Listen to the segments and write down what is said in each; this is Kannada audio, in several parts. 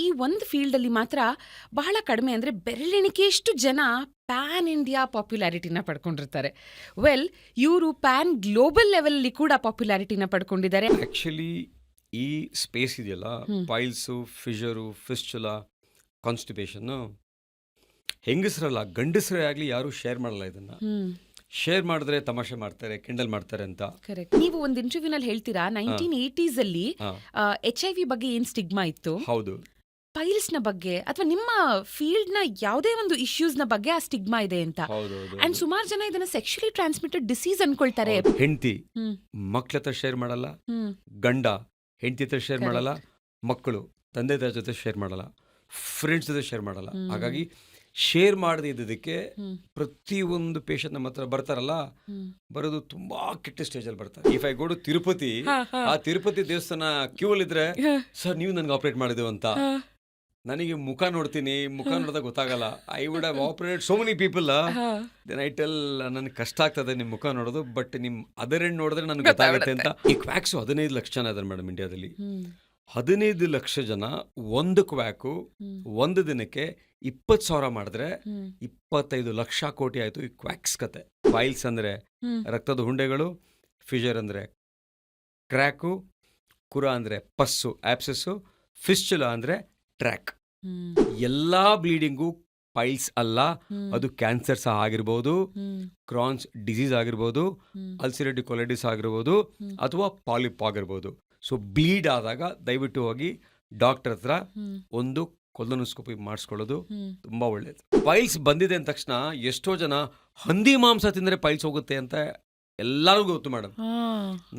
ಈ ಒಂದು ಫೀಲ್ಡಲ್ಲಿ ಮಾತ್ರ ಬಹಳ ಕಡಿಮೆ ಅಂದರೆ ಬೆರಳೆಣಿಕೆಯಷ್ಟು ಜನ ಪ್ಯಾನ್ ಇಂಡಿಯಾ ಪಾಪ್ಯುಲಾರಿಟಿನ ಪಡ್ಕೊಂಡಿರ್ತಾರೆ. ವೆಲ್, ಇವರು ಪ್ಯಾನ್ ಗ್ಲೋಬಲ್ ಲೆವೆಲಲ್ಲಿ ಕೂಡ ಪಾಪ್ಯುಲಾರಿಟಿನ ಪಡ್ಕೊಂಡಿದ್ದಾರೆ. ಆ್ಯಕ್ಚುಲಿ ಈ ಸ್ಪೇಸ್ ಇದೆಯಲ್ಲ, ಪೈಲ್ಸು, ಫಿಷರು, ಫಿಸ್ಚುಲಾ, ಕಾನ್ಸ್ಟಿಪೇಷನ್ನು, ಹೆಂಗಸರಲ್ಲ ಗಂಡಸರೇ ಆಗಲಿ ಯಾರೂ ಶೇರ್ ಮಾಡಲ್ಲ. ಇದನ್ನು ಶೇರ್ ಮಾಡಿದ್ರೆ ತಮಾಷೆ ಮಾಡ್ತಾರೆ, ಕಿಂಡಲ್ ಮಾಡ್ತಾರೆ ಅಂತ. ಕರೆಕ್ಟ್. ನೀವು ಒಂದು ಇಂಟರ್ವ್ಯೂನಲ್ಲಿ ಹೇಳ್ತೀರಾ 1980s ಅಲ್ಲಿ HIV ಬಗ್ಗೆ ಏನ್ ಸ್ಟಿಗ್ಮಾ ಇತ್ತು, ಹೌದು, ಪೈಲ್ಸ್ನ ಬಗ್ಗೆ ಅಥವಾ ನಿಮ್ಮ ಫೀಲ್ಡ್ನ ಯಾವುದೇ ಒಂದು ಇಶ್ಯೂಸ್ನ ಬಗ್ಗೆ ಆ ಸ್ಟಿಗ್ಮಾ ಇದೆ ಅಂತ. ಅಂಡ್ ಸುಮಾರು ಜನ ಇದನ್ನ ಸೆಕ್ಷುಲಿ ಟ್ರಾನ್ಸ್ಮಿಟೆಡ್ ಡಿಸೀಸ್ ಅನ್ಕೊಳ್ತಾರೆ. ಹೆಂಡತಿ ಮಕ್ಳ ಹತ್ರ ಶೇರ್ ಮಾಡಲ್ಲ, ಗಂಡ ಹೆಂಡತಿ ಹತ್ರ ಶೇರ್ ಮಾಡಲ್ಲ, ಮಕ್ಕಳು ತಂದೆ ತಾಯಿ ಜೊತೆ ಶೇರ್ ಮಾಡಲ್ಲ, ಫ್ರೆಂಡ್ಸ್ ಜೊತೆ ಶೇರ್ ಮಾಡಲ್ಲ. ಹಾಗಾಗಿ ಶೇರ್ ಮಾಡದೇ ಇದ್ದದಕ್ಕೆ ಪ್ರತಿಯೊಂದು ಪೇಷಂಟ್ ನಮ್ಮ ಹತ್ರ ಬರ್ತಾರಲ್ಲ, ಬರೋದು ತುಂಬಾ ಕೆಟ್ಟ ಸ್ಟೇಜಲ್ಲಿ ಬರ್ತಾರೆ. If I go to Tirupati, ಆ ತಿರುಪತಿ ದೇವಸ್ಥಾನ ಕ್ಯೂ ಅಲ್ಲಿ ಇದ್ರೆ, ಸರ್ ನೀವು ನನ್ಗೆ ಆಪರೇಟ್ ಮಾಡಿದೆವು ಅಂತ, ನನಗೆ ಮುಖ ನೋಡ್ತೀನಿ, ಮುಖ ನೋಡಿದಾಗ ಗೊತ್ತಾಗಲ್ಲ. I would have operated so many people. Then I tell, ನನಗೆ ಕಷ್ಟ ಆಗ್ತದೆ ನಿಮ್ಮ ಮುಖ ನೋಡೋದು, ಬಟ್ ನಿಮ್ ಅದರ್ ಎಂಡ್ ನೋಡಿದ್ರೆ ನನಗೆ ಗೊತ್ತಾಗುತ್ತೆ ಅಂತ. ಈ ಕ್ವ್ಯಾಕ್ಸು 15 ಲಕ್ಷ ಜನ ಇದಾರೆ ಮೇಡಮ್ ಇಂಡಿಯಾದಲ್ಲಿ. 15 ಲಕ್ಷ ಜನ ಒಂದು ಕ್ವ್ಯಾಕು ಒಂದು ದಿನಕ್ಕೆ 20,000 ಮಾಡಿದ್ರೆ 25 ಲಕ್ಷ ಕೋಟಿ ಆಯ್ತು ಈ ಕ್ವ್ಯಾಕ್ಸ್ ಕತೆ. ಪೈಲ್ಸ್ ಅಂದ್ರೆ ರಕ್ತದ ಹುಂಡೆಗಳು, ಫಿಷರ್ ಅಂದ್ರೆ ಕ್ರ್ಯಾಕು, ಕುರ ಅಂದ್ರೆ ಪಸ್ಸು ಆಪ್ಸಸ್ಸು, ಫಿಸ್ಚುಲಾ ಅಂದ್ರೆ ಟ್ರ್ಯಾಕ್. ಎಲ್ಲಾ ಬ್ಲೀಡಿಂಗು ಪೈಲ್ಸ್ ಅಲ್ಲ, ಅದು ಕ್ಯಾನ್ಸರ್ ಸಹ ಆಗಿರ್ಬೋದು, ಕ್ರಾನ್ಸ್ ಡಿಸೀಸ್ ಆಗಿರ್ಬೋದು, ಅಲ್ಸಿರೇಟಿವ್ ಕೊಲೈಟಿಸ್ ಆಗಿರ್ಬೋದು, ಅಥವಾ ಪಾಲಿಪ್ ಆಗಿರ್ಬೋದು. ಸೊ ಬ್ಲೀಡ್ ಆದಾಗ ದಯವಿಟ್ಟು ಹೋಗಿ ಡಾಕ್ಟರ್ ಹತ್ರ ಒಂದು ಕೊಲೊನೋಸ್ಕೋಪಿ ಮಾಡಿಸ್ಕೊಳ್ಳೋದು ತುಂಬಾ ಒಳ್ಳೇದು. ಪೈಲ್ಸ್ ಬಂದಿದೆ ಅಂದ ತಕ್ಷಣ ಎಷ್ಟೋ ಜನ ಹಂದಿ ಮಾಂಸ ತಿಂದರೆ ಪೈಲ್ಸ್ ಹೋಗುತ್ತೆ ಅಂತ ಎಲ್ಲರಿಗೂ ಗೊತ್ತು ಮೇಡಮ್.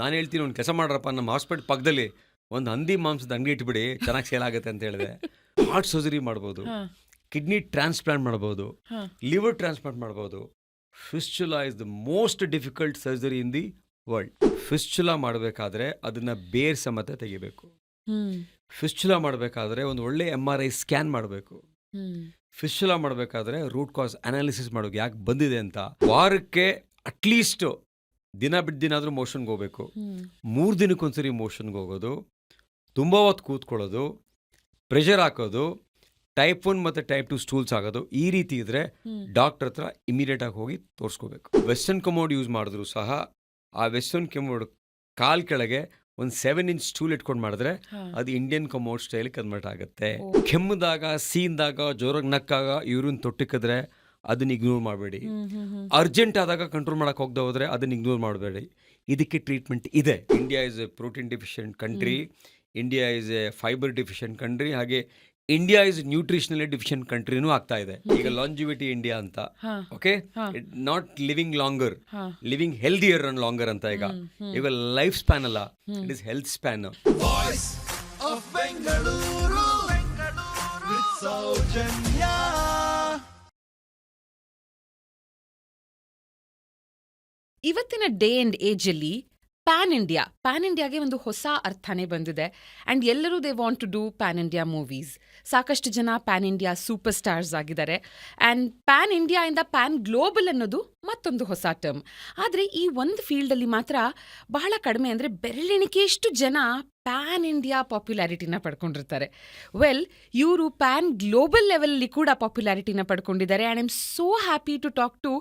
ನಾನು ಹೇಳ್ತೀನಿ, ಒಂದು ಕೆಲಸ ಮಾಡ್ರಪ್ಪ, ನಮ್ಮ ಹಾಸ್ಪಿಟಲ್ ಪಕ್ಕದಲ್ಲಿ ಒಂದು ಹಂದಿ ಮಾಂಸದ ಅಂಗಡಿ ಇಟ್ಬಿಡಿ, ಚೆನ್ನಾಗಿ ಸೇಲ್ ಆಗುತ್ತೆ ಅಂತ ಹೇಳಿದೆ. ಹಾರ್ಟ್ ಸರ್ಜರಿ ಮಾಡ್ಬೋದು, ಕಿಡ್ನಿ ಟ್ರಾನ್ಸ್ಪ್ಲಾಂಟ್ ಮಾಡ್ಬೋದು, ಲಿವರ್ ಟ್ರಾನ್ಸ್ಪ್ಲಾಂಟ್ ಮಾಡ್ಬೋದು. Fistula is the most difficult surgery in the world. Fistula ಮಾಡಬೇಕಾದ್ರೆ ಅದನ್ನ ಬೇರ್ ಸಮೇತ ತೆಗಿಬೇಕು. ಫಿಸ್ಚುಲಾ ಮಾಡಬೇಕಾದ್ರೆ ಒಂದು ಒಳ್ಳೆ MRI ಸ್ಕ್ಯಾನ್ ಮಾಡಬೇಕು. ಫಿಸ್ಚುಲಾ ಮಾಡಬೇಕಾದ್ರೆ ರೂಟ್ ಕಾಸ್ ಅನಾಲಿಸಿಸ್ ಮಾಡೋದು, ಯಾಕೆ ಬಂದಿದೆ ಅಂತ. ವಾರಕ್ಕೆ ಅಟ್ಲೀಸ್ಟ್ ದಿನ ಬಿಟ್ಟು ದಿನ ಆದರೂ ಮೋಷನ್ಗೆ ಹೋಗ್ಬೇಕು. 3 ದಿನಕ್ಕೊಂದ್ಸರಿ ಮೋಷನ್ಗೆ ಹೋಗೋದು, ತುಂಬ ಹೊತ್ತು ಕೂತ್ಕೊಳ್ಳೋದು, ಪ್ರೆಷರ್ ಹಾಕೋದು, ಟೈಪ್ 1 ಮತ್ತು ಟೈಪ್ 2 ಸ್ಟೂಲ್ಸ್ ಆಗೋದು, ಈ ರೀತಿ ಇದ್ರೆ ಡಾಕ್ಟರ್ ಹತ್ರ ಇಮಿಡಿಯೇಟ್ ಆಗಿ ಹೋಗಿ ತೋರಿಸ್ಕೋಬೇಕು. ವೆಸ್ಟರ್ನ್ ಕಮೋಡ್ ಯೂಸ್ ಮಾಡಿದ್ರು ಸಹ ಆ ವೆಸ್ಟರ್ನ್ ಕಮೋಡ್ ಕಾಲ್ ಕೆಳಗೆ ಒಂದು 7 ಇಂಚ್ ಸ್ಟೂಲ್ ಇಟ್ಕೊಂಡು ಮಾಡಿದ್ರೆ ಅದು ಇಂಡಿಯನ್ ಕಮೋಡ್ ಸ್ಟೈಲ್ ಕನ್ವರ್ಟ್ ಆಗುತ್ತೆ. ಕೆಮ್ಮದಾಗ, ಸೀನ್ದಾಗ, ಜೋರಾಗಿ ನಕ್ಕಾಗ ಯೂರಿನ್ ತೊಟ್ಟಿಕ್ಕಿದ್ರೆ ಅದನ್ನ ಇಗ್ನೋರ್ ಮಾಡಬೇಡಿ. ಅರ್ಜೆಂಟ್ ಆದಾಗ ಕಂಟ್ರೋಲ್ ಮಾಡಕ್ಕೆ ಹೋಗದೆ ಹೋದ್ರೆ ಅದನ್ನ ಇಗ್ನೋರ್ ಮಾಡಬೇಡಿ. ಇದಕ್ಕೆ ಟ್ರೀಟ್ಮೆಂಟ್ ಇದೆ. India is a protein deficient country, India is a fibre deficient country, ಹಾಗೆ ಇಂಡಿಯಾ ಇಸ್ ನ್ಯೂಟ್ರಿಷನಲಿ ಡಿಫಿಷಿಯೆಂಟ್ ಕಂಟ್ರಿನೂ ಆಗ್ತಾ ಇದೆ. ಈಗ ಲಾಂಜಿವಿಟಿ ಇಂಡಿಯಾ ಅಂತ, okay, not living longer, living healthier and longer ಅಂತ. ಈಗ ಲೈಫ್ ಸ್ಪ್ಯಾನ್ ಅಲ್ಲ, ಇಟ್ ಇಸ್ ಹೆಲ್ತ್ ಸ್ಪ್ಯಾನ್. ಇವತ್ತಿನ ಡೇ ಅಂಡ್ ಏಜ್ ಅಲ್ಲಿ ಪ್ಯಾನ್ ಇಂಡಿಯಾಗೆ ಒಂದು ಹೊಸ ಅರ್ಥನೇ ಬಂದಿದೆ. ಆ್ಯಂಡ್ ಎಲ್ಲರೂ they want to do pan India movies. ಸಾಕಷ್ಟು ಜನ ಪ್ಯಾನ್ ಇಂಡಿಯಾ ಸೂಪರ್ ಸ್ಟಾರ್ಸ್ ಆಗಿದ್ದಾರೆ. ಆ್ಯಂಡ್ ಪ್ಯಾನ್ ಇಂಡಿಯಾಯಿಂದ ಪ್ಯಾನ್ ಗ್ಲೋಬಲ್ ಅನ್ನೋದು ಮತ್ತೊಂದು ಹೊಸ ಟರ್ಮ್. ಆದರೆ ಈ ಒಂದು ಫೀಲ್ಡಲ್ಲಿ ಮಾತ್ರ ಬಹಳ ಕಡಿಮೆ ಅಂದರೆ ಬೆರಳೆಣಿಕೆಯಷ್ಟು ಜನ ಪ್ಯಾನ್ ಇಂಡಿಯಾ ಪಾಪ್ಯುಲಾರಿಟಿನ ಪಡ್ಕೊಂಡಿರ್ತಾರೆ. ವೆಲ್, ಇವರು ಪ್ಯಾನ್ ಗ್ಲೋಬಲ್ ಲೆವೆಲಲ್ಲಿ ಕೂಡ ಪಾಪ್ಯುಲಾರಿಟಿನ ಪಡ್ಕೊಂಡಿದ್ದಾರೆ. And I am so happy to talk to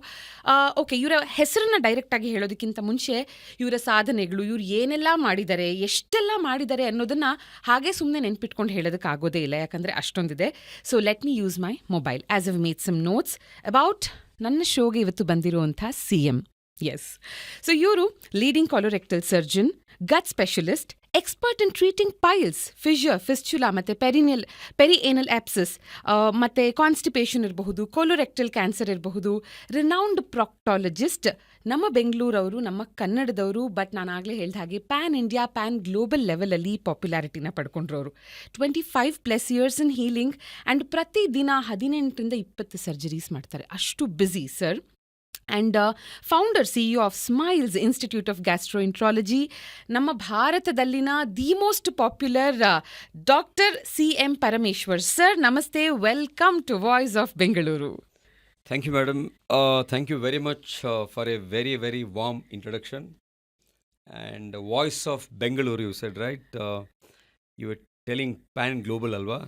okay, ಇವರ ಹೆಸರನ್ನ ಡೈರೆಕ್ಟಾಗಿ ಹೇಳೋದಕ್ಕಿಂತ ಮುಂಚೆ ಇವರ ಸಾಧನೆಗಳು, ಇವ್ರು ಏನೆಲ್ಲ ಮಾಡಿದ್ದಾರೆ, ಎಷ್ಟೆಲ್ಲ ಮಾಡಿದ್ದಾರೆ ಅನ್ನೋದನ್ನು ಹಾಗೆ ಸುಮ್ಮನೆ ನೆನ್ಪಿಟ್ಕೊಂಡು ಹೇಳೋದಕ್ಕಾಗೋದೇ ಇಲ್ಲ, ಯಾಕಂದರೆ ಅಷ್ಟೊಂದಿದೆ. So let me use my mobile as I've made some notes about ನನ್ನ ಶೋಗೆ ಇವತ್ತು ಬಂದಿರುವಂಥ CM. ಎಸ್, ಸೊ ಇವರು leading colorectal surgeon, gut specialist, expert in treating piles, fissure, fistula ಮತ್ತು ಪೆರಿಏನಲ್ ಆಪ್ಸಸ್ ಮತ್ತು ಕಾನ್ಸ್ಟಿಪೇಷನ್ ಇರಬಹುದು, ಕೊಲೊರೆಕ್ಟಲ್ ಕ್ಯಾನ್ಸರ್ ಇರಬಹುದು, ರಿನೌಂಡ್ ಪ್ರಾಕ್ಟಾಲಜಿಸ್ಟ್, ನಮ್ಮ ಬೆಂಗಳೂರವರು, ನಮ್ಮ ಕನ್ನಡದವರು. ಬಟ್ ನಾನು ಆಗಲೇ ಹೇಳಿದ ಹಾಗೆ ಪ್ಯಾನ್ ಇಂಡಿಯಾ, ಪ್ಯಾನ್ ಗ್ಲೋಬಲ್ ಲೆವೆಲಲ್ಲಿ ಪಾಪ್ಯುಲಾರಿಟಿನ ಪಡ್ಕೊಂಡ್ರವರು. 25+ ಇಯರ್ಸ್ ಇನ್ ಹೀಲಿಂಗ್ ಆ್ಯಂಡ್ ಪ್ರತಿದಿನ 18 to 20 ಸರ್ಜರೀಸ್ ಮಾಡ್ತಾರೆ. ಅಷ್ಟು busy sir. And founder CEO of Smiles Institute of Gastroenterology, ನಮ್ಮ ಭಾರತದಲ್ಲಿನ the most popular doctor CM Parameshwar. Sir namaste, welcome to Voice of Bengaluru. Thank you, madam. Thank you very much for a very, very warm introduction. And voice of Bengaluru, you said, right? You were telling pan global, alva?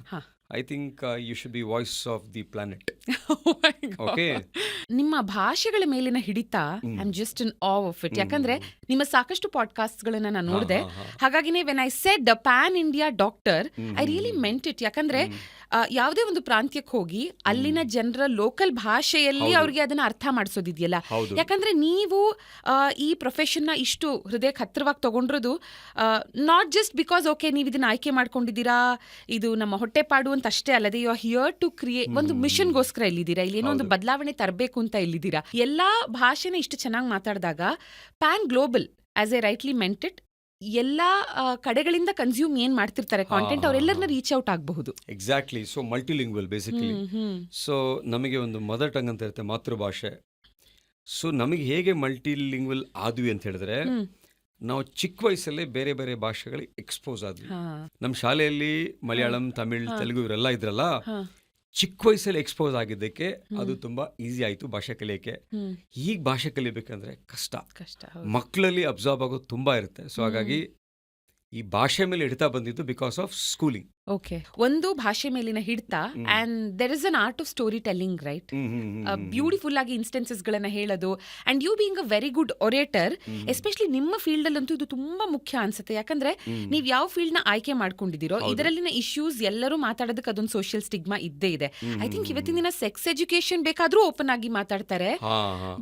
I think you should be voice of the planet. Oh my God. Okay. ನಿಮ್ಮ ಭಾಷೆಗಳ ಮೇಲಿನ ಹಿಡಿತ ಐ ಆಮ್ ಜಸ್ಟ್ ಇನ್ ಆ ಆಫ್ ಇಟ್. ಯಾಕಂದ್ರೆ ನಿಮ್ಮ ಸಾಕಷ್ಟು ಪಾಡ್ಕಾಸ್ಟ್ಗಳನ್ನ ನಾನು ನೋಡಿದೆ. ಹಾಗಾಗಿನೇ when I said PAN India doctor, I really made it. ಯಾಕಂದ್ರೆ ಯಾವುದೇ ಒಂದು ಪ್ರಾಂತ್ಯಕ್ಕೆ ಹೋಗಿ ಅಲ್ಲಿನ ಜನರ ಲೋಕಲ್ ಭಾಷೆಯಲ್ಲಿ ಅವ್ರಿಗೆ ಅದನ್ನ ಅರ್ಥ ಮಾಡಿಸೋದಿದೆಯಲ್ಲ. ಯಾಕಂದ್ರೆ ನೀವು ಈ ಪ್ರೊಫೆಷನ್ ನ ಇಷ್ಟು ಹೃದಯಕ್ಕೆ ಹತ್ತಿರವಾಗಿ ತಗೊಂಡಿರೋದು ನಾಟ್ ಜಸ್ಟ್ ಬಿಕಾಸ್ ಓಕೆ ನೀವು ಇದನ್ನ ಆಯ್ಕೆ ಮಾಡ್ಕೊಂಡಿದ್ದೀರಾ, ಇದು ನಮ್ಮ ಹೊಟ್ಟೆಪಾಡು ಅಂತ ಅಷ್ಟೇ ಅಲ್ಲದೆ you are here to create ಒಂದು ಮಿಷನ್ಗೋಸ್ಕರ ಇಲ್ಲಿದ್ದೀರಾ, ಇಲ್ಲಿ ಏನೋ ಒಂದು ಬದಲಾವಣೆ ತರಬೇಕು ಅಂತ ಇಲ್ಲಿದ್ದೀರಾ. ಎಲ್ಲಾ ಭಾಷೆನ ಇಷ್ಟು ಚೆನ್ನಾಗಿ ಮಾತಾಡಿದಾಗ PAN global as A rightly made it, ಎಲ್ಲಾ ಕಡೆಗಳಿಂದ ಕನ್ಸ್ಯೂಮ್ ಏನ್ ಮಾಡ್ತಿರ್ತಾರೆ ಕಾಂಟೆಂಟ್ ಅವರೆಲ್ಲರನ್ನ ರೀಚ್ ಔಟ್ ಆಗಬಹುದು. Exactly. So multilingual basically. So ನಮಗೆ ಒಂದು ಮದರ್ ಟಂಗ್ ಅಂತ ಇರುತ್ತೆ, ಮಾತೃಭಾಷೆ. ಸೊ ನಮಗೆ ಹೇಗೆ ಮಲ್ಟಿಲಿಂಗ್ವಲ್ ಆದ್ವಿ ಅಂತ ಹೇಳಿದ್ರೆ, ನಾವು ಚಿಕ್ಕ ವಯಸ್ಸಲ್ಲೇ ಬೇರೆ ಬೇರೆ ಭಾಷೆಗಳಿಗೆ ಎಕ್ಸ್ಪೋಸ್ ಆದ್ವಿ. ನಮ್ಮ ಶಾಲೆಯಲ್ಲಿ ಮಲಯಾಳಂ, ತಮಿಳ್, ತೆಲುಗು ಇವರೆಲ್ಲ ಇದ್ರಲ್ಲ, ಚಿಕ್ಕ ವಯಸ್ಸಲ್ಲಿ ಎಕ್ಸ್ಪೋಸ್ ಆಗಿದ್ದಕ್ಕೆ ಅದು ತುಂಬಾ ಈಸಿ ಆಯ್ತು ಭಾಷೆ ಕಲಿಯಕ್ಕೆ. ಈಗ ಭಾಷೆ ಕಲಿಬೇಕಂದ್ರೆ ಕಷ್ಟ. ಮಕ್ಕಳಲ್ಲಿ ಅಬ್ಸಾರ್ಬ್ ಆಗೋದು ತುಂಬಾ ಇರುತ್ತೆ. ಸೊ ಹಾಗಾಗಿ ಈ ಭಾಷೆ ಮೇಲೆ ಹಿಡಿತಾ ಬಂದಿದ್ದು ಬಿಕಾಸ್ ಆಫ್ ಸ್ಕೂಲಿಂಗ್. ಓಕೆ, ಒಂದು ಭಾಷೆ ಮೇಲಿನ ಹಿಡಿತ and there is an art of story telling, right? Beautiful ಆಗಿ ಇನ್ಸ್ಟೆನ್ಸಸ್ ಗಳನ್ನ ಹೇಳೋದು and you being a very good orator, especially ನಿಮ್ಮ ಫೀಲ್ಡ್ ಅಲ್ಲಂತೂ ಇದು ತುಂಬಾ ಮುಖ್ಯ ಅನ್ಸುತ್ತೆ. ಯಾಕಂದ್ರೆ ನೀವು ಯಾವ ಫೀಲ್ಡ್ ನ ಆಯ್ಕೆ ಮಾಡ್ಕೊಂಡಿದ್ದೀರೋ ಇದರಲ್ಲಿನ ಇಶ್ಯೂಸ್ ಎಲ್ಲರೂ ಮಾತಾಡೋದಕ್ಕೆ ಅದೊಂದು ಸೋಷಿಯಲ್ ಸ್ಟಿಗ್ಮಾ ಇದ್ದೇ ಇದೆ. ಐ ಥಿಂಕ್ ಇವತ್ತಿನ ದಿನ ಸೆಕ್ಸ್ ಎಜುಕೇಶನ್ ಬೇಕಾದ್ರೂ ಓಪನ್ ಆಗಿ ಮಾತಾಡ್ತಾರೆ,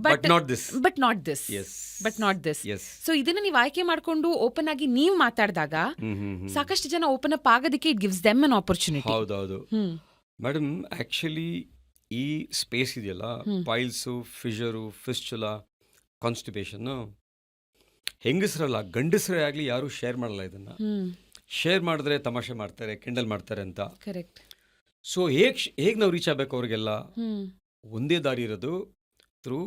ಬಟ್ ನಾಟ್ ದಿಸ್. ಸೊ ಇದನ್ನ ನೀವು ಆಯ್ಕೆ ಮಾಡ್ಕೊಂಡು ಓಪನ್ ಆಗಿ ನೀವು ಮಾತಾಡಿದಾಗ ಸಾಕಷ್ಟು ಜನ ಓಪನ್ ಅಪ್ ಆಗೋದಕ್ಕೆ it gives them an opportunity. ಹೌದೌದು ಮೇಡಮ್. ಆಕ್ಚುಲಿ ಈ ಸ್ಪೇಸ್ ಇದೆಯಲ್ಲ, ಪೈಲ್ಸು, ಫಿಷರು, ಫಿಸ್ಚುಲಾ, ಕಾನ್ಸ್ಟಿಪೇಷನ್, ಹೆಂಗಸರಲ್ಲ ಗಂಡಸರೇ ಆಗ್ಲಿ ಯಾರು ಶೇರ್ ಮಾಡಲ್ಲ. ಇದನ್ನ ಶೇರ್ ಮಾಡಿದ್ರೆ ತಮಾಷೆ ಮಾಡ್ತಾರೆ, ಕಿಂಡಲ್ ಮಾಡ್ತಾರೆ ಅಂತ. ಕರೆಕ್ಟ್. ಸೊ ಹೇಗ್ ನಾವು ರೀಚ್ ಆಗ್ಬೇಕು ಅವ್ರಿಗೆಲ್ಲ? ಒಂದೇ ದಾರಿ ಇರೋದು through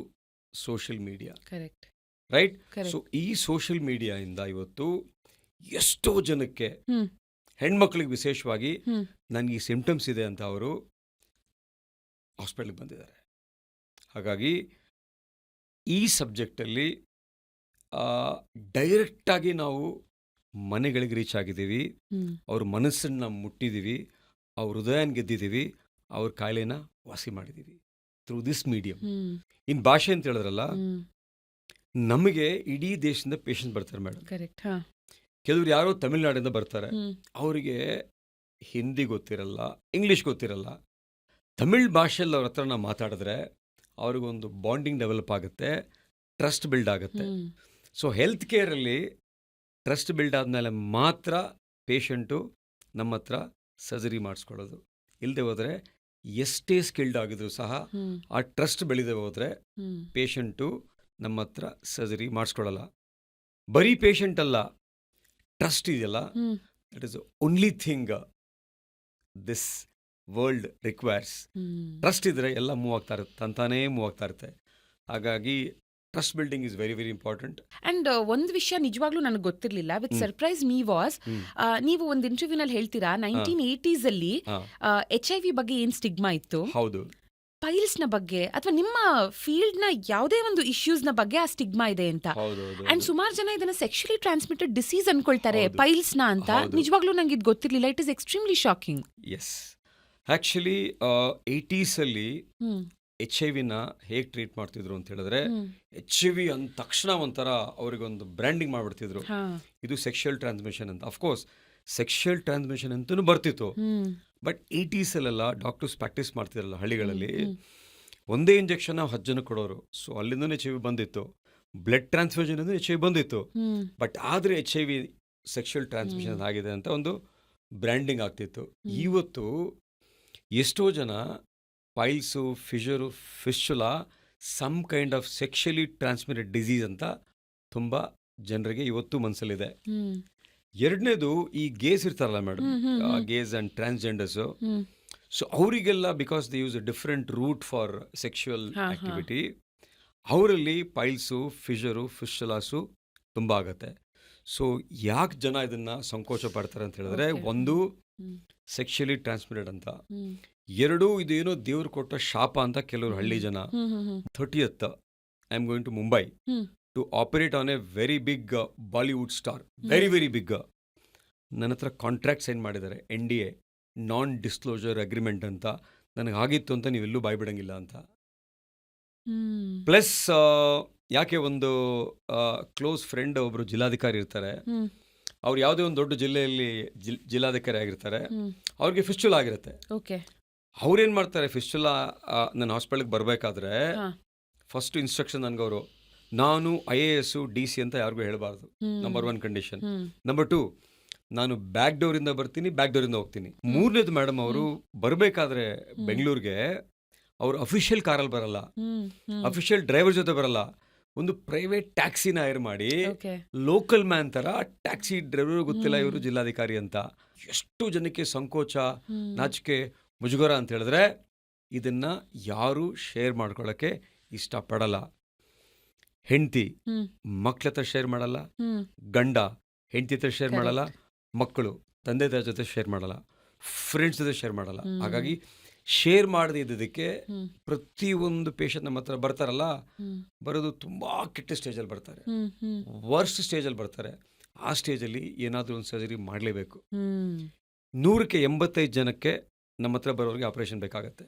social media. Correct, right? So ಈ ಸೋಷಿಯಲ್ ಮೀಡಿಯಾ ಇಂದ ಇವತ್ತು ಎಷ್ಟೋ ಜನಕ್ಕೆ, ಹೆಣ್ಮಕ್ಳಿಗೆ ವಿಶೇಷವಾಗಿ, ನನಗೆ ಈ ಸಿಂಪ್ಟಮ್ಸ್ ಇದೆ ಅಂತ ಅವರು ಹಾಸ್ಪಿಟಲ್ಗೆ ಬಂದಿದ್ದಾರೆ. ಹಾಗಾಗಿ ಈ ಸಬ್ಜೆಕ್ಟಲ್ಲಿ ಡೈರೆಕ್ಟಾಗಿ ನಾವು ಮನೆಗಳಿಗೆ ರೀಚ್ ಆಗಿದ್ದೀವಿ, ಅವ್ರ ಮನಸ್ಸನ್ನು ಮುಟ್ಟಿದ್ದೀವಿ, ಅವ್ರ ಹೃದಯನ ಗೆದ್ದಿದ್ದೀವಿ, ಅವ್ರ ಕಾಯಿಲೆನ ವಾಸಿ ಮಾಡಿದ್ದೀವಿ ಥ್ರೂ ದಿಸ್ ಮೀಡಿಯಂ. ಇನ್ ಭಾಷೆ ಅಂತ ಹೇಳಿದ್ರಲ್ಲ, ನಮಗೆ ಇಡೀ ದೇಶದಿಂದ ಪೇಷಂಟ್ ಬರ್ತಾರೆ ಮೇಡಮ್. ಕರೆಕ್ಟ್. ಕೆಲವ್ರು ಯಾರೋ ತಮಿಳ್ನಾಡಿಂದ ಬರ್ತಾರೆ, ಅವರಿಗೆ ಹಿಂದಿ ಗೊತ್ತಿರಲ್ಲ, ಇಂಗ್ಲೀಷ್ ಗೊತ್ತಿರಲ್ಲ. ತಮಿಳ್ ಭಾಷೆಯಲ್ಲಿ ಅವ್ರ ಹತ್ರ ನಾವು ಮಾತಾಡಿದ್ರೆ ಅವ್ರಿಗೊಂದು ಬಾಂಡಿಂಗ್ ಡೆವಲಪ್ ಆಗುತ್ತೆ, ಟ್ರಸ್ಟ್ ಬಿಲ್ಡ್ ಆಗುತ್ತೆ. ಸೊ ಹೆಲ್ತ್ ಕೇರಲ್ಲಿ ಟ್ರಸ್ಟ್ ಬಿಲ್ಡ್ ಆದಮೇಲೆ ಮಾತ್ರ ಪೇಷಂಟು ನಮ್ಮ ಹತ್ರ ಸರ್ಜರಿ ಮಾಡಿಸ್ಕೊಳ್ಳೋದು. ಇಲ್ಲದೆ ಹೋದರೆ ಎಷ್ಟೇ ಸ್ಕಿಲ್ಡ್ ಆಗಿದ್ರು ಸಹ ಆ ಟ್ರಸ್ಟ್ ಬೆಳೆದೇ ಹೋದರೆ ಪೇಷಂಟು ನಮ್ಮ ಹತ್ರ ಸರ್ಜರಿ ಮಾಡಿಸ್ಕೊಳ್ಳಲ್ಲ. ಬರೀ ಪೇಷಂಟ್ ಅಲ್ಲ, ಟ್ರಸ್ಟ್ ಇದೆಯಲ್ಲ, that is only thing this world requires. Trust ಇದ್ರೆ ಎಲ್ಲ ಮೂವ್ ಆಗ್ತಾ ಇರುತ್ತೆ, ತಂತಾನೇ ಮೂವ್ ಆಗ್ತಾ ಇರುತ್ತೆ. ಹಾಗಾಗಿ trust building is very very important. And ಒಂದು ವಿಷಯ ನಿಜವಾಗ್ಲೂ ನನಗೆ ಗೊತ್ತಿರಲಿಲ್ಲ, ವಿತ್ ಸರ್ಪ್ರೈಸ್ ಮೀ ವಾಸ್, ನೀವು ಒಂದು ಇಂಟರ್ವ್ಯೂನಲ್ಲಿ ಹೇಳ್ತೀರಾ 1980s ಅಲ್ಲಿ HIV ಬಗ್ಗೆ ಏನ್ ಸ್ಟಿಗ್ಮಾ ಇತ್ತು, ಹೌದು, ಪೈಲ್ಸ್ ನ ಬಗ್ಗೆ ಅಥವಾ ನಿಮ್ಮ ಫೀಲ್ಡ್ ನ ಯಾವುದೇ ಒಂದು ಇಶ್ಯೂಸ್ ನ ಬಗ್ಗೆ ಆ ಸ್ಟಿಗ್ಮಾ ಇದೆ ಅಂತ. ಅಂಡ್ ಸುಮಾರು ಜನ ಇದನ್ನ ಸೆಕ್ಷುಲಿ ಟ್ರಾನ್ಸ್ಮಿಟೆಡ್ ಡಿಸೀಸ್ ಅನ್ಕೊಳ್ತಾರೆ ಪೈಲ್ಸ್ ನ ಅಂತ. ನಿಜವಾಗ್ಲೂ ನಂಗೆ ಇದು ಗೊತ್ತಿರಲಿಲ್ಲ. It is extremely shocking. Yes, actually 80s ಅಲ್ಲಿ HIV ನ ಹೇಗೆ ಟ್ರೀಟ್ ಮಾಡ್ತಿದ್ರು ಅಂತ ಹೇಳಿದ್ರೆ, HIV ಅಂದ ತಕ್ಷಣ ಒಂಥರ ಅವರಿಗೊಂದು ಬ್ರ್ಯಾಂಡಿಂಗ್ ಮಾಡ್ಬಿಡ್ತಿದ್ರು, ಇದು ಸೆಕ್ಷುಯಲ್ ಟ್ರಾನ್ಸ್ಮಿಷನ್ ಅಂತ. ಅಫ್ಕೋರ್ಸ್ ಸೆಕ್ಷುಯಲ್ ಟ್ರಾನ್ಸ್ಮಿಷನ್ ಅಂತೂ ಬರ್ತಿತ್ತು, ಬಟ್ 80s ಅಲ್ಲೆಲ್ಲ ಡಾಕ್ಟರ್ಸ್ ಪ್ರಾಕ್ಟೀಸ್ ಮಾಡ್ತಿರಲ್ಲ ಹಳ್ಳಿಗಳಲ್ಲಿ, ಒಂದೇ ಇಂಜೆಕ್ಷನ್ 10 ಜನಕ್ಕೆ ಕೊಡೋರು. ಸೊ ಅಲ್ಲಿಂದನೇ HIV ಬಂದಿತ್ತು. ಬ್ಲಡ್ ಟ್ರಾನ್ಸ್ಫ್ಯೂಷನ್ ಅಂದ್ರೆ HIV ಬಂದಿತ್ತು, ಬಟ್ ಆದರೆ HIV ಸೆಕ್ಷುಯಲ್ ಟ್ರಾನ್ಸ್ಮಿಷನ್ ಆಗಿದೆ ಅಂತ ಒಂದು ಬ್ರ್ಯಾಂಡಿಂಗ್ ಆಗ್ತಿತ್ತು. ಇವತ್ತು ಎಷ್ಟೋ ಜನ piles, fissure, fistula some kind of sexually transmitted disease ಅಂತ ತುಂಬ ಜನರಿಗೆ ಇವತ್ತು ಮನಸ್ಸಲ್ಲಿದೆ. ಎರಡನೇದು, ಈ ಗೇಸ್ ಇರ್ತಾರಲ್ಲ madam, gays and transgenders, so ಅವರಿಗೆಲ್ಲ because they use a different route for sexual activity, ಅವರಲ್ಲಿ ಪೈಲ್ಸು, ಫಿಷರು, ಫಿಸ್ಚುಲಾಸು ತುಂಬ ಆಗತ್ತೆ. ಸೊ ಯಾಕೆ ಜನ ಇದನ್ನ ಸಂಕೋಚ ಪಡ್ತಾರೆ ಅಂತ ಹೇಳಿದ್ರೆ, ಒಂದು ಸೆಕ್ಷುಯಲಿ ಟ್ರಾನ್ಸ್ಮಿಟೆಡ್ ಅಂತ, ಎರಡು ಇದೇನೋ ದೇವ್ರು ಕೊಟ್ಟ ಶಾಪ ಅಂತ ಕೆಲವರು ಹಳ್ಳಿ ಜನ. 30th I am going to Mumbai to operate on a very big Bollywood star, very very big. ನನ್ನ ಹತ್ರ ಕಾಂಟ್ರಾಕ್ಟ್ ಸೈನ್ ಮಾಡಿದ್ದಾರೆ, NDA, ನಾನ್ ಡಿಸ್ಕ್ಲೋಜರ್ ಅಗ್ರಿಮೆಂಟ್ ಅಂತ ನನಗೆ ಆಗಿತ್ತು ಅಂತ ನೀವೆಲ್ಲೂ ಬಾಯ್ಬಿಡಂಗಿಲ್ಲ ಅಂತ. ಪ್ಲಸ್ ಯಾಕೆ ಒಂದು ಕ್ಲೋಸ್ ಫ್ರೆಂಡ್ ಒಬ್ಬರು ಜಿಲ್ಲಾಧಿಕಾರಿ ಇರ್ತಾರೆ, ಅವ್ರು ಯಾವುದೇ ಒಂದು ದೊಡ್ಡ ಜಿಲ್ಲೆಯಲ್ಲಿ ಜಿಲ್ಲಾಧಿಕಾರಿ ಆಗಿರ್ತಾರೆ, ಅವ್ರಿಗೆ ಫಿಸ್ಟುಲಾ ಆಗಿರುತ್ತೆ. ಓಕೆ, ಅವ್ರೇನು ಮಾಡ್ತಾರೆ, ಫಿಸ್ಟುಲಾ ನನ್ನ ಹಾಸ್ಪಿಟಲ್ಗೆ ಬರಬೇಕಾದ್ರೆ ಫಸ್ಟ್ ಇನ್ಸ್ಟ್ರಕ್ಷನ್ ನನಗವರು, ನಾನು IAS DC ಅಂತ ಯಾರಿಗೂ ಹೇಳಬಾರ್ದು, ನಂಬರ್ 1 ಕಂಡೀಷನ್. ನಂಬರ್ 2, ನಾನು ಬ್ಯಾಕ್ ಡೋರಿಂದ ಬರ್ತೀನಿ, ಬ್ಯಾಕ್ ಡೋರಿಂದ ಹೋಗ್ತೀನಿ. 3ನೇದು ಮೇಡಮ್, ಅವರು ಬರಬೇಕಾದ್ರೆ ಬೆಂಗಳೂರಿಗೆ ಅವರು ಅಫಿಷಿಯಲ್ ಕಾರಲ್ಲಿ ಬರಲ್ಲ, ಅಫಿಷಿಯಲ್ ಡ್ರೈವರ್ ಜೊತೆ ಬರಲ್ಲ, ಒಂದು ಪ್ರೈವೇಟ್ ಟ್ಯಾಕ್ಸಿನ ಹೈರ್ ಮಾಡಿ ಲೋಕಲ್ ಮ್ಯಾನ್ ಥರ ಟ್ಯಾಕ್ಸಿ ಡ್ರೈವರ್ ಗೊತ್ತಿಲ್ಲ ಇವರು ಜಿಲ್ಲಾಧಿಕಾರಿ ಅಂತ. ಎಷ್ಟು ಜನಕ್ಕೆ ಸಂಕೋಚ, ನಾಚಿಕೆ, ಮುಜುಗರ ಅಂತ ಹೇಳಿದ್ರೆ ಇದನ್ನ ಯಾರು ಶೇರ್ ಮಾಡ್ಕೊಳ್ಳೋಕ್ಕೆ ಇಷ್ಟಪಡಲ್ಲ. ಹೆಂಡತಿ ಮಕ್ಳ ಹತ್ರ ಶೇರ್ ಮಾಡಲ್ಲ, ಗಂಡ ಹೆಂಡತಿ ಹತ್ರ ಶೇರ್ ಮಾಡಲ್ಲ, ಮಕ್ಕಳು ತಂದೆ ತಾಯಿ ಜೊತೆ ಶೇರ್ ಮಾಡಲ್ಲ, ಫ್ರೆಂಡ್ಸ್ ಜೊತೆ ಶೇರ್ ಮಾಡಲ್ಲ. ಹಾಗಾಗಿ ಶೇರ್ ಮಾಡದೇ ಇದ್ದದಕ್ಕೆ ಪ್ರತಿಯೊಂದು ಪೇಷಂಟ್ ನಮ್ಮ ಹತ್ರ ಬರ್ತಾರಲ್ಲ, ಬರೋದು ತುಂಬಾ ಕೆಟ್ಟ ಸ್ಟೇಜಲ್ಲಿ ಬರ್ತಾರೆ, ವರ್ಸ್ಟ್ ಸ್ಟೇಜಲ್ಲಿ ಬರ್ತಾರೆ. ಆ ಸ್ಟೇಜಲ್ಲಿ ಏನಾದರೂ ಒಂದು ಸರ್ಜರಿ ಮಾಡಲೇಬೇಕು. 100ಕ್ಕೆ 85 ಜನಕ್ಕೆ ನಮ್ಮ ಹತ್ರ ಬರೋರಿಗೆ ಆಪರೇಷನ್ ಬೇಕಾಗತ್ತೆ,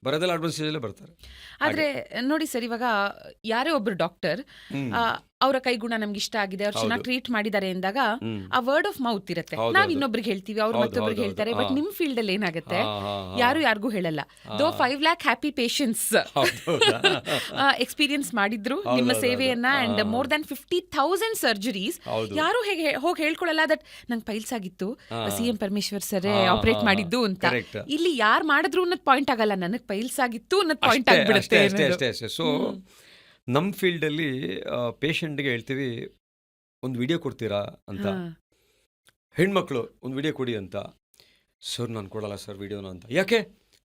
ಬರೋದೆಲ್ಲ ಅಡ್ವಾನ್ಸ್ ಸ್ಟೇಜಲ್ಲೇ ಬರ್ತಾರೆ. ಆದ್ರೆ ನೋಡಿ ಸರ್, ಇವಾಗ ಯಾರೇ ಒಬ್ರು ಡಾಕ್ಟರ್ ಅವರ ಕೈಗುಣ ನಮ್ಗೆ ಇಷ್ಟ ಆಗಿದೆ, ಅವ್ರು ಚೆನ್ನಾಗಿ ಟ್ರೀಟ್ ಮಾಡಿದ್ದಾರೆ ಎಂದಾಗ ಆ ವರ್ಡ್ ಆಫ್ ಮೌತ್ ಇರುತ್ತೆ. ನಾವ್ ಇನ್ನೊಬ್ರಿಗೆ ಹೇಳ್ತೀವಿ, ಅವ್ರು ಮತ್ತೊಬ್ರಿಗೆ ಹೇಳ್ತಾರೆ. ಬಟ್ ನಿಮ್ ಫೀಲ್ಡ್ ಅಲ್ಲಿ ಏನಾಗುತ್ತೆ, ಯಾರು ಯಾರಿಗೂ ಹೇಳಲ್ಲ. ದೋ 5 lakh ಹ್ಯಾಪಿ ಪೇಷಂಟ್ಸ್ ಎಕ್ಸ್ಪೀರಿಯನ್ಸ್ ಮಾಡಿದ್ರು ನಿಮ್ಮ ಸೇವೆಯನ್ನ, ಅಂಡ್ ಮೋರ್ ದನ್ 50,000 ಸರ್ಜರೀಸ್. ಯಾರು ಹೋಗಿ ಹೇಳ್ಕೊಳಲ್ಲ ದಟ್ ನಂಗೆ ಪೈಲ್ಸ್ ಆಗಿತ್ತು, CM ಪರಮೇಶ್ವರ್ ಸರ್ ಆಪರೇಟ್ ಮಾಡಿದ್ದು ಅಂತ. ಇಲ್ಲಿ ಯಾರು ಮಾಡಿದ್ರು ಅನ್ನೋದು ಪಾಯಿಂಟ್ ಆಗಲ್ಲ, ನನಗೆ ಪೈಲ್ಸ್ ಆಗಿತ್ತು ಅನ್ನೋದು ಪಾಯಿಂಟ್ ಆಗ್ಬಿಡುತ್ತೆ. ಸೊ ನಮ್ಮ ಫೀಲ್ಡಲ್ಲಿ ಪೇಷಂಟ್ಗೆ ಹೇಳ್ತೀವಿ, ಒಂದು ವಿಡಿಯೋ ಕೊಡ್ತೀರಾ ಅಂತ. ಹೆಣ್ಮಕ್ಳು ಒಂದು ವಿಡಿಯೋ ಕೊಡಿ ಅಂತ. ಸರ್ ನಾನು ಕೊಡಲ್ಲ ಸರ್ ವಿಡಿಯೋನ ಅಂತ. ಯಾಕೆ?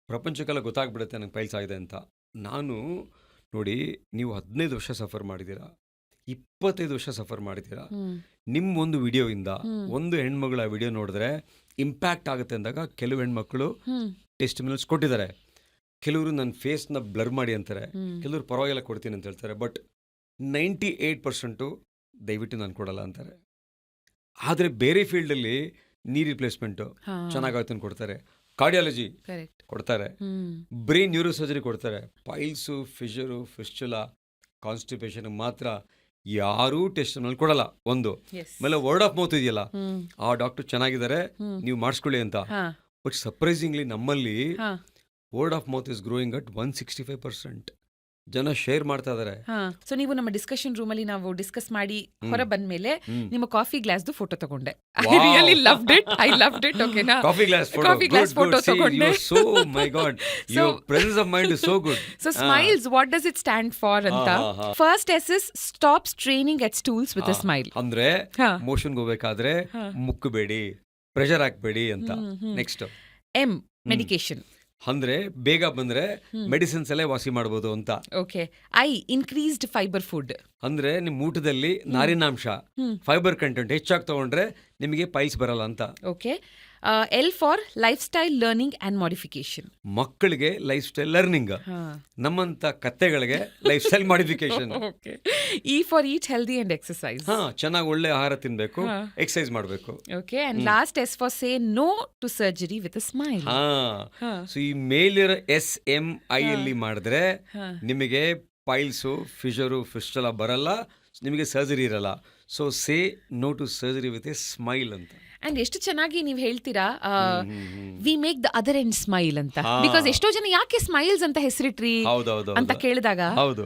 ಪ್ರಪಂಚಕ್ಕೆಲ್ಲ ಗೊತ್ತಾಗ್ಬಿಡುತ್ತೆ ನನಗೆ ಪೈಲ್ಸ್ ಆಗಿದೆ ಅಂತ. ನಾನು ನೋಡಿ, ನೀವು 15 ವರ್ಷ ಸಫರ್ ಮಾಡಿದ್ದೀರಾ, 25 ವರ್ಷ ಸಫರ್ ಮಾಡಿದ್ದೀರಾ. ನಿಮ್ಮ ಒಂದು ವಿಡಿಯೋಯಿಂದ ಒಂದು ಹೆಣ್ಮಗಳು ಆ ವಿಡಿಯೋ ನೋಡಿದ್ರೆ ಇಂಪ್ಯಾಕ್ಟ್ ಆಗುತ್ತೆ ಅಂದಾಗ ಕೆಲವು ಹೆಣ್ಮಕ್ಳು ಟೆಸ್ಟಿಮೋನಿಯಲ್ಸ್ ಕೊಟ್ಟಿದ್ದಾರೆ. ಕೆಲವರು ನನ್ನ ಫೇಸ್ನ ಬ್ಲರ್ ಮಾಡಿ ಅಂತಾರೆ, ಕೆಲವರು ಪರವಾಗಿಲ್ಲ ಕೊಡ್ತೀನಿ ಅಂತ ಹೇಳ್ತಾರೆ. ಬಟ್ 98% ದಯವಿಟ್ಟು ನಾನು ಕೊಡಲ್ಲ ಅಂತಾರೆ. ಆದರೆ ಬೇರೆ ಫೀಲ್ಡಲ್ಲಿ ನೀ ರಿಪ್ಲೇಸ್ಮೆಂಟು ಚೆನ್ನಾಗಾಗುತ್ತೆ ಅಂತ ಕೊಡ್ತಾರೆ, ಕಾರ್ಡಿಯಾಲಜಿ ಕೊಡ್ತಾರೆ, ಬ್ರೈನ್ ನ್ಯೂರೋ ಸರ್ಜರಿ ಕೊಡ್ತಾರೆ. ಪೈಲ್ಸು, ಫಿಷರು, ಫಿಸ್ಚುಲಾ, ಕಾನ್ಸ್ಟಿಪೇಷನ್ ಮಾತ್ರ ಯಾರೂ ಟೆಸ್ಟಿಮೋನಿಯಲ್ ಕೊಡಲ್ಲ. ಒಂದು ಆಮೇಲೆ ವರ್ಡ್ ಆಫ್ ಮೌತ್ ಇದೆಯಲ್ಲ, ಆ ಡಾಕ್ಟರ್ ಚೆನ್ನಾಗಿದ್ದಾರೆ ನೀವು ಮಾಡಿಸ್ಕೊಳ್ಳಿ ಅಂತ. ಬಟ್ ಸರ್ಪ್ರೈಸಿಂಗ್ಲಿ ನಮ್ಮಲ್ಲಿ word of mouth is growing at 165%. ಜನ ಶೇರ್ ಮಾಡ್ತಾ ಇದಾರೆ. ಸೊ ನೀವು ನಮ್ಮ ಡಿಸ್ಕಷನ್ ರೂಮ್ ಅಲ್ಲಿ ನಾವು ಡಿಸ್ಕಸ್ ಮಾಡಿ ಹೊರ ಬಂದ್ಮೇಲೆ ನಿಮ್ಮ ಕಾಫಿ ಗ್ಲಾಸ್ದು ಫೋಟೋ ತಗೊಂಡೆ. I really loved it. ಓಕೆನಾ? ಕಾಫಿ ಗ್ಲಾಸ್ ಫೋಟೋ ತಗೊಂಡೆ. So my God, your presence of mind is so good. So Smiles, what does it stand for ಅಂತ. First S is stop straining at stools with a smile. ಅಂದ್ರೆ ಮೋಷನ್ಗೆ ಹೋಗ್ಬೇಕಾದ್ರೆ ಮುಕ್ಕಬೇಡಿ, ಪ್ರೆಷರ್ ಹಾಕ್ಬೇಡಿ ಅಂತ. Next M, medication. ಅಂದ್ರೆ ಬೇಗ ಬಂದ್ರೆ ಮೆಡಿಸಿನ್ಸ್ ಎಲ್ಲ ವಾಸಿ ಮಾಡಬಹುದು ಅಂತ. Okay. I, increased fibre food. ಅಂದ್ರೆ ನಿಮ್ಮ ಊಟದಲ್ಲಿ ನಾರಿನಾಂಶ, ಫೈಬರ್ ಕಂಟೆಂಟ್ ಹೆಚ್ಚಾಗಿ ತಗೊಂಡ್ರೆ ನಿಮಗೆ ಪೈಲ್ಸ್ ಬರಲ್ಲ ಅಂತ. Okay. L for lifestyle learning and modification. ಮಕ್ಕಳಿಗೆ ಲೈಫ್ ಸ್ಟೈಲ್ ಲರ್ನಿಂಗ್, ನಮ್ಮಂತ ಕತ್ತೆಗಳಿಗೆ lifestyle modification. E for eat healthy and exercise. ಚೆನ್ನಾಗಿ ಒಳ್ಳೆ ಆಹಾರ ತಿನ್ಬೇಕು, ಎಕ್ಸರ್ಸೈಸ್ ಮಾಡಬೇಕು. Okay. And last S for say no to surgery with a smile. So ಈ ಮೇಲಿರೋ SMI ಅಲ್ಲಿ ಮಾಡಿದ್ರೆ ನಿಮಗೆ ಪೈಲ್ಸು, ಫಿಷರು, ಫಿಸ್ಟುಲಾ ಬರಲ್ಲ, ನಿಮಗೆ ಸರ್ಜರಿ ಇರಲ್ಲ. So say no to surgery with a smile ಅಂತ. ಅಂಡ್ ಎಷ್ಟು ಚೆನ್ನಾಗಿ ನೀವು ಹೇಳ್ತೀರಾ, we make the other end smile ಅಂತ. ಬಿಕಾಸ್ ಎಷ್ಟೋ ಜನ ಯಾಕೆ ಸ್ಮೈಲ್ಸ್ ಅಂತ ಹೆಸರಿಟ್ರಿ ಅಂತ ಕೇಳಿದಾಗ, ಹೌದು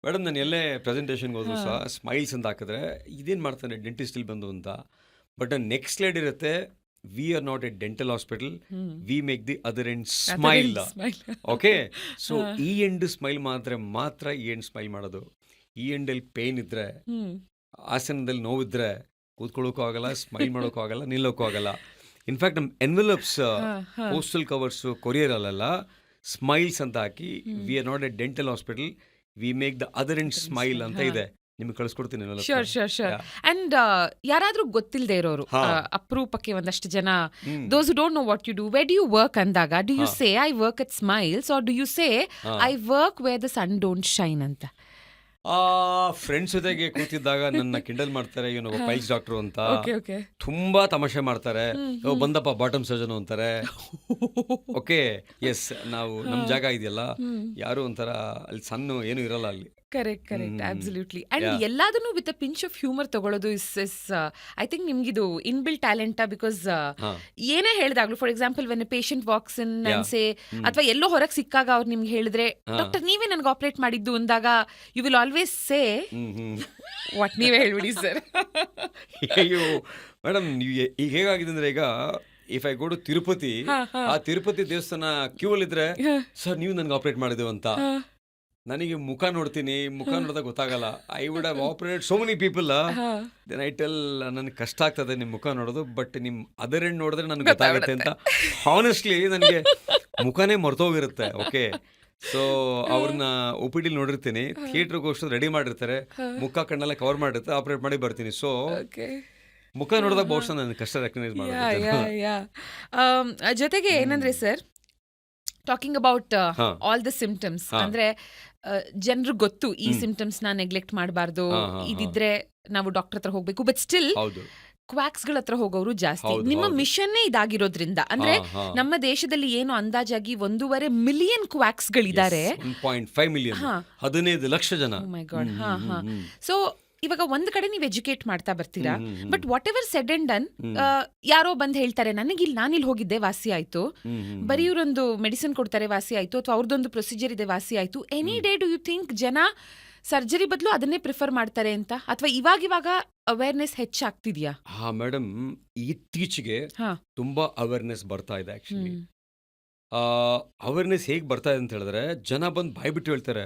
ಮೇಡಮ್, ನಾನು ಎಲ್ಲೇ ಪ್ರೆಸೆಂಟೇಷನ್ಗೆ ಹೋದ್ರು ಸಹ ಸ್ಮೈಲ್ಸ್ ಅಂತ ಹಾಕಿದ್ರೆ ಇದೇನು ಮಾಡ್ತಾನೆ ಡೆಂಟಿಸ್ಟ್ ಇಲ್ಲಿ ಬಂದು ಅಂತ. ಬಟ್ ನೆಕ್ಸ್ಟ್ ಸ್ಲೈಡ್ ಇರುತ್ತೆ, V are not a dental hospital, we make the other end smile. Okay. So ಈ ಎಂಡ್ ಸ್ಮೈಲ್ ಮಾತ್ರ ಈ ಎಂಡ್ ಸ್ಮೈಲ್ ಮಾಡೋದು. ಈ ಎಂಡಲ್ಲಿ ಪೇನ್ ಇದ್ರೆ, ಆಸನದಲ್ಲಿ ನೋವಿದ್ರೆ ಕೂತ್ಕೊಳ್ಳೋಕ್ಕೂ ಆಗಲ್ಲ, ಸ್ಮೈಲ್ ಮಾಡೋಕ್ಕೂ ಆಗಲ್ಲ, ನಿಲ್ಲೋಕ್ಕೂ ಆಗಲ್ಲ. ಇನ್ಫ್ಯಾಕ್ಟ್ ನಮ್ಮ ಎನ್ವೆಲಪ್ಸ್, ಪೋಸ್ಟಲ್ ಕವರ್ಸ್, ಕೊರಿಯರಲ್ಲೆಲ್ಲ ಸ್ಮೈಲ್ಸ್ ಅಂತ ಹಾಕಿ we are not a dental hospital, we make the other end smile ಅಂತ ಇದೆ. ನಿಮ್ಗೆ ಕಳಿಸ್ಕೊಡ್ತೀನಿ. ಅಂಡ್ ಯಾರಾದ್ರೂ ಗೊತ್ತಿಲ್ಲದೆ ಇರೋರು, ಅಪರೂಪಕ್ಕೆ ಒಂದಷ್ಟು ಜನ, those who don't know what you do, where do you work ಅಂದಾಗ, do you say I work at Smiles or do you say I work where the sun don't shine ಅಂತ? ಫ್ರೆಂಡ್ಸ್ ಜೊತೆಗೆ ಕೂತಿದ್ದಾಗ ನನ್ನ ಕಿಂಡಲ್ ಮಾಡ್ತಾರೆ, ಇವನೊಬ್ಬ ಪೈಲ್ಸ್ ಡಾಕ್ಟ್ರು ಅಂತ. ಓಕೆ ಓಕೆ ತುಂಬಾ ತಮಾಷೆ ಮಾಡ್ತಾರೆ. ಓ ಬಂದಪ್ಪ ಬಾಟಮ್ ಸರ್ಜನ್ ಅಂತಾರೆ. ಓಕೆ ಎಸ್, ನಾವು ನಮ್ಮ ಜಾಗ ಇದೆಯಲ್ಲ, ಯಾರು ಒಂಥರ ಅಲ್ಲಿ ಸಣ್ಣ ಏನು ಇರಲ್ಲ ಅಲ್ಲಿ. Correct absolutely. ಅಂಡ್ ಎಲ್ಲದನ್ನು with a pinch of humour ತಗೊಳ್ಳೋದು ಇಸ್ ಐ ಥಿಂಕ್ ನಿಮ್ಗಿದು ಇನ್ಬಿಲ್ಟ್ ಟ್ಯಾಲೆಂಟಾ? ಬಿಕಾಸ್ ಏನೇ ಹೇಳಿದಾಗ್ಲು, for example when patient walks in ಅನ್ಸೆ, ಅಥವಾ ಎಲ್ಲೋ ಹೊರಗೆ ಸಿಕ್ಕಾಗ ಅವ್ರು ನಿಮ್ಗೆ ಹೇಳಿದ್ರೆ ಡಾಕ್ಟರ್ ನೀವೇ ನನಗೆ ಆಪರೇಟ್ ಮಾಡಿದ್ದು ಅಂದಾಗ you will always say what, ನೀವೇ ಹೇಳ್ಬಿಡಿ ಸರ್. ಅಯ್ಯೋ ಮೇಡಮ್, ನೀವು ಈಗ ಹೇಗಾಗಿದೆ ಅಂದ್ರೆ, ಈಗ if I go to Tirupati, ಆ ತಿರುಪತಿ ದೇವಸ್ಥಾನ ಕ್ಯೂ ಅಲ್ಲಿ ಇದ್ರೆ, ಸರ್ ನೀವು ನನ್ಗೆ ಆಪರೇಟ್ ಮಾಡಿದೆವು ಅಂತ, ನನಗೆ ಮುಖ ನೋಡ್ತೀನಿ, ಮುಖ ನೋಡಿದಾಗ ಗೊತ್ತಾಗಲ್ಲ. I would have operate so many people. Then I tell, ನನಗೆ ಕಷ್ಟ ಆಗ್ತದೆ ನಿಮ್ಮ ಮುಖ ನೋಡೋದು, ಬಟ್ ನಿಮ್ಮ ಅದರ್ ಎಂಡ್ ನೋಡಿದ್ರೆ ನನಗೆ ಗೊತ್ತಾಗುತ್ತೆ ಅಂತ. ಹಾನೆಸ್ಟ್ಲಿ ನನಗೆ ಮುಖನೇ ಮರ್ತೋಗಿರುತ್ತೆ. ಓಕೆ, ಸೊ ಅವ್ರನ್ನ ಒ ಪಿ ಡಿಲಿ ನೋಡಿರ್ತೀನಿ, ಥಿಯೇಟ್ರಿಗೆ ಹೋಗೋಷ್ಟು ರೆಡಿ ಮಾಡಿರ್ತಾರೆ, ಮುಖ ಕಣ್ಣೆಲ್ಲ ಕವರ್ ಮಾಡಿರ್ತಾರೆ, ಆಪರೇಟ್ ಮಾಡಿ ಬರ್ತೀನಿ. ಸೊ ಮುಖ ನೋಡಿದಾಗ ಬಹುಶಃ ನನಗೆ ಕಷ್ಟ ರೆಕಗ್ನೈಸ್ ಮಾಡೋದು. ಜೊತೆಗೆ ಏನಂದ್ರೆ sir, talking about all the symptoms, ಅಂದ್ರೆ ಜನರಿಗೆ ಗೊತ್ತು ಈ ಸಿಂಪ್ಟಮ್ಸ್ ನ ನೆಗ್ಲೆಕ್ಟ್ ಮಾಡಬಾರ್ದು, ಇದಿದ್ರೆ ನಾವು ಡಾಕ್ಟರ್ ಹತ್ರ ಹೋಗ್ಬೇಕು, ಬಟ್ ಸ್ಟಿಲ್ ಕ್ವಾಕ್ಸ್ ಗಳ ಹತ್ರ ಹೋಗೋರು ಜಾಸ್ತಿ. ನಿಮ್ಮ ಮಿಷನ್ನೇ ಇದಾಗಿರೋದ್ರಿಂದ, ಅಂದ್ರೆ ನಮ್ಮ ದೇಶದಲ್ಲಿ ಏನು ಅಂದಾಜಾಗಿ 1.5 ಮಿಲಿಯನ್ ಕ್ವಾಕ್ಸ್ ಗಳಿದ್ದಾರೆ. 1.5 ಮಿಲಿಯನ್, 15 ಲಕ್ಷ ಜನ. ಮೈ ಗಾಡ್. ಸೊ ಇವಾಗ ಒಂದ್ ಕಡೆ ನೀವು ಎಜುಕೇಟ್ ಮಾಡ್ತಾ ಬರ್ತೀರಾ, but what ever said and done, ಯಾರೋ ಬಂದ್ ಹೇಳ್ತಾರೆ ನಾನಿಲ್ಲಿ ಹೋಗಿದ್ದೆ ವಾಸಿ ಆಯ್ತು, ಬರೀ ಇವ್ರೊಂದು ಮೆಡಿಸಿನ್ ಕೊಡ್ತಾರೆ ವಾಸಿ ಆಯ್ತು, ಅಥವಾ ಅವ್ರದ್ದೊಂದು ಪ್ರೊಸೀಜರ್ ಇದೆ ವಾಸಿ ಆಯ್ತು. Any day do you think ಜನ ಸರ್ಜರಿ ಬದಲು ಅದನ್ನೇ ಪ್ರಿಫರ್ ಮಾಡ್ತಾರೆ ಅಂತ, ಅಥವಾ ಇವಾಗ ಅವೇರ್ನೆಸ್ ಹೆಚ್ಚಾಗ್ತಿದ್ಯಾ? ಹಾ ಮೇಡಮ್, ಇತ್ತೀಚೆಗೆ ತುಂಬಾ ಅವೇರ್ನೆಸ್ ಬರ್ತಾ ಇದೆ. ಆಕ್ಚುಲಿ ಅವೇರ್ನೆಸ್ ಹೇಗೆ ಬರ್ತಾ ಇದೆ ಅಂತ ಹೇಳಿದ್ರೆ, ಜನ ಬಂದು ಬಾಯ್ಬಿಟ್ಟು ಹೇಳ್ತಾರೆ,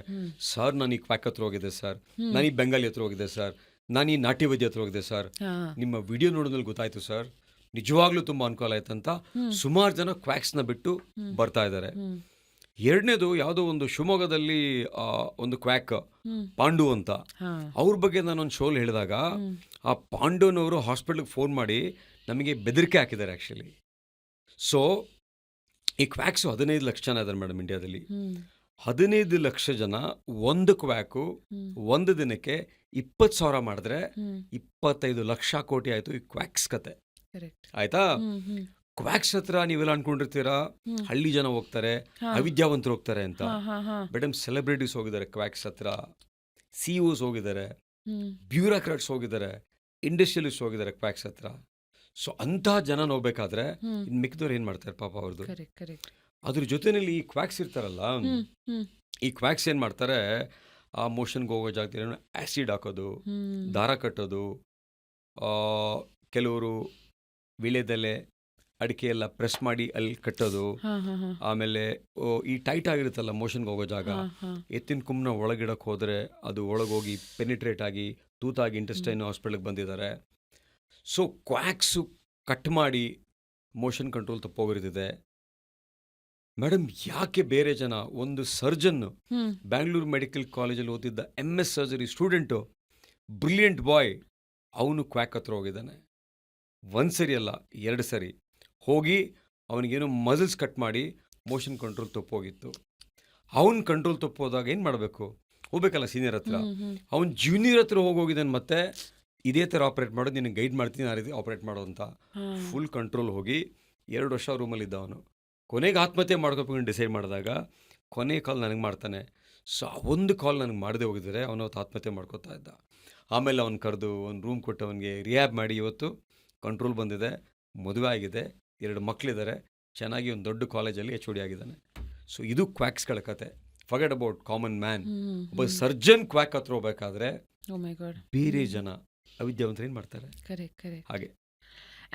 ಸರ್ ನಾನು ಈ ಕ್ವಾಕ್ ಹತ್ರ ಹೋಗಿದೆ ಸರ್, ನಾನು ಈ ಬೆಂಗಾಲಿ ಹತ್ರ ಹೋಗಿದೆ ಸರ್, ನಾನು ಈ ನಾಟಿ ವೈದ್ಯ ಹತ್ರ ಹೋಗಿದೆ ಸರ್, ನಿಮ್ಮ ವಿಡಿಯೋ ನೋಡೋದ್ರಲ್ಲಿ ಗೊತ್ತಾಯ್ತು ಸರ್, ನಿಜವಾಗ್ಲೂ ತುಂಬಾ ಅನುಕೂಲ ಆಯ್ತಂತ ಸುಮಾರು ಜನ ಕ್ವಾಕ್ಸ್ನ ಬಿಟ್ಟು ಬರ್ತಾ ಇದ್ದಾರೆ. ಎರಡನೇದು, ಯಾವುದೋ ಒಂದು ಶಿವಮೊಗ್ಗದಲ್ಲಿ ಒಂದು ಕ್ವಾಕ್ ಪಾಂಡು ಅಂತ, ಅವ್ರ ಬಗ್ಗೆ ನಾನೊಂದು ಶೋಲ್ ಹೇಳಿದಾಗ ಆ ಪಾಂಡುನವರು ಹಾಸ್ಪಿಟ್ಲಿಗೆ ಫೋನ್ ಮಾಡಿ ನಮಗೆ ಬೆದರಿಕೆ ಹಾಕಿದ್ದಾರೆ ಆ್ಯಕ್ಚುಲಿ. ಸೊ ಈ ಕ್ವಾಕ್ಸು 15 ಲಕ್ಷ ಜನ ಇದ್ದಾರೆ ಮೇಡಮ್ ಇಂಡಿಯಾದಲ್ಲಿ. 15 ಲಕ್ಷ ಜನ ಒಂದು ಕ್ವಾಕು ಒಂದು ದಿನಕ್ಕೆ 20,000 ಮಾಡಿದ್ರೆ 25 ಲಕ್ಷ ಕೋಟಿ ಆಯ್ತು ಈ ಕ್ವಾಕ್ಸ್ ಕತೆ. ಆಯ್ತಾ? ಕ್ವಾಕ್ಸ್ ಹತ್ರ ನೀವೆಲ್ಲ ಅನ್ಕೊಂಡಿರ್ತೀರಾ ಹಳ್ಳಿ ಜನ ಹೋಗ್ತಾರೆ, ಅವಿದ್ಯಾವಂತರು ಹೋಗ್ತಾರೆ ಅಂತ. ಮೇಡಮ್, ಸೆಲೆಬ್ರಿಟೀಸ್ ಹೋಗಿದ್ದಾರೆ ಕ್ವಾಕ್ಸ್ ಹತ್ರ, ಸಿಇಒಸ್ ಹೋಗಿದ್ದಾರೆ, ಬ್ಯೂರೋಕ್ರಾಟ್ಸ್ ಹೋಗಿದ್ದಾರೆ, ಇಂಡಸ್ಟ್ರಿಯಲಿಸ್ಟ್ ಹೋಗಿದ್ದಾರೆ ಕ್ವಾಕ್ಸ್ ಹತ್ರ. ಸೊ ಅಂಥ ಜನ ಹೋಗ್ಬೇಕಾದ್ರೆ ಇನ್ನು ಮಿಕ್ಕಿದವ್ರು ಏನು ಮಾಡ್ತಾರೆ ಪಾಪ ಅವ್ರದ್ದು. ಅದ್ರ ಜೊತೆಯಲ್ಲಿ ಈ ಕ್ವಾಕ್ಸ್ ಇರ್ತಾರಲ್ಲ, ಈ ಕ್ವಾಕ್ಸ್ ಏನು ಮಾಡ್ತಾರೆ, ಆ ಮೋಷನ್ಗೆ ಹೋಗೋ ಜಾಗದಲ್ಲಿ ಆ್ಯಸಿಡ್ ಹಾಕೋದು, ದಾರ ಕಟ್ಟೋದು, ಕೆಲವರು ವಿಳೆದೆಲೆ ಅಡಿಕೆ ಎಲ್ಲ ಪ್ರೆಸ್ ಮಾಡಿ ಅಲ್ಲಿ ಕಟ್ಟೋದು, ಆಮೇಲೆ ಈ ಟೈಟ್ ಆಗಿರುತ್ತಲ್ಲ ಮೋಷನ್ಗೆ ಹೋಗೋ ಜಾಗ, ಎತ್ತಿನ ಕುಂಬನ ಒಳಗಿಡಕ್ಕೆ ಹೋದರೆ ಅದು ಒಳಗೋಗಿ ಪೆನಿಟ್ರೇಟ್ ಆಗಿ ತೂತಾಗಿ ಇಂಟೆಸ್ಟೈನ್ ಹಾಸ್ಪಿಟಲ್ಗೆ ಬಂದಿದ್ದಾರೆ. ಸೊ ಕ್ವಾಕ್ಸು ಕಟ್ ಮಾಡಿ ಮೋಷನ್ ಕಂಟ್ರೋಲ್ ತಪ್ಪೋಗಿರ್ತಿದೆ ಮೇಡಮ್. ಯಾಕೆ ಬೇರೆ ಜನ, ಒಂದು ಸರ್ಜನ್ನು ಬ್ಯಾಂಗ್ಳೂರು ಮೆಡಿಕಲ್ ಕಾಲೇಜಲ್ಲಿ ಓದಿದ್ದ MS ಸರ್ಜರಿ ಸ್ಟೂಡೆಂಟು, ಬ್ರಿಲಿಯಂಟ್ ಬಾಯ್, ಅವನು ಕ್ವಾಕ್ ಹತ್ರ ಹೋಗಿದ್ದಾನೆ. 1 ಸರಿ ಅಲ್ಲ 2 ಸರಿ ಹೋಗಿ ಅವನಿಗೇನೋ ಮಸಲ್ಸ್ ಕಟ್ ಮಾಡಿ ಮೋಷನ್ ಕಂಟ್ರೋಲ್ ತಪ್ಪೋಗಿತ್ತು. ಅವನ ಕಂಟ್ರೋಲ್ ತಪ್ಪೋದಾಗ ಏನು ಮಾಡಬೇಕು, ಹೋಗ್ಬೇಕಲ್ಲ ಸೀನಿಯರ್ ಹತ್ರ. ಅವನು ಜೂನಿಯರ್ ಹತ್ರ ಹೋಗಿದ್ದಾನೆ, ಮತ್ತೆ ಇದೇ ಥರ ಆಪ್ರೇಟ್ ಮಾಡೋದು, ನಿನಗೆ ಗೈಡ್ ಮಾಡ್ತೀನಿ ಆ ರೀತಿ ಆಪ್ರೇಟ್ ಮಾಡೋ ಅಂತ. ಫುಲ್ ಕಂಟ್ರೋಲ್ ಹೋಗಿ 2 ವರ್ಷ ರೂಮಲ್ಲಿದ್ದ ಅವನು. ಕೊನೆಗೆ ಆತ್ಮಹತ್ಯೆ ಮಾಡ್ಕೋಬೇಕು ಡಿಸೈಡ್ ಮಾಡಿದಾಗ ಕೊನೆ ಕಾಲ್ ನನಗೆ ಮಾಡ್ತಾನೆ. ಸೊ ಒಂದು ಕಾಲ್ ನನಗೆ ಮಾಡದೆ ಹೋಗಿದ್ದಾರೆ, ಅವನು ಅವತ್ತು ಆತ್ಮಹತ್ಯೆ ಮಾಡ್ಕೋತಾ ಇದ್ದ. ಆಮೇಲೆ ಅವನು ಕರೆದು ಒಂದು ರೂಮ್ ಕೊಟ್ಟು ಅವನಿಗೆ ರಿಹ್ಯಾಬ್ ಮಾಡಿ ಇವತ್ತು ಕಂಟ್ರೋಲ್ ಬಂದಿದೆ, ಮದುವೆ ಆಗಿದೆ, 2 ಮಕ್ಕಳಿದ್ದಾರೆ, ಚೆನ್ನಾಗಿ ಒಂದು ದೊಡ್ಡ ಕಾಲೇಜಲ್ಲಿ HOD ಆಗಿದ್ದಾನೆ. ಸೊ ಇದು ಕ್ವಾಕ್ಸ್ಗಳ ಕತೆ. Forget about common man. ಒಬ್ಬ ಸರ್ಜನ್ ಕ್ವಾಕ್ ಹತ್ರ ಹೋಗ್ಬೇಕಾದ್ರೆ ಬೇರೆ ಜನ ಅವಿದ್ಯಾವಂತರು ಏನು ಮಾಡ್ತಾರೆ ಹಾಗೆ.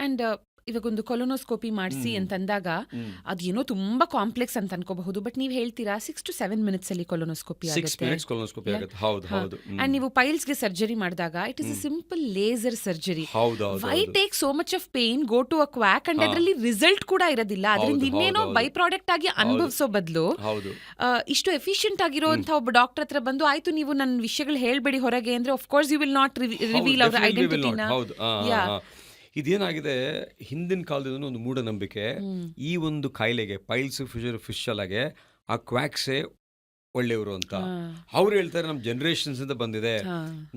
ಅಂಡ್ ಇವಾಗೊಂದು ಕೊಲೊನೋಸ್ಕೋಪಿ ಮಾಡಿಸಿ ಅಂತಂದಾಗ ಅದೇನೋ ತುಂಬಾ ಕಾಂಪ್ಲೆಕ್ಸ್ ಅಂತ ಅನ್ಕೋಬಹುದು, ಬಟ್ ನೀವು ಹೇಳ್ತೀರಾ 6 to 7 minutes ಅಲ್ಲಿ ಕೊಲೊನೋಸ್ಕೋಪಿ ಆಗುತ್ತೆ. ಅಂಡ್ ನೀವು ಪೈಲ್ಸ್ ಗೆ ಸರ್ಜರಿ ಮಾಡಿದಾಗ it is a simple laser surgery. Why take so much of pain, go to a quack, and ಅದರಲ್ಲಿ ರಿಸಲ್ಟ್ ಕೂಡ ಇರೋದಿಲ್ಲ. ಅದರಿಂದ ಇನ್ನೇನೋ ಬೈ ಪ್ರಾಡಕ್ಟ್ ಆಗಿ ಅನುಭವಿಸೋ ಬದಲು ಇಷ್ಟು ಎಫಿಷಿಯಂಟ್ ಆಗಿರೋಂಥ ಒಬ್ಬ ಡಾಕ್ಟರ್ ಹತ್ರ ಬಂದು, ಆಯ್ತು ನೀವು ನನ್ನ ವಿಷಯಗಳು ಹೇಳ್ಬೇಡಿ ಹೊರಗೆ ಅಂದ್ರೆ, of course you will not reveal ಅವರ ಐಡೆಂಟಿಟಿನ. ಇದೇನಾಗಿದೆ, ಹಿಂದಿನ ಕಾಲದಿಂದ ಒಂದು ಮೂಢನಂಬಿಕೆ, ಈ ಒಂದು ಕಾಯಿಲೆಗೆ ಪೈಲ್ಸ್ ಫಿಶಲಾಗೆ ಆ ಕ್ವಾಕ್ಸೇ ಒಳ್ಳೆಯವರು ಅಂತ. ಅವ್ರು ಹೇಳ್ತಾರೆ ನಮ್ಮ ಜನರೇಷನ್ಸ್ ಇಂದ ಬಂದಿದೆ,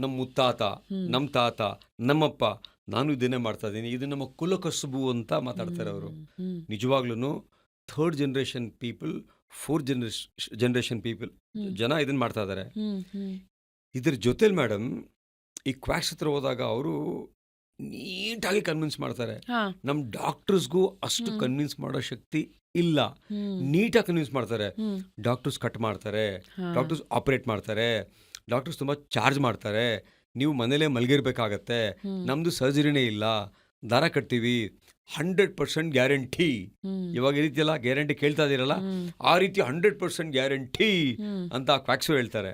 ನಮ್ಮ ಮುತ್ತಾತ, ನಮ್ಮ ತಾತ, ನಮ್ಮಪ್ಪ, ನಾನು ಇದನ್ನೇ ಮಾಡ್ತಾ ಇದ್ದೀನಿ, ಇದು ನಮ್ಮ ಕುಲಕಸುಬು ಅಂತ ಮಾತಾಡ್ತಾರೆ ಅವರು. ನಿಜವಾಗ್ಲೂ third generation people, fourth generation people ಜನ ಇದನ್ನ ಮಾಡ್ತಾ ಇದ್ದಾರೆ. ಇದ್ರ ಜೊತೆಲಿ ಮೇಡಮ್ ಈ ಕ್ವಾಕ್ಸ್ ಹತ್ರ ಹೋದಾಗ ಅವರು ನೀಟಾಗಿ ಕನ್ವಿನ್ಸ್ ಮಾಡ್ತಾರೆ. ನಮ್ಮ ಡಾಕ್ಟರ್ಸ್ಗೂ ಅಷ್ಟು ಕನ್ವಿನ್ಸ್ ಮಾಡೋ ಶಕ್ತಿ ಇಲ್ಲ, ನೀಟಾಗಿ ಕನ್ವಿನ್ಸ್ ಮಾಡ್ತಾರೆ. ಡಾಕ್ಟರ್ಸ್ ಕಟ್ ಮಾಡ್ತಾರೆ, ಡಾಕ್ಟರ್ಸ್ ಆಪರೇಟ್ ಮಾಡ್ತಾರೆ, ಡಾಕ್ಟರ್ಸ್ ತುಂಬ ಚಾರ್ಜ್ ಮಾಡ್ತಾರೆ, ನೀವು ಮನೇಲೇ ಮಲಗಿರ್ಬೇಕಾಗತ್ತೆ, ನಮ್ಮದು ಸರ್ಜರಿನೇ ಇಲ್ಲ, ದಾರ ಕಟ್ತೀವಿ, 100% ಗ್ಯಾರಂಟಿ. ಇವಾಗ ಈ ರೀತಿಯಲ್ಲ ಗ್ಯಾರಂಟಿ ಕೇಳ್ತಾ ಇದೀರಲ್ಲ, ಆ ರೀತಿ 100% ಗ್ಯಾರಂಟಿ ಅಂತ ಕ್ವಾಕ್ಸು ಹೇಳ್ತಾರೆ.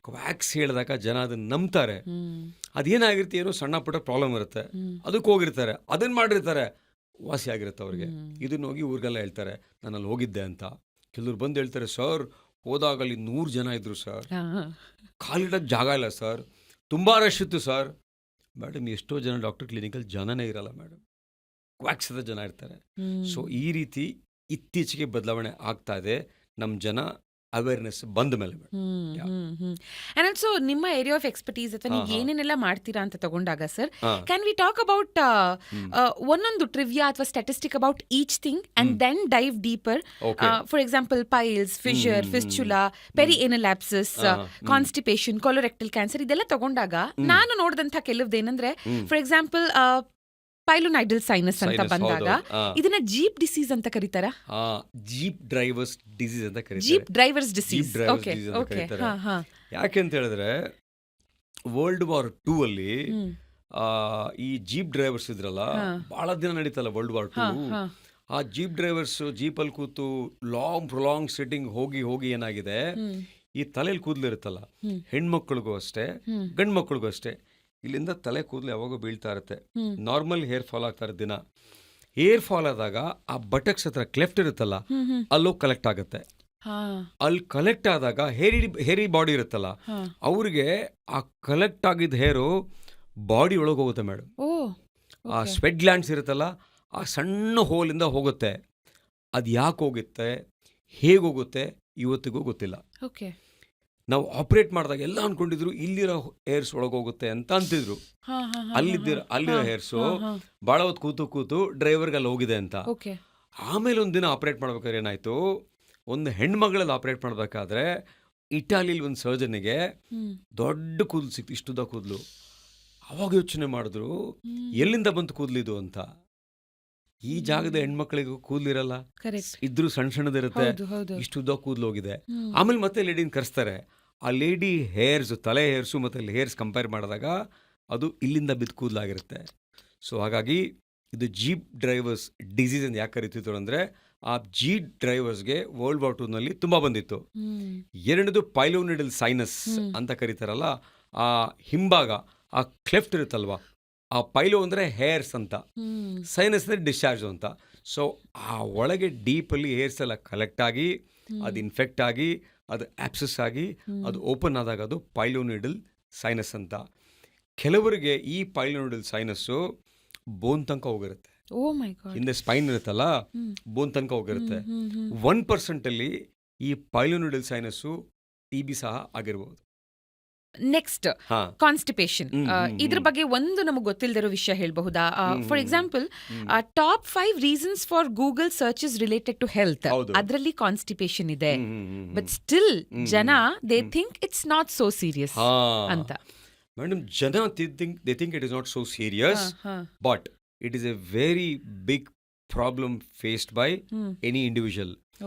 ಕ್ವಾಕ್ಸ್ ಹೇಳಿದಾಗ ಜನ ಅದನ್ನ ನಂಬ್ತಾರೆ. ಅದೇನಾಗಿರುತ್ತೆ, ಏನೋ ಸಣ್ಣ ಪುಟ್ಟ ಪ್ರಾಬ್ಲಮ್ ಇರುತ್ತೆ, ಅದಕ್ಕೆ ಹೋಗಿರ್ತಾರೆ, ಅದನ್ನ ಮಾಡಿರ್ತಾರೆ, ವಾಸಿ ಆಗಿರುತ್ತೆ ಅವ್ರಿಗೆ. ಇದನ್ನ ಹೋಗಿ ಊರಿಗೆಲ್ಲ ಹೇಳ್ತಾರೆ ನಾನು ಅಲ್ಲಿ ಹೋಗಿದ್ದೆ ಅಂತ. ಕೆಲವ್ರು ಬಂದು ಹೇಳ್ತಾರೆ, ಸರ್ ಹೋದಾಗ ಅಲ್ಲಿ 100 ಜನ ಇದ್ರು ಸರ್, ಕಾಲಿಡಕ್ಕೆ ಜಾಗ ಇಲ್ಲ ಸರ್, ತುಂಬ ರಶ್ ಇತ್ತು ಸರ್. ಮೇಡಮ್ ಎಷ್ಟೋ ಜನ ಡಾಕ್ಟರ್ ಕ್ಲಿನಿಕಲ್ಲಿ ಜನನೇ ಇರಲ್ಲ ಮೇಡಮ್, ಕ್ವಾಕ್ಸದ ಜನ ಇರ್ತಾರೆ. ಸೊ ಈ ರೀತಿ ಇತ್ತೀಚೆಗೆ ಬದಲಾವಣೆ ಆಗ್ತಾ ಇದೆ ನಮ್ಮ ಜನ ಅವೇರ್ನೆಸ್ ಬಂದ ಮೇಲೆ. ಅಂಡ್ ಆಲ್ಸೋ ನಿಮ್ಮ ಏರಿಯಾ ಆಫ್ ಎಕ್ಸ್ಪರ್ಟೀಸ್ ಅಥವಾ ನೀವು ಏನೇನೆಲ್ಲ ಮಾಡ್ತೀರಾ ಅಂತ ತಗೊಂಡಾಗ sir, can we talk about ಒಂದೊಂದು ಟ್ರಿವಿಯಾ ಅಥವಾ statistic about each thing and then dive deeper? For example piles, fissure, fistula, perianal abscess, constipation, colorectal cancer, ಇದೆಲ್ಲ ತಗೊಂಡಾಗ ನಾನು ನೋಡಿದಂಥ ಕೆಲವ್ದೇನಂದ್ರೆ, ಫಾರ್ ಎಕ್ಸಾಂಪಲ್ ಪೈಲೋನೈಡಲ್ ಸೈನಸ್ ಅಂತ ಬಂದಾಗ ಇದನ್ನ ಜೀಪ್ ಡಿಸೀಸ್ ಅಂತ ಕರೀತಾರ. ಜೀಪ್ ಡ್ರೈವರ್ಸ್ ಡಿಸೀಸ್ ಅಂತ ಕರೀತಾರೆ. Jeep drivers disease. Okay okay. ಯಾಕೆ ಅಂತ ಹೇಳಿದ್ರೆ ವರ್ಲ್ಡ್ ವಾರ್ 2 ಅಲ್ಲಿ ಈ ಜೀಪ್ ಡ್ರೈವರ್ಸ್ ಇದ್ರಲ್ಲ, ಬಹಳ ದಿನ ನಡೀತಲ್ಲ ವರ್ಲ್ಡ್ ವಾರ್ 2. ಆ ಜೀಪ್ ಡ್ರೈವರ್ಸ್ ಜೀಪಲ್ಲಿ ಕೂತು ಪ್ರೊಲಾಂಗ್ ಸಿಟ್ಟಿಂಗ್ ಹೋಗಿ ಏನಾಗಿದೆ, ಈ ತಲೆಯಲ್ಲಿ ಕೂದಲಿರುತ್ತಲ್ಲ, ಹೆಣ್ಮಕ್ಳಿಗೂ ಅಷ್ಟೇ ಗಂಡು ಮಕ್ಳಿಗೂ ಅಷ್ಟೇ, ಇಲ್ಲಿಂದ ತಲೆ ಕೂದಲು ಯಾವಾಗೂ ಬೀಳ್ತಾ ಇರುತ್ತೆ. ನಾರ್ಮಲ್ ಹೇರ್ ಫಾಲ್ ಆಗ್ತಾ ಇರೋ ದಿನ, ಹೇರ್ ಫಾಲ್ ಆದಾಗ ಆ ಬಟಕ್ಸ್ ಹತ್ರ ಕ್ಲೆಫ್ಟ್ ಇರುತ್ತಲ್ಲ, ಅಲ್ಲೋಗಿ ಕಲೆಕ್ಟ್ ಆಗುತ್ತೆ. ಅಲ್ಲಿ ಕಲೆಕ್ಟ್ ಆದಾಗ ಹೇರಿ ಬಾಡಿ ಇರುತ್ತಲ್ಲ, ಅವ್ರಿಗೆ ಆ ಕಲೆಕ್ಟ್ ಆಗಿದ್ದ ಹೇರು ಬಾಡಿ ಒಳಗೆ ಹೋಗುತ್ತೆ ಮೇಡಮ್. ಆ ಸ್ವೆಟ್ ಗ್ಲ್ಯಾಂಡ್ಸ್ ಇರುತ್ತಲ್ಲ, ಆ ಸಣ್ಣ ಹೋಲಿಂದ ಹೋಗುತ್ತೆ. ಅದು ಯಾಕೆ ಹೋಗುತ್ತೆ, ಹೇಗೆ ಹೋಗುತ್ತೆ, ಇವತ್ತಿಗೂ ಗೊತ್ತಿಲ್ಲ. ನಾವು ಆಪರೇಟ್ ಮಾಡಿದಾಗ ಎಲ್ಲ ಅನ್ಕೊಂಡಿದ್ರು ಇಲ್ಲಿರೋ ಹೇರ್ಸ್ ಒಳಗೋಗುತ್ತೆ ಅಂತ ಅಂತಿದ್ರು. ಅಲ್ಲಿರೋ ಹೇರ್ಸು ಭಾಳ ಹೊತ್ತು ಕೂತು ಡ್ರೈವರ್ಗೆ ಅಲ್ಲಿ ಹೋಗಿದೆ ಅಂತ. ಆಮೇಲೆ ಒಂದಿನ ಆಪರೇಟ್ ಮಾಡ್ಬೇಕಾದ್ರೆ ಏನಾಯ್ತು, ಒಂದು ಹೆಣ್ಮಗಳಲ್ಲಿ ಆಪರೇಟ್ ಮಾಡಬೇಕಾದ್ರೆ ಇಟಾಲಿಲಿ ಒಂದು ಸರ್ಜನ್ಗೆ ದೊಡ್ಡ ಕೂದಲು ಸಿಕ್ತು, ಇಷ್ಟುದ ಕೂದಲು. ಅವಾಗ ಯೋಚನೆ ಮಾಡಿದ್ರು ಎಲ್ಲಿಂದ ಬಂತು ಕೂದಲಿದು ಅಂತ. ಈ ಜಾಗದ ಹೆಣ್ಮಕ್ಳಿಗೂ ಕೂದಲಿರಲ್ಲ, ಇದ್ರು ಸಣ್ಣದಿರುತ್ತೆ, ಇಷ್ಟುದ ಕೂದಲು ಹೋಗಿದೆ. ಆಮೇಲೆ ಮತ್ತೆ ಲೇಡಿನ ಕರೆಸ್ತಾರೆ, ಆ ಲೇಡಿ ಹೇರ್ಸ್, ತಲೆ ಹೇರ್ಸು ಮತ್ತು ಹೇರ್ಸ್ ಕಂಪೇರ್ ಮಾಡಿದಾಗ ಅದು ಇಲ್ಲಿಂದ ಬಿದ್ದು ಕೂದಲಾಗಿರುತ್ತೆ. ಸೊ ಹಾಗಾಗಿ ಇದು ಜೀಪ್ ಡ್ರೈವರ್ಸ್ ಡಿಸೀಸ್ ಅಂತ ಯಾಕೆ ಕರಿತಿದ್ರು ಅಂದರೆ, ಆ ಜೀಪ್ ಡ್ರೈವರ್ಸ್ಗೆ ವರ್ಲ್ಡ್ ವಾರ್ 2 ನಲ್ಲಿ ತುಂಬ ಬಂದಿತ್ತು. ಎರಡನೇದು ಪೈಲೋನಿಡಲ್ ಸೈನಸ್ ಅಂತ ಕರೀತಾರಲ್ಲ, ಆ ಹಿಂಭಾಗ ಆ ಕ್ಲೆಫ್ಟ್ ಇರುತ್ತಲ್ವಾ, ಆ ಪೈಲೋ ಅಂದರೆ ಹೇರ್ಸ್ ಅಂತ, ಸೈನಸ್ ಅಂದರೆ ಡಿಸ್ಚಾರ್ಜ್ ಅಂತ. ಸೊ ಆ ಒಳಗೆ ಡೀಪಲ್ಲಿ ಹೇರ್ಸ್ ಎಲ್ಲ ಕಲೆಕ್ಟ್ ಆಗಿ ಅದು ಇನ್ಫೆಕ್ಟ್ ಆಗಿ ಅದು ಆಪ್ಸಸ್ ಆಗಿ ಅದು ಓಪನ್ ಆದಾಗ ಅದು ಪೈಲೋನಿಡಲ್ ಸೈನಸ್ ಅಂತ. ಕೆಲವರಿಗೆ ಈ ಪೈಲೋನಿಡಲ್ ಸೈನಸ್ಸು ಬೋನ್ ತನಕ ಹೋಗಿರುತ್ತೆ. ಹಿಂದೆ ಸ್ಪೈನ್ ಇರುತ್ತಲ್ಲ, ಬೋನ್ ತನಕ ಹೋಗಿರುತ್ತೆ. 1% ಈ ಪೈಲೋನಿಡಲ್ ಸೈನಸ್ಸು TB ಸಹ ಆಗಿರ್ಬೋದು. Next constipation. ಇದ್ರ ಬಗ್ಗೆ ಒಂದು ನಮಗೆ ಗೊತ್ತಿಲ್ಲದಿರೋ ವಿಷಯ ಹೇಳಬಹುದಾ? For example, top 5 reasons for Google searches related to health, ಅದರಲ್ಲಿ ಕಾನ್ಸ್ಟಿಪೇಷನ್ ಇದೆ. ಬಟ್ ಸ್ಟಿಲ್ ಜನ they think it's not so serious ಅಂತ. ಮೇಡಮ್, ಜನ they think it is not so serious, but it is a very big problem faced by any individual.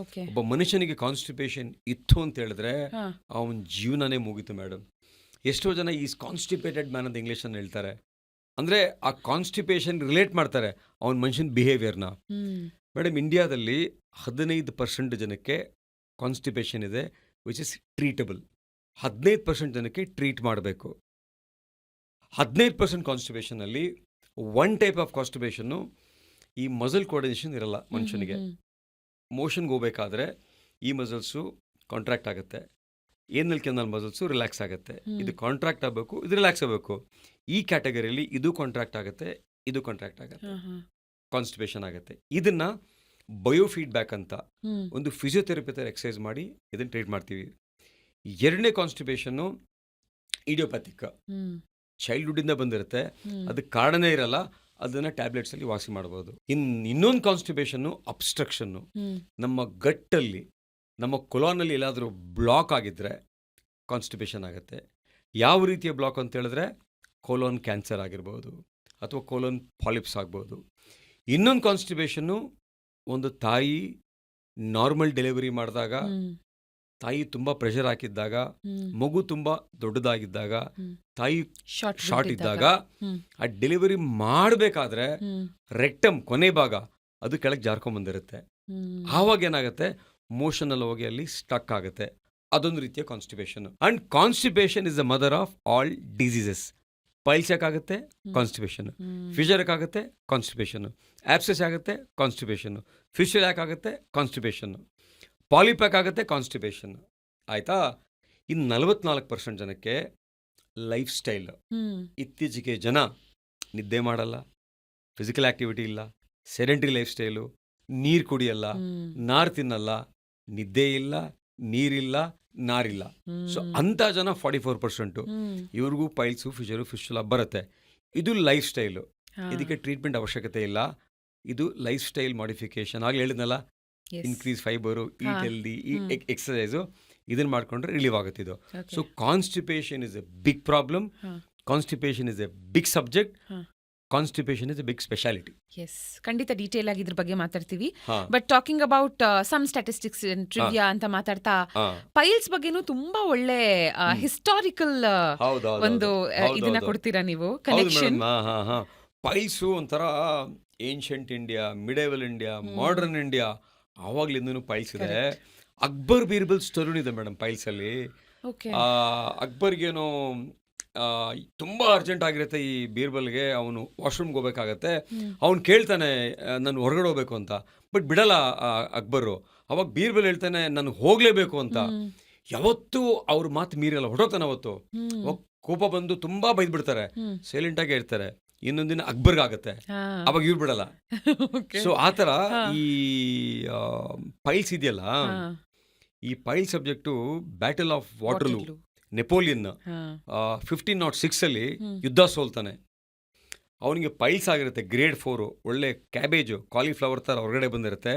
ಒಬ್ಬ ಮನುಷ್ಯನಿಗೆ ಕಾನ್ಸ್ಟಿಪೇಷನ್ ಇತ್ತು ಅಂತ ಹೇಳಿದ್ರೆ ಅವನ ಜೀವನನೇ ಮುಗೀತು ಮೇಡಮ್. ಎಷ್ಟೋ ಜನ ಈಸ್ ಕಾನ್ಸ್ಟಿಪೇಟೆಡ್ ಮ್ಯಾನ್ ಅಂತ ಇಂಗ್ಲೀಷನ್ನು ಹೇಳ್ತಾರೆ. ಅಂದರೆ ಆ ಕಾನ್ಸ್ಟಿಪೇಷನ್ ರಿಲೇಟ್ ಮಾಡ್ತಾರೆ ಅವನ ಮನುಷ್ಯನ ಬಿಹೇವಿಯರ್ನ. ಮೇಡಮ್, ಇಂಡಿಯಾದಲ್ಲಿ 15% ಜನಕ್ಕೆ ಕಾನ್ಸ್ಟಿಪೇಷನ್ ಇದೆ, ವಿಚ್ ಇಸ್ ಟ್ರೀಟಬಲ್. 15% ಜನಕ್ಕೆ ಟ್ರೀಟ್ ಮಾಡಬೇಕು. 15% ಕಾನ್ಸ್ಟಿಪೇಷನಲ್ಲಿ ಒನ್ ಟೈಪ್ ಆಫ್ ಕಾನ್ಸ್ಟಿಪೇಷನ್ನು, ಈ ಮಸಲ್ ಕೋಆರ್ಡಿನೇಷನ್ ಇರಲ್ಲ ಮನುಷ್ಯನಿಗೆ. ಮೋಷನ್ಗೆ ಹೋಗ್ಬೇಕಾದ್ರೆ ಈ ಮಸಲ್ಸು ಕಾಂಟ್ರಾಕ್ಟ್ ಆಗುತ್ತೆ, ಏನಲ್ಲಿ ಕೆನಲ್ ಮಸಲ್ಸು ರಿಲ್ಯಾಕ್ಸ್ ಆಗುತ್ತೆ. ಇದು ಕಾಂಟ್ರಾಕ್ಟ್ ಆಗಬೇಕು, ಇದು ರಿಲ್ಯಾಕ್ಸ್ ಆಗಬೇಕು. ಈ ಕ್ಯಾಟಗರಿಯಲ್ಲಿ ಇದು ಕಾಂಟ್ರಾಕ್ಟ್ ಆಗುತ್ತೆ, ಇದು ಕಾಂಟ್ರಾಕ್ಟ್ ಆಗುತ್ತೆ, ಕಾನ್ಸ್ಟಿಪೇಷನ್ ಆಗುತ್ತೆ. ಇದನ್ನ ಬಯೋಫೀಡ್ಬ್ಯಾಕ್ ಅಂತ ಒಂದು ಫಿಸಿಯೋಥೆರಪಿ ಥರ ಎಕ್ಸಸೈಸ್ ಮಾಡಿ ಇದನ್ನು ಟ್ರೀಟ್ ಮಾಡ್ತೀವಿ. ಎರಡನೇ ಕಾನ್ಸ್ಟಿಪೇಷನ್ನು ಇಡಿಯೋಪ್ಯಾಥಿಕ್, ಚೈಲ್ಡ್ಹುಡ್ಡಿಂದ ಬಂದಿರುತ್ತೆ, ಅದಕ್ಕೆ ಕಾರಣನೇ ಇರಲ್ಲ, ಅದನ್ನು ಟ್ಯಾಬ್ಲೆಟ್ಸಲ್ಲಿ ವಾಸಿ ಮಾಡ್ಬೋದು. ಇನ್ನೊಂದು ಕಾನ್ಸ್ಟಿಪೇಷನ್ನು ಅಬ್ಸ್ಟ್ರಕ್ಷನ್ನು. ನಮ್ಮ ಗಟ್ಟಲ್ಲಿ, ನಮ್ಮ ಕೊಲಾನಲ್ಲಿ ಎಲ್ಲಾದರೂ ಬ್ಲಾಕ್ ಆಗಿದ್ದರೆ ಕಾನ್ಸ್ಟಿಪೇಷನ್ ಆಗುತ್ತೆ. ಯಾವ ರೀತಿಯ ಬ್ಲಾಕ್ ಅಂತ ಹೇಳಿದ್ರೆ ಕೋಲೋನ್ ಕ್ಯಾನ್ಸರ್ ಆಗಿರ್ಬೋದು ಅಥವಾ ಕೋಲೋನ್ ಪಾಲಿಪ್ಸ್ ಆಗ್ಬೋದು. ಇನ್ನೊಂದು ಕಾನ್ಸ್ಟಿಪೇಷನ್ನು ಒಂದು ತಾಯಿ ನಾರ್ಮಲ್ ಡೆಲಿವರಿ ಮಾಡಿದಾಗ, ತಾಯಿ ತುಂಬ ಪ್ರೆಷರ್ ಹಾಕಿದ್ದಾಗ, ಮಗು ತುಂಬ ದೊಡ್ಡದಾಗಿದ್ದಾಗ, ತಾಯಿ ಶಾರ್ಟ್ ಇದ್ದಾಗ, ಆ ಡೆಲಿವರಿ ಮಾಡಬೇಕಾದ್ರೆ ರೆಕ್ಟಮ್ ಕೊನೆ ಭಾಗ ಅದು ಕೆಳಗೆ ಜಾರ್ಕೊಂಬಂದಿರುತ್ತೆ. ಆವಾಗ ಏನಾಗುತ್ತೆ, ಮೋಷನಲ್ಲಿ ಹೋಗಿ ಅಲ್ಲಿ ಸ್ಟಕ್ ಆಗುತ್ತೆ. ಅದೊಂದು ರೀತಿಯ constipation. And constipation is the mother of all diseases. Piles ಯಾಕಾಗುತ್ತೆ? ಕಾನ್ಸ್ಟಿಪೇಷನ್. ಫಿಷರ್ ಯಾಕಾಗುತ್ತೆ? ಕಾನ್ಸ್ಟಿಪೇಷನ್. ಆಪ್ಸೆಸ್ ಆಗುತ್ತೆ? ಕಾನ್ಸ್ಟಿಪೇಷನ್. ಫಿಶರ್ ಯಾಕಾಗುತ್ತೆ? ಕಾನ್ಸ್ಟಿಪೇಷನ್. ಪಾಲಿಪ್ ಯಾಕಾಗುತ್ತೆ? ಕಾನ್ಸ್ಟಿಪೇಷನ್. ಆಯಿತಾ? ಇನ್ನು 44% ಜನಕ್ಕೆ ಲೈಫ್ ಸ್ಟೈಲ್. ಇತ್ತೀಚೆಗೆ ಜನ ನಿದ್ದೆ ಮಾಡಲ್ಲ, ಫಿಸಿಕಲ್ ಆ್ಯಕ್ಟಿವಿಟಿ ಇಲ್ಲ, ಸೆಡೆಂಟರಿ ಲೈಫ್ ಸ್ಟೈಲು, ನೀರು ಕುಡಿಯಲ್ಲ, ನಾರು ತಿನ್ನಲ್ಲ, ನಿದ್ದೆ ಇಲ್ಲ, ನೀರಿಲ್ಲ, ನಾರಿಲ್ಲ. ಸೊ ಅಂಥ ಜನ 44%. ಇವ್ರಿಗೂ ಪೈಲ್ಸು, ಫಿಶರು, ಫಿಶುಲಾ ಬರುತ್ತೆ. ಇದು ಲೈಫ್ ಸ್ಟೈಲು. ಇದಕ್ಕೆ ಟ್ರೀಟ್ಮೆಂಟ್ ಅವಶ್ಯಕತೆ ಇಲ್ಲ. ಇದು ಲೈಫ್ ಸ್ಟೈಲ್ ಮಾಡಿಫಿಕೇಶನ್. ಆಗಲೇ ಹೇಳಿದ್ನಲ್ಲ, increase fibre, eat healthy, exercise, ಇದನ್ನು ಮಾಡಿಕೊಂಡ್ರೆ ರಿಲೀವ್ ಆಗುತ್ತೆ ಇದು. So constipation is a big problem. Constipation is a big subject. Constipation is a big speciality. Yes, ಖಂಡಿತ ಡೀಟೇಲ್ ಆಗಿ ಇದ್ರ ಬಗ್ಗೆ ಮಾತಾಡ್ತೀವಿ. But talking about some statistics trivia ಅಂತ ಮಾತಾಡ್ತಾ, ಪೈಲ್ಸ್ ಬಗ್ಗೆನೂ ತುಂಬಾ ಒಳ್ಳೆ ಹಿಸ್ಟಾರಿಕಲ್ ಒಂದು ಇದನ್ನ ಕೊಡ್ತೀರಾ ನೀವು, ಕನೆಕ್ಷನ್. ಪೈಲ್ಸು ಒಂಥರ ancient India, medieval India, modern India, ಆವಾಗ್ಲಿಂದನೂ ಪೈಲ್ಸ್ ಇದೆ. ಅಕ್ಬರ್ ಬೀರ್ಬಲ್ ಸ್ಟೋರಿ ಇದೆ ಮೇಡಮ್ ಪೈಲ್ಸಲ್ಲಿ. ಅಕ್ಬರ್ಗೇನೋ ತುಂಬ ಅರ್ಜೆಂಟ್ ಆಗಿರುತ್ತೆ ಈ ಬೀರ್ಬಲ್ಗೆ. ಅವನು ವಾಶ್ರೂಮ್ಗೆ ಹೋಗ್ಬೇಕಾಗತ್ತೆ. ಅವ್ನು ಕೇಳ್ತಾನೆ ನಾನು ಹೊರಗಡೆ ಹೋಗ್ಬೇಕು ಅಂತ, ಬಟ್ ಬಿಡಲ್ಲ ಅಕ್ಬರು. ಅವಾಗ ಬೀರ್ಬಲ್ ಹೇಳ್ತಾನೆ ನಾನು ಹೋಗ್ಲೇಬೇಕು ಅಂತ. ಯಾವತ್ತೂ ಅವ್ರ ಮಾತು ಮೀರಲ್ಲ, ಹೊರಟೋಗ್ತಾನೆ ಅವತ್ತು. ಕೋಪ ಬಂದು ತುಂಬಾ ಬೈದ್ಬಿಡ್ತಾರೆ, ಸೈಲೆಂಟ್ ಆಗಿ ಇರ್ತಾರೆ. ಇನ್ನೊಂದು ದಿನ ಅಕ್ಬರ್ಗೆ ಆಗುತ್ತೆ, ಅವಾಗ ಇವ್ರು ಬಿಡಲ್ಲ. ಸೊ ಆತರ ಈ ಪೈಲ್ಸ್ ಇದೆಯಲ್ಲ, ಈ pile subject battle of Waterloo, Napoleon 1506 ಯುದ್ಧ ಸೋಲ್ತಾನೆ. ಅವನಿಗೆ ಪೈಲ್ಸ್ ಆಗಿರುತ್ತೆ, ಗ್ರೇಡ್ 4. ಒಳ್ಳೆ ಕ್ಯಾಬೇಜು, ಕಾಲಿಫ್ಲವರ್ ಥರ ಹೊರಗಡೆ ಬಂದಿರುತ್ತೆ.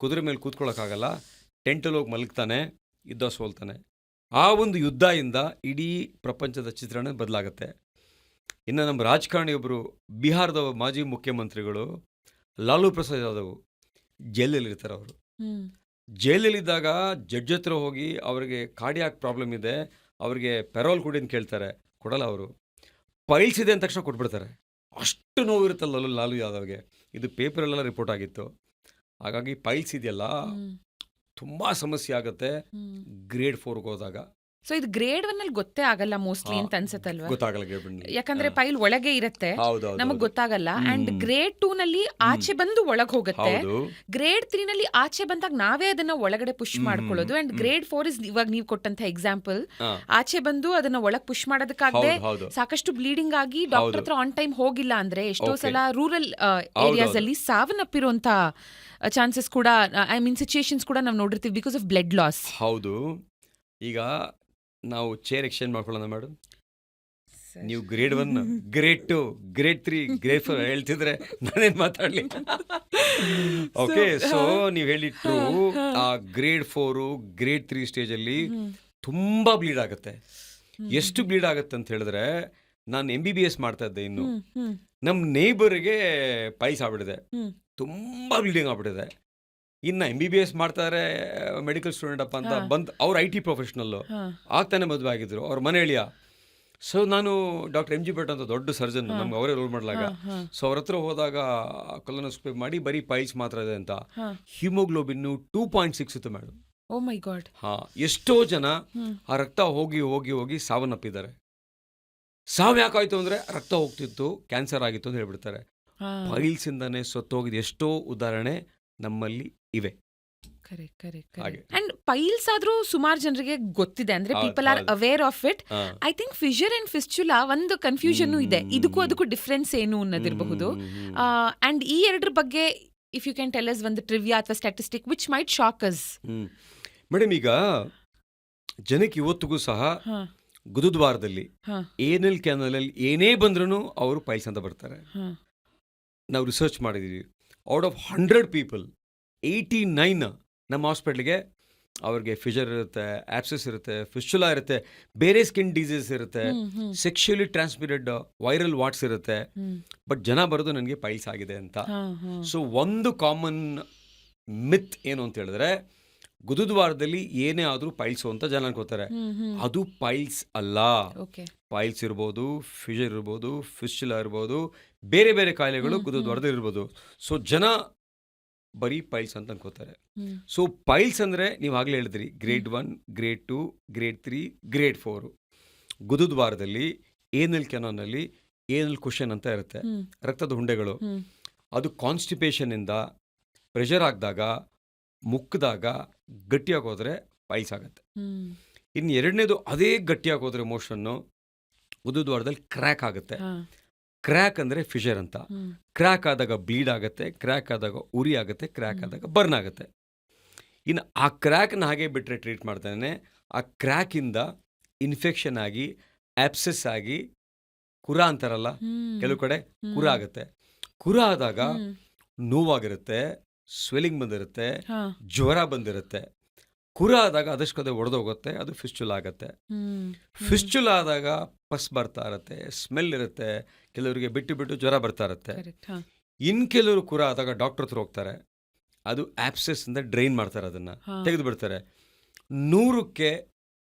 ಕುದುರೆ ಮೇಲೆ ಕೂತ್ಕೊಳ್ಳೋಕ್ಕಾಗಲ್ಲ, ಟೆಂಟಲ್ಲಿ ಹೋಗಿ ಮಲಗ್ತಾನೆ, ಯುದ್ಧ ಸೋಲ್ತಾನೆ. ಆ ಒಂದು ಯುದ್ಧದಿಂದ ಇಡೀ ಪ್ರಪಂಚದ ಚಿತ್ರಣ ಬದಲಾಗುತ್ತೆ. ಇನ್ನು ನಮ್ಮ ರಾಜಕಾರಣಿಯೊಬ್ಬರು, ಬಿಹಾರದ ಮಾಜಿ ಮುಖ್ಯಮಂತ್ರಿಗಳು ಲಾಲೂ ಪ್ರಸಾದ್ ಯಾದವ್, ಜೈಲಲ್ಲಿರ್ತಾರೆ. ಅವರು ಜೈಲಲ್ಲಿದ್ದಾಗ ಜಡ್ಜ್ ಹತ್ರ ಹೋಗಿ ಅವ್ರಿಗೆ ಕಾರ್ಡಿಯಾಕ್ ಪ್ರಾಬ್ಲಮ್ ಇದೆ, ಅವ್ರಿಗೆ ಪೆರೋಲ್ ಕೊಡಿ ಅಂತ ಕೇಳ್ತಾರೆ, ಕೊಡಲ್ಲ ಅವರು. ಪೈಲ್ಸ್ ಇದೆ ಅಂದ ತಕ್ಷಣ ಕೊಟ್ಬಿಡ್ತಾರೆ. ಅಷ್ಟು ನೋವಿರುತ್ತಲ್ಲ ಲಾಲು ಯಾದವ್ಗೆ. ಇದು ಪೇಪರಲ್ಲೆಲ್ಲ ರಿಪೋರ್ಟ್ ಆಗಿತ್ತು. ಹಾಗಾಗಿ ಪೈಲ್ಸ್ ಇದೆಯಲ್ಲ ತುಂಬ ಸಮಸ್ಯೆ ಆಗುತ್ತೆ ಗ್ರೇಡ್ 4ಗೆ ಹೋದಾಗ. ಸೊ ಇದು ಗ್ರೇಡ್ 1 ಅಲ್ಲಿ ಗೊತ್ತೇ ಆಗಲ್ಲ ಮೋಸ್ಟ್ಲಿ ಅಂತ ಅನ್ಸುತ್ತಲ್ವಾ? ಗೊತ್ತಾಗಲ್ಲ ಗ್ರೇಡ್ 1, ಯಾಕಂದ್ರೆ ಪೈಲ್ ಒಳಗೆ ಇರುತ್ತೆ, ನಮಗ್ ಗೊತ್ತಾಗಲ್ಲ. ಅಂಡ್ ಗ್ರೇಡ್ 2 ನಲ್ಲಿ ಆಚೆ ಬಂದು ಒಳಗ್ ಹೋಗುತ್ತೆ. ಗ್ರೇಡ್ 3 ನಲ್ಲಿ ಆಚೆ ಬಂದಾಗ ನಾವೇ ಅದನ್ನ ಒಳಗಡೆ ಪುಷ್ ಮಾಡ್ಕೊಳ್ಳೋದು. ಅಂಡ್ ಗ್ರೇಡ್ 4 ಇಸ್ ಇವಾಗ ನೀವು ಕೊಟ್ಟಂತ ಎಕ್ಸಾಂಪಲ್, ಆಚೆ ಬಂದು ಅದನ್ನ ಒಳಗ್ ಪುಷ್ ಮಾಡೋದಕ್ಕಾಗದೆ ಸಾಕಷ್ಟು ಬ್ಲೀಡಿಂಗ್ ಆಗಿ ಡಾಕ್ಟರ್ ಹತ್ರ ಆನ್ ಟೈಮ್ ಹೋಗಿಲ್ಲ ಅಂದ್ರೆ ಎಷ್ಟೋ ಸಲ ರೂರಲ್ ಏರಿಯಾಸ್ ಅಲ್ಲಿ ಸಾವನ್ನಪ್ಪಿರುವಂತ ಚಾನ್ಸಸ್ ಕೂಡ, ಐ ಮೀನ್ ಸಿಚುಯೇಷನ್ಸ್ ಕೂಡ ನಾವು ನೋಡಿರ್ತೀವಿ ಬಿಕಾಸ್ ಆಫ್ ಬ್ಲಡ್ ಲಾಸ್. ಹೌದು. ಈಗ ನಾವು ಚೇರ್ ಎಕ್ಸ್ಚೇಂಜ್ ಮಾಡ್ಕೊಳ್ಳೋಣ ಮೇಡಮ್. ನೀವು ಗ್ರೇಡ್ 1, ಗ್ರೇಡ್ 2, ಗ್ರೇಡ್ 3, ಗ್ರೇಡ್ 4 ಹೇಳ್ತಿದ್ರೆ ನಾನೇನು ಮಾತಾಡಲಿ? ಓಕೆ, ಸೊ ನೀವು ಹೇಳಿಟ್ರು ಆ ಗ್ರೇಡ್ 4, ಗ್ರೇಡ್ 3 ಸ್ಟೇಜಲ್ಲಿ ತುಂಬ ಬ್ಲೀಡ್ ಆಗುತ್ತೆ. ಎಷ್ಟು ಬ್ಲೀಡ್ ಆಗುತ್ತೆ ಅಂತ ಹೇಳಿದ್ರೆ, ನಾನು MBBS ಮಾಡ್ತಾ ಇದ್ದೆ, ಇನ್ನು ನಮ್ಮ ನೇಬರ್ಗೆ ಪೈಲ್ಸ್ ಆಗ್ಬಿಟ್ಟಿದೆ, ತುಂಬ ಬ್ಲೀಡಿಂಗ್ ಆಗ್ಬಿಟ್ಟಿದೆ. ಇನ್ನು MBBS ಮಾಡ್ತಾರೆ, ಮೆಡಿಕಲ್ ಸ್ಟೂಡೆಂಟ್ ಅಪ್ಪ ಅಂತ ಬಂದು, ಅವ್ರು IT ಪ್ರೊಫೆಷ್ನಲ್ಲು, ಆಗ್ತಾನೆ ಮದುವೆ ಆಗಿದ್ರು, ಅವ್ರ ಮನೆ ಎಳಿಯ. ಸೊ ನಾನು ಡಾಕ್ಟರ್ MG ಭಟ್ ಅಂತ ದೊಡ್ಡ ಸರ್ಜನ್, ನಮ್ಗೆ ಅವರೇ ರೋಲ್ ಮಾಡಲಾಗ. ಸೊ ಅವ್ರ ಹತ್ರ ಹೋದಾಗ ಕೊಲೊನೋಸ್ಕೋಪಿ ಮಾಡಿ ಬರೀ ಪೈಲ್ಸ್ ಮಾತ್ರ ಇದೆ ಅಂತ. ಹಿಮೋಗ್ಲೋಬಿನ್ನು 2.6 ಇತ್ತು ಮೇಡಮ್. O my god. ಎಷ್ಟೋ ಜನ ಆ ರಕ್ತ ಹೋಗಿ ಹೋಗಿ ಹೋಗಿ ಸಾವನ್ನಪ್ಪಿದ್ದಾರೆ. ಸಾವು ಯಾಕಾಯ್ತು ಅಂದ್ರೆ ರಕ್ತ ಹೋಗ್ತಿತ್ತು, ಕ್ಯಾನ್ಸರ್ ಆಗಿತ್ತು ಅಂತ ಹೇಳ್ಬಿಡ್ತಾರೆ. ಪೈಲ್ಸ್ ಇಂದಾನೆ ಸತ್ತೋಗಿದ ಎಷ್ಟೋ ಉದಾಹರಣೆ ನಮ್ಮಲ್ಲಿ ಇವೆ. ಅಂಡ್ ಪೈಲ್ಸ್ ಆದ್ರೂ ಸುಮಾರು ಜನರಿಗೆ ಗೊತ್ತಿದೆ, ಅಂದ್ರೆ people are aware of it. I think fissure and fistula ಒಂದು ಕನ್ಫ್ಯೂಷನ್ ಇದೆ, ಇದಕ್ಕೂ ಅದಕ್ಕೂ ಡಿಫ್ರೆನ್ಸ್ ಏನು ಅನ್ನೋದಿರಬಹುದು. ಅಂಡ್ ಈ ಎರಡರ ಬಗ್ಗೆ if you can tell us ಒಂದು ಟ್ರಿವಿಯಾ ಅಥವಾ statistic which might shock us. Madam, ಈಗ ಜನಕ್ಕೆ ಇವತ್ತಿಗೂ ಸಹ ಹಾ ಗುರುದ್ವಾರದಲ್ಲಿ ಹಾ ಏನಲ್ ಕ್ಯಾನಲಲ್ಲಿ ಏನೇ ಬಂದ್ರೂ ಅವರು ಪೈಲ್ಸ್ ಅಂತ ಬರ್ತಾರೆ. ಹಾ ನಾವು ರಿಸರ್ಚ್ ಮಾಡಿದ್ದೀವಿ. ಔಟ್ ಆಫ್ 100 ಪೀಪಲ್ 89 ನಮ್ಮ ಹಾಸ್ಪಿಟ್ಲಿಗೆ ಅವ್ರಿಗೆ ಫಿಷರ್ ಇರುತ್ತೆ, ಆಪ್ಸಸ್ ಇರುತ್ತೆ, ಫಿಸ್ಚುಲಾ ಇರುತ್ತೆ, ಬೇರೆ ಸ್ಕಿನ್ ಡಿಸೀಸ್ ಇರುತ್ತೆ, ಸೆಕ್ಷುಯಲಿ ಟ್ರಾನ್ಸ್ಮಿಟೆಡ್ ವೈರಲ್ ವಾಟ್ಸ್ ಇರುತ್ತೆ. ಬಟ್ ಜನ ಬರೋದು ನನಗೆ ಪೈಲ್ಸ್ ಆಗಿದೆ ಅಂತ. ಸೊ ಒಂದು ಕಾಮನ್ ಮಿತ್ ಏನು ಅಂತ ಹೇಳಿದ್ರೆ, ಗುರುದ್ವಾರದಲ್ಲಿ ಏನೇ ಆದರೂ ಪೈಲ್ಸು ಅಂತ ಜನ ಅನ್ಕೋತಾರೆ. ಅದು ಪೈಲ್ಸ್ ಅಲ್ಲ. ಓಕೆ ಪೈಲ್ಸ್ ಇರ್ಬೋದು, ಫಿಷರ್ ಇರ್ಬೋದು, ಫಿಸ್ಚುಲಾ ಇರ್ಬೋದು, ಬೇರೆ ಬೇರೆ ಕಾಯಿಲೆಗಳು ಗುರುದ್ವಾರದಲ್ಲಿ ಇರ್ಬೋದು. ಸೊ ಜನ ಬರೀ ಪೈಲ್ಸ್ ಅಂತ ಅನ್ಕೋತಾರೆ. ಸೊ ಪೈಲ್ಸ್ ಅಂದರೆ ನೀವು ಆಗಲೇ ಹೇಳಿದ್ರಿ, ಗ್ರೇಡ್ 1, ಗ್ರೇಡ್ 2, ಗ್ರೇಡ್ 3, ಗ್ರೇಡ್ 4. ಗುರುದ್ವಾರದಲ್ಲಿ ಏನಲ್ ಕೆನಾನಲ್ಲಿ ಏನಲ್ ಕುಷನ್ ಅಂತ ಇರುತ್ತೆ, ರಕ್ತದ ಹುಂಡೆಗಳು. ಅದು ಕಾನ್ಸ್ಟಿಪೇಷನಿಂದ ಪ್ರೆಷರ್ ಆಗಿದಾಗ, ಮುಕ್ಕಿದಾಗ ಗಟ್ಟಿಯಾಗಿ ಹೋದರೆ ಪೈಲ್ಸ್ ಆಗುತ್ತೆ. ಇನ್ನು ಎರಡನೇದು, ಅದೇ ಗಟ್ಟಿಯಾಗಿ ಹೋದರೆ ಮೋಷನ್ನು ಗುರುದ್ವಾರದಲ್ಲಿ ಕ್ರ್ಯಾಕ್ ಆಗುತ್ತೆ. ಕ್ರ್ಯಾಕ್ ಅಂದರೆ ಫಿಷರ್ ಅಂತ. ಕ್ರ್ಯಾಕ್ ಆದಾಗ ಬ್ಲೀಡ್ ಆಗುತ್ತೆ, ಕ್ರ್ಯಾಕ್ ಆದಾಗ ಉರಿ ಆಗುತ್ತೆ, ಕ್ರ್ಯಾಕ್ ಆದಾಗ ಬರ್ನ್ ಆಗುತ್ತೆ. ಇನ್ನು ಆ ಕ್ರ್ಯಾಕ್ನ ಹಾಗೆ ಬಿಟ್ಟರೆ ಟ್ರೀಟ್ ಮಾಡ್ತಾನೆ, ಆ ಕ್ರ್ಯಾಕಿಂದ ಇನ್ಫೆಕ್ಷನ್ ಆಗಿ ಆಪ್ಸೆಸ್ ಆಗಿ ಕುರ ಅಂತಾರಲ್ಲ, ಕೆಲವು ಕಡೆ ಕುರ ಆಗುತ್ತೆ. ಕುರ ಆದಾಗ ನೋವಾಗಿರುತ್ತೆ, ಸ್ವೆಲ್ಲಿಂಗ್ ಬಂದಿರುತ್ತೆ, ಜ್ವರ ಬಂದಿರುತ್ತೆ. ಕುರ ಆದಾಗ ಅದಷ್ಟು ಒಡೆದೋಗುತ್ತೆ, ಅದು ಫಿಸ್ಚುಲಾ ಆಗುತ್ತೆ. ಫಿಸ್ಚುಲಾ ಆದಾಗ ಪಸ್ ಬರ್ತಾ ಇರುತ್ತೆ, ಸ್ಮೆಲ್ ಇರುತ್ತೆ, ಕೆಲವರಿಗೆ ಬಿಟ್ಟು ಬಿಟ್ಟು ಜ್ವರ ಬರ್ತಾ ಇರುತ್ತೆ. ಇನ್ನು ಕೆಲವರು ಕುರ ಆದಾಗ ಡಾಕ್ಟರ್ ಹತ್ರ ಹೋಗ್ತಾರೆ, ಅದು ಆಪ್ಸೆಸ್ ಇಂದ ಡ್ರೈನ್ ಮಾಡ್ತಾರೆ, ಅದನ್ನು ತೆಗೆದು ಬಿಡ್ತಾರೆ. 100ಕ್ಕೆ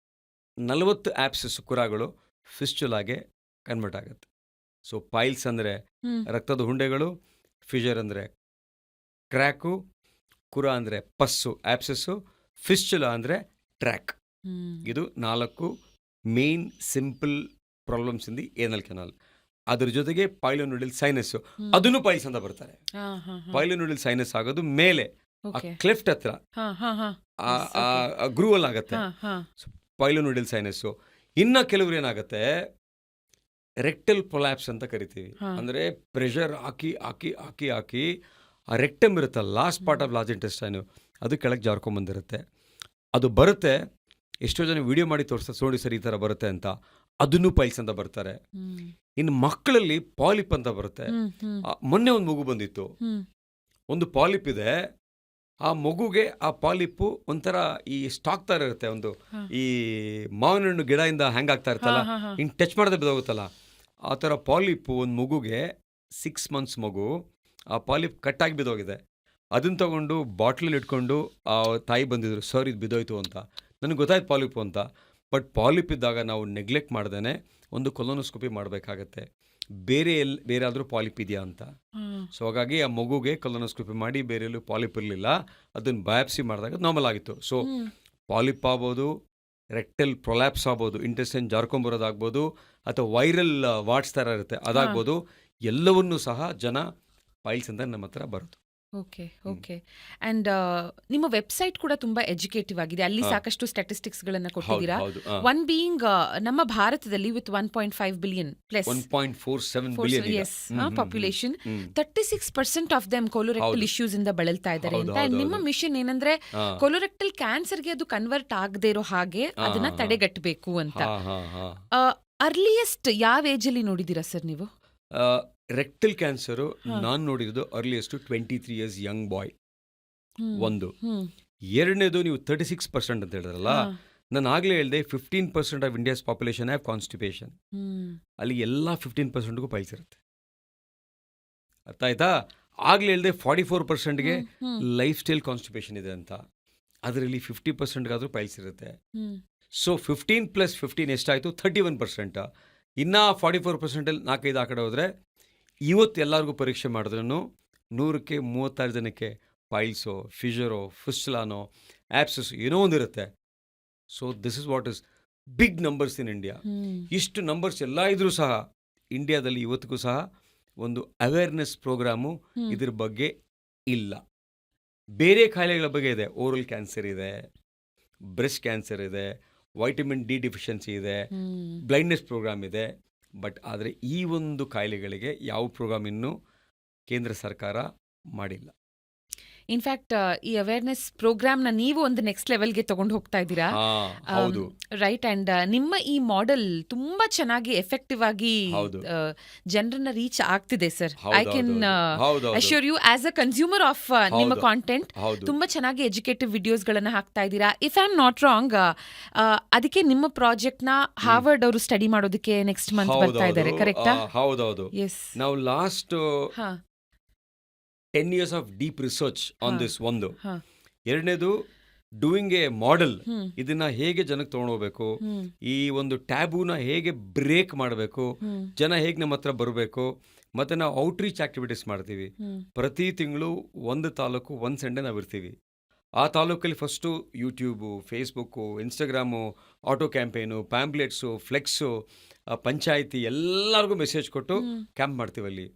40 ಆಪ್ಸೆಸ್ ಕುರಗಳು ಫಿಸ್ಚುಲಾಗೆ ಕನ್ವರ್ಟ್ ಆಗುತ್ತೆ. ಸೊ ಪೈಲ್ಸ್ ಅಂದರೆ ರಕ್ತದ ಹುಂಡೆಗಳು, ಫಿಷರ್ ಅಂದರೆ ಕ್ರ್ಯಾಕು, ಕುರ ಅಂದರೆ ಪಸ್ಸು ಆಪ್ಸೆಸ್ಸು, ಫಿಸ್ಚುಲಾ ಅಂದರೆ ಟ್ರ್ಯಾಕ್. ಇದು 4 main simple problems in the ಏನಲ್ ಕೆನಾಲ್. ಅದ್ರ ಜೊತೆಗೆ ಪೈಲೋನೋಡಲ್ ಸೈನಸ್, ಅದನ್ನು ಪೈಲ್ಸ್ ಅಂತ ಬರ್ತಾರೆ. ಪೈಲೋನೋಡಲ್ ಸೈನಸ್ ಆಗೋದು ಮೇಲೆ ಕ್ಲೆಫ್ಟ್ ಹತ್ರ ಗ್ರೂವಲ್ ಆಗುತ್ತೆ, ಪೈಲೋನೋಡಲ್ ಸೈನಸ್ಸು. ಇನ್ನು ಕೆಲವ್ರು ಏನಾಗುತ್ತೆ, ರೆಕ್ಟಲ್ ಪ್ರೊಲ್ಯಾಪ್ಸ್ ಅಂತ ಕರಿತೀವಿ. ಅಂದರೆ ಪ್ರೆಷರ್ ಹಾಕಿ ಹಾಕಿ ಹಾಕಿ ಹಾಕಿ ಆ ರೆಕ್ಟಮ್ ಇರುತ್ತಲ್ಲ, last part of large intestine, ಅದು ಕೆಳಗೆ ಜಾರ್ಕೊಂಬಂದಿರುತ್ತೆ. ಅದು ಬರುತ್ತೆ. ಎಷ್ಟೋ ಜನ ವಿಡಿಯೋ ಮಾಡಿ ತೋರಿಸ್ತಾರೆ, ನೋಡಿ ಸರ್ ಈ ಥರ ಬರುತ್ತೆ ಅಂತ. ಅದನ್ನು ಪೈಲ್ಸ್ ಅಂತ ಬರ್ತಾರೆ. ಇನ್ನು ಮಕ್ಕಳಲ್ಲಿ ಪಾಲಿಪ್ ಅಂತ ಬರುತ್ತೆ. ಮೊನ್ನೆ ಒಂದು ಮಗು ಬಂದಿತ್ತು, ಒಂದು ಪಾಲಿಪ್ ಇದೆ. ಆ ಮಗುಗೆ ಆ ಪಾಲಿಪ್ಪು ಒಂಥರ ಈ ಸ್ಟಾಕ್ ಥರ ಇರುತ್ತೆ, ಒಂದು ಈ ಮಾವಿನ ಹಣ್ಣು ಗಿಡದಿಂದ ಹ್ಯಾಂಗ್ ಆಗ್ತಾ ಇರ್ತಲ್ಲ, ಹಿಂಗೆ ಟಚ್ ಮಾಡದೆ ಬಿದ್ದೋಗುತ್ತಲ್ಲ, ಆ ಥರ ಪಾಲಿಪ್ಪು ಒಂದು ಮಗುಗೆ 6 months ಮಗು, ಆ ಪಾಲಿಪ್ ಕಟ್ಟಾಗಿ ಬಿದ್ದೋಗಿದೆ. ಅದನ್ನು ತಗೊಂಡು ಬಾಟ್ಲಲ್ಲಿ ಇಟ್ಕೊಂಡು ಆ ತಾಯಿ ಬಂದಿದ್ರು, ಸರ್ ಇದು ಬಿದ್ದೋಯ್ತು ಅಂತ. ನನಗೆ ಗೊತ್ತಾಯ್ತು ಪಾಲಿಪ್ಪು ಅಂತ. ಬಟ್ ಪಾಲಿಪ್ ಇದ್ದಾಗ ನಾವು ನೆಗ್ಲೆಕ್ಟ್ ಮಾಡ್ದೇ ಒಂದು ಕೊಲೊನೋಸ್ಕೋಪಿ ಮಾಡಬೇಕಾಗತ್ತೆ, ಬೇರೆ ಆದರೂ ಪಾಲಿಪ್ ಇದೆಯಾ ಅಂತ. ಸೊ ಹಾಗಾಗಿ ಆ ಮಗುಗೆ ಕೊಲೊನೋಸ್ಕೋಪಿ ಮಾಡಿ ಬೇರೆ ಎಲ್ಲೂ ಪಾಲಿಪ್ ಇರಲಿಲ್ಲ, ಅದನ್ನು ಬಯಾಪ್ಸಿ ಮಾಡಿದಾಗ ನಾರ್ಮಲ್ ಆಗಿತ್ತು. ಸೊ ಪಾಲಿಪ್ ಆಗ್ಬೋದು, ರೆಕ್ಟಲ್ ಪ್ರೊಲ್ಯಾಪ್ಸ್ ಆಗ್ಬೋದು, ಇಂಟೆಸ್ಟೈನ್ ಜಾರ್ಕೊಂಬರೋದಾಗ್ಬೋದು, ಅಥವಾ ವೈರಲ್ ವಾಟ್ಸ್ ಥರ ಇರುತ್ತೆ ಅದಾಗ್ಬೋದು. ಎಲ್ಲವನ್ನೂ ಸಹ ಜನ ಪೈಲ್ಸ್ ಅಂತ ನಮ್ಮ ಹತ್ರ ಬರೋದು. Okay okay. ಆ್ಯಂಡ್ ನಿಮ್ಮ ವೆಬ್ಸೈಟ್ ಕೂಡ ತುಂಬ ಎಜುಕೇಟಿವ್ ಆಗಿದೆ, ಅಲ್ಲಿ ಸಾಕಷ್ಟು ಸ್ಟ್ಯಾಟಿಸ್ಟಿಕ್ಸ್ಗಳನ್ನು ಕೊಟ್ಟಿದ್ದೀರಾ. ಒನ್ ಬೀಯಿಂಗ್ ನಮ್ಮ ಭಾರತದಲ್ಲಿ with 1.5 billion plus 1.47 billion population, 36% of them colorectal issues ಇಂದ ಬಳಲ್ತಾ ಇದ್ದಾರೆ ಅಂತ. ಆ್ಯಂಡ್ ನಿಮ್ಮ ಮಿಷನ್ ಏನಂದ್ರೆ ಕೊಲೊರೆಕ್ಟಲ್ ಕ್ಯಾನ್ಸರ್ಗೆ ಅದು ಕನ್ವರ್ಟ್ ಆಗದೆ ಇರೋ ಹಾಗೆ ಅದನ್ನ ತಡೆಗಟ್ಟಬೇಕು ಅಂತ. ಅರ್ಲಿಯೆಸ್ಟ್ ಯಾವ ಏಜಲ್ಲಿ ನೋಡಿದ್ದೀರಾ ಸರ್ ನೀವು? ರೆಕ್ಟಲ್ ಕ್ಯಾನ್ಸರು ನಾನು ನೋಡಿರೋದು ಅರ್ಲಿಯೆಸ್ಟ್ 23 years ಯಂಗ್ ಬಾಯ್. ಒಂದು. ಎರಡನೇದು ನೀವು 36% ಅಂತ ಹೇಳಿದ್ರಲ್ಲ, ನಾನು ಆಗಲೇ ಹೇಳಿದೆ 15% of India's population have constipation. ಅಲ್ಲಿ ಎಲ್ಲ 15%ಗೂ ಪೈಲ್ಸ್ ಇರುತ್ತೆ. ಅರ್ಥ ಆಯ್ತಾ? ಆಗಲೇ ಹೇಳಿದೆ 44%ಗೆ ಲೈಫ್ ಸ್ಟೈಲ್ ಕಾನ್ಸ್ಟಿಪೇಷನ್ ಇದೆ ಅಂತ. ಅದರಲ್ಲಿ 50%ಗಾದರೂ ಪೈಲ್ಸ್ ಇರುತ್ತೆ. ಸೊ 15 + 15 ಎಷ್ಟಾಯಿತು? 31%. ಇನ್ನು 44%ಅಲ್ಲಿ 4-5 ಆ ಕಡೆ ಹೋದರೆ, ಇವತ್ತು ಎಲ್ಲರಿಗೂ ಪರೀಕ್ಷೆ ಮಾಡಿದ್ರೂ 100ಕ್ಕೆ 36 ಜನಕ್ಕೆ ಪೈಲ್ಸೋ, ಫಿಷರೋ, ಫಿಸ್ಚುಲಾನೋ, ಆಪ್ಸಸ್ ಏನೋ ಒಂದಿರುತ್ತೆ. So this is what is big numbers in India. ಇಷ್ಟು ನಂಬರ್ಸ್ ಎಲ್ಲ ಇದ್ರೂ ಸಹ ಇಂಡಿಯಾದಲ್ಲಿ ಇವತ್ತಿಗೂ ಸಹ ಒಂದು ಅವೇರ್ನೆಸ್ ಪ್ರೋಗ್ರಾಮು ಇದ್ರ ಬಗ್ಗೆ ಇಲ್ಲ. ಬೇರೆ ಕಾಯಿಲೆಗಳ ಬಗ್ಗೆ ಇದೆ, ಓರಲ್ ಕ್ಯಾನ್ಸರ್ ಇದೆ, ಬ್ರೆಸ್ಟ್ ಕ್ಯಾನ್ಸರ್ ಇದೆ, ವೈಟಮಿನ್ ಡಿ ಡಿಫಿಷಿಯನ್ಸಿ ಇದೆ, ಬ್ಲೈಂಡ್ನೆಸ್ ಪ್ರೋಗ್ರಾಮ್ ಇದೆ. ಬಟ್ ಆದರೆ ಈ ಒಂದು ಕಾಯಿಲೆಗಳಿಗೆ ಯಾವ ಪ್ರೋಗ್ರಾಮ್ ಇನ್ನೂ ಕೇಂದ್ರ ಸರ್ಕಾರ ಮಾಡಿಲ್ಲ. ಇನ್ಫ್ಯಾಕ್ಟ್ ಈ ಅವೇರ್ನೆಸ್ ಪ್ರೋಗ್ರಾಮ್ನ ನೀವು ಒಂದು ನೆಕ್ಸ್ಟ್ ಲೆವೆಲ್ಗೆ ತಗೊಂಡು ಹೋಗ್ತಾ ಇದ್ದೀರಾ, ಹೌದು ರೈಟ್? ಅಂಡ್ ನಿಮ್ಮ ಈ ಮಾಡೆಲ್ ತುಂಬಾ ಚೆನ್ನಾಗಿ ಎಫೆಕ್ಟಿವ್ ಆಗಿ ಹೌದು ಜನರನ್ನ ರೀಚ್ ಆಗ್ತಿದೆ ಸರ್. ಐ ಹೌದು ಕ್ಯಾನ್ ಹೌದು assure you as a consumer of ನಿಮ್ಮ ಹೌದು. ಕಾಂಟೆಂಟ್ ಹೌದು ತುಂಬಾ ಚೆನ್ನಾಗಿ ಎಜುಕೇಟಿವ್ ವಿಡಿಯೋಸ್ಗಳನ್ನ ಹಾಕ್ತಾ ಇದ್ದೀರಾ. If I am not wrong, ಅದಕ್ಕೆ ನಿಮ್ಮ ಪ್ರಾಜೆಕ್ಟ್ ನ ಹಾರ್ವರ್ಡ್ ಅವರು ಸ್ಟಡಿ ಮಾಡೋದಕ್ಕೆ ನೆಕ್ಸ್ಟ್ ಮಂತ್ ಬರ್ತಾ ಇದ್ದಾರೆ, ಕರೆಕ್ಟಾ? ಹೌದೌದು. ಎಸ್. ನಾವು ಲಾಸ್ಟ್ ಹಾ 10 years of deep research on ಹಾ. ದಿಸ್ ಒಂದು. ಹಾ. ಎರಡನೇದು ಡೂಯಿಂಗ್ ಎ ಮಾಡೆಲ್, ಹ್ಮ್ ಇದನ್ನ ಹೇಗೆ ಜನಕ್ಕೆ ತಗೊಂಡೋಗ್ಬೇಕು, ಹ್ಮ್ ಈ ಒಂದು ಟ್ಯಾಬೂನ ಹೇಗೆ ಬ್ರೇಕ್ ಮಾಡಬೇಕು, ಹ್ಮ್ ಜನ ಹೇಗೆ ನಮ್ಮ ಹತ್ರ ಬರಬೇಕು, ಮತ್ತು ನಾವು ಔಟ್ರೀಚ್ ಆಕ್ಟಿವಿಟೀಸ್ ಮಾಡ್ತೀವಿ. ಹ್ಮ್ ಪ್ರತಿ ತಿಂಗಳು ಒಂದು ತಾಲೂಕು ಒಂದು ಸಂಡೆ ನಾವು ಇರ್ತೀವಿ. ಆ ತಾಲೂಕಲ್ಲಿ first YouTube, Facebook, Instagram, auto campaign, pamphlets, flakes, panchayat ಎಲ್ಲರಿಗೂ ಮೆಸೇಜ್ ಕೊಟ್ಟು ಹ್ಮ್. ಕ್ಯಾಂಪ್ ಮಾಡ್ತೀವಲ್ಲಿ.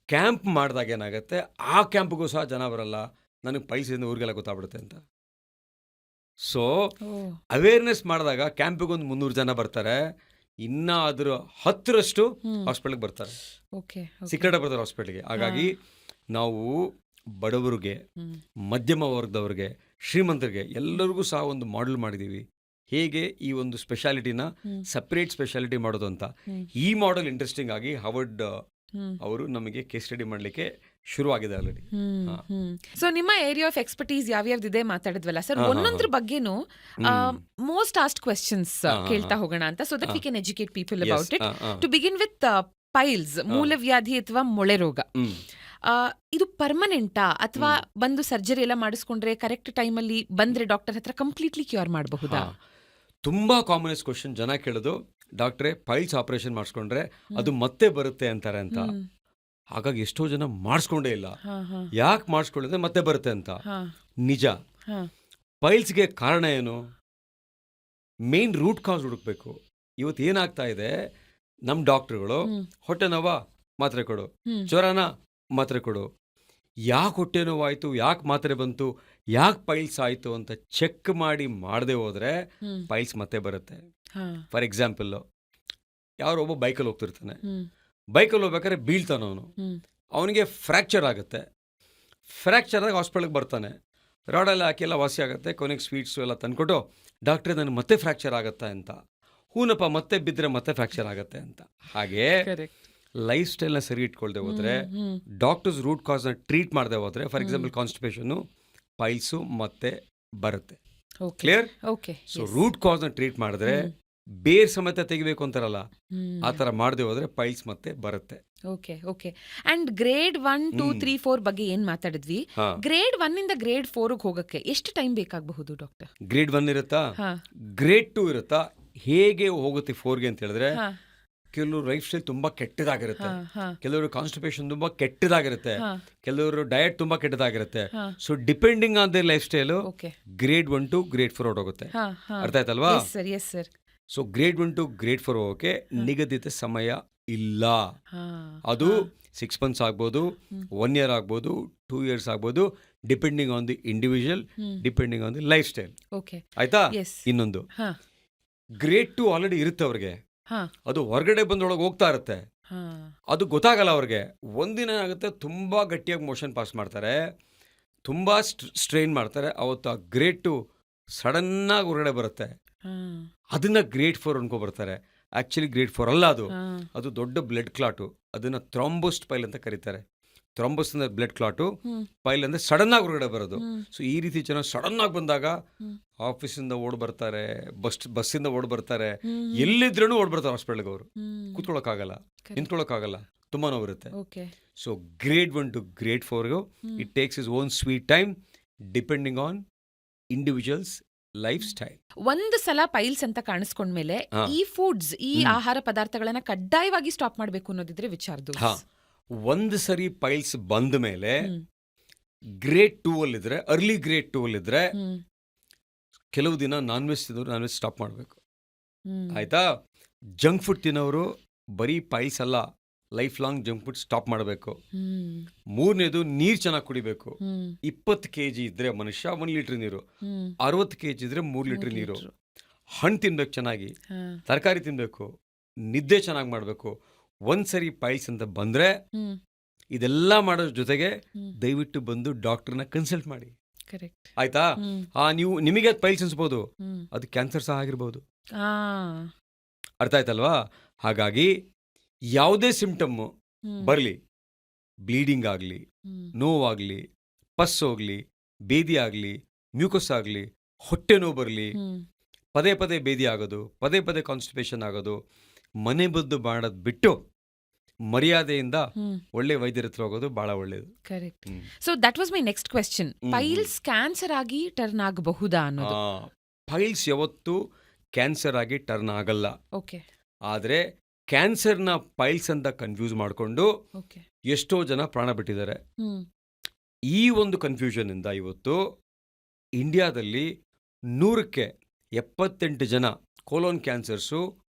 ಕ್ಯಾಂಪ್ ಮಾಡಿದಾಗ ಏನಾಗುತ್ತೆ, ಆ ಕ್ಯಾಂಪ್ಗೂ ಸಹ ಜನ ಬರಲ್ಲ, ನನಗೆ ಪೈಸೆಯಿಂದ ಊರಿಗೆಲ್ಲ ಗೊತ್ತಾಗ್ಬಿಡುತ್ತೆ ಅಂತ. ಸೊ ಓ, ಅವೇರ್ನೆಸ್ ಮಾಡಿದಾಗ ಕ್ಯಾಂಪಿಗೊಂದು 300 ಜನ ಬರ್ತಾರೆ, ಇನ್ನು ಅದರ 10ರಷ್ಟು ಹ್ಮ್. ಹಾಸ್ಪಿಟ್ಲಿಗೆ ಬರ್ತಾರೆ, ಓಕೆ, ಓಕೆ. ಸಿಕ್ಕಡೆ ಬರ್ತಾರೆ ಹಾಸ್ಪಿಟ್ಲಿಗೆ. ಹಾಗಾಗಿ ನಾವು ಬಡವರಿಗೆ, ಹ್ಮ್. ಮಧ್ಯಮ ವರ್ಗದವ್ರಿಗೆ, ಶ್ರೀಮಂತರಿಗೆ ಎಲ್ಲರಿಗೂ ಸಹ ಒಂದು ಮಾಡೆಲ್ ಮಾಡಿದ್ದೀವಿ, ಹೇಗೆ ಈ ಒಂದು ಸ್ಪೆಷಾಲಿಟಿನ ಹ್ಮ್. ಸಪ್ರೇಟ್ ಸ್ಪೆಷಾಲಿಟಿ ಮಾಡೋದು ಅಂತ. ಹ್ಮ್. ಈ ಮಾಡೆಲ್ ಇಂಟ್ರೆಸ್ಟಿಂಗ್ ಆಗಿ ಹಾರ್ವರ್ಡ್ ಹ್ಮ್. ಅವರು ನಮಗೆ ಕೇಸ್ ಸ್ಟಡಿ ಮಾಡಲಿಕ್ಕೆ ಶುರುವಾಗಿದೆ ಆಲ್ರೆಡಿ. ಹ್ಮ್. ಹ್ಮ್. ಸೊ ನಿಮ್ಮ ಏರಿಯಾ ಆಫ್ ಎಕ್ಸ್ಪರ್ಟೀಸ್ ಯಾವ್ಯಾವ್ದಿದೆ ಮಾತಾಡಿದ್ವಲ್ಲ ಸರ್, ಹಾ, ಹಾ, ಒಂದೊಂದ್ರ ಬಗ್ಗೆನು ಮೋಸ್ಟ್ ಆಸ್ಟ್ ಕ್ವೆಶನ್ಸ್ ಹಾ, ಹಾ, ಕೇಳ್ತಾ ಹಾ. ಹೋಗೋಣ ಅಂತ, ಸೊ ದಟ್ ಹಾ. We can educate people Yes, about it. ಹಾ, ಹಾ. ಟು ಬಿಗಿನ್ ವಿತ್ ಪೈಲ್ಸ್, ಮೂಲವ್ಯಾಧಿ ಅಥವಾ ಮೊಳೆ ರೋಗ. ಹ್ಮ್. ಇದು ಪರ್ಮನೆಂಟಾ ಅಥವಾ ಬಂದು ಸರ್ಜರಿ ಎಲ್ಲ ಮಾಡಿಸ್ಕೊಂಡ್ರೆ ಕರೆಕ್ಟ್ ಟೈಮಲ್ಲಿ ಬಂದ್ರೆ ಡಾಕ್ಟರ್ ಹತ್ರ ಕಂಪ್ಲೀಟ್ಲಿ ಕ್ಯೂರ್ ಮಾಡಬಹುದಾ? ಹಾ. ತುಂಬಾ ಕಾಮನೆಸ್ಟ್ ಕ್ವಶನ್ ಜನ ಕೇಳೋದು, ಡಾಕ್ಟ್ರೇ ಪೈಲ್ಸ್ ಆಪರೇಷನ್ ಮಾಡಿಸ್ಕೊಂಡ್ರೆ ಅದು ಮತ್ತೆ ಬರುತ್ತೆ ಅಂತಾರೆ ಅಂತ. ಹ್ಮ್. ಹಾಗಾಗಿ ಎಷ್ಟೋ ಜನ ಮಾಡಿಸ್ಕೊಂಡೇ ಇಲ್ಲ. ಹಾ, ಹಾ, ಯಾಕೆ ಮಾಡಿಸ್ಕೊಳ್ಳಿದ್ರೆ ಮತ್ತೆ ಬರುತ್ತೆ ಅಂತ. ಹಾ, ನಿಜ. ಹಾ. ಪೈಲ್ಸ್ಗೆ ಕಾರಣ ಏನು, ಮೇನ್ ರೂಟ್ ಕಾಸ್ ಹುಡುಕ್ಬೇಕು. ಇವತ್ತು ಏನಾಗ್ತಾ ಇದೆ, ನಮ್ಮ ಡಾಕ್ಟ್ರುಗಳು ಹ್ಮ್. ಹೊಟ್ಟೆ ನೋವಾ ಮಾತ್ರೆ ಕೊಡು, ಹ್ಮ್. ಜ್ವರನ ಮಾತ್ರೆ ಕೊಡು, ಯಾಕೆ ಹೊಟ್ಟೆ ನೋವಾಯಿತು, ಯಾಕೆ ಮಾತ್ರೆ ಬಂತು, ಯಾಕೆ ಪೈಲ್ಸ್ ಆಯಿತು ಅಂತ ಚೆಕ್ ಮಾಡಿ ಮಾಡದೆ ಹೋದರೆ ಹ್ಮ್. ಪೈಲ್ಸ್ ಮತ್ತೆ ಬರುತ್ತೆ. ಹಾ. ಫಾರ್ ಎಕ್ಸಾಂಪಲ್ಲು, ಯಾರೋ ಒಬ್ಬ ಬೈಕಲ್ಲಿ ಹೋಗ್ತಿರ್ತಾನೆ, ಹ್ಮ್. ಬೈಕಲ್ಲಿ ಹೋಗ್ಬೇಕಾದ್ರೆ ಬೀಳ್ತಾನೆ ಅವನು, ಹ್ಮ್. ಅವನಿಗೆ ಫ್ರ್ಯಾಕ್ಚರ್ ಆಗುತ್ತೆ. ಫ್ರ್ಯಾಕ್ಚರ್ ಆಗಿ ಹಾಸ್ಪಿಟ್ಲಿಗೆ ಬರ್ತಾನೆ, ರಾಡೆಲ್ಲ ಹಾಕಿ ಎಲ್ಲ ವಾಸಿ ಆಗುತ್ತೆ, ಕೊನೆಗೆ ಸ್ವೀಟ್ಸು ಎಲ್ಲ ತಂದ್ಕೊಟ್ಟು, ಡಾಕ್ಟ್ರೇ ನನಗೆ ಮತ್ತೆ ಫ್ರ್ಯಾಕ್ಚರ್ ಆಗುತ್ತೆ ಅಂತ. ಹೂನಪ್ಪ, ಮತ್ತೆ ಬಿದ್ದರೆ ಮತ್ತೆ ಫ್ರ್ಯಾಕ್ಚರ್ ಆಗುತ್ತೆ ಅಂತ. ಹಾಗೆ Correct. ಲೈಫ್ ಸ್ಟೈಲ್ನ ಸರಿ ಇಟ್ಕೊಳ್ದೆ ಹೋದರೆ, ಹ್ಮ್. ಡಾಕ್ಟರ್ಸ್ ರೂಟ್ ಕಾಸ್ನ ಟ್ರೀಟ್ ಮಾಡದೆ ಹೋದರೆ, ಫಾರ್ ಎಕ್ಸಾಂಪಲ್ ಕಾನ್ಸ್ಟಿಪೇಷನ್ನು, ಪೈಲ್ಸು ಮತ್ತೆ ಬರುತ್ತೆ. Okay. Clear? Okay. So Yes. Root ಕಾಸ್ನ ಟ್ರೀಟ್ ಮಾಡಿದ್ರೆ, ಹ್ಮ್. ಬೇರ್ ಸಮೇತ ತೆಗಿಬೇಕು ಅಂತಾರಲ್ಲ, ಹ್ಮ್. ಆ ಥರ ಮಾಡದೆ ಹೋದರೆ ಪೈಲ್ಸ್ ಮತ್ತೆ ಬರುತ್ತೆ. Okay, okay. ಅಂಡ್ ಗ್ರೇಡ್ 1, 2, 3, 4 ಬಗ್ಗೆ ಏನ್ ಮಾತಾಡಿದ್ವಿ, ಹಾ. ಗ್ರೇಡ್ 1 ಇಂದ ಗ್ರೇಡ್ 4 ಹೋಗಕ್ಕೆ ಎಷ್ಟು ಟೈಮ್ ಬೇಕಾಗಬಹುದು ಡಾಕ್ಟರ್? ಗ್ರೇಡ್ 1 ಇರುತ್ತಾ, ಹಾ. ಗ್ರೇಡ್ 2 ಇರುತ್ತಾ. ಹೇಗೆ ಹೋಗುತ್ತೆ 4ಗೆ ಅಂತ ಹೇಳಿದ್ರೆ, ಹಾ, ಕೆಲವರು ಲೈಫ್ ಸ್ಟೈಲ್ ತುಂಬಾ ಕೆಟ್ಟದಾಗಿರುತ್ತೆ, ಹಾ, ಹಾ, ಕೆಲವರು ಕಾನ್ಸ್ಟಿಪೇಷನ್ ತುಂಬಾ ಕೆಟ್ಟದಾಗಿರುತ್ತೆ, ಹಾ, ಕೆಲವರು ಡಯಟ್ ತುಂಬಾ ಕೆಟ್ಟದಾಗಿರುತ್ತೆ. ಹಾ. So depending on the life style okay. Grade 1 to grade 4 ಹೊರಟೋಗುತ್ತೆ. ಹಾ, ಹಾ. ಅರ್ಥ ಆಯ್ತಲ್ವಾ? Yes sir, yes sir. So grade 1 to grade 4 ಹೋಗೋಕೆ ನಿಗದಿತ ಸಮಯ ಇಲ್ಲ. ಹಾ. ಅದು ಹಾ. 6 months ಆಗ್ಬೋದು, ಹ್ಮ್. 1 year ಆಗ್ಬೋದು, 2 years ಆಗ್ಬೋದು, depending on the individual, hmm. Depending on the life style. Okay. ಆಯ್ತಾ? ಎಸ್. ಇನ್ನೊಂದು, ಹಾ, ಗ್ರೇಡ್ 2 ಆಲ್ರೆಡಿ ಇರುತ್ತೆ ಅವ್ರಿಗೆ, ಹಾ, ಅದು ಹೊರಗಡೆ ಬಂದೊಳಗೆ ಹೋಗ್ತಾ ಇರುತ್ತೆ, ಹಾ. ಅದು ಗೊತ್ತಾಗಲ್ಲ ಅವ್ರಿಗೆ. ಒಂದಿನ ಆಗುತ್ತೆ, ತುಂಬ ಗಟ್ಟಿಯಾಗಿ ಮೋಷನ್ ಪಾಸ್ ಮಾಡ್ತಾರೆ, ತುಂಬ ಸ್ಟ್ರೈನ್ ಮಾಡ್ತಾರೆ, ಅವತ್ತು ಆ ಗ್ರೇಡ್ 2 ಸಡನ್ನಾಗಿ ಹೊರಗಡೆ ಬರುತ್ತೆ. ಹಾ. ಅದನ್ನು ಗ್ರೇಡ್ 4 ಅನ್ಕೊಬರ್ತಾರೆ. ಆ್ಯಕ್ಚುಲಿ ಗ್ರೇಡ್ 4 ಅಲ್ಲ ಅದು, ಹಾ. ಅದು ದೊಡ್ಡ ಬ್ಲಡ್ ಕ್ಲಾಟು. ಅದನ್ನು ಥ್ರಾಂಬೋಸ್ಟ್ ಪೈಲ್ ಅಂತ ಕರೀತಾರೆ. ಥ್ರಾಂಬೋಸ್ ಅಂದರೆ ಬ್ಲಡ್ ಕ್ಲಾಟು, ಹ್ಮ್. ಪೈಲ್ ಅಂದರೆ ಸಡನ್ನಾಗಿ ಹೊರಗಡೆ ಬರೋದು. ಹ್ಮ್. ಸೊ ಈ ರೀತಿ ಜನ ಸಡನ್ನಾಗಿ ಬಂದಾಗ ಹ್ಮ್. ಆಫೀಸಿಂದ ಓಡ್ ಬರ್ತಾರೆ, ಬಸ್ಸಿಂದ ಓಡ್ ಬರ್ತಾರೆ, ಹ್ಮ್. ಎಲ್ಲಿದ್ರೂ ಓಡ್ ಬರ್ತಾರೆ ಹಾಸ್ಪಿಟಲ್ಗೆ. ಅವರು ಹ್ಮ್. ಕೂತ್ಕೊಳ್ಳೋಕ್ಕಾಗಲ್ಲ, Correct. ನಿಂತ್ಕೊಳ್ಳೋಕ್ಕಾಗಲ್ಲ, ತುಂಬ ನೋವಿರುತ್ತೆ. Okay. So grade 1 to grade 4 hmm. It takes its own sweet time, depending on individuals life style. ಒಂದು ಸಲ ಪೈಲ್ಸ್ ಅಂತ ಕಾಣಿಸ್ಕೊಂಡ್ಮೇಲೆ ಹಾ. ಈ ಫುಡ್ಸ್, ಈ ಹ್ಮ್. ಆಹಾರ ಪದಾರ್ಥಗಳನ್ನ ಕಡ್ಡಾಯವಾಗಿ ಸ್ಟಾಪ್ ಮಾಡ್ಬೇಕು ಅನ್ನೋದಿದ್ರೆ ವಿಚಾರದು. ಹಾ, ಒಂದು ಸರಿ ಪೈಲ್ಸ್ ಬಂದ ಮೇಲೆ ಹ್ಮ್. ಗ್ರೇಡ್ 2 ಅಲ್ಲಿದ್ರೆ, ಅರ್ಲಿ ಗ್ರೇಡ್ 2 ಅಲ್ಲಿದ್ರೆ, ಹ್ಮ್. ಕೆಲವು ದಿನ ನಾನ್ ವೆಜ್ ತಿನ್ನೋರು ನಾನ್ ವೆಜ್ ಸ್ಟಾಪ್ ಮಾಡಬೇಕು. ಹ್ಮ್. ಆಯ್ತಾ? ಜಂಕ್ ಫುಡ್ ತಿನ್ನೋರು ಬರೀ ಪೈಲ್ಸ್ ಅಲ್ಲ, life long junk food stop ಮಾಡಬೇಕು. ಹ್ಮ್. ಮೂರನೇದು, ನೀರು ಚೆನ್ನಾಗಿ ಕುಡಿಬೇಕು. ಹ್ಮ್. 20 kg ಇದ್ರೆ ಮನುಷ್ಯ 1 ಲೀಟ್ರ್ ನೀರು, ಹ್ಮ್. 60 kg ಇದ್ರೆ 3 ಲೀಟ್ರ್ ನೀರು. ಲೀಟ್ರು. ಹಣ್ಣು ತಿನ್ಬೇಕು ಚೆನ್ನಾಗಿ, ಹಾ. ತರಕಾರಿ ತಿನ್ನಬೇಕು, ನಿದ್ದೆ ಚೆನ್ನಾಗಿ ಮಾಡಬೇಕು. ಒಂದ್ಸರಿ ಪೈಲ್ಸ್ ಅಂತ ಬಂದರೆ ಹ್ಮ್. ಇದೆಲ್ಲ ಮಾಡೋ ಜೊತೆಗೆ ದಯವಿಟ್ಟು ಬಂದು ಡಾಕ್ಟರ್ನ ಕನ್ಸಲ್ಟ್ ಮಾಡಿ, ಕರೆಕ್ಟ್. ಆಯ್ತಾ? ನೀವು ನಿಮಗೆ ಅದು ಪೈಲ್ಸ್ ಅನ್ಸ್ಬೋದು, ಅದು ಕ್ಯಾನ್ಸರ್ ಸಹ ಆಗಿರ್ಬೋದು. ಅರ್ಥ ಆಯ್ತಲ್ವಾ? ಹಾಗಾಗಿ ಯಾವುದೇ ಸಿಂಪ್ಟಮ್ಮು ಬರಲಿ, ಬ್ಲೀಡಿಂಗ್ ಆಗಲಿ, ನೋವಾಗಲಿ, ಪಸ್ ಹೋಗಲಿ, ಬೇದಿ ಆಗಲಿ, ಮ್ಯೂಕಸ್ ಆಗಲಿ, ಹೊಟ್ಟೆ ನೋವು ಬರಲಿ, ಪದೇ ಪದೇ ಬೇದಿ ಆಗೋದು, ಪದೇ ಪದೇ ಕಾನ್ಸ್ಟಿಪೇಷನ್ ಆಗೋದು, ಮನೆ ಬದ್ದು ಮಾಡೋದು ಬಿಟ್ಟು ಮರ್ಯಾದೆಯಿಂದ ಒಳ್ಳೆ ವೈದ್ಯರ ಹತ್ರ ಹೋಗೋದು ಬಹಳ ಒಳ್ಳೇದು. Correct. So that was my next question. Piles cancer ಆಗಿ ಟರ್ನ್ ಆಗಬಹುದಾ ಅನ್ನೋದು. ಪೈಲ್ಸ್ ಯಾವತ್ತೂ ಕ್ಯಾನ್ಸರ್ ಆಗಿ ಟರ್ನ್ ಆಗಲ್ಲ. ಓಕೆ. ಆದರೆ ಕ್ಯಾನ್ಸರ್ನ ಪೈಲ್ಸ್ ಅಂತ ಕನ್ಫ್ಯೂಸ್ ಮಾಡಿಕೊಂಡು ಎಷ್ಟೋ ಜನ ಪ್ರಾಣ ಬಿಟ್ಟಿದ್ದಾರೆ. ಈ ಒಂದು ಕನ್ಫ್ಯೂಷನಿಂದ ಇವತ್ತು ಇಂಡಿಯಾದಲ್ಲಿ 100ಕ್ಕೆ 78 ಜನ ಕೋಲೋನ್ ಕ್ಯಾನ್ಸರ್ಸು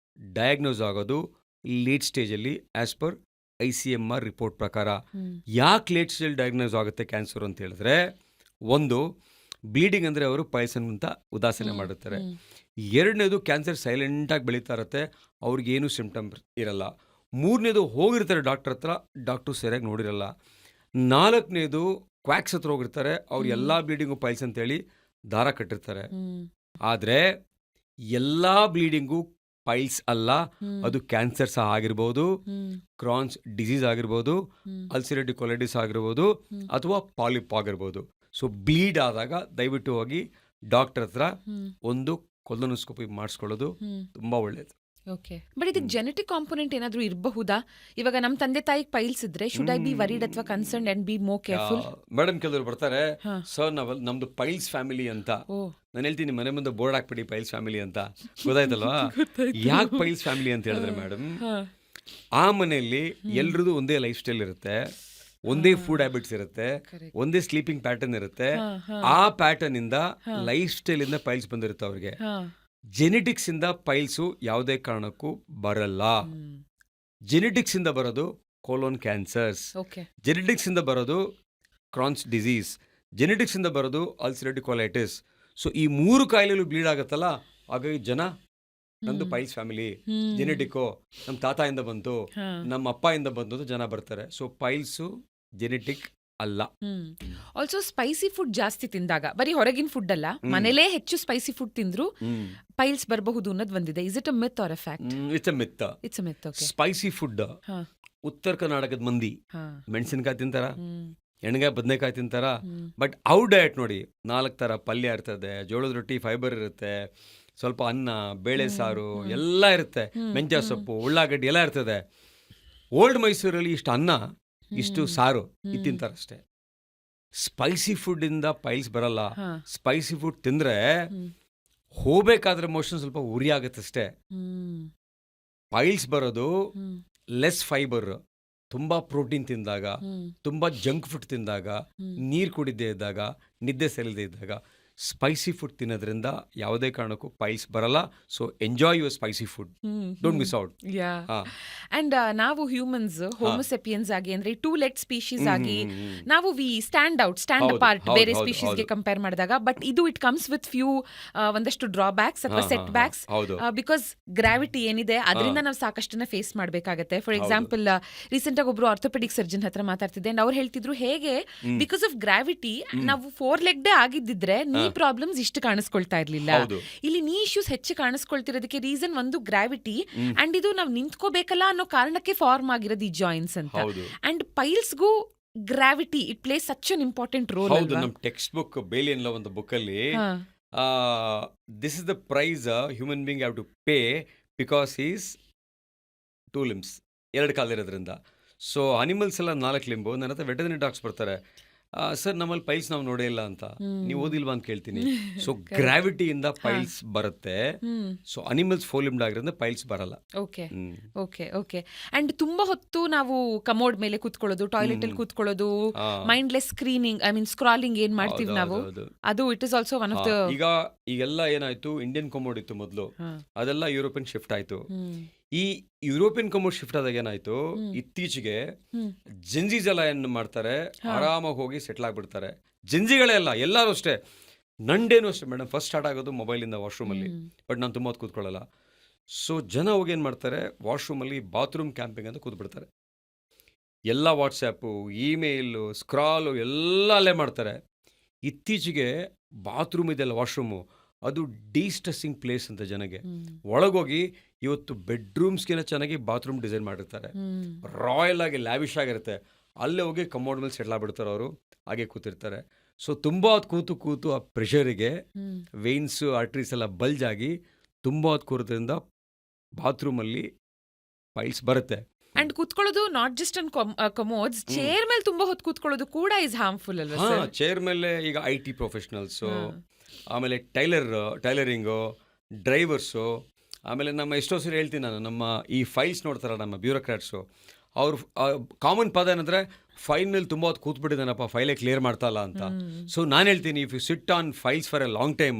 ಡಯಾಗ್ನೋಸ್ ಆಗೋದು ಲೇಟ್ ಸ್ಟೇಜಲ್ಲಿ ಆಸ್ ಪರ್ ICMR ರಿಪೋರ್ಟ್ ಪ್ರಕಾರ. ಯಾಕೆ ಲೇಟ್ ಸ್ಟೇಜ್ ಡಯಾಗ್ನೋಸ್ ಆಗುತ್ತೆ ಕ್ಯಾನ್ಸರ್ ಅಂತ ಹೇಳಿದ್ರೆ, ಒಂದು ಬ್ಲೀಡಿಂಗ್ ಅಂದರೆ ಅವರು ಪೈಲ್ಸನ್ ಅಂತ ಉದಾಸೀನ ಮಾಡುತ್ತಾರೆ. ಎರಡನೇದು ಕ್ಯಾನ್ಸರ್ ಸೈಲೆಂಟಾಗಿ ಬೆಳೀತಾ ಇರುತ್ತೆ, ಅವ್ರಿಗೇನು ಸಿಂಪ್ಟಮ್ ಇರಲ್ಲ. ಮೂರನೇದು ಹೋಗಿರ್ತಾರೆ ಡಾಕ್ಟರ್ ಹತ್ರ, ಡಾಕ್ಟ್ರು ಸರಿಯಾಗಿ ನೋಡಿರಲ್ಲ. ನಾಲ್ಕನೇದು ಕ್ವಾಕ್ಸ್ ಹತ್ರ ಹೋಗಿರ್ತಾರೆ, ಅವ್ರು ಎಲ್ಲ ಬ್ಲೀಡಿಂಗು ಪೈಲ್ಸ್ ಅಂತೇಳಿ ದಾರ ಕಟ್ಟಿರ್ತಾರೆ. ಆದರೆ ಎಲ್ಲ ಬ್ಲೀಡಿಂಗು ಪೈಲ್ಸ್ ಅಲ್ಲ, ಅದು ಕ್ಯಾನ್ಸರ್ ಸಹ ಆಗಿರ್ಬೋದು, ಕ್ರಾನ್ಸ್ ಡಿಸೀಸ್ ಆಗಿರ್ಬೋದು, ಅಲ್ಸಿರೇಟಿವ್ ಕೊಲೈಟಿಸ್ ಆಗಿರ್ಬೋದು, ಅಥವಾ ಪಾಲಿಪ್ ಆಗಿರ್ಬೋದು. ಸೊ ಬ್ಲೀಡ್ ಆದಾಗ ದಯವಿಟ್ಟು ಹೋಗಿ ಡಾಕ್ಟರ್ ಹತ್ರ ಒಂದು ಕೊಲೊನೋಸ್ಕೋಪಿ ಮಾಡಿಸ್ಕೊಳ್ಳೋದು ತುಂಬ ಒಳ್ಳೇದು. ಓಕೆ. ಬಟ್ ಇದಕ್ಕೆ ಜೆನೆಟಿಕ್ ಕಾಂಪೊನೆಂಟ್ ಏನಾದರೂ ಇರಬಹುದಾ? ಇವಾಗ ನಮ್ಮ ತಂದೆ ತಾಯಿಗೆ ಪೈಲ್ಸ್ ಇದ್ರೆ ಶುಡ್ ಐ ಬಿ ವರಿಡ್ ಅಥವಾ concern and be more careful? Madam ಕೆಲವರು ಬರ್ತಾರೆ, ಸರ್ ನಮ್ದು ಪೈಲ್ಸ್ ಫ್ಯಾಮಿಲಿ ಅಂತ. ನಾನು ಹೇಳ್ತೀನಿ, ಮನೆ ಮುಂದೆ ಬೋರ್ಡ್ ಹಾಕ್ಬಿಡಿ ಪೈಲ್ಸ್ ಫ್ಯಾಮಿಲಿ ಅಂತ. ಗೊತ್ತಾಯ್ತಲ್ವಾ? ಯಾಕೆ ಪೈಲ್ಸ್ ಫ್ಯಾಮಿಲಿ ಅಂತ ಹೇಳಿದ್ರೆ ಮೇಡಮ್, ಆ ಮನೆಯಲ್ಲಿ ಎಲ್ರದ್ದು ಒಂದೇ ಲೈಫ್ ಸ್ಟೈಲ್ ಇರುತ್ತೆ, ಒಂದೇ ಫುಡ್ ಹ್ಯಾಬಿಟ್ಸ್ ಇರುತ್ತೆ, ಒಂದೇ ಸ್ಲೀಪಿಂಗ್ ಪ್ಯಾಟರ್ನ್ ಇರುತ್ತೆ. ಆ ಪ್ಯಾಟರ್ನ್ ಇಂದ ಲೈಫ್ ಸ್ಟೈಲ್ ಇಂದ ಪೈಲ್ಸ್ ಬಂದಿರುತ್ತೆ ಅವ್ರಿಗೆ. ಜೆನೆಟಿಕ್ಸ್ ಇಂದ ಪೈಲ್ಸು ಯಾವುದೇ ಕಾರಣಕ್ಕೂ ಬರಲ್ಲ. ಜೆನೆಟಿಕ್ಸ್ ಇಂದ ಬರೋದು ಕೋಲೋನ್ ಕ್ಯಾನ್ಸರ್ಸ್, ಜೆನೆಟಿಕ್ಸ್ ಇಂದ ಬರೋದು ಕ್ರಾನ್ಸ್ ಡಿಸೀಸ್, ಜೆನೆಟಿಕ್ಸ್ ಇಂದ ಬರೋದು ಅಲ್ಸಿರೇಟಿವ್ ಕೊಲೈಟಿಸ್. ಸೊ ಈ 3 ಕಾಯಿಲೆಗಳು ಬ್ಲೀಡ್ ಆಗುತ್ತಲ್ಲ, ಹಾಗಾಗಿ ಜನ ನಮ್ದು ಪೈಲ್ಸ್ ಫ್ಯಾಮಿಲಿ, ಜೆನೆಟಿಕ್ಕು ನಮ್ಮ ತಾತಾಯಿಂದ ಬಂತು, ನಮ್ಮ ಅಪ್ಪಾಯಿಂದ ಬಂತು ಜನ ಬರ್ತಾರೆ. ಸೊ ಪೈಲ್ಸು ಜೆನೆಟಿಕ್ ಅಲ್ಲ. ಆಲ್ಸೋ ಸ್ಪೈಸಿ ಫುಡ್ ಜಾಸ್ತಿ ತಿಂದಾಗ, ಬರೀ ಹೊರಗಿನ ಫುಡ್ ಅಲ್ಲ, ಮನೇಲೇ ಹೆಚ್ಚು ಸ್ಪೈಸಿ ಫುಡ್ ತಿಂದ್ರು ಪೈಲ್ಸ್ ಬರಬಹುದು ಅನ್ನೋದು ಬಂದಿದೆ. Is it a myth or a fact? It's a myth. It's a myth. Okay. Spicy food ಉತ್ತರ ಕರ್ನಾಟಕದ ಮಂದಿ ಮೆಣಸಿನಕಾಯಿ ತಿಂತಾರ, ಎಣ್ಣೆಗಾಯಿ ಬದನೆಕಾಯಿ ತಿಂತಾರ. ಬಟ್ ಅವ್ರ ಡಯಟ್ ನೋಡಿ, 4 ಥರ ಪಲ್ಯ ಇರ್ತದೆ, ಜೋಳದ ರೊಟ್ಟಿ ಫೈಬರ್ ಇರುತ್ತೆ, ಸ್ವಲ್ಪ ಅನ್ನ, ಬೇಳೆ ಸಾರು ಎಲ್ಲ ಇರುತ್ತೆ, ಮೆಂತ್ಯ ಸೊಪ್ಪು, ಉಳ್ಳಾಗಡ್ಡಿ ಎಲ್ಲ ಇರ್ತದೆ. ಓಲ್ಡ್ ಮೈಸೂರಲ್ಲಿ ಇಷ್ಟು ಅನ್ನ, ಇಷ್ಟು ಸಾರು ಇದು ತಿಂತಾರಷ್ಟೇ. ಸ್ಪೈಸಿ ಫುಡ್ ಇಂದ ಪೈಲ್ಸ್ ಬರಲ್ಲ. ಸ್ಪೈಸಿ ಫುಡ್ ತಿಂದ್ರೆ ಹೋಗ್ಬೇಕಾದ್ರೆ ಮೋಷನ್ ಸ್ವಲ್ಪ ಉರಿ ಆಗುತ್ತಷ್ಟೇ. ಪೈಲ್ಸ್ ಬರೋದು ಲೆಸ್ ಫೈಬರ್, ತುಂಬಾ ಪ್ರೋಟೀನ್ ತಿಂದಾಗ, ತುಂಬಾ ಜಂಕ್ ಫುಡ್ ತಿಂದಾಗ, ನೀರು ಕುಡಿದೇ ಇದ್ದಾಗ, ನಿದ್ದೆ ಸರಿಯದೇ ಇದ್ದಾಗ ಸ್ಪೈಸಿ ಫುಡ್ ತಿನ್ನೋದ್ರಿಂದ ಯಾವುದೇ ಕಾರಣಕ್ಕೂ ಪೈಲ್ಸ್ ಬರಲ್ಲ. So enjoy your spicy food, don't miss out. And ನಾವು ಹ್ಯೂಮನ್ಸ್ ಹೋಮೋಸೆಪಿಯನ್ಸ್ ಆಗಿ, ಅಂದ್ರೆ 2 ಲೆಗ್ ಸ್ಪೀಶೀಸ್ ಆಗಿ ನಾವು ವಿ ಸ್ಟ್ಯಾಂಡ್ ಅಪಾರ್ಟ್ ಬೇರೆ ಸ್ಪೀಶೀಸ್ಗೆ ಕಂಪೇರ್ ಮಾಡಿದಾಗ. ಬಟ್ ಇದು ಇಟ್ ಕಮ್ಸ್ ವಿತ್ ಫ್ಯೂ ಒಂದಷ್ಟು ಡ್ರಾಬ್ಯಾಕ್ಸ್ ಅಥವಾ ಸೆಟ್ ಬ್ಯಾಕ್ಸ್. ಬಿಕಾಸ್ ಗ್ರಾವಿಟಿ ಏನಿದೆ ಅದರಿಂದ ನಾವು ಸಾಕಷ್ಟನ್ನ ಫೇಸ್ ಮಾಡಬೇಕಾಗತ್ತೆ. ಫಾರ್ ಎಕ್ಸಾಂಪಲ್, ರೀಸೆಂಟ್ ಆಗಿ ಒಬ್ರು ಆರ್ಥೋಪೆಡಿಕ್ ಸರ್ಜನ್ ಹತ್ರ ಮಾತಾಡ್ತಿದ್ದೆ, ಅಂಡ್ ಅವ್ರು ಹೇಳ್ತಿದ್ರು, ಹೇಗೆ ಬಿಕಾಸ್ ಆಫ್ ಗ್ರಾವಿಟಿ ನಾವು 4 ಲೆಗ್ಡೇ ಆಗಿದ್ದಿದ್ರೆ ನೀ ಪ್ರಾಬ್ಲಮ್ಸ್ ಇಷ್ಟು ಕಾಣಿಸ್ಕೊಳ್ತಾ ಇರ್ಲಿಲ್ಲ. ಇಲ್ಲಿ ನೀ ಇಶ್ಯೂಸ್ ಹೆಚ್ಚು ಕಾಣಿಸ್ಕೊಳ್ತಿರೋದಕ್ಕೆ ರೀಸನ್ ಒಂದು ಗ್ರಾವಿಟಿ, ಅಂಡ್ ಇದು ನಾವು ನಿಂತ್ಕೋಬೇಕಲ್ಲ ಅನ್ನೋ ಕಾರಣಕ್ಕೆ ಫಾರ್ಮ್ ಆಗಿರೋದು ಈ ಜಾಯಿಂಟ್ಸ್ ಅಂತ. ಅಂಡ್ ಪೈಲ್ಸ್ಗೂ gravity it plays such an important role. ಹೌದು, ನಮ್ಮ ಟೆಕ್ಸ್ಟ್ ಬುಕ್ ಬೇಲಿಯನ್ ಲಾ ಒಂದು ಬುಕ್ ಅಲ್ಲಿ this is the price human being have to pay because is 2 limbs, 2 ಕಾಲಿರೋದ್ರಿಂದ. ಸೊ ಅನಿಮಲ್ಸ್ ಎಲ್ಲ 4 ಲಿಂಬು. ನನ್ನ ಹತ್ರ ವೆಟರ್ನರಿ ಡಾಕ್ಟರ್ಸ್ ಬರ್ತಾರೆ, ಸರ್ ನಮ್ಮಲ್ಲಿ ಪೈಲ್ಸ್ ನಾವು ನೋಡೇ ಇಲ್ಲ ಅಂತ. ನೀವು ಓದಿಲ್ವಾ ಅಂತ ಕೇಳ್ತೀನಿ. ಸೊ ಗ್ರಾವಿಟಿಯಿಂದ ಪೈಲ್ಸ್ ಬರುತ್ತೆ. ಸೊ ಅನಿಮಲ್ಸ್ 4 limbed ಆಗಿರೋದ್ರಿಂದ ಪೈಲ್ಸ್ ಬರಲ್ಲ. Okay okay okay. ಅಂಡ್ ತುಂಬಾ ಹೊತ್ತು ನಾವು ಕಮೋಡ್ ಮೇಲೆ ಕೂತ್ಕೊಳ್ಳೋದು, ಟಾಯ್ಲೆಟ್ ಅಲ್ಲಿ ಕೂತ್ಕೊಳ್ಳೋದು, mindless screening, I mean scrolling ಏನ್ ಮಾಡ್ತೀವಿ ನಾವು, ಅದು it is also one of the. ಈಗೆಲ್ಲ ಏನಾಯ್ತು, ಇಂಡಿಯನ್ ಕಮೋಡ್ ಇತ್ತು ಮೊದಲು, ಅದೆಲ್ಲ ಯುರೋಪಿಯನ್ ಶಿಫ್ಟ್ ಆಯ್ತು. ಈ ಯುರೋಪಿಯನ್ ಕಮೋಡ್ ಶಿಫ್ಟ್ ಆದಾಗ ಏನಾಯ್ತು, ಇತ್ತೀಚೆಗೆ ಜೆನ್ಜೀಸ್ ಎಲ್ಲ ಏನು ಮಾಡ್ತಾರೆ, ಆರಾಮಾಗಿ ಹೋಗಿ ಸೆಟ್ಲ್ ಆಗ್ಬಿಡ್ತಾರೆ. ಜೆನ್ಜಿಗಳೇ ಅಲ್ಲ, ಎಲ್ಲರೂ ಅಷ್ಟೇ. ನಂಡೇನು ಅಷ್ಟೇ ಮೇಡಮ್, ಫಸ್ಟ್ ಸ್ಟಾರ್ಟ್ ಆಗೋದು ಮೊಬೈಲಿಂದ ವಾಶ್ರೂಮಲ್ಲಿ. ಬಟ್ ನಾನು ತುಂಬ ಹೊತ್ತು ಕೂತ್ಕೊಳ್ಳಲ್ಲ. ಸೊ ಜನ ಹೋಗಿ ಏನು ಮಾಡ್ತಾರೆ, ವಾಶ್ರೂಮಲ್ಲಿ ಬಾತ್ರೂಮ್ ಕ್ಯಾಂಪಿಂಗ್ ಅಂತ ಕೂತ್ಬಿಡ್ತಾರೆ. ಎಲ್ಲ ವಾಟ್ಸ್ಯಾಪು, ಇಮೇಲು, ಸ್ಕ್ರಾಲು ಎಲ್ಲ ಅಲ್ಲೇ ಮಾಡ್ತಾರೆ. ಇತ್ತೀಚೆಗೆ ಬಾತ್ರೂಮ್ ಇದೆಯಲ್ಲ, ವಾಶ್ರೂಮು, ಅದು ಡಿಸ್ಟ್ರೆಸ್ಸಿಂಗ್ ಪ್ಲೇಸ್ ಅಂತ ಜನಗೆ. ಒಳಗೋಗಿ ಇವತ್ತು ಬೆಡ್ರೂಮ್ಸ್ಗಿಂತ ಚೆನ್ನಾಗಿ ಬಾತ್ರೂಮ್ ಡಿಸೈನ್ ಮಾಡಿರ್ತಾರೆ. ರಾಯಲ್ ಆಗಿ ಲ್ಯಾವಿಶ್ ಆಗಿರುತ್ತೆ. ಅಲ್ಲೇ ಹೋಗಿ ಕಮೋಡ್ ಮೇಲೆ ಸೆಟ್ಲ್ ಆಗ್ಬಿಡ್ತಾರೆ ಅವರು, ಹಾಗೆ ಕೂತಿರ್ತಾರೆ. ಸೊ ತುಂಬ ಹೊತ್ತು ಕೂತು ಆ ಪ್ರೆಷರಿಗೆ ವೇನ್ಸು ಆರ್ಟ್ರೀಸ್ ಎಲ್ಲ ಬಲ್ಜ್ ಆಗಿ ತುಂಬ ಹೊತ್ತು ಕೂರೋದ್ರಿಂದ ಬಾತ್ರೂಮಲ್ಲಿ ಪೈಲ್ಸ್ ಬರುತ್ತೆ. ಅಂಡ್ ಕೂತ್ಕೊಳ್ಳೋದು not just on commodes, chair ಮೇಲೆ ತುಂಬಾ ಹೊತ್ತು ಕೂತ್ಕೊಳ್ಳೋದು ಕೂಡ ಇಸ್ ಹಾರ್ಮ್ಫುಲ್ ಅಲ್ವಾ ಹಾಂ, ಸರ್? ಚೇರ್ ಮೇಲೆ ಈಗ IT ಪ್ರೊಫೆಷ್ನಲ್ಸು, ಆಮೇಲೆ ಟೈಲರಿಂಗು, ಡ್ರೈವರ್ಸು, ಆಮೇಲೆ ನಮ್ಮ ಎಷ್ಟೋ ಸರಿ ಹೇಳ್ತೀನಿ ನಾನು, ನಮ್ಮ ಈ ಫೈಲ್ಸ್ ನೋಡ್ತಾರ ನಮ್ಮ ಬ್ಯೂರೋಕ್ರಾಟ್ಸು, ಅವ್ರು ಕಾಮನ್ ಪದ ಏನಂದರೆ ಫೈಲ್ ಮೇಲೆ ತುಂಬ ಹೊತ್ತು ಕೂತ್ಬಿಟ್ಟಿದ್ದಾನಪ್ಪ, ಫೈಲೇ ಕ್ಲಿಯರ್ ಮಾಡ್ತಾ ಇಲ್ಲ ಅಂತ. ಸೊ ನಾನು ಹೇಳ್ತೀನಿ, if you sit on files for a long time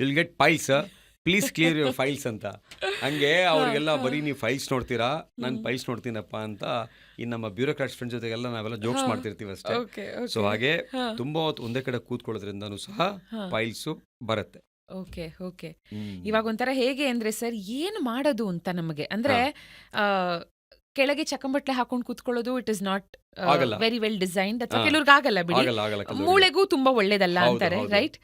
will get piles, please clear your files ಅಂತ. ಹಂಗೆ ಅವ್ರಿಗೆಲ್ಲ ಬರೀ ನೀವು ಫೈಲ್ಸ್ ನೋಡ್ತೀರಾ, ನಾನು ಫೈಲ್ಸ್ ನೋಡ್ತೀನಪ್ಪ ಅಂತ ಈ ನಮ್ಮ ಬ್ಯೂರೋಕ್ರಾಟ್ಸ್ ಫ್ರೆಂಡ್ಸ್ ಜೊತೆಗೆಲ್ಲ ನಾವೆಲ್ಲ ಜೋಕ್ಸ್ ಮಾಡ್ತಿರ್ತೀವಿ ಅಷ್ಟೇ. ಸೊ ಹಾಗೆ ತುಂಬ ಹೊತ್ತು ಒಂದೇ ಕಡೆ ಕೂತ್ಕೊಳ್ಳೋದ್ರಿಂದನೂ ಸಹ ಫೈಲ್ಸು ಬರುತ್ತೆ. Okay okay. ಇವಾಗ ಒಂಥರ ಹೇಗೆ ಅಂದ್ರೆ ಸರ್, ಏನು ಮಾಡೋದು ಅಂತ ನಮಗೆ ಅಂದ್ರೆ ಕೆಳಗೆ ಚಕ್ಕಂಬಟ್ಲೆ ಹಾಕೊಂಡು ಕೂತ್ಕೊಳ್ಳೋದು ಇಟ್ ಇಸ್ ನಾಟ್ ಆಗಲ್ಲ. ವೆರಿ ವೆಲ್ ಡಿಸೈನ್ಡ್, ಅಥವಾ ಕೆಲವ್ರಿಗೆ ಆಗಲ್ಲ ಬಿಡಿ, ಆಗಲ್ಲ ಕೆಲವ್ರಿಗೆ. ಮೂಳೆಗೂ ತುಂಬಾ ಒಳ್ಳೇದಲ್ಲ ಹೌದು, ಅಂತಾರೆ, ಹೌದು. ರೈಟ್?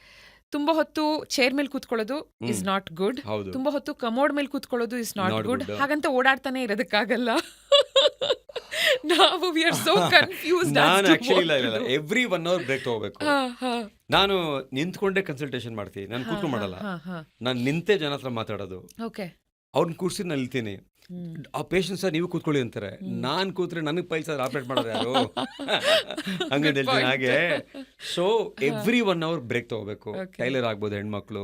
ತುಂಬಾ ಹೊತ್ತು ಚೇರ್ ಮೇಲೆ ಕೂತ್ಕೊಳ್ಳೋದು ಇಸ್ ನಾಟ್ ಗುಡ್, ಹೌದು. ತುಂಬಾ ಹೊತ್ತು ಕಮೋಡ್ ಮೇಲೆ ಕೂತ್ಕೊಳ್ಳೋದು is not Not good. good. ಹಾಗಂತ ಓಡಾಡ್ತಾನೆ ಇರೋದಕ್ಕಾಗಲ್ಲ. ನಾವು ವಿ ಆರ್ ಸೋ ಕನ್ಫ್ಯೂಸ್ಡ್. ನಾನು ಆಕ್ಚುಲಿ ಇಲ್ಲ, ಎವ್ರಿ 1 hour ಬ್ರೇಕ್ ತಗೋಬೇಕು. ನಾನು ನಿಂತ್ಕೊಂಡೇ ಕನ್ಸಲ್ಟೇಷನ್ ಮಾಡ್ತೀನಿ, ನಾನು ಕೂತ್ಕೊಂಡು ಮಾಡಲ್ಲ. ನಾನು ನಿಂತೇ ಜನ ಹತ್ರ ಮಾತಾಡೋದು. ಓಕೆ. ಅವ್ರನ್ನ ಕೂರ್ಸಿ ನಾನು ನಿಲ್ತೀನಿ. ಆ ಪೇಷಂಟ್ ಸರ್ ನೀವು ಕೂತ್ಕೊಳ್ಳಿ ಅಂತಾರೆ. ನಾನು ಕೂತ್ರೆ ನನಗೆ ಪೈಲ್ಸ್ ಆಪರೇಟ್ ಮಾಡೋರು ಯಾರು ಹಂಗಂತ ಹೇಳ್ತೀನಿ. ಹಾಗೆ ಸೊ ಎವ್ರಿ 1 hour ಬ್ರೇಕ್ ತಗೋಬೇಕು. ಟೈಲರ್ ಆಗ್ಬೋದು ಹೆಣ್ಮಕ್ಳು,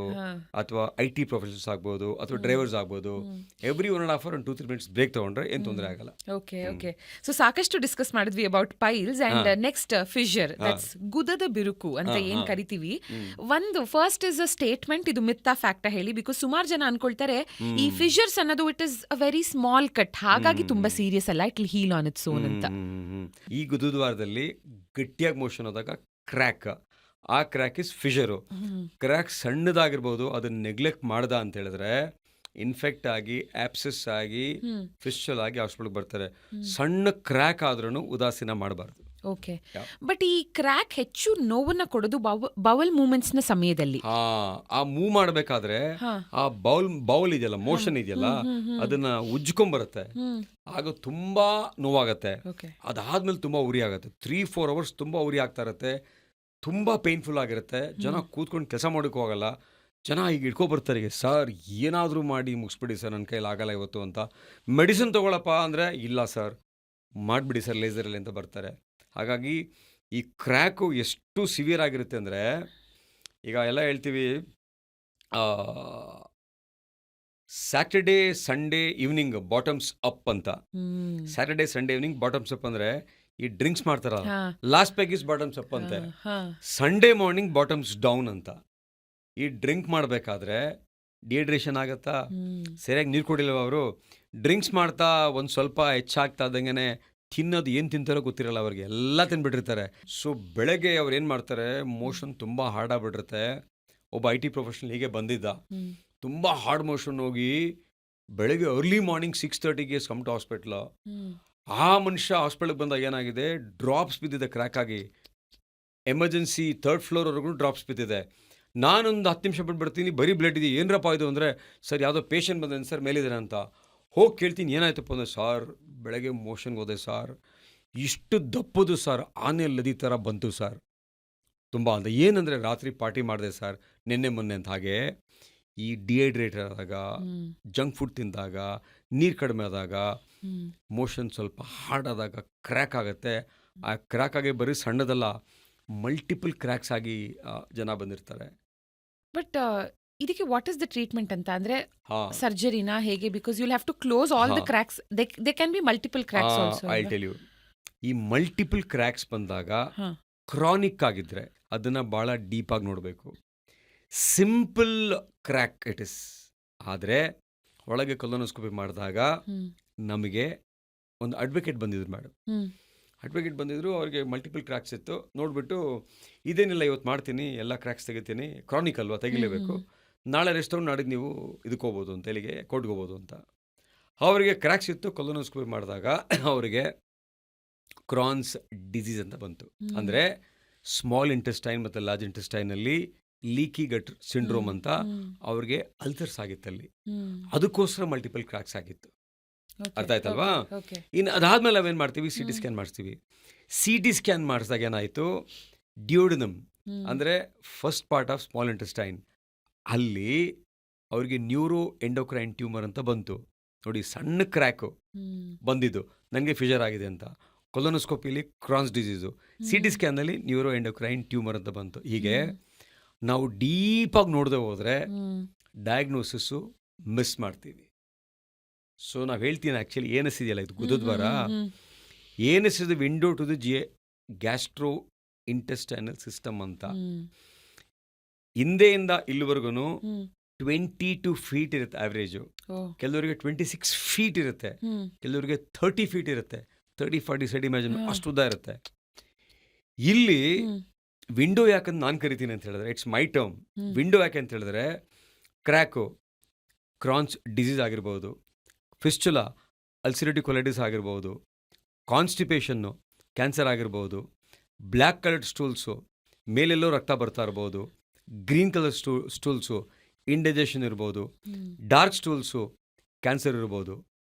ಅಥವಾ IT ಪ್ರೊಫೆಷನಲ್ಸ್ ಆಗ್ಬೋದು, ಅಥವಾ ಡ್ರೈವರ್ಸ್ ಆಗ್ಬೋದು. ಎವ್ರಿ 1.5 hour 2-3 minutes ಬ್ರೇಕ್ ತಗೊಂಡ್ರೆ ಏನು ತೊಂದರೆ ಆಗಲ್ಲ. Okay okay. ಸೊ ಸಾಕಷ್ಟು ಡಿಸ್ಕಸ್ ಮಾಡಿದ್ವಿ about piles and next fissure, that's ಗುದದ ಬಿರುಕು ಅಂತ ಏನ್ ಕರಿತೀವಿ. ಒಂದು ಫಸ್ಟ್ ಇಸ್ ಅ ಸ್ಟೇಟ್ಮೆಂಟ್, ಇದು ಮಿಥ್ ಫ್ಯಾಕ್ಟ್ ಹೇಳಿ, ಬಿಕಾಸ್ ಸುಮಾರು ಜನ ಅನ್ಕೊಳ್ತಾರೆ ಈ ಫಿಶರ್ಸ್ ಅನ್ನೋದು it is a very small cut, ಹಾಗಾಗಿ ತುಂಬಾ ಸೀರಿಯಸ್ ಅಲ್ಲ, it will heal on its own ಅಂತ. ಈ ಗುದದ್ವಾರದಲ್ಲಿ ಗಟ್ಟಿಯಾಗಿ ಮೋಷನ್ ಹೋದಾಗ ಕ್ರ್ಯಾಕ್, ಆ ಕ್ರ್ಯಾಕ್ ಇಸ್ ಫಿಶರು. ಕ್ರ್ಯಾಕ್ ಸಣ್ಣದಾಗಿರ್ಬೋದು, ಅದನ್ನ ನೆಗ್ಲೆಕ್ಟ್ ಮಾಡ್ದ ಅಂತ ಹೇಳಿದ್ರೆ ಇನ್ಫೆಕ್ಟ್ ಆಗಿ, ಆಪ್ಸಸ್ ಆಗಿ, ಫಿಶಲ್ ಆಗಿ ಹಾಸ್ಪಿಟಲ್ಗೆ ಬರ್ತಾರೆ. ಸಣ್ಣ ಕ್ರ್ಯಾಕ್ ಆದ್ರೂ ಉದಾಸೀನ ಮಾಡಬಾರ್ದು. ಓಕೆ. ಬಟ್ ಈ ಕ್ರ್ಯಾಕ್ ಹೆಚ್ಚು ನೋವನ್ನ ಕೊಡೋದು ಬೌಲ್ ಮೂವ್ಮೆಂಟ್ಸ್ ನ ಸಮಯದಲ್ಲಿ. ಆ ಮೂವ್ ಮಾಡ್ಬೇಕಾದ್ರೆ ಆ ಬೌಲ್ ಇದೆಯಲ್ಲ, ಮೋಷನ್ ಇದೆಯಲ್ಲ, ಅದನ್ನ ಉಜ್ಕೊಂಬರುತ್ತೆ. ಆಗ ತುಂಬಾ ನೋವಾಗತ್ತೆ. ಅದಾದ್ಮೇಲೆ ತುಂಬಾ ಉರಿ ಆಗತ್ತೆ. 3-4 hours ತುಂಬಾ ಉರಿ ಆಗ್ತಾ ಇರತ್ತೆ, ತುಂಬಾ ಪೇನ್ಫುಲ್ ಆಗಿರುತ್ತೆ. ಜನ ಕೂತ್ಕೊಂಡು ಕೆಲಸ ಮಾಡೋಕ್ಕೂ ಆಗಲ್ಲ. ಜನ ಈಗ ಇಟ್ಕೊಬರ್ತಾರೆ, ಸರ್ ಏನಾದರೂ ಮಾಡಿ ಮುಗಿಸ್ಬಿಡಿ ಸರ್, ನನ್ನ ಕೈಲಿ ಆಗಲ್ಲ ಇವತ್ತು ಅಂತ. ಮೆಡಿಸಿನ್ ತಗೊಳಪ್ಪ ಅಂದರೆ ಇಲ್ಲ ಸರ್, ಮಾಡಿಬಿಡಿ ಸರ್ ಲೇಸರಲ್ಲಿ ಅಂತ ಬರ್ತಾರೆ. ಹಾಗಾಗಿ ಈ ಕ್ರ್ಯಾಕು ಎಷ್ಟು ಸಿವಿಯರ್ ಆಗಿರುತ್ತೆ ಅಂದರೆ, ಈಗ ಎಲ್ಲ ಹೇಳ್ತೀವಿ Saturday Sunday evening bottoms up ಅಂತ. Saturday Sunday evening bottoms up ಅಂದರೆ ಈ ಡ್ರಿಂಕ್ಸ್ ಮಾಡ್ತಾರಲ್ಲ, last peg is bottoms up ಅಂತೆ. ಸಂಡೇ ಮಾರ್ನಿಂಗ್ ಬಾಟಮ್ಸ್ ಡೌನ್ ಅಂತ. ಈ ಡ್ರಿಂಕ್ ಮಾಡಬೇಕಾದ್ರೆ ಡಿಹೈಡ್ರೇಷನ್ ಆಗತ್ತಾ, ಸರಿಯಾಗಿ ನೀರು ಕೊಡಿಲ್ವ ಅವರು, ಡ್ರಿಂಕ್ಸ್ ಮಾಡ್ತಾ ಒಂದು ಸ್ವಲ್ಪ ಹೆಚ್ಚಾಗ್ತಾ ಇದ್ದಂಗೆ ತಿನ್ನೋದು ಏನು ತಿಂತಾರೋ ಗೊತ್ತಿರಲ್ಲ ಅವ್ರಿಗೆ, ಎಲ್ಲ ತಿನ್ಬಿಟ್ಟಿರ್ತಾರೆ. ಸೊ ಬೆಳಗ್ಗೆ ಅವ್ರು ಏನು ಮಾಡ್ತಾರೆ, ಮೋಷನ್ ತುಂಬ ಹಾರ್ಡ್ ಆಗಿಬಿಟ್ಟಿರುತ್ತೆ. ಒಬ್ಬ IT ಪ್ರೊಫೆಷನಲ್ ಹೀಗೆ ಬಂದಿದ್ದ, ತುಂಬ ಹಾರ್ಡ್ ಮೋಷನ್ ಹೋಗಿ ಬೆಳಗ್ಗೆ ಅರ್ಲಿ ಮಾರ್ನಿಂಗ್ 6:30ಗೆ ಕಮ್ ಟು ಹಾಸ್ಪಿಟ್ಲು. ಆ ಮನುಷ್ಯ ಹಾಸ್ಪಿಟ್ಲಿಗೆ ಬಂದಾಗ ಏನಾಗಿದೆ, ಡ್ರಾಪ್ಸ್ ಬಿದ್ದಿದೆ ಕ್ರ್ಯಾಕ್ ಆಗಿ. ಎಮರ್ಜೆನ್ಸಿ 3rd ಫ್ಲೋರ್ವರೆಗೂ ಡ್ರಾಪ್ಸ್ ಬಿದ್ದಿದೆ. ನಾನೊಂದು 10 ನಿಮಿಷ ಬಿಟ್ಬಿಡ್ತೀನಿ, ಬರೀ ಬ್ಲಡ್ ಇದೆ, ಏನರಪ್ಪ ಇದು ಅಂದರೆ, ಸರ್ ಯಾವುದೋ ಪೇಷಂಟ್ ಬಂದೇನು ಸರ್ ಮೇಲಿದ್ದಾರೆ ಅಂತ. ಹೋಗಿ ಕೇಳ್ತೀನಿ ಏನಾಯ್ತಪ್ಪ ಅಂದರೆ, ಸಾರ್ ಬೆಳಗ್ಗೆ ಮೋಷನ್ಗೆ ಹೋದೆ ಸಾರ್, ಇಷ್ಟು ದಪ್ಪದು ಸರ್, ಆನೆ ಲದಿ ಥರ ಬಂತು ಸರ್ ತುಂಬ ಅಂತ. ಏನಂದರೆ ರಾತ್ರಿ ಪಾರ್ಟಿ ಮಾಡಿದೆ ಸರ್ ನಿನ್ನೆ ಮೊನ್ನೆ ಅಂತ. ಹಾಗೆ ಈ ಡಿಹೈಡ್ರೇಟ್ ಆದಾಗ, ಜಂಕ್ ಫುಡ್ ತಿಂದಾಗ, ನೀರು ಕಡಿಮೆ ಆದಾಗ, ಮೋಷನ್ ಸ್ವಲ್ಪ ಹಾರ್ಡ್ ಆದಾಗ ಕ್ರ್ಯಾಕ್ ಆಗುತ್ತೆ. ಆ ಕ್ರ್ಯಾಕ್ ಆಗಿ ಬರೀ ಸಣ್ಣದಲ್ಲ, ಮಲ್ಟಿಪಲ್ ಕ್ರ್ಯಾಕ್ಸ್ ಆಗಿ ಜನ ಬಂದಿರ್ತಾರೆ. ಬಟ್ ಇದಕ್ಕೆ ವಾಟ್ ಇಸ್ ದ ಟ್ರೀಟ್ಮೆಂಟ್ ಅಂತ ಅಂದ್ರೆ, ಸರ್ಜರಿನಾ ಹೇಗೆ? Because you have to close all the cracks, they can be multiple cracks also. I tell you, ಈ ಮಲ್ಟಿಪಲ್ ಕ್ರ್ಯಾಕ್ಸ್ ಬಂದಾಗ ಕ್ರಾನಿಕ್ ಆಗಿದ್ರೆ ಅದನ್ನ ಬಹಳ ಡೀಪ್ ಆಗಿ ನೋಡಬೇಕು. ಸಿಂಪಲ್ ಕ್ರ್ಯಾಕ್ ಇಟ್ ಇಸ್, ಆದರೆ ಒಳಗೆ ಕೊಲೊನೋಸ್ಕೋಪಿ ಮಾಡಿದಾಗ ನಮಗೆ ಒಂದು ಅಡ್ವೊಕೇಟ್ ಬಂದಿದ್ರು ಮೇಡಮ್. ಅಡ್ವೊಕೇಟ್ ಬಂದಿದ್ರು, ಅವ್ರಿಗೆ ಮಲ್ಟಿಪಲ್ ಕ್ರ್ಯಾಕ್ಸ್ ಇತ್ತು. ನೋಡಿಬಿಟ್ಟು ಇದೇನಿಲ್ಲ ಇವತ್ತು ಮಾಡ್ತೀನಿ, ಎಲ್ಲ ಕ್ರ್ಯಾಕ್ಸ್ ತೆಗಿತೀನಿ, ಕ್ರಾನಿಕ್ ಅಲ್ವಾ ತೆಗಿಲೇಬೇಕು, ನಾಳೆ ರೆಸ್ಟ್ ತೊಗೊಂಡು ನಾಡಿದ್ದು ನೀವು ಇದಕ್ಕೆ ಹೋಗ್ಬೋದು ಅಂತ, ಇಲ್ಲಿಗೆ ಕೋರ್ಟ್ಗೆ ಹೋಗ್ಬೋದು ಅಂತ. ಅವರಿಗೆ ಕ್ರ್ಯಾಕ್ಸ್ ಇತ್ತು. ಕೊಲೊನೋಸ್ಕೋಪಿ ಮಾಡಿದಾಗ ಅವರಿಗೆ ಕ್ರಾನ್ಸ್ ಡಿಸೀಸ್ ಅಂತ ಬಂತು. ಅಂದರೆ ಸ್ಮಾಲ್ ಇಂಟೆಸ್ಟೈನ್ ಮತ್ತು ಲಾರ್ಜ್ ಇಂಟೆಸ್ಟೈನಲ್ಲಿ ಲೀಕಿ ಗಟ್ ಸಿಂಡ್ರೋಮ್ ಅಂತ ಅವ್ರಿಗೆ ಅಲ್ಸರ್ಸ್ ಆಗಿತ್ತಲ್ಲಿ. ಅದಕ್ಕೋಸ್ಕರ ಮಲ್ಟಿಪಲ್ ಕ್ರಾಕ್ಸ್ ಆಗಿತ್ತು. ಅರ್ಥ ಆಯ್ತಲ್ವಾ? ಇನ್ನು ಅದಾದ್ಮೇಲೆ ನಾವೇನು ಮಾಡ್ತೀವಿ, ಸಿ ಟಿ ಸ್ಕ್ಯಾನ್ ಮಾಡಿಸ್ತೀವಿ. ಸಿ ಟಿ ಸ್ಕ್ಯಾನ್ ಮಾಡಿಸಿದಾಗ ಏನಾಯಿತು, ಡ್ಯೂಡಿನಮ್ ಅಂದರೆ first part of small intestine ಅಲ್ಲಿ ಅವ್ರಿಗೆ ನ್ಯೂರೋ ಎಂಡೋಕ್ರೈನ್ ಟ್ಯೂಮರ್ ಅಂತ ಬಂತು. ನೋಡಿ, ಸಣ್ಣ ಕ್ರ್ಯಾಕು ಬಂದಿದ್ದು, ನನಗೆ ಫಿಷರ್ ಆಗಿದೆ ಅಂತ. ಕೊಲೊನೋಸ್ಕೋಪಿಲಿ ಕ್ರಾನ್ಸ್ ಡಿಸೀಸು, ಸಿ ಟಿ ಸ್ಕ್ಯಾನಲ್ಲಿ ನ್ಯೂರೋ ಎಂಡೋಕ್ರೈನ್ ಟ್ಯೂಮರ್ ಅಂತ ಬಂತು. ಹೀಗೆ ನಾವು ಡೀಪಾಗಿ ನೋಡದೆ ಹೋದರೆ ಡಯಾಗ್ನೋಸಿಸ್ಸು ಮಿಸ್ ಮಾಡ್ತೀವಿ. ಸೊ ನಾವು ಹೇಳ್ತೀನಿ ಆ್ಯಕ್ಚುಲಿ ಏನಿಸಿದೆಯಲ್ಲ, ಇದು ಗುದದ್ವಾರ ಏನಿಸಿದ window to the gastro intestinal system ಅಂತ. ಹಿಂದೆಯಿಂದ ಇಲ್ಲಿವರೆಗೂ 22 ಫೀಟ್ ಇರುತ್ತೆ ಆವ್ರೇಜು. ಕೆಲವರಿಗೆ 26 ಫೀಟ್ ಇರುತ್ತೆ, ಕೆಲವರಿಗೆ 30 ಫೀಟ್ ಇರುತ್ತೆ. 30-40 ಸೆಂಟಿಮೀಟರ್ ಅಷ್ಟು ಉದ್ದ ಇರುತ್ತೆ. ಇಲ್ಲಿ ವಿಂಡೋ ಯಾಕಂತ ನಾನು ಕರಿತೀನಿ ಅಂತ ಹೇಳಿದ್ರೆ, ಇಟ್ಸ್ ಮೈ ಟರ್ಮ್. ವಿಂಡೋ ಯಾಕೆ ಅಂತ ಹೇಳಿದ್ರೆ, ಕ್ರ್ಯಾಕು, ಕ್ರಾನ್ಸ್ ಡಿಸೀಸ್ ಆಗಿರ್ಬೋದು, ಫಿಸ್ಚುಲಾ, ಅಲ್ಸಿರೇಟಿವ್ ಕೊಲೈಟಿಸ್ ಆಗಿರ್ಬೋದು, ಕಾನ್ಸ್ಟಿಪೇಷನ್ನು, ಕ್ಯಾನ್ಸರ್ ಆಗಿರ್ಬೋದು, ಬ್ಲ್ಯಾಕ್ ಕಲರ್ಡ್ ಸ್ಟೂಲ್ಸು, ಮೇಲೆಲ್ಲೋ ರಕ್ತ ಬರ್ತಾ ಇರ್ಬೋದು, ಗ್ರೀನ್ ಕಲರ್ ಸ್ಟೂಲ್ಸು, ಇಂಡೈಜೆಷನ್ ಇರ್ಬೋದು, ಡಾರ್ಕ್ ಸ್ಟೂಲ್ಸು, ಕ್ಯಾನ್ಸರ್ ಇರ್ಬೋದು.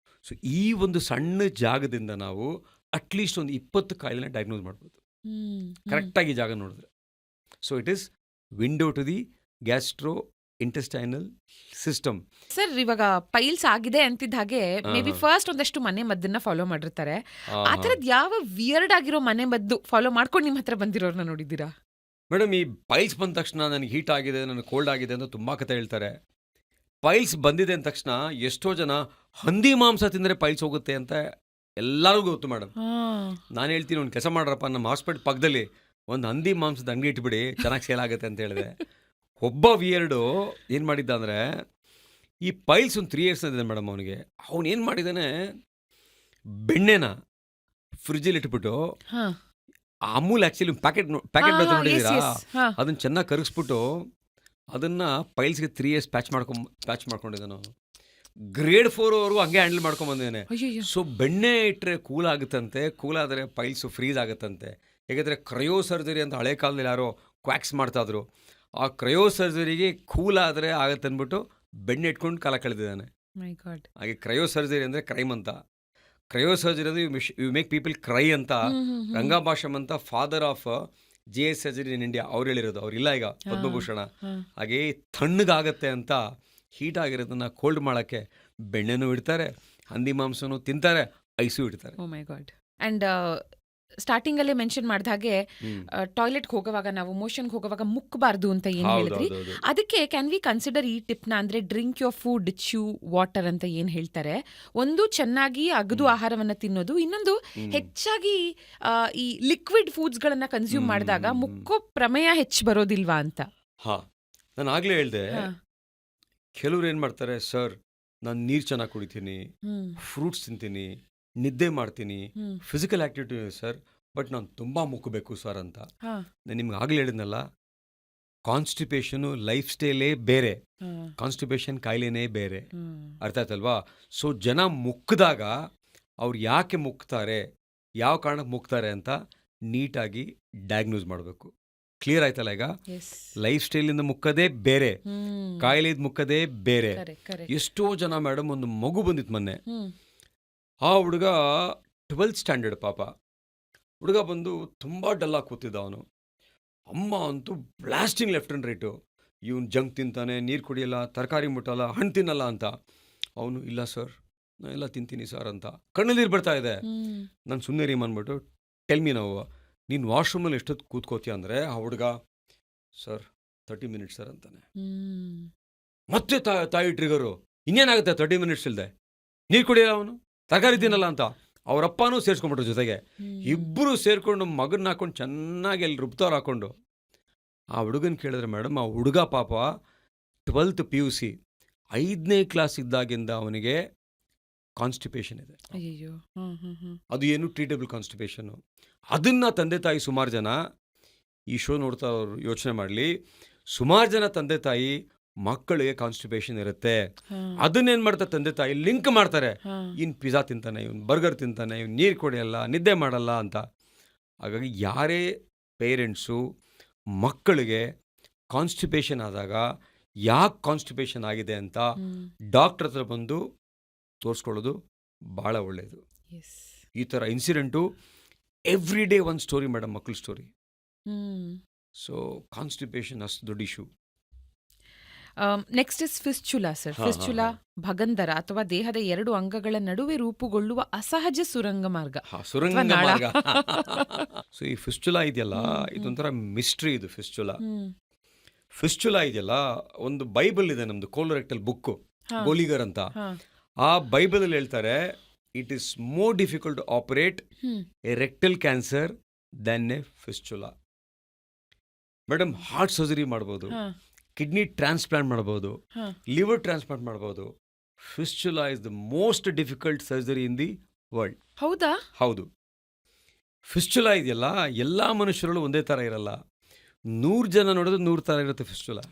ಸೊ ಈ ಒಂದು ಸಣ್ಣ ಜಾಗದಿಂದ ನಾವು ಅಟ್ಲೀಸ್ಟ್ ಒಂದು 20 ಕಾಯಿಲೆನ ಡಯಾಗ್ನೋಸ್ ಮಾಡ್ಬೋದು ಕರೆಕ್ಟಾಗಿ ಜಾಗ ನೋಡಿದ್ರೆ. So it is window to the gastro intestinal system. Sir, ಇವಾಗ ಪೈಲ್ಸ್ ಆಗಿದೆ ಅಂತಿದ್ದ ಹಾಗೆ ಮೇ ಬಿ ಫಸ್ಟ್ ಒಂದಷ್ಟು ಮನೆ ಮದ್ದನ್ನ ಫಾಲೋ ಮಾಡಿರ್ತಾರೆ. ಆ ಥರದ್ದು ಯಾವ ವಿಯರ್ಡ್ ಆಗಿರೋ ಮನೆ ಮದ್ದು ಫಾಲೋ ಮಾಡ್ಕೊಂಡು ನಿಮ್ಮ ಹತ್ರ ಬಂದಿರೋರ್ನ ನೋಡಿದ್ದೀರಾ? ಮೇಡಮ್, ಈ ಪೈಲ್ಸ್ ಬಂದ ತಕ್ಷಣ ನನಗೆ ಹೀಟ್ ಆಗಿದೆ, ನನಗೆ ಕೋಲ್ಡ್ ಆಗಿದೆ ಅಂತ ತುಂಬ ಕತೆ ಹೇಳ್ತಾರೆ. ಪೈಲ್ಸ್ ಬಂದಿದೆ ಅಂದ ತಕ್ಷಣ ಎಷ್ಟೋ ಜನ ಹಂದಿ ಮಾಂಸ ತಿಂದರೆ ಪೈಲ್ಸ್ ಹೋಗುತ್ತೆ ಅಂತ ಎಲ್ಲರಿಗೂ ಗೊತ್ತು ಮೇಡಮ್. ನಾನು ಹೇಳ್ತೀನಿ, ಒಂದು ಕೆಲಸ ಮಾಡ್ರಪ್ಪ, ನಮ್ಮ ಹಾಸ್ಪಿಟಲ್ ಪಕ್ಕದಲ್ಲಿ ಒಂದು ಹಂದಿ ಮಾಂಸದ ಅಂಗಡಿ ಇಟ್ಬಿಡಿ, ಚೆನ್ನಾಗಿ ಸೇಲ್ ಆಗುತ್ತೆ ಅಂತ ಹೇಳಿದೆ. ಒಬ್ಬ ವಿಯರ್ಡು ಏನು ಮಾಡಿದ್ದ ಅಂದರೆ, ಈ ಪೈಲ್ಸ್ ಒಂದು 3 ಇಯರ್ಸ್ ಇದೆ ಮೇಡಮ್ ಅವನಿಗೆ. ಅವನು ಏನು ಮಾಡಿದ್ದಾನೆ, ಬೆಣ್ಣೆನ ಫ್ರಿಜ್ಜಲ್ಲಿ ಇಟ್ಬಿಟ್ಟು, ಅಮೂಲ್ ಆ್ಯಕ್ಚುಲಿ ಪ್ಯಾಕೆಟ್ ನೋಡಿದ್ದೀರಾ, ಅದನ್ನು ಚೆನ್ನಾಗಿ ಕರಗಿಸ್ಬಿಟ್ಟು ಅದನ್ನು ಪೈಲ್ಸ್ಗೆ 3 ಇಯರ್ಸ್ ಪ್ಯಾಚ್ ಮಾಡ್ಕೊಂಡಿದ್ದಾನೆ ಅವನು. ಗ್ರೇಡ್ 4 ಹಂಗೆ ಹ್ಯಾಂಡಲ್ ಮಾಡ್ಕೊಂಬಂದಿದ್ದಾನೆ. ಸೊ ಬೆಣ್ಣೆ ಇಟ್ಟರೆ ಕೂಲ್ ಆಗುತ್ತಂತೆ, ಕೂಲ್ ಆದರೆ ಪೈಲ್ಸು ಫ್ರೀಸ್ ಆಗುತ್ತಂತೆ. ಹೇಗೆಂದರೆ ಕ್ರಯೋ ಸರ್ಜರಿ ಅಂತ ಹಳೆ ಕಾಲದಲ್ಲಿ ಯಾರೋ ಕ್ವ್ಯಾಕ್ಸ್ ಮಾಡ್ತಾಯಿದ್ರು. ಆ ಕ್ರಯೋ ಸರ್ಜರಿಗೆ ಕೂಲ್ ಆದರೆ ಆಗುತ್ತೆ ಅಂದ್ಬಿಟ್ಟು ಬೆಣ್ಣೆ ಇಟ್ಕೊಂಡು ಕಾಲ ಕಳೆದಿದ್ದಾನೆ. ಹಾಗೆ ಕ್ರಯೋ ಸರ್ಜರಿ ಅಂದರೆ ಕ್ರೈಮ್ ಅಂತ. ಕ್ರಯೋ ಸರ್ಜರಿ ಅಂದರೆ ಯು ಮೇಕ್ ಪೀಪಲ್ ಕ್ರೈ ಅಂತ ರಂಗಭಾಷಮ್ ಅಂತ father of GI surgery in India ಅವ್ರು ಹೇಳಿರೋದು. ಅವ್ರಿಲ್ಲ ಈಗ ಪದ್ಮಭೂಷಣ. ಹಾಗೆ ತಣ್ಣಗಾಗತ್ತೆ ಅಂತ ಹೀಟ್ ಆಗಿರೋದನ್ನ ಕೋಲ್ಡ್ ಮಾಡೋಕ್ಕೆ ಬೆಣ್ಣೆನೂ ಇಡ್ತಾರೆ, ಹಂದಿ ಮಾಂಸನೂ ತಿಂತಾರೆ, ಐಸು ಇಡ್ತಾರೆ. ಓ ಮೈ ಗಾಡ್. ಆ್ಯಂಡ್ ಸ್ಟಾರ್ಟಿಂಗ್ ಅಲ್ಲೇ ಮೆನ್ಷನ್ ಮಾಡಿದ ಹಾಗೆ ಟಾಯ್ಲೆಟ್ಗೆ ಹೋಗುವಾಗ, ನಾವು ಮೋಷನ್ಗೆ ಹೋಗುವಾಗ ಮುಕ್ಕಬಾರ್ದು ಅಂತ ಏನು ಹೇಳಿದ್ರಿ, ಅದಕ್ಕೆ ಕ್ಯಾನ್ ವಿ ಕನ್ಸಿಡರ್ ಈ ಟಿಪ್ನ? ಅಂದರೆ drink your food, chew water ಅಂತ ಏನು ಹೇಳ್ತಾರೆ. ಒಂದು ಚೆನ್ನಾಗಿ ಅಗದು ಆಹಾರವನ್ನು ತಿನ್ನೋದು, ಇನ್ನೊಂದು ಹೆಚ್ಚಾಗಿ ಈ ಲಿಕ್ವಿಡ್ ಫುಡ್ಸ್ಗಳನ್ನು ಕನ್ಸ್ಯೂಮ್ ಮಾಡಿದಾಗ ಮುಕ್ಕೋ ಪ್ರಮೇಯ ಹೆಚ್ಚು ಬರೋದಿಲ್ವಾ ಅಂತ. ನಾನು ಆಗಲೇ ಹೇಳಿದೆ, ಕೆಲವ್ರು ಏನು ಮಾಡ್ತಾರೆ, ಸರ್ ನಾನು ನೀರು ಚೆನ್ನಾಗಿ ಕುಡಿತೀನಿ, ಫ್ರೂಟ್ಸ್ ತಿಂತೀನಿ, ನಿದ್ದೆ ಮಾಡ್ತೀನಿ, ಫಿಸಿಕಲ್ ಆ್ಯಕ್ಟಿವಿಟಿ ಸರ್, ಬಟ್ ನಾನು ತುಂಬ ಮುಕ್ಕಬೇಕು ಸರ್ ಅಂತ. ನಾನು ನಿಮ್ಗೆ ಆಗಲೇ ಹೇಳಿದ್ನಲ್ಲ, ಕಾನ್ಸ್ಟಿಪೇಷನು ಲೈಫ್ ಸ್ಟೈಲೇ ಬೇರೆ, ಕಾನ್ಸ್ಟಿಪೇಷನ್ ಕಾಯಿಲೆನೇ ಬೇರೆ. ಅರ್ಥ ಆಯ್ತಲ್ವಾ? ಸೊ ಜನ ಮುಕ್ಕಿದಾಗ ಅವ್ರು ಯಾಕೆ ಮುಕ್ತಾರೆ, ಯಾವ ಕಾರಣಕ್ಕೆ ಮುಕ್ತಾರೆ ಅಂತ ನೀಟಾಗಿ ಡಯಾಗ್ನೋಸ್ ಮಾಡಬೇಕು. ಕ್ಲಿಯರ್ ಆಯ್ತಲ್ಲ? ಈಗ ಲೈಫ್ ಸ್ಟೈಲಿಂದ ಮುಕ್ಕದೇ ಬೇರೆ, ಕಾಯಿಲೆದ ಮುಕ್ಕದೇ ಬೇರೆ. ಎಷ್ಟೋ ಜನ ಮೇಡಮ್, ಒಂದು ಮಗು ಬಂದಿತ್ತು ಮೊನ್ನೆ, ಆ ಹುಡುಗ 12th ಸ್ಟ್ಯಾಂಡರ್ಡ್ ಪಾಪ ಹುಡುಗ ಬಂದು ತುಂಬ ಡಲ್ಲಾಗಿ ಕೂತಿದ್ದ ಅವನು. ಅಮ್ಮ ಅಂತೂ ಬ್ಲಾಸ್ಟಿಂಗ್ ಲೆಫ್ಟ್ ಆ್ಯಂಡ್ ರೈಟು, ಇವನು ಜಂಕ್ ತಿಂತಾನೆ, ನೀರು ಕುಡಿಯಲ್ಲ, ತರಕಾರಿ ಮುಟ್ಟಲ್ಲ, ಹಣ್ಣು ತಿನ್ನಲ್ಲ ಅಂತ. ಅವನು ಇಲ್ಲ ಸರ್ ನಾನು ಎಲ್ಲ ತಿಂತೀನಿ ಸರ್ ಅಂತ ಕಣ್ಣಲ್ಲಿ ನೀರು ಬರ್ತಾ ಇದೆ. ನಾನು ಸುಮ್ಮನೆ ರೀ ಅಂದ್ಬಿಟ್ಟು, ಟೆಲ್ ಮಿ ನಾವು, ನೀನು ವಾಶ್ರೂಮಲ್ಲಿ ಎಷ್ಟೊತ್ತು ಕೂತ್ಕೋತೀಯ ಅಂದರೆ, ಆ ಹುಡುಗ ಸರ್ 30 ಮಿನಿಟ್ಸ್ ಸರ್ ಅಂತಾನೆ. ಮತ್ತೆ ತಾಯಿ ಟ್ರಿಗರು, ಇನ್ನೇನಾಗುತ್ತೆ 30 ಮಿನಿಟ್ಸ್ ಇಲ್ಲದೆ, ನೀರು ಕುಡಿಯಲ್ಲ ಅವನು, ತರಕಾರಿ ತಿನ್ನಲ್ಲ ಅಂತ. ಅವರಪ್ಪನೂ ಸೇರಿಸ್ಕೊಂಡ್ಬಿಟ್ರು ಜೊತೆಗೆ. ಇಬ್ಬರು ಸೇರಿಕೊಂಡು ಮಗನ್ನ ಹಾಕೊಂಡು ಚೆನ್ನಾಗಿ ಅಲ್ಲಿ ರುಬ್ತವ್ರು ಹಾಕ್ಕೊಂಡು. ಆ ಹುಡುಗನ ಕೇಳಿದ್ರೆ ಮೇಡಮ್, ಆ ಹುಡುಗ ಪಾಪ 12th PUC 5ನೇ ಕ್ಲಾಸ್ ಇದ್ದಾಗಿಂದ ಅವನಿಗೆ ಕಾನ್ಸ್ಟಿಪೇಷನ್ ಇದೆ. ಅದು ಏನು ಟ್ರೀಟಬಲ್ ಕಾನ್ಸ್ಟಿಪೇಷನ್ನು. ಅದನ್ನು ತಂದೆ ತಾಯಿ ಸುಮಾರು ಜನ, ಈ ಶೋ ನೋಡ್ತಾ ಅವ್ರು ಯೋಚನೆ ಮಾಡಲಿ, ಸುಮಾರು ಜನ ತಂದೆ ತಾಯಿ ಮಕ್ಕಳಿಗೆ ಕಾನ್ಸ್ಟಿಪೇಷನ್ ಇರುತ್ತೆ. ಹಾ, ಅದನ್ನೇನು ಮಾಡ್ತಾರೆ ತಂದೆ ತಾಯಿ ಲಿಂಕ್ ಮಾಡ್ತಾರೆ. ಹಾ. ಇವ್ನು ಪಿಜ್ಜಾ ತಿಂತಾನೆ, ಇವ್ನು ಬರ್ಗರ್ ತಿಂತಾನೆ, ಇವ್ನು ನೀರು ಕುಡಿಯಲ್ಲ, ನಿದ್ದೆ ಮಾಡಲ್ಲ ಅಂತ. ಹಾಗಾಗಿ ಯಾರೇ ಪೇರೆಂಟ್ಸು ಮಕ್ಕಳಿಗೆ ಕಾನ್ಸ್ಟಿಪೇಷನ್ ಆದಾಗ ಯಾಕೆ ಕಾನ್ಸ್ಟಿಪೇಷನ್ ಆಗಿದೆ ಅಂತ ಹ್ಮ್. ಡಾಕ್ಟರ್ ಹತ್ರ ಬಂದು ತೋರಿಸ್ಕೊಳ್ಳೋದು ಭಾಳ ಒಳ್ಳೆಯದು. Yes. ಈ ಥರ ಇನ್ಸಿಡೆಂಟು ಎವ್ರಿ ಡೇ ಒಂದು ಸ್ಟೋರಿ ಮೇಡಮ್, ಮಕ್ಕಳ ಸ್ಟೋರಿ. ಹ್ಮ್. ಸೊ ಕಾನ್ಸ್ಟಿಪೇಷನ್ ಅಷ್ಟು ದೊಡ್ಡ issue. Next is fistula sir. ಹಾ, ಹಾ, ಫಿಸ್ಚುಲಾ ಹಾ. ಭಗಂದರ ಅಥವಾ ದೇಹದ 2 ಅಂಗಗಳ ನಡುವೆ ರೂಪುಗೊಳ್ಳುವ ಅಸಹಜ ಸುರಂಗ ಮಾರ್ಗ. ಸುರಂಗ ಅಥವಾ ನಾಳ. ಮಾರ್ಗ. ಸೊ ಈ ಫಿಸ್ಚುಲಾ ಇದೆಯಲ್ಲ, ಹ್ಮ್, ಇದೊಂಥರ ಮಿಸ್ಟ್ರಿ. ಇದು ಫಿಸ್ಚುಲಾ ಹ್ಮ್. ಫಿಸ್ಚುಲಾ ಇದೆಯಲ್ಲ, ಒಂದು ಬೈಬಲ್ ಇದೆ ನಮ್ದು, ಕೋಲೋರೆಕ್ಟಲ್ ಬುಕ್ಕು, ಹಾ, ಗೋಲಿಗರ್ ಅಂತ. ಹಾ. ಆ ಬೈಬಲಲ್ಲಿ ಹೇಳ್ತಾರೆ, it is more difficult to operate hmm. A rectal cancer then a fistula. Madam, heart surgery ಮಾಡ್ಬೋದು, ಹಾ, ಕಿಡ್ನಿ ಟ್ರಾನ್ಸ್ಪ್ಲಾಂಟ್ ಮಾಡ್ಬೋದು, ಹಾ. ಲಿವರ್ ಟ್ರಾನ್ಸ್ಪ್ಲಾಂಟ್ ಮಾಡ್ಬೋದು. Fistula is the most difficult surgery in the world. ಹೌದಾ? ಹೌದು. ಫಿಸ್ಚುಲಾ ಇದೆಯಲ್ಲ, ಎಲ್ಲ ಮನುಷ್ಯರಲ್ಲೂ ಒಂದೇ ಥರ ಇರಲ್ಲ. 100 ಜನ ನೋಡಿದ್ರೆ 100 ಥರ ಇರುತ್ತೆ ಫಿಸ್ಚುಲಾ.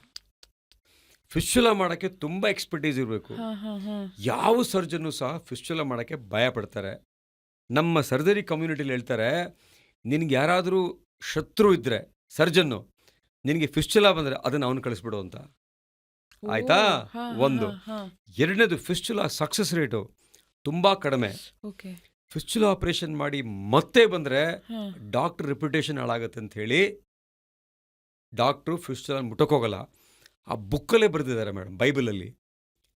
ಫಿಸ್ಚುಲಾ ಮಾಡೋಕ್ಕೆ ತುಂಬ ಎಕ್ಸ್ಪರ್ಟೀಸ್ ಇರಬೇಕು. ಹಾ, ಹಾ, ಹಾ. ಯಾವ ಸರ್ಜನ್ನು ಸಹ ಫಿಸ್ಚುಲಾ ಮಾಡೋಕ್ಕೆ ಭಯ ಪಡ್ತಾರೆ. ನಮ್ಮ ಸರ್ಜರಿ ಕಮ್ಯುನಿಟಿಲಿ ಹೇಳ್ತಾರೆ, ನಿನಗೆ ಯಾರಾದರೂ ಶತ್ರು ಇದ್ದರೆ ಸರ್ಜನ್ನು, ನಿನಗೆ ಫಿಸ್ಚುಲಾ ಬಂದರೆ ಅದನ್ನು ಅವನು ಕಳಿಸ್ಬಿಡು ಅಂತ. ಓ, ಆಯ್ತಾ? ಹಾ, ಒಂದು. ಹಾ, ಹಾ. ಎರಡನೇದು, ಫಿಸ್ಚುಲಾ ಸಕ್ಸಸ್ ರೇಟು ತುಂಬ ಕಡಿಮೆ. ಓಕೆ. ಫಿಸ್ಚುಲಾ ಆಪರೇಷನ್ ಮಾಡಿ ಮತ್ತೆ ಬಂದರೆ ಹಾ. ಡಾಕ್ಟ್ರ್ ರೆಪ್ಯುಟೇಷನ್ ಹಾಳಾಗುತ್ತೆ ಅಂತ ಹೇಳಿ ಡಾಕ್ಟ್ರು ಫಿಸ್ಚುಲಾ ಮುಟ್ಟಕ್ಕೋಗಲ್ಲ. ಆ ಬುಕ್ಕಲ್ಲೇ ಬರೆದಿದ್ದಾರೆ ಮೇಡಮ್, ಬೈಬಲಲ್ಲಿ,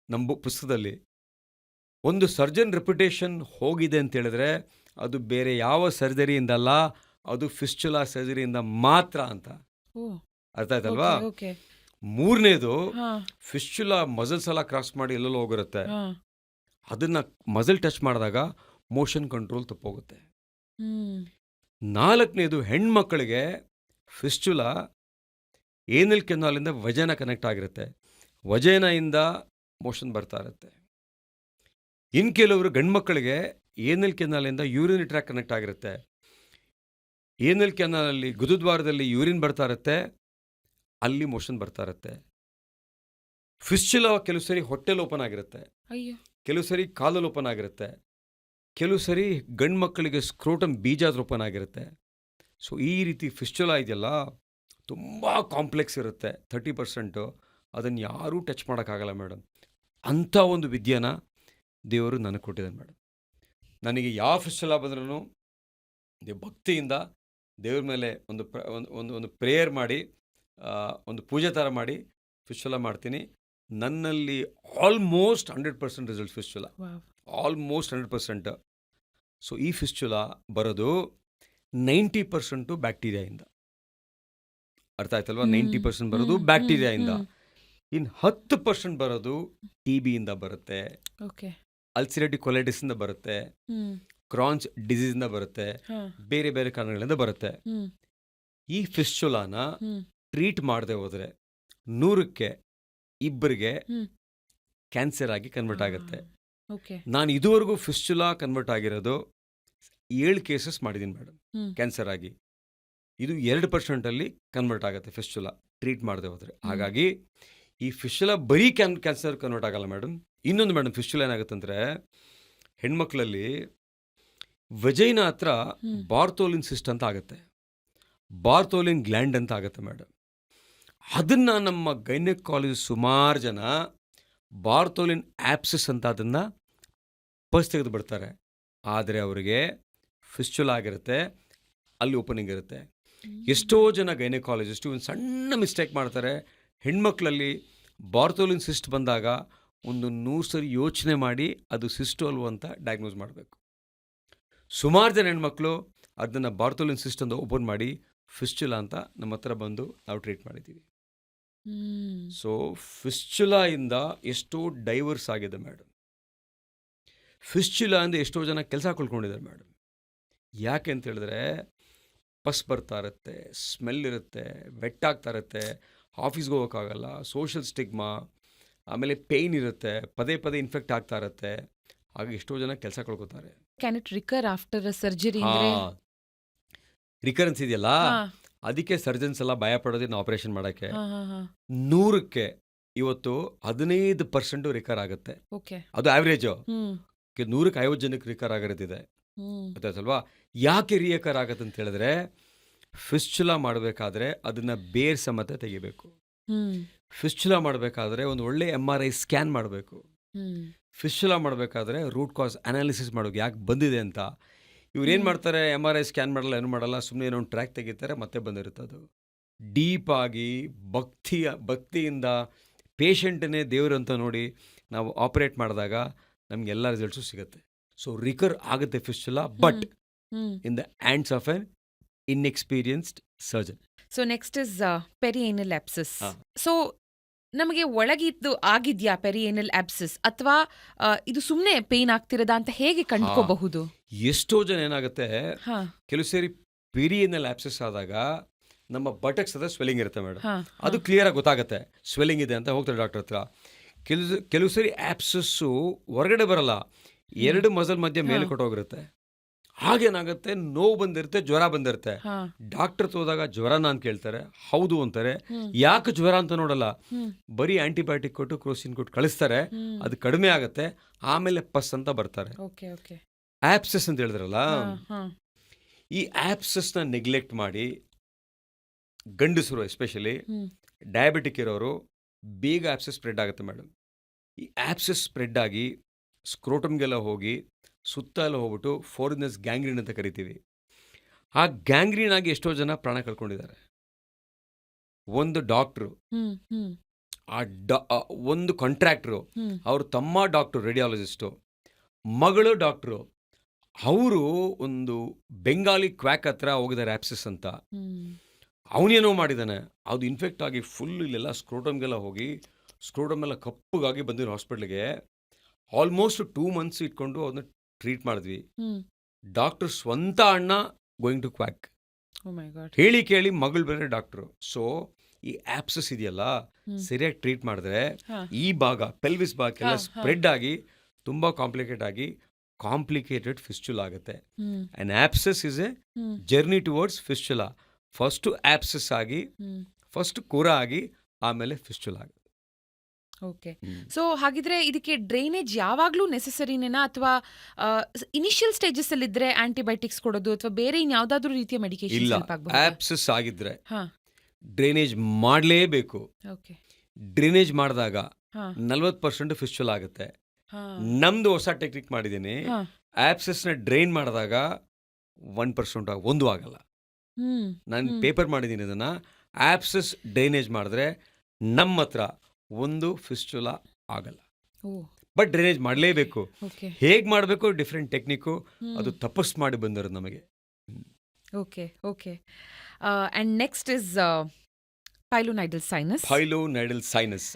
ನಮ್ಮ ಪುಸ್ತಕದಲ್ಲಿ. ಒಂದು ಸರ್ಜನ್ ರೆಪ್ಯುಟೇಷನ್ ಹೋಗಿದೆ ಅಂತ ಹೇಳಿದ್ರೆ ಅದು ಬೇರೆ ಯಾವ ಸರ್ಜರಿಯಿಂದಲ್ಲ, ಅದು ಫಿಸ್ಚುಲಾ ಸರ್ಜರಿಯಿಂದ ಮಾತ್ರ ಅಂತ. ಓ, ಅರ್ಥ ಆಯ್ತಲ್ವಾ? Okay, okay. ಮೂರನೇದು, ಹಾ, ಫಿಸ್ಚುಲಾ ಮಸಲ್ಸ್ ಎಲ್ಲ ಕ್ರಾಸ್ ಮಾಡಿ ಎಲ್ಲೆಲ್ಲೋ ಹೋಗಿರುತ್ತೆ. ಹಾ. ಅದನ್ನು ಮಸಲ್ ಟಚ್ ಮಾಡಿದಾಗ ಮೋಷನ್ ಕಂಟ್ರೋಲ್ ತಪ್ಪೋಗುತ್ತೆ. ಹ್ಮ್. ನಾಲ್ಕನೇದು, ಹೆಣ್ಮಕ್ಳಿಗೆ ಫಿಸ್ಚುಲಾ ಏನಲ್ ಕೆನಾಲಿಂದ ವಜೇನ ಕನೆಕ್ಟ್ ಆಗಿರುತ್ತೆ. ವಜೇನದಿಂದ ಮೋಷನ್ ಬರ್ತಾ ಇರುತ್ತೆ. ಇನ್ನು ಕೆಲವರು ಗಂಡ್ಮಕ್ಳಿಗೆ ಏನಲ್ ಕೆನಾಲಿಂದ ಯೂರಿನ್ ಟ್ರ್ಯಾಕ್ ಕನೆಕ್ಟ್ ಆಗಿರುತ್ತೆ. ಏನಲ್ ಕೆನಾಲಲ್ಲಿ ಗುರುದ್ವಾರದಲ್ಲಿ ಯೂರಿನ್ ಬರ್ತಾ ಇರುತ್ತೆ, ಅಲ್ಲಿ ಮೋಷನ್ ಬರ್ತಾ ಇರುತ್ತೆ. ಫಿಸ್ಚುಲಾ ಕೆಲವು ಸರಿ ಹೊಟ್ಟೆಲಿ ಓಪನ್ ಆಗಿರುತ್ತೆ, ಅಯ್ಯೋ. ಕೆಲವು ಸರಿ ಕಾಲಲ್ಲಿ ಓಪನ್ ಆಗಿರುತ್ತೆ, ಕೆಲವು ಸರಿ ಗಂಡು ಮಕ್ಕಳಿಗೆ ಸ್ಕ್ರೋಟಮ್ ಬೀಜಾದ್ರೂ ಓಪನ್ ಆಗಿರುತ್ತೆ. ಸೊ ಈ ರೀತಿ ಫಿಸ್ಚುಲಾ ಇದೆಯಲ್ಲ, ತುಂಬ ಕಾಂಪ್ಲೆಕ್ಸ್ ಇರುತ್ತೆ. 30% ಅದನ್ನು ಯಾರೂ ಟಚ್ ಮಾಡೋಕ್ಕಾಗಲ್ಲ ಮೇಡಮ್. ಅಂಥ ಒಂದು ವಿದ್ಯೆನ ದೇವರು ನನಗೆ ಕೊಟ್ಟಿದ್ದಾನೆ ಮೇಡಮ್. ನನಗೆ ಯಾವ ಫಿಸ್ಚುಲಾ ಬಂದ್ರೂ ಭಕ್ತಿಯಿಂದ ದೇವ್ರ ಮೇಲೆ ಒಂದು ಒಂದು ಪ್ರೇಯರ್ ಮಾಡಿ, ಒಂದು ಪೂಜೆ ಥರ ಮಾಡಿ ಫಿಸ್ಚುಲಾ ಮಾಡ್ತೀನಿ. ನನ್ನಲ್ಲಿ almost 100% result fistula, wow. Almost 100%. So ಈ ಫಿಸ್ಚುಲಾ ಬರೋದು 90% ಬ್ಯಾಕ್ಟೀರಿಯಾಯಿಂದ. ಅರ್ಥ ಆಯ್ತಲ್ವಾ? 90% ಬರೋದು ಬ್ಯಾಕ್ಟೀರಿಯಾಯಿಂದ. ಇನ್ನು 10% ಬರೋದು TBಯಿಂದ ಬರುತ್ತೆ, ಓಕೆ. ಅಲ್ಸಿರೇಟಿವ್ ಕೊಲೈಟಿಸಿಂದ ಬರುತ್ತೆ, ಹ್ಮ್. ಕ್ರಾನ್ಸ್ ಡಿಸೀಸಿಂದ ಬರುತ್ತೆ, ಹಾ. ಬೇರೆ ಬೇರೆ ಕಾರಣಗಳಿಂದ ಬರುತ್ತೆ. ಹ್ಮ್. ಈ ಫಿಸ್ಚುಲಾನ ಹ್ಮ್. ಟ್ರೀಟ್ ಮಾಡದೆ ಹೋದರೆ 100ಕ್ಕೆ 2ರಿಗೆ ಹ್ಮ್. ಕ್ಯಾನ್ಸರ್ ಆಗಿ ಕನ್ವರ್ಟ್ ಆಗುತ್ತೆ. ಓಕೆ. ನಾನು ಇದುವರೆಗೂ ಫಿಸ್ಚುಲಾ ಕನ್ವರ್ಟ್ ಆಗಿರೋದು 7 ಕೇಸಸ್ ಮಾಡಿದ್ದೀನಿ ಮೇಡಮ್, ಹ್ಮ್. ಕ್ಯಾನ್ಸರ್ ಆಗಿ. ಇದು 2% ಕನ್ವರ್ಟ್ ಆಗುತ್ತೆ ಫಿಸ್ಚುಲಾ ಟ್ರೀಟ್ ಮಾಡದೆ ಹೋದರೆ. ಹಾಗಾಗಿ ಈ ಫಿಸ್ಚುಲಾ ಬರೀ ಕ್ಯಾನ್ಸರ್ ಕನ್ವರ್ಟ್ ಆಗಲ್ಲ ಮೇಡಮ್. ಇನ್ನೊಂದು ಮೇಡಮ್, ಫಿಸ್ಚುಲಾ ಏನಾಗುತ್ತಂದರೆ, ಹೆಣ್ಮಕ್ಳಲ್ಲಿ ವಜೈನ ಹತ್ರ ಬಾರ್ತೋಲಿನ್ ಸಿಸ್ಟ್ ಅಂತ ಆಗುತ್ತೆ, ಬಾರ್ತೋಲಿನ್ ಗ್ಲ್ಯಾಂಡ್ ಅಂತ ಆಗುತ್ತೆ ಮೇಡಮ್. ಅದನ್ನು ನಮ್ಮ ಗೈನಕಾಲಜಿ ಸುಮಾರು ಜನ ಬಾರ್ತೋಲಿನ್ ಆಪ್ಸಿಸ್ ಅಂತ ಅದನ್ನು ಪರ್ಸ್ ತೆಗೆದು ಬಿಡ್ತಾರೆ. ಆದರೆ ಅವರಿಗೆ ಫಿಸ್ಚುಲಾ ಆಗಿರುತ್ತೆ, ಅಲ್ಲಿ ಓಪನಿಂಗ್ ಇರುತ್ತೆ. ಎಷ್ಟೋ ಜನ ಗೈನಕಾಲಜಿಸ್ಟು ಒಂದು ಸಣ್ಣ ಮಿಸ್ಟೇಕ್ ಮಾಡ್ತಾರೆ. ಹೆಣ್ಮಕ್ಳಲ್ಲಿ ಬಾರ್ತೋಲಿನ್ ಸಿಸ್ಟ್ ಬಂದಾಗ ಒಂದು 100 ಸರಿ ಯೋಚನೆ ಮಾಡಿ ಅದು ಸಿಸ್ಟು ಅಲ್ವೋ ಅಂತ ಡಯಾಗ್ನೋಸ್ ಮಾಡಬೇಕು. ಸುಮಾರು ಜನ ಹೆಣ್ಮಕ್ಳು ಅದನ್ನು ಬಾರ್ತೋಲಿನ್ ಸಿಸ್ಟ್ ಅಂತ ಓಪನ್ ಮಾಡಿ ಫಿಸ್ಚುಲಾ ಅಂತ ನಮ್ಮ ಹತ್ರ ಬಂದು ನಾವು ಟ್ರೀಟ್ ಮಾಡಿದ್ದೀವಿ. ಸೊ ಫಿಸ್ಚುಲಾ ಇಂದ ಎಷ್ಟೋ ಡೈವರ್ಸ್ ಆಗಿದೆ ಮೇಡಮ್. ಫಿಸ್ಚುಲಾ ಇಂದ ಎಷ್ಟೋ ಜನ ಕೆಲಸ ಕಳ್ಕೊಂಡಿದ್ದಾರೆ ಮೇಡಮ್. ಯಾಕೆ ಅಂತ ಹೇಳಿದ್ರೆ, ಪಸ್ ಬರ್ತಾ ಇರುತ್ತೆ, ಸ್ಮೆಲ್ ಇರುತ್ತೆ, ವೆಟ್ಟಾಗ್ತಾ ಇರುತ್ತೆ, ಆಫೀಸ್ಗೆ ಹೋಗೋಕ್ಕಾಗಲ್ಲ, ಸೋಷಿಯಲ್ ಸ್ಟಿಗ್ಮಾ, ಆಮೇಲೆ ಪೇಯ್ನ್ ಇರುತ್ತೆ, ಪದೇ ಪದೇ ಇನ್ಫೆಕ್ಟ್ ಆಗ್ತಾ ಇರುತ್ತೆ. ಹಾಗೆ ಎಷ್ಟೋ ಜನ ಕೆಲಸ ಕಳ್ಕೊತಾರೆ. Can it recur after surgery? Recurrence ಇದೆಯಲ್ಲ, ಅದಕ್ಕೆ ಸರ್ಜನ್ಸ್ ಎಲ್ಲ ಭಯ ಪಡೋದಿನ್ನ ಆಪರೇಷನ್ ಮಾಡೋಕ್ಕೆ. 100ಕ್ಕೆ ಇವತ್ತು 15% ರಿಕರ್ ಆಗುತ್ತೆ. ಓಕೆ. ಅದು ಆವ್ರೇಜು. ಹ್ಮ್ 150 ಜನಕ್ಕೆ ರಿಕರ್ ಆಗಿರೋದಿದೆ, ಹ್ಮ್ ಗೊತ್ತಾಯ್ತಲ್ವಾ? ಯಾಕೆ ರಿಕರ್ ಆಗತ್ತೆ ಅಂತ ಹೇಳಿದ್ರೆ, ಫಿಸ್ಚುಲಾ ಮಾಡಬೇಕಾದ್ರೆ ಅದನ್ನ ಬೇರ್ ಸಮೇತ ತೆಗಿಬೇಕು. ಹ್ಮ್ ಫಿಸ್ಚುಲಾ ಮಾಡಬೇಕಾದ್ರೆ ಒಂದು ಒಳ್ಳೆ MRI ಸ್ಕ್ಯಾನ್ ಮಾಡಬೇಕು. ಹ್ಮ್ ಫಿಸ್ಚುಲಾ ಮಾಡಬೇಕಾದ್ರೆ ರೂಟ್ ಕಾಸ್ ಅನಾಲಿಸಿಸ್ ಮಾಡೋಕೆ ಯಾಕೆ ಬಂದಿದೆ ಅಂತ. ಇವ್ರು ಏನು ಮಾಡ್ತಾರೆ, MRI ಸ್ಕ್ಯಾನ್ ಮಾಡಲ್ಲ, ಏನು ಮಾಡಲ್ಲ, ಸುಮ್ಮನೆ ಏನೋ ಒಂದು ಟ್ರ್ಯಾಕ್ ತೆಗಿತಾರೆ, ಮತ್ತೆ ಬಂದಿರುತ್ತೆ. ಅದು ಡೀಪಾಗಿ ಭಕ್ತಿಯಿಂದ ಪೇಷಂಟನ್ನೇ ದೇವರು ಅಂತ ನೋಡಿ ನಾವು ಆಪರೇಟ್ ಮಾಡಿದಾಗ ನಮ್ಗೆ ಎಲ್ಲ ರಿಸಲ್ಟ್ಸು ಸಿಗುತ್ತೆ. ಸೊ ರಿಕರ್ ಆಗುತ್ತೆ fistula, but hmm in the hands of an inexperienced surgeon. So next is perianal abscess. ಹಾ. ಸೊ ನಮಗೆ ಒಳಗಿದ್ದು ಆಗಿದ್ಯಾ ಪೆರಿಏನಲ್ ಆಬ್ಸಸ್, ಅಥವಾ ಇದು ಸುಮ್ಮನೆ ಪೇನ್ ಆಗ್ತಿರೋದಾ ಅಂತ ಹೇಗೆ ಕಂಡ್ಕೋಬಹುದು? ಎಷ್ಟೋ ಜನ ಏನಾಗುತ್ತೆ, ಹಾ ಕೆಲವು ಸೇರಿ ಪೀರಿಯನಲ್ ಆಬ್ಸೆಸ್ ಆದಾಗ ನಮ್ಮ ಬಟಕ್ಸ್ ಹತ್ರ ಸ್ವೆಲ್ಲಿಂಗ್ ಇರುತ್ತೆ ಮೇಡಮ್. ಹಾ ಅದು ಕ್ಲಿಯರ್ ಆಗಿ ಗೊತ್ತಾಗುತ್ತೆ ಸ್ವೆಲ್ಲಿಂಗ್ ಇದೆ ಅಂತ, ಹೋಗ್ತಾರೆ ಡಾಕ್ಟರ್ ಹತ್ರ. ಕೆಲವು ಸರಿ ಆಬ್ಸಸ್ಸು ಹೊರಗಡೆ ಬರಲ್ಲ, 2 ಮಸಲ್ ಮಧ್ಯೆ ಮೇಲೆ ಕೊಟ್ಟೋಗಿರುತ್ತೆ. ಹಾಗೇನಾಗುತ್ತೆ, ನೋವು ಬಂದಿರುತ್ತೆ, ಜ್ವರ ಬಂದಿರುತ್ತೆ. ಹಾ ಡಾಕ್ಟರ್ ಹೋದಾಗ ಜ್ವರನ ಅಂತ ಕೇಳ್ತಾರೆ, ಹೌದು ಅಂತಾರೆ. ಹ್ಮ್. ಯಾಕೆ ಜ್ವರ ಅಂತ ನೋಡಲ್ಲ, ಹ್ಮ್ ಬರೀ ಆಂಟಿಬಯೋಟಿಕ್ ಕೊಟ್ಟು ಕ್ರೋಸಿನ್ ಕೊಟ್ಟು ಕಳಿಸ್ತಾರೆ, ಹ್ಮ್ ಅದು ಕಡಿಮೆ ಆಗುತ್ತೆ, ಆಮೇಲೆ ಪಸ್ ಅಂತ ಬರ್ತಾರೆ. Okay okay. ಆಬ್ಸೆಸ್ ಅಂತ ಹೇಳಿದ್ರಲ್ಲ, ಹಾ ಈ ಆಬ್ಸೆಸ್ನ ನೆಗ್ಲೆಕ್ಟ್ ಮಾಡಿ ಗಂಡಸರು ಎಸ್ಪೆಷಲಿ ಹ್ಮ್ ಡಯಾಬಿಟಿಕ್ ಇರೋರು ಬೇಗ ಆಬ್ಸೆಸ್ ಸ್ಪ್ರೆಡ್ ಆಗುತ್ತೆ ಮೇಡಮ್. ಈ ಆಬ್ಸೆಸ್ ಸ್ಪ್ರೆಡ್ ಆಗಿ ಸ್ಕ್ರೋಟಮ್ಗೆಲ್ಲ ಹೋಗಿ ಸುತ್ತ ಎಲ್ಲ ಹೋಗ್ಬಿಟ್ಟು ಫೋರಿನಸ್ ಗ್ಯಾಂಗ್ರೀನ್ ಅಂತ ಕರಿತೀವಿ. ಆ ಗ್ಯಾಂಗ್ರೀನ್ ಆಗಿ ಎಷ್ಟೋ ಜನ ಪ್ರಾಣ ಕಳ್ಕೊಂಡಿದ್ದಾರೆ. ಒಂದು ಡಾಕ್ಟ್ರು, ಹ್ಮ್ ಹ್ಮ್ ಒಂದು ಕಾಂಟ್ರಾಕ್ಟ್ರು, ಹ್ಮ್ ಅವ್ರ ತಮ್ಮ ಡಾಕ್ಟ್ರು ರೇಡಿಯಾಲಜಿಸ್ಟು, ಮಗಳು ಡಾಕ್ಟ್ರು, ಅವರು ಒಂದು ಬೆಂಗಾಲಿ ಕ್ವ್ಯಾಕ್ ಹತ್ರ ಹೋಗಿದ್ದಾರೆ ಆಬ್ಸೆಸ್ ಅಂತ. ಹ್ಮ್ ಅವನೇನೋ ಮಾಡಿದ್ದಾನೆ, ಅದು ಇನ್ಫೆಕ್ಟ್ ಆಗಿ ಫುಲ್ ಇಲ್ಲೆಲ್ಲ ಸ್ಕ್ರೋಟಮ್ಗೆಲ್ಲ ಹೋಗಿ ಸ್ಕ್ರೋಟಮ್ ಎಲ್ಲ ಕಪ್ಪಗಾಗಿ ಬಂದಿರೋ ಹಾಸ್ಪಿಟ್ಲಿಗೆ. ಆಲ್ಮೋಸ್ಟ್ 2 months ಇಟ್ಕೊಂಡು ಅದನ್ನ ಟ್ರೀಟ್ ಮಾಡಿದ್ವಿ. ಹ್ಮ್ ಡಾಕ್ಟರ್ ಸ್ವಂತ ಅಣ್ಣ going to quack, oh my God. ಹೇಳಿ ಕೇಳಿ ಮಗಳು ಬೇರೆ ಡಾಕ್ಟ್ರು. ಸೊ ಈ ಆಬ್ಸಸ್ ಇದೆಯಲ್ಲ, ಹ್ಮ್. ಸರಿಯಾಗಿ ಟ್ರೀಟ್ ಮಾಡಿದ್ರೆ ಹಾ. ಈ ಭಾಗ ಪೆಲ್ವಿಸ್ ಭಾಗಕ್ಕೆಲ್ಲ ಹಾ, ಹಾ. ಸ್ಪ್ರೆಡ್ ಆಗಿ ತುಂಬ ಕಾಂಪ್ಲಿಕೇಟೆಡ್ ಫಿಸ್ಚುಲಾ ಆಗುತ್ತೆ. Hmm and abscess is a hmm journey towards fistula. First abscess ಆಗಿ, ಹ್ಮ್ ಫಸ್ಟ್ ಕೂರ ಆಗಿ, ಆಮೇಲೆ ಫಿಸ್ಚುಲಾ ಆಗುತ್ತೆ. ಓಕೆ. ಸೊ ಹಾಗಿದ್ರೆ ಇದಕ್ಕೆ ಡ್ರೈನೇಜ್ ಯಾವಾಗ್ಲೂ ನೆಸೆಸರಿನೇನಾ, ಅಥವಾ ಇನಿಷಿಯಲ್ ಸ್ಟೇಜಸ್ ಅಲ್ಲಿ ಇದ್ರೆ ಆಂಟಿಬಯೋಟಿಕ್ಸ್ ಕೊಡೋದು, ಅಥವಾ ಬೇರೆ ಇನ್ಯಾವುದಾದ್ರೂ ರೀತಿಯ ಮೆಡಿಕೇಶನ್ ಇಲ್ಲ, ಹೆಲ್ಪ್ ಆಗಬಹುದು? ಆಬ್ಸಸ್ ಆಗಿದ್ರೆ ಹಾ ಡ್ರೈನೇಜ್ ಮಾಡಲೇಬೇಕು. ಓಕೆ. ಡ್ರೈನೇಜ್ ಮಾಡಿದಾಗ ಹಾ 40% ಫಿಸ್ಚುಲಾ ಆಗುತ್ತೆ. ಹಾ ನಮ್ದು ಹೊಸ ಟೆಕ್ನಿಕ್ ಮಾಡಿದ್ದೀನಿ. ಹಾ ಆಬ್ಸಸ್ನ ಡ್ರೈನ್ ಮಾಡಿದಾಗ 1% ಒಂದು ಆಗಲ್ಲ. ಹ್ಮ್ ನಾನು ಪೇಪರ್ ಮಾಡಿದ್ದೀನಿ ಇದನ್ನು. ಆಬ್ಸಸ್ ಡ್ರೈನೇಜ್ ಮಾಡಿದ್ರೆ ನಮ್ಮ ಹತ್ರ ಒಂದು ಫಿಸ್ಚುಲಾ ಆಗಲ್ಲ. ಓ ಬಟ್ ಡ್ರೈನೇಜ್ ಮಾಡಲೇಬೇಕು. ಓಕೆ ಹೇಗೆ ಮಾಡಬೇಕು, ಡಿಫ್ರೆಂಟ್ ಟೆಕ್ನಿಕ್ಕು, ಹ್ಮ್. ಅದು ತಪಸ್ ಮಾಡಿ ಬಂದಿರೋದು ನಮಗೆ. Okay okay. And next is pilonidal sinus. Pilonidal sinus.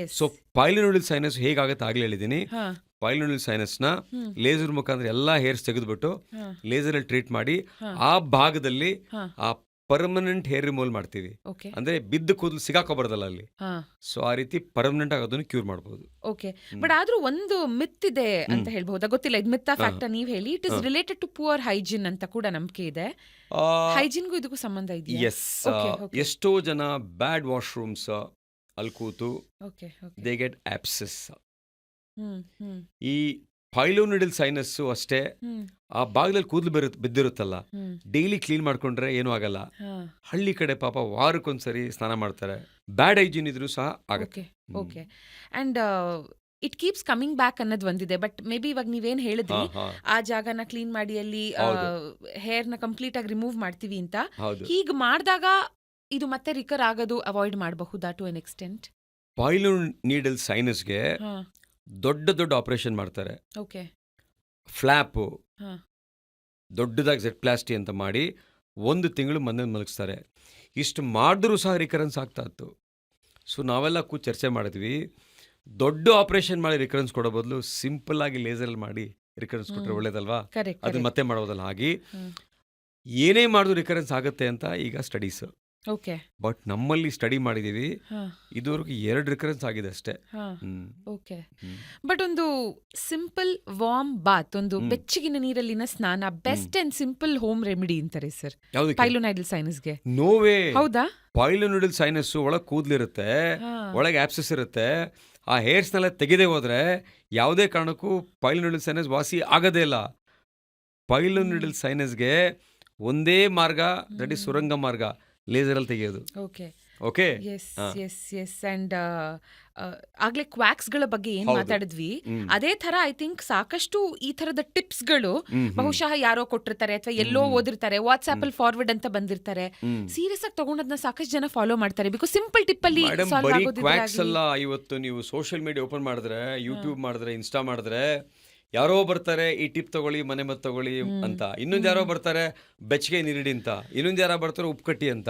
Yes. So pilonidal sinus ಹೇಗಾಗುತ್ತೆ ಆಗಲೇ ಹೇಳಿದ್ದೀನಿ. ಹಾ ಪೈಲೋನೈಡಲ್ ಸೈನಸ್ನ ಹ್ಮ್ ಲೇಸರ್ ಮುಖಾಂತರ ಎಲ್ಲ ಹೇರ್ಸ್ ತೆಗೆದುಬಿಟ್ಟು ಹಾ ಲೇಸರಲ್ಲಿ ಟ್ರೀಟ್ ಮಾಡಿ ಹಾ ಆ ಭಾಗದಲ್ಲಿ ಹಾ ಆ ಪರ್ಮನೆಂಟ್ ಹೇರ್ ರಿಮೂವಲ್ ಮಾಡ್ತೀವಿ. ಓಕೆ. ಅಂದರೆ ಬಿದ್ದು ಕೂದಲು ಸಿಗಾಕೋಬಾರ್ದಲ್ಲ ಅಲ್ಲಿ. ಹಾ ಸೊ ಆ ರೀತಿ ಪರ್ಮನೆಂಟ್ ಆಗಿ ಅದನ್ನು ಕ್ಯೂರ್ ಮಾಡ್ಬೋದು. ಓಕೆ. ಬಟ್ ಆದ್ರೂ ಒಂದು ಮಿತ್ ಇದೆ ಅಂತ ಹೇಳ್ಬಹುದಾ? ಗೊತ್ತಿಲ್ಲ, ಇದು ಮಿತ್ತಾ ಫ್ಯಾಕ್ಟಾ ನೀವ್ ಹೇಳಿ. It is related to poor hygiene ಅಂತ ಕೂಡ ನಂಬಿಕೆ ಇದೆ. ಹೈಜಿನ್ಗೂ ಇದಕ್ಕೂ ಸಂಬಂಧ ಇದೆಯಾ? Yes, Okay, okay. ಎಷ್ಟೋ ಜನ ಬ್ಯಾಡ್ ವಾಶ್ರೂಮ್ಸ್ ಅಲ್ಲಿ ಕೂತು okay okay. They get abscess. Hmm hmm ಈ ಪೈಲೋನಿಡಲ್ ಸೈನಸ್ಸು ಅಷ್ಟೇ. ಹ್ಮ್ ಆ ಭಾಗದಲ್ಲಿ ಕೂದಲು ಬಿದ್ದಿರುತ್ತಲ್ಲ, ಹ್ಮ್ ಡೈಲಿ ಕ್ಲೀನ್ ಮಾಡ್ಕೊಂಡ್ರೆ ಏನೂ ಆಗಲ್ಲ. ಹಾ ಹಳ್ಳಿ ಕಡೆ ಪಾಪ ವಾರಕ್ಕೊಂದ್ಸರಿ ಸ್ನಾನ ಮಾಡ್ತಾರೆ, ಬ್ಯಾಡ್ ಹೈಜೀನ್ ಇದ್ರೂ ಸಹ ಆಗುತ್ತೆ. Okay okay. And it keeps coming back ಅನ್ನೋದು ಒಂದಿದೆ. ಬಟ್ ಮೇ ಬಿ ಇವಾಗ ನೀವೇನ್ ಹೇಳಿದ್ರಿ, ಆ ಜಾಗನ ಕ್ಲೀನ್ ಮಾಡಿ ಅಲ್ಲಿ ಹೇರ್ನ ಕಂಪ್ಲೀಟ್ ಆಗಿ ರಿಮೂವ್ ಮಾಡ್ತೀವಿ ಅಂತ, ಹೌದು. ಹೀಗ್ ಮಾಡಿದಾಗ ಇದು ಮತ್ತೆ ರಿಕರ್ ಆಗೋದು ಅವಾಯ್ಡ್ ಮಾಡಬಹುದಾ ಟು ಎನ್ ಎಕ್ಸ್ಟೆಂಟ್? ಪೈಲೋನಿಡಲ್ ಸೈನಸ್ಗೆ ಹಾ ದೊಡ್ಡ ಆಪರೇಷನ್ ಮಾಡ್ತಾರೆ. ಓಕೆ. ಫ್ಲ್ಯಾಪು ಹಾ ದೊಡ್ಡದಾಗಿ ಜೆಟ್ಪ್ಲಾಸ್ಟಿ ಅಂತ ಮಾಡಿ 1 ತಿಂಗಳು ಮನೆ ಮಲಗಿಸ್ತಾರೆ. ಇಷ್ಟು ಮಾಡಿದ್ರೂ ಸಹ ರಿಕರೆನ್ಸ್ ಆಗ್ತಾ ಇತ್ತು. ಸೊ ನಾವೆಲ್ಲ ಕೂತು ಚರ್ಚೆ ಮಾಡಿದ್ವಿ, ದೊಡ್ಡ ಆಪರೇಷನ್ ಮಾಡಿ ರಿಕರೆನ್ಸ್ ಕೊಡೋ ಬದಲು ಸಿಂಪಲ್ ಆಗಿ ಲೇಸರಲ್ಲಿ ಮಾಡಿ ರಿಕರೆನ್ಸ್ ಕೊಟ್ಟರೆ ಒಳ್ಳೇದಲ್ವಾ? ಕರೆಕ್ಟ್ ಅದನ್ನ ಮತ್ತೆ ಮಾಡೋದಲ್ಲ. ಹಾಗೆ ಹ್ಮ್. ಏನೇ ಮಾಡಿದ್ರು ರಿಕರೆನ್ಸ್ ಆಗುತ್ತೆ ಅಂತ ಈಗ ಸ್ಟಡೀಸ್. ಓಕೆ. ಬಟ್ ನಮ್ಮಲ್ಲಿ ಸ್ಟಡಿ ಮಾಡಿದೀವಿ, ಹಾ, ಇದುವರೆಗೂ 2 ರಿಕರೆನ್ಸ್ ಆಗಿದೆ ಅಷ್ಟೇ. ಹಾ. ಹ್ಮ್. ಓಕೆ. ಹ್ಮ್. ಬಟ್ ಒಂದು ಸಿಂಪಲ್ ವಾರ್ಮ್ ಬಾತ್, ಒಂದು ಹ್ಮ್. ಬೆಚ್ಚಗಿನ ನೀರಲ್ಲಿನ ಸ್ನಾನ best and simple home remedy ಅಂತಾರೆ ಸರ್ ಯಾವ್ದಕ್ಕೆ? ಪೈಲೋನೈಡಲ್ ಸೈನಸ್ಗೆ. ನೋವೇ. ಹೌದಾ? ಪೈಲೋನಿಡಲ್ ಸೈನಸ್ ಒಳಗೆ ಕೂದಲಿರುತ್ತೆ, ಹಾ. ಒಳಗೆ ಆಪ್ಸಸ್ ಇರುತ್ತೆ. ಆ ಹೇರ್ಸ್ನೆಲ್ಲ ತೆಗೆದೇ ಹೋದ್ರೆ ಯಾವುದೇ ಕಾರಣಕ್ಕೂ ಪೈಲೋನಿಡಲ್ ಸೈನಸ್ ವಾಸಿ ಆಗೋದೇ ಇಲ್ಲ. ಪೈಲೋನಿಡಲ್ ಸೈನಸ್ಗೆ ಒಂದೇ ಮಾರ್ಗ, ದಟ್ ಇಸ್ ಸುರಂಗ ಮಾರ್ಗ, ಲೇಸರಲ್ಲಿ ತೆಗೆಯೋದು. ಓಕೆ. ಓಕೆ. ಎಸ್ ಹಾ. Yes yes. ಅಂಡ್ ಆಗ್ಲೇ ಕ್ವಾಕ್ಸ್ಗಳ ಬಗ್ಗೆ ಏನ್ ಹೌದು. ಮಾತಾಡಿದ್ವಿ, ಹ್ಮ್. ಅದೇ ತರ ಐ ಥಿಂಕ್ ಸಾಕಷ್ಟು ಈ ತರದ ಟಿಪ್ಸ್ಗಳು ಹ್ಮ್. ಬಹುಶಃ ಯಾರೋ ಕೊಟ್ಟಿರ್ತಾರೆ ಅಥವಾ ಎಲ್ಲೋ ಓದಿರ್ತಾರೆ, ವಾಟ್ಸ್ಆಪ್ ಅಲ್ಲಿ ಫಾರ್ವರ್ಡ್ ಅಂತ ಬಂದಿರ್ತಾರೆ. ಹ್ಮ್. ಸೀರಿಯಸ್ ಆಗಿ ತಗೊಂಡದ್ನ ಸಾಕಷ್ಟು ಜನ ಫಾಲೋ ಮಾಡ್ತಾರೆ, ಬಿಕಾಸ್ ಸಿಂಪಲ್ ಟಿಪ್ ಅಲ್ಲಿ ಮೇಡಮ್, ಸಾಲ್ವ್ ಬರೀ ಆಗೋದಿದ್ರೆ ಕ್ವಾಕ್ಸ್ ಆಗ್ಲಿ. ಅಲ್ಲ. ಇವತ್ತು ನೀವು ಸೋಷಿಯಲ್ ಮೀಡಿಯಾ ಓಪನ್ ಮಾಡಿದ್ರೆ, ಯೂಟ್ಯೂಬ್ ಮಾಡಿದ್ರೆ, ಇನ್ಸ್ಟಾ ಮಾಡಿದ್ರೆ, ಯಾರೋ ಬರ್ತಾರೆ ಈ ಟಿಪ್ ತಗೊಳ್ಳಿ, ಮನೆ ಮದ್ದು ತಗೊಳ್ಳಿ ಅಂತ. ಇನ್ನೊಂದು ಯಾರೋ ಬರ್ತಾರೆ ಬೆಚ್ಚಗೆ ನೀರಿಡಿ ಅಂತ. ಇನ್ನೊಂದು ಯಾರೋ ಬರ್ತಾರೆ ಉಪ್ಪು ಕಟ್ಟಿ ಅಂತ.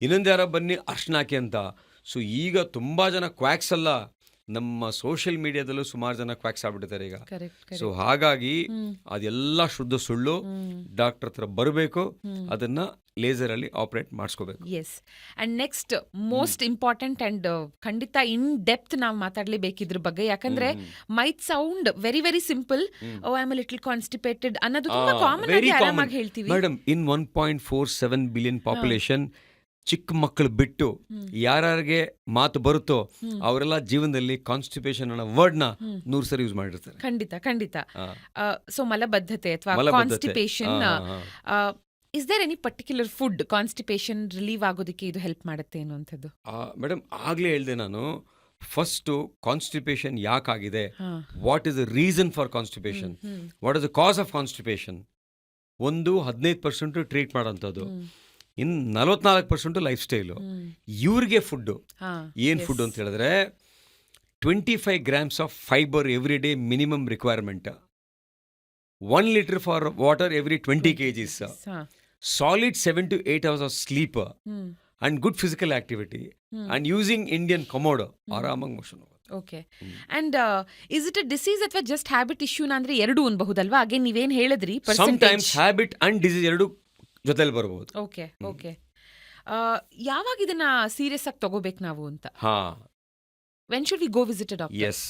ಇನ್ನೊಂದು ಯಾರೋ ಬನ್ನಿ ಅರ್ಶಿನ ಹಾಕಿ ಅಂತ. ಸೊ ಈಗ ತುಂಬಾ ಜನ ಕ್ವಾಕ್ಸ್ ಅಲ್ಲ, ನಮ್ಮ ಸೋಷಿಯಲ್ ಮೀಡಿಯಾದಲ್ಲೂ ಸುಮಾರು ಜನ ಕ್ವಾಕ್ಸ್ ಆಗ್ಬಿಟ್ಟಿದ್ದಾರೆ ಈಗ. ಕರೆಕ್ಟ್. ಸೊ ಹಾಗಾಗಿ ಅದೆಲ್ಲ ಶುದ್ಧ ಸುಳ್ಳು. ಡಾಕ್ಟರ್ ಹತ್ರ ಬರಬೇಕು, ಅದನ್ನ ಲೇಸರ್ ಅಲ್ಲಿ ಆಪರೇಟ್ ಮಾಡಿಸ್ಕೋಬೇಕು. Yes. And next most important and ಖಂಡಿತ ಇನ್ ಡೆಪ್ತ್ ನಾವು ಮಾತಾಡ್ಲೇಬೇಕಿದ್ರ ಬಗ್ಗೆ, ಯಾಕಂದ್ರೆ might sound very very simple, oh I am little constipated ಅನ್ನೋದು ತುಂಬಾ ಕಾಮನ್ ಆಗಿ ಆರಾಮಾಗಿ ಹೇಳ್ತೀವಿ. ಮೇಡಮ್, ಇನ್ 1.47 ಬಿಲಿಯನ್ ಪಾಪ್ಯುಲೇಷನ್, ಚಿಕ್ಕ ಮಕ್ಕಳು ಬಿಟ್ಟು ಯಾರ್ಯಾರಿಗೆ ಮಾತು ಬರುತ್ತೋ ಅವರೆಲ್ಲ ಜೀವನದಲ್ಲಿ ಕಾನ್ಸ್ಟಿಪೇಷನ್ ಅನ್ನೋ ವರ್ಡ್ನ 100 ಸರಿ ಯೂಸ್ ಮಾಡಿರ್ತಾರೆ. ಖಂಡಿತ ಖಂಡಿತ. ಸೊ ಮಲಬದ್ಧತೆ ಅಥವಾ ಮಲಬದ್ಧತೆ. ಕಾನ್ಸ್ಟಿಪೇಷನ್, ಹಾ, ಹಾ. Is there any particular food constipation relieve ಆಗೋದಕ್ಕೆ ಇದು ಹೆಲ್ಪ್ ಮಾಡುತ್ತೆ ಅನ್ನುವಂಥದ್ದು? ಮೇಡಮ್, ಆಗ್ಲೇ ಹೇಳ್ದೆ ನಾನು, ಫಸ್ಟು ಕಾನ್ಸ್ಟಿಪೇಷನ್ ಯಾಕಾಗಿದೆ, what is the reason for constipation, what is the cause of constipation. 15% treat ಮಾಡೋಂಥದ್ದು, ಇನ್ನು 44% ಲೈಫ್ ಸ್ಟೈಲು. ಇವ್ರಿಗೆ ಫುಡ್ಡು ಏನು ಫುಡ್ ಅಂತ ಹೇಳಿದ್ರೆ 25 grams of fibre every day minimum requirement, 1 liter for water every 20 kgs, solid 7 to 8 hours of sleep and good physical activity and using Indian commode, ಆರಾಮಾಗಿ ಮೋಷನ್ ಹೋಗುತ್ತೆ. Okay. And is it a disease ಅಥವಾ ಜಸ್ಟ್ ಹ್ಯಾಬಿಟ್ ಇಶ್ಯೂನ ಅಂದ್ರೆ ಎರಡೂ ಅನ್ಬಹುದಲ್ವಾ? ಹಾಗೆ ನೀವೇನ್ ಹೇಳಿದ್ರಿ ಸಮಟೈಮ್ಸ್ ಹ್ಯಾಬಿಟ್ ಅಂಡ್ ಡಿಸೀಸ್ ಎರಡು ಜೊತೆಲಿ ಬರಬಹುದು. ಓಕೆ. ಓಕೆ. ಯಾವಾಗ ಇದನ್ನ ಸೀರಿಯಸ್ ಆಗಿ ತಗೋಬೇಕು ನಾವು ಅಂತ? ಹಾ, when should we go visit a doctor? Yes.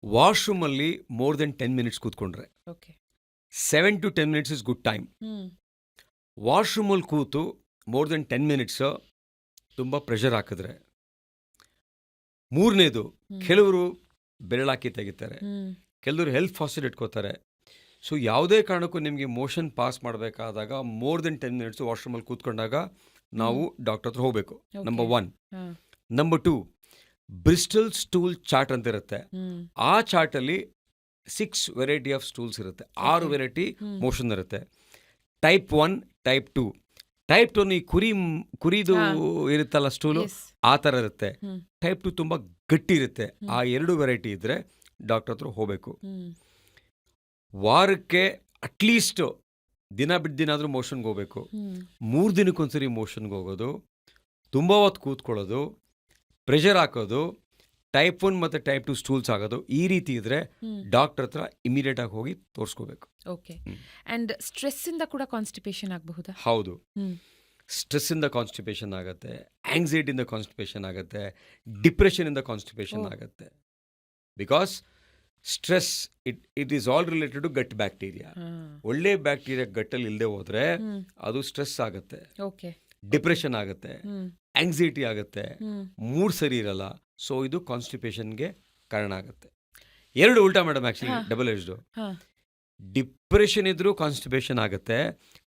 Washroom ಅಲ್ಲಿ ಮೋರ್ ದೆನ್ 10 minutes ಕೂತ್ಕೊಂಡ್ರೆ, okay, 7 to 10 minutes is good time. Washroom ಅಲ್ಲಿ ಕೂತು ಮೋರ್ ದೆನ್ 10 minutes ತುಂಬ ಪ್ರೆಷರ್ ಹಾಕಿದ್ರೆ. ಮೂರನೇದು, ಕೆಲವರು ಬೆರಳಾಕಿ ತೆಗಿತಾರೆ, ಕೆಲವರು ಹೆಲ್ತ್ ಫಾಸ್ಟೆಡ್ ಇಟ್ಕೋತಾರೆ. ಸೊ ಯಾವುದೇ ಕಾರಣಕ್ಕೂ ನಿಮಗೆ ಮೋಷನ್ ಪಾಸ್ ಮಾಡಬೇಕಾದಾಗ ಮೋರ್ ದೆನ್ 10 minutes ವಾಶ್ರೂಮಲ್ಲಿ ಕೂತ್ಕೊಂಡಾಗ ನಾವು ಡಾಕ್ಟರ್ ಹತ್ರ ಹೋಗಬೇಕು. Number 1. Number 2, Bristol stool chart ಅಂತ ಇರುತ್ತೆ. ಆ ಚಾರ್ಟಲ್ಲಿ 6 ವೆರೈಟಿ ಆಫ್ ಸ್ಟೂಲ್ಸ್ ಇರುತ್ತೆ, 6 ವೆರೈಟಿ ಮೋಷನ್ ಇರುತ್ತೆ. Type 1, type 2. ಟೈಪ್ 2 ಈ ಕುರಿದು ಇರುತ್ತಲ್ಲ ಸ್ಟೂಲು, ಆ ಥರ ಇರುತ್ತೆ. ಟೈಪ್ 2 ತುಂಬ ಗಟ್ಟಿ ಇರುತ್ತೆ. ಆ 2 ವೆರೈಟಿ ಇದ್ದರೆ ಡಾಕ್ಟರ್ ಹತ್ರ ಹೋಗಬೇಕು. ವಾರಕ್ಕೆ ಅಟ್ಲೀಸ್ಟ್ ದಿನ ಬಿಟ್ಟು ದಿನ ಆದರೂ ಮೋಷನ್ಗೆ ಹೋಗಬೇಕು. 3 ದಿನಕ್ಕೊಂದ್ಸರಿ ಮೋಷನ್ಗೆ ಹೋಗೋದು, ತುಂಬ ಹೊತ್ತು ಕೂತ್ಕೊಳ್ಳೋದು, ಪ್ರೆಷರ್ ಹಾಕೋದು, ಟೈಪ್ 1 ಮತ್ತು ಟೈಪ್ 2 ಸ್ಟೂಲ್ಸ್ ಆಗೋದು, ಈ ರೀತಿ ಇದ್ರೆ ಡಾಕ್ಟರ್ ಹತ್ರ ಇಮಿಡಿಯೇಟ್ ಆಗಿ ಹೋಗಿ ತೋರಿಸ್ಕೋಬೇಕು. ಓಕೆ. ಅಂಡ್ ಸ್ಟ್ರೆಸ್ ಇಂದ ಕೂಡ ಕಾನ್ಸ್ಟಿಪೇಷನ್ ಆಗಬಹುದಾ? ಹೌದು, ಸ್ಟ್ರೆಸ್ಸಿಂದ ಕಾನ್ಸ್ಟಿಪೇಷನ್ ಆಗುತ್ತೆ, ಆಂಗ್ಸೈಟಿಯಿಂದ ಕಾನ್ಸ್ಟಿಪೇಷನ್ ಆಗುತ್ತೆ, ಡಿಪ್ರೆಷನಿಂದ ಕಾನ್ಸ್ಟಿಪೇಷನ್ ಆಗುತ್ತೆ. Because stress it is all related to gut bacteria. ಒಳ್ಳೆ ಬ್ಯಾಕ್ಟೀರಿಯಾ ಗಟ್ಟಲ್ಲಿ ಇಲ್ಲದೆ ಹೋದ್ರೆ ಅದು ಸ್ಟ್ರೆಸ್ ಆಗುತ್ತೆ, ಡಿಪ್ರೆಷನ್ ಆಗುತ್ತೆ, ಆಂಗ್ಸೈಟಿ ಆಗುತ್ತೆ, ಮೂಡ್ ಸರಿ ಇರಲ್ಲ. ಸೊ ಇದು ಕಾನ್ಸ್ಟಿಪೇಷನ್ಗೆ ಕಾರಣ ಆಗುತ್ತೆ. 2 ಉಲ್ಟಾ ಮೇಡಮ್, ಆಕ್ಚುಲಿ ಡಬಲ್ ಎಜ್ಡು. ಡಿಪ್ರೆಷನ್ ಇದ್ರೂ ಕಾನ್ಸ್ಟಿಪೇಷನ್ ಆಗುತ್ತೆ,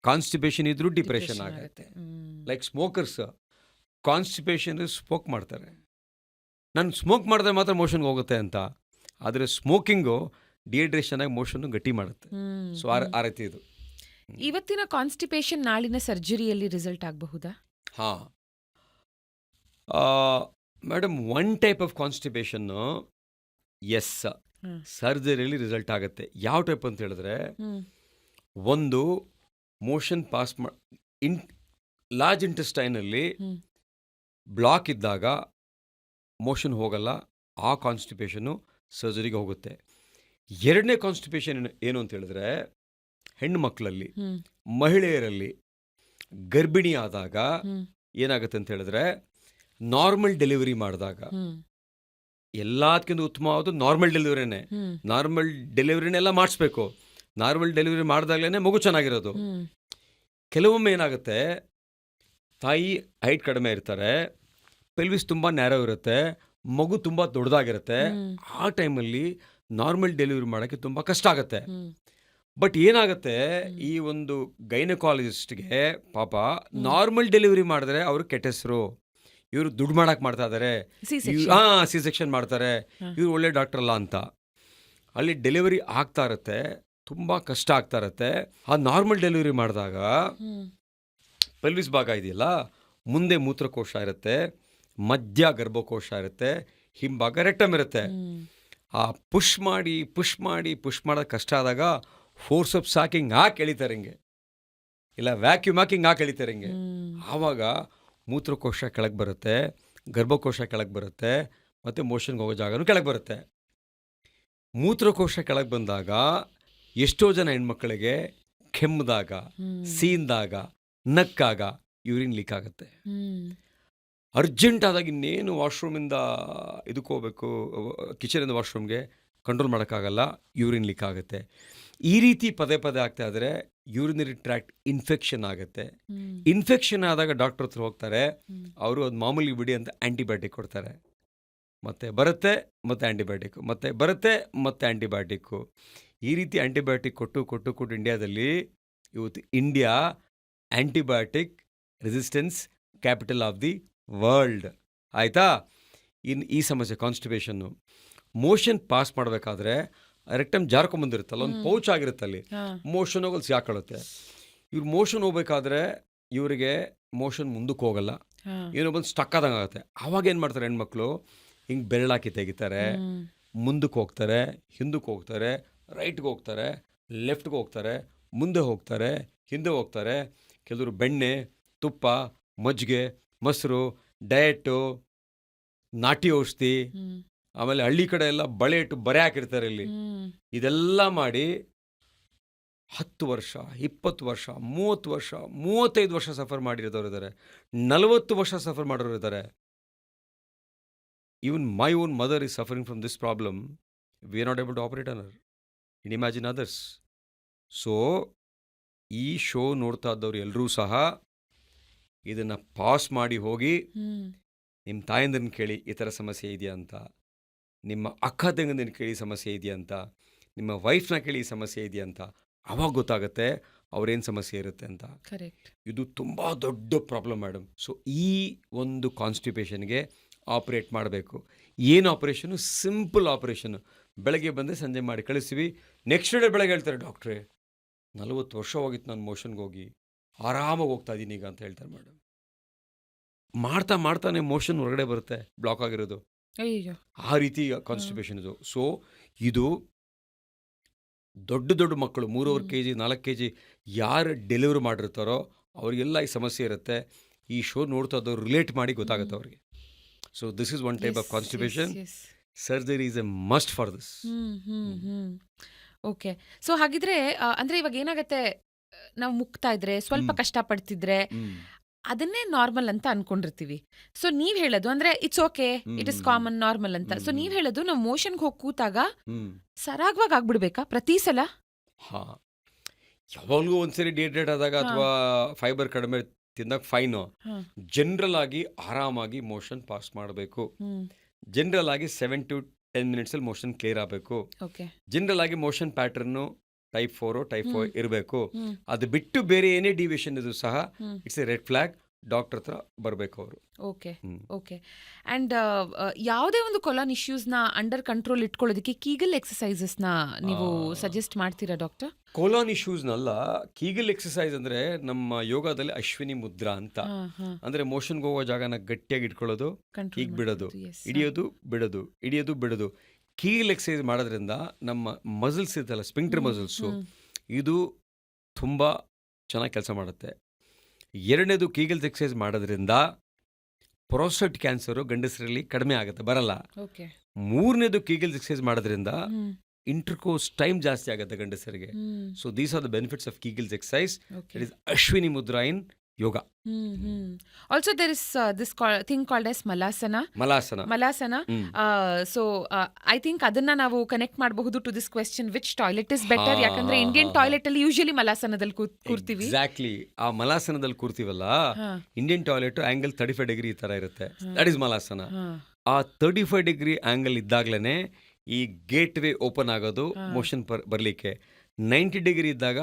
ಕಾನ್ಸ್ಟಿಪೇಷನ್ ಇದ್ರೂ ಡಿಪ್ರೆಷನ್ ಆಗುತ್ತೆ. ಲೈಕ್ ಸ್ಮೋಕರ್ಸ್ ಕಾನ್ಸ್ಟಿಪೇಷನ್ ಸ್ಮೋಕ್ ಮಾಡ್ತಾರೆ, ನಾನು ಸ್ಮೋಕ್ ಮಾಡಿದ್ರೆ ಮಾತ್ರ ಮೋಷನ್ಗೆ ಹೋಗುತ್ತೆ ಅಂತ. ಆದರೆ ಸ್ಮೋಕಿಂಗು ಡಿಹೈಡ್ರೇಷನ್ ಆಗಿ ಮೋಷನ್ ಗಟ್ಟಿ ಮಾಡುತ್ತೆ. ಸೊ ಆ ರೀತಿ ಇದು. ಇವತ್ತಿನ ಕಾನ್ಸ್ಟಿಪೇಷನ್ ನಾಳಿನ ಸರ್ಜರಿಯಲ್ಲಿ ರಿಸಲ್ಟ್ ಆಗಬಹುದಾ? ಹಾ madam, 1 type of constipation yes ಸರ್ಜರಿಯಲ್ಲಿ ರಿಸಲ್ಟ್ ಆಗುತ್ತೆ. ಯಾವ ಟೈಪ್ ಅಂತ ಹೇಳಿದ್ರೆ, ಒಂದು ಮೋಷನ್ ಪಾಸ್ ಲಾರ್ಜ್ ಇಂಟೆಸ್ಟೈನಲ್ಲಿ ಬ್ಲಾಕ್ ಇದ್ದಾಗ ಮೋಷನ್ ಹೋಗಲ್ಲ, ಆ ಕಾನ್ಸ್ಟಿಪೇಷನ್ನು ಸರ್ಜರಿಗೆ ಹೋಗುತ್ತೆ. 2ನೇ ಕಾನ್ಸ್ಟಿಪೇಷನ್ ಏನು ಅಂತ ಹೇಳಿದ್ರೆ, ಹೆಣ್ಣು ಮಕ್ಕಳಲ್ಲಿ, ಮಹಿಳೆಯರಲ್ಲಿ ಗರ್ಭಿಣಿ ಆದಾಗ ಏನಾಗುತ್ತೆ ಅಂತ ಹೇಳಿದ್ರೆ ನಾರ್ಮಲ್ ಡೆಲಿವರಿ ಮಾಡಿದಾಗ ಎಲ್ಲದಕ್ಕಿಂತ ಉತ್ತಮವಾದ ನಾರ್ಮಲ್ ಡೆಲಿವರಿನೇ. ನಾರ್ಮಲ್ ಡೆಲಿವರಿನೆಲ್ಲ ಮಾಡಿಸ್ಬೇಕು. ನಾರ್ಮಲ್ ಡೆಲಿವರಿ ಮಾಡಿದಾಗಲೇ ಮಗು ಚೆನ್ನಾಗಿರೋದು. ಕೆಲವೊಮ್ಮೆ ಏನಾಗುತ್ತೆ, ತಾಯಿ ಹೈಟ್ ಕಡಿಮೆ ಇರ್ತಾರೆ, ಪೆಲ್ವಿಸ್ ತುಂಬ ನ್ಯಾರೋ ಇರುತ್ತೆ, ಮಗು ತುಂಬ ದೊಡ್ಡದಾಗಿರುತ್ತೆ. ಆ ಟೈಮಲ್ಲಿ ನಾರ್ಮಲ್ ಡೆಲಿವರಿ ಮಾಡೋಕ್ಕೆ ತುಂಬ ಕಷ್ಟ ಆಗುತ್ತೆ. ಬಟ್ ಏನಾಗುತ್ತೆ, ಈ ಒಂದು ಗೈನಕಾಲಜಿಸ್ಟ್ಗೆ ಪಾಪ ನಾರ್ಮಲ್ ಡೆಲಿವರಿ ಮಾಡಿದ್ರೆ ಅವ್ರಿಗೆ ಕೆಟ್ಟ ಹೆಸರು, ಇವರು ದುಡ್ಡು ಮಾಡಕ್ಕೆ ಮಾಡ್ತಾ ಇದ್ದಾರೆ, ಸಿ ಸೆಕ್ಷನ್ ಮಾಡ್ತಾರೆ, ಇವ್ರು ಒಳ್ಳೆ ಡಾಕ್ಟರ್ ಅಲ್ಲ ಅಂತ. ಅಲ್ಲಿ ಡೆಲಿವರಿ ಆಗ್ತಾ ಇರುತ್ತೆ, ತುಂಬ ಕಷ್ಟ ಆಗ್ತಾ ಇರುತ್ತೆ. ಆ ನಾರ್ಮಲ್ ಡೆಲಿವರಿ ಮಾಡಿದಾಗ ಪೆಲ್ವಿಸ್ ಭಾಗ ಇದೆಯಲ್ಲ, ಮುಂದೆ ಮೂತ್ರಕೋಶ ಇರುತ್ತೆ, ಮಧ್ಯ ಗರ್ಭಕೋಶ ಇರುತ್ತೆ, ಹಿಂಭಾಗ ರೆಕ್ಟಮ್ ಇರುತ್ತೆ. ಆ ಪುಷ್ ಮಾಡೋದು ಕಷ್ಟ ಆದಾಗ ಫೋರ್ಸಪ್ಸ್ ಹಾಕಿ ಹಾಕಿ ಎಳಿತಾರೆ ಹಿಂಗೆ, ಇಲ್ಲ ವ್ಯಾಕ್ಯೂಮ್ ಹಾಕಿ ಹಾಕಿ ಎಳಿತಾರೆ ಹಿಂಗೆ. ಆವಾಗ ಮೂತ್ರಕೋಶ ಕೆಳಗೆ ಬರುತ್ತೆ, ಗರ್ಭಕೋಶ ಕೆಳಗೆ ಬರುತ್ತೆ, ಮತ್ತು ಮೋಷನ್ಗೆ ಹೋಗೋ ಜಾಗನೂ ಕೆಳಗೆ ಬರುತ್ತೆ. ಮೂತ್ರಕೋಶ ಕೆಳಗೆ ಬಂದಾಗ ಎಷ್ಟೋ ಜನ ಹೆಣ್ಮಕ್ಳಿಗೆ ಕೆಮ್ಮಿದಾಗ, ಸೀನ್ದಾಗ, ನಕ್ಕಾಗ ಯೂರಿನ್ ಲೀಕ್ ಆಗುತ್ತೆ. ಅರ್ಜೆಂಟ್ ಆದಾಗ ಇನ್ನೇನು ವಾಶ್ರೂಮಿಂದ ಇದಕ್ಕೆ ಹೋಗ್ಬೇಕು, ಕಿಚನಿಂದ ವಾಶ್ರೂಮ್ಗೆ ಕಂಟ್ರೋಲ್ ಮಾಡೋಕ್ಕಾಗಲ್ಲ, ಯೂರಿನ್ ಲೀಕ್ ಆಗುತ್ತೆ. ಈ ರೀತಿ ಪದೇ ಪದೇ ಆಗ್ತಾ ಇದ್ರೆ ಯೂರಿನರಿ ಟ್ರ್ಯಾಕ್ಟ್ ಇನ್ಫೆಕ್ಷನ್ ಆಗುತ್ತೆ. ಇನ್ಫೆಕ್ಷನ್ ಆದಾಗ ಡಾಕ್ಟರ್ ಹತ್ರ ಹೋಗ್ತಾರೆ, ಅವರು ಅದು ಮಾಮೂಲಿ ಬಿಡಿ ಅಂತ ಆ್ಯಂಟಿಬಯೋಟಿಕ್ ಕೊಡ್ತಾರೆ. ಮತ್ತೆ ಬರುತ್ತೆ, ಮತ್ತೆ ಆ್ಯಂಟಿಬಯೋಟಿಕ್, ಮತ್ತೆ ಬರುತ್ತೆ, ಮತ್ತೆ ಆ್ಯಂಟಿಬಯೋಟಿಕ್ಕು. ಈ ರೀತಿ ಆ್ಯಂಟಿಬಯೋಟಿಕ್ ಕೊಟ್ಟು ಇಂಡಿಯಾದಲ್ಲಿ ಇವತ್ತು India antibiotic resistance capital of the world. ಆಯಿತಾ? ಇನ್ನು ಈ ಸಮಸ್ಯೆ ಕಾನ್ಸ್ಟಿಪೇಷನ್ನು, ಮೋಷನ್ ಪಾಸ್ ಮಾಡಬೇಕಾದ್ರೆ ರೆಕ್ಟಮ್ ಜಾರ್ಕೊಂಬಂದಿರುತ್ತಲ್ಲ, ಒಂದು ಪೌಚ್ ಆಗಿರುತ್ತಲ್ಲಿ, ಮೋಷನ್ ಹೋಗಲ್ಲಿ ಸಿಗಾಕೊಳ್ಳುತ್ತೆ. ಇವ್ರು ಮೋಷನ್ ಹೋಗ್ಬೇಕಾದ್ರೆ ಇವರಿಗೆ ಮೋಷನ್ ಮುಂದಕ್ಕೆ ಹೋಗಲ್ಲ, ಏನೋ ಬಂದು ಸ್ಟಕ್ ಆದಂಗೆ ಆಗುತ್ತೆ. ಆವಾಗ ಏನು ಮಾಡ್ತಾರೆ ಹೆಣ್ಮಕ್ಳು, ಹಿಂಗೆ ಬೆರಳಾಕಿ ತೆಗಿತಾರೆ, ಮುಂದಕ್ಕೆ ಹೋಗ್ತಾರೆ, ಹಿಂದಕ್ಕೆ ಹೋಗ್ತಾರೆ, ರೈಟ್ಗೆ ಹೋಗ್ತಾರೆ, ಲೆಫ್ಟ್ಗೆ ಹೋಗ್ತಾರೆ, ಮುಂದೆ ಹೋಗ್ತಾರೆ, ಹಿಂದೆ ಹೋಗ್ತಾರೆ. ಕೆಲವರು ಬೆಣ್ಣೆ, ತುಪ್ಪ, ಮಜ್ಜಿಗೆ, ಮೊಸರು, ಡಯಟು, ನಾಟಿ ಔಷಧಿ, ಆಮೇಲೆ ಹಳ್ಳಿ ಕಡೆ ಎಲ್ಲ ಬಳೆ ಇಟ್ಟು ಬರೆ ಹಾಕಿರ್ತಾರೆ ಇಲ್ಲಿ. ಇದೆಲ್ಲ ಮಾಡಿ 10 ವರ್ಷ, 20 ವರ್ಷ, 30 ವರ್ಷ, 35 ವರ್ಷ ಸಫರ್ ಮಾಡಿರೋರು ಇದ್ದಾರೆ, 40 ವರ್ಷ ಸಫರ್ ಮಾಡೋರು ಇದ್ದಾರೆ. Even my own mother is suffering from this problem. We are not able to operate on her. In imagine others. So ಈ ಶೋ ನೋಡ್ತಾ ಇದ್ದವ್ರು ಎಲ್ಲರೂ ಸಹ ಇದನ್ನು ಪಾಸ್ ಮಾಡಿ ಹೋಗಿ ನಿಮ್ಮ ತಾಯಂದ್ರನ್ನ ಕೇಳಿ ಈ ಥರ ಸಮಸ್ಯೆ ಇದೆಯಾ ಅಂತ, ನಿಮ್ಮ ಅಕ್ಕ ತಂಗಂದಿನ ಕೇಳಿ ಸಮಸ್ಯೆ ಇದೆಯಾ ಅಂತ, ನಿಮ್ಮ ವೈಫ್ನ ಕೇಳಿ ಸಮಸ್ಯೆ ಇದೆಯಾ ಅಂತ. ಅವಾಗ ಗೊತ್ತಾಗುತ್ತೆ ಅವ್ರೇನು ಸಮಸ್ಯೆ ಇರುತ್ತೆ ಅಂತ. ಕರೆಕ್ಟ್. ಇದು ತುಂಬ ದೊಡ್ಡ ಪ್ರಾಬ್ಲಮ್ ಮೇಡಮ್. ಸೊ ಈ ಒಂದು ಕಾನ್ಸ್ಟಿಪೇಷನ್ಗೆ ಆಪ್ರೇಟ್ ಮಾಡಬೇಕು. ಏನು ಆಪ್ರೇಷನು? Simple operation. ಬೆಳಗ್ಗೆ ಬಂದರೆ ಸಂಜೆ ಮಾಡಿ ಕಳಿಸ್ತೀವಿ. ನೆಕ್ಸ್ಟ್ ಡೇ ಬೆಳಗ್ಗೆ ಹೇಳ್ತಾರೆ, ಡಾಕ್ಟ್ರೇ 40 ವರ್ಷ ಹೋಗಿತ್ತು ನಾನು ಮೋಷನ್ಗೆ ಹೋಗಿ, ಆರಾಮಾಗಿ ಹೋಗ್ತಾ ಇದ್ದೀನಿ ಈಗ ಅಂತ ಹೇಳ್ತಾರೆ ಮೇಡಮ್. ಮಾಡ್ತಾನೆ ಮೋಷನ್ ಹೊರಗಡೆ ಬರುತ್ತೆ, ಬ್ಲಾಕ್ ಆಗಿರೋದು. ಆ ರೀತಿ ಕಾನ್ಸ್ಟಿಪೇಷನ್ ಇದು. ಸೊ ಇದು ದೊಡ್ಡ ಮಕ್ಕಳು 3.5 kg 4 kg ಯಾರು ಡೆಲಿವರಿ ಮಾಡಿರ್ತಾರೋ ಅವರಿಗೆಲ್ಲ ಈ ಸಮಸ್ಯೆ ಇರುತ್ತೆ. ಈ ಶೋ ನೋಡ್ತಾ ಇದ್ದವ್ರು ರಿಲೇಟ್ ಮಾಡಿ ಗೊತ್ತಾಗುತ್ತೆ ಅವ್ರಿಗೆ. So this is one type of constipation. Surgery is A must for this. Okay. So ಹಾಗಿದ್ರೆ ಅಂದ್ರೆ ಇವಾಗ ಏನಾಗತ್ತೆ, ನಾವು ಮುಕ್ತಾ ಇದ್ರೆ ಸ್ವಲ್ಪ ಕಷ್ಟಪಡ್ತಿದ್ರೆ ಅದನ್ನೇ ನಾರ್ಮಲ್ ಅಂತ ಅನ್ಕೊಂಡಿರ್ತೀವಿ. ಸೊ ನೀವ್ ಹೇಳೋದು ಅಂದ್ರೆ it's okay, it is common, normal ಅಂತ. ಸೊ ನೀವ್ ಹೇಳೋದು ನಾವು ಮೋಷನ್ಗೆ ಹೋಗಿ ಕೂತಾಗ ಸರಾಗವಾಗಿ ಆಗ್ಬಿಡ್ಬೇಕಾ ಪ್ರತಿ ಸಲ? ಯಾವಾಗಲೂ ಒಂದ್ಸರಿ ಡಿಹೈಡ್ರೇಟ್ ಆದಾಗ ಅಥವಾ ಫೈಬರ್ ಕಡಿಮೆ ತಿಂದಾಗ ಫೈನು. ಜನರಲ್ ಆಗಿ ಆರಾಮಾಗಿ ಮೋಷನ್ ಪಾಸ್ ಮಾಡಬೇಕು. ಜನರಲ್ ಆಗಿ 7 to 10 minutes ಮೋಷನ್ ಕ್ಲಿಯರ್ ಆಗಬೇಕು. ಜನರಲ್ ಆಗಿ ಮೋಷನ್ ಪ್ಯಾಟರ್ನು ಟೈಪ್ 4 ಟೈಪ್ 5 ಇರಬೇಕು. ಅದು ಬಿಟ್ಟು ಬೇರೆ ಏನೇ ಡಿವಿಷನ್ ಇದು ಸಹ it's A red flag. Doctor ಹತ್ರ ಬರಬೇಕು ಅವರು. ಓಕೆ. ಅಂಡ್ ಯಾವುದೇ ಒಂದು ಕೊಲಾನ್ ಇಶ್ಯೂಸ್ನ ಅಂಡರ್ ಕಂಟ್ರೋಲ್ ಇಟ್ಕೊಳ್ಳೋದಕ್ಕೆ ಕೀಗಲ್ ಎಕ್ಸಸೈಸಸ್ನ ನೀವು ಸಜೆಸ್ಟ್ ಮಾಡ್ತೀರಾ ಡಾಕ್ಟರ್? ಕೊಲಾನ್ ಇಶ್ಯೂಸ್ನಲ್ಲ, ಕೀಗಲ್ ಎಕ್ಸಸೈಸ್ ಅಂದ್ರೆ ನಮ್ಮ ಯೋಗದಲ್ಲಿ ಅಶ್ವಿನಿ ಮುದ್ರಾ ಅಂತ. ಅಂದ್ರೆ ಮೋಷನ್ಗೆ ಹೋಗೋ ಜಾಗನ ಗಟ್ಟಿಯಾಗಿ ಇಟ್ಕೊಳ್ಳೋದು, ಹೀಗೆ ಬಿಡೋದು, ಹಿಡಿಯೋದು ಬಿಡೋದು, ಹಿಡಿಯೋದು ಬಿಡೋದು. ಕೀಗಲ್ ಎಕ್ಸಸೈಸ್ ಮಾಡೋದ್ರಿಂದ ನಮ್ಮ ಮಸಲ್ಸ್ ಇರ್ತಲ್ಲ, ಸ್ಪಿಂಕ್ಟರ್ ಮಸಲ್ಸು, ಇದು ತುಂಬ ಚೆನ್ನಾಗಿ ಕೆಲಸ ಮಾಡುತ್ತೆ. ಎರಡನೇದು, ಕೀಗಲ್ ಎಕ್ಸಸೈಸ್ ಮಾಡೋದ್ರಿಂದ ಪ್ರೋಸ್ಟೇಟ್ ಕ್ಯಾನ್ಸರು ಗಂಡಸರಲ್ಲಿ ಕಡಿಮೆ ಆಗುತ್ತೆ, ಬರಲ್ಲ. ಮೂರನೇದು, ಕೀಗಲ್ ಎಕ್ಸಸೈಸ್ ಮಾಡೋದ್ರಿಂದ ಇಂಟರ್ಕೋರ್ಸ್ ಟೈಮ್ ಜಾಸ್ತಿ ಆಗುತ್ತೆ ಗಂಡಸರಿಗೆ. So these are the benefits of Kegels exercise. It is Ashwini Mudra in yoga. Also there is this thing called as Malasana. Malasana. So I think ಅದನ್ನ ನಾವು ಕನೆಕ್ಟ್ ಮಾಡಬಹುದು to this question, which toilet is better? ಯಾಕಂದ್ರೆ ಇಂಡಿಯನ್ ಟಾಯ್ಲೆಟ್ ಅಲ್ಲಿ ಯೂಶಲಿ ಮಲಾಸನದಲ್ಲಿ ಕೂರ್ತೀವಿ. ಎಕ್ಸಾಕ್ಟ್ಲಿ. ಆ ಮಲಾಸನದಲ್ಲಿ ಕೂರ್ತೀವಲ್ಲ, ಇಂಡಿಯನ್ ಟಾಯ್ಲೆಟ್ ಆಂಗಲ್ 35 ಡಿಗ್ರಿ ಈ ತರ ಇರುತ್ತೆ. That is Malasana. ಆ 35 ಡಿಗ್ರಿ ಆಂಗಲ್ ಇದ್ದಾಗ್ಲೇನೆ ಈ ಗೇಟ್ ವೇ ಓಪನ್ ಆಗೋದು, ಮೋಷನ್ ಬರ್ಲಿಕ್ಕೆ. 90 ಡಿಗ್ರಿ ಇದ್ದಾಗ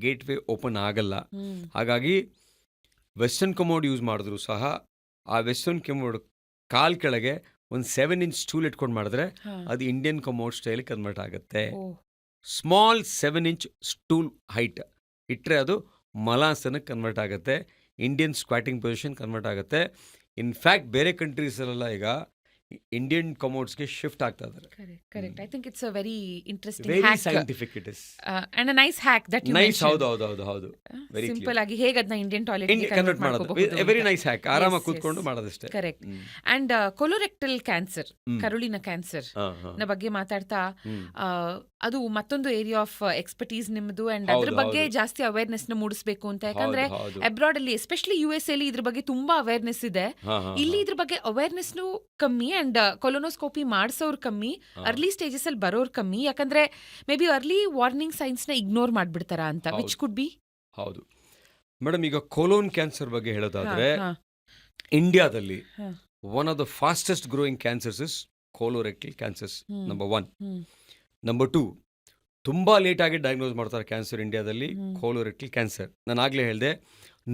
ಗೇಟ್ ವೇ ಓಪನ್ ಆಗಲ್ಲ. ಹಾಗಾಗಿ ವೆಸ್ಟರ್ನ್ ಕಮೋಡ್ ಯೂಸ್ ಮಾಡಿದ್ರು ಸಹ ಆ ವೆಸ್ಟರ್ನ್ ಕಮೋಡ್ ಕಾಲ್ ಕೆಳಗೆ ಒಂದು 7 ಇಂಚ್ ಸ್ಟೂಲ್ ಇಟ್ಕೊಂಡು ಮಾಡಿದ್ರೆ ಅದು ಇಂಡಿಯನ್ ಕಮೋಡ್ ಸ್ಟೈಲ್ ಕನ್ವರ್ಟ್ ಆಗುತ್ತೆ. ಸ್ಮಾಲ್ 7 ಇಂಚ್ ಸ್ಟೂಲ್ ಹೈಟ್ ಇಟ್ಟರೆ ಅದು ಮಲಾಸನಕ್ಕೆ ಕನ್ವರ್ಟ್ ಆಗುತ್ತೆ. ಇಂಡಿಯನ್ ಸ್ಕ್ವಾಟಿಂಗ್ ಪೊಸಿಷನ್ ಕನ್ವರ್ಟ್ ಆಗುತ್ತೆ. ಇನ್ಫ್ಯಾಕ್ಟ್ ಬೇರೆ ಕಂಟ್ರೀಸಲ್ಲೆಲ್ಲ ಈಗ ಇಂಡಿಯನ್ ಕಮೋಡ್ಸ್ಗೆ ಶಿಫ್ಟ್ ಆಗ್ತಾ ಇದ್ದಾರೆ. Correct. I think it's a very interesting very hack scientific it is and a nice hack that you nice. Mention. ಹೌದು ವೆರಿ ಸಿಂಪಲ್ ಆಗಿ ಹೇಗೆ ಅದನ್ನ ಇಂಡಿಯನ್ ಟಾಯ್ಲೆಟ್ ಕನ್ವರ್ಟ್ ಮಾಡೋದು ವೆರಿ ನೈಸ್ ಹ್ಯಾಕ್. ಆರಾಮಾಗಿ ಕೂತ್ಕೊಂಡು ಮಾಡೋದಷ್ಟೇ. ಕರೆಕ್ಟ್. ಅಂಡ್ ಕೊಲೊರೆಕ್ಟಲ್ ಕ್ಯಾನ್ಸರ್, ಕರುಳಿನ ಕ್ಯಾನ್ಸರ್ ನ ಬಗ್ಗೆ ಮಾತಾಡ್ತಾ, ಅದು ಮತ್ತೊಂದು ಏರಿಯಾ ಆಫ್ ಎಕ್ಸ್ಪರ್ಟೀಸ್ ನಿಮ್ಮದು. ಅಂಡ್ ಅದ್ರ ಬಗ್ಗೆ ಜಾಸ್ತಿ ಅವೇರ್ನೆಸ್ ನ ಮೂಡಿಸಬೇಕು ಅಂತ. ಯಾಕಂದ್ರೆ ಅಬ್ರಾಡ್ ಅಲ್ಲಿ ಎಸ್ಪೆಷಲಿ US ಅಲ್ಲಿ ಇದ್ರ ಬಗ್ಗೆ ತುಂಬಾ ಅವೇರ್ನೆಸ್ ಇದೆ. ಇಲ್ಲಿ ಇದ್ರ ಬಗ್ಗೆ ಅವೇರ್ನೆಸ್ ಕಮ್ಮಿ ಅಂಡ್ ಕೊಲೊನೋಸ್ಕೋಪಿ ಮಾಡ್ಸೋರ್ ಕಮ್ಮಿ, ಅರ್ಲಿ ಸ್ಟೇಜಸ್ ಅಲ್ಲಿ ಬರೋರ್ ಕಮ್ಮಿ. ಯಾಕಂದ್ರೆ may be early warning science ನ ಇಗ್ನೋರ್ ಮಾಡ್ಬಿಡ್ತಾರ ಅಂತ, ವಿಚ್ ಕುಡ್ ಬಿ. ಹೌದು ಮೇಡಮ್. ಈಗ ಕೋಲೋನ್ ಕ್ಯಾನ್ಸರ್ ಬಗ್ಗೆ ಹೇಳೋದಾದ್ರೆ, ಇಂಡಿಯಾದಲ್ಲಿ one of the fastest growing cancers is colorectal cancers. Number 1. Number 2, ತುಂಬಾ ಲೇಟ್ ಆಗಿ ಡಯಾಗ್ನೋಸ್ ಮಾಡ್ತಾರೆ ಕ್ಯಾನ್ಸರ್ ಇಂಡಿಯಾದಲ್ಲಿ, ಕೋಲೋರೆಕ್ಟಲ್ ಕ್ಯಾನ್ಸರ್. ನಾನು ಆಗ್ಲೇ ಹೇಳಿದೆ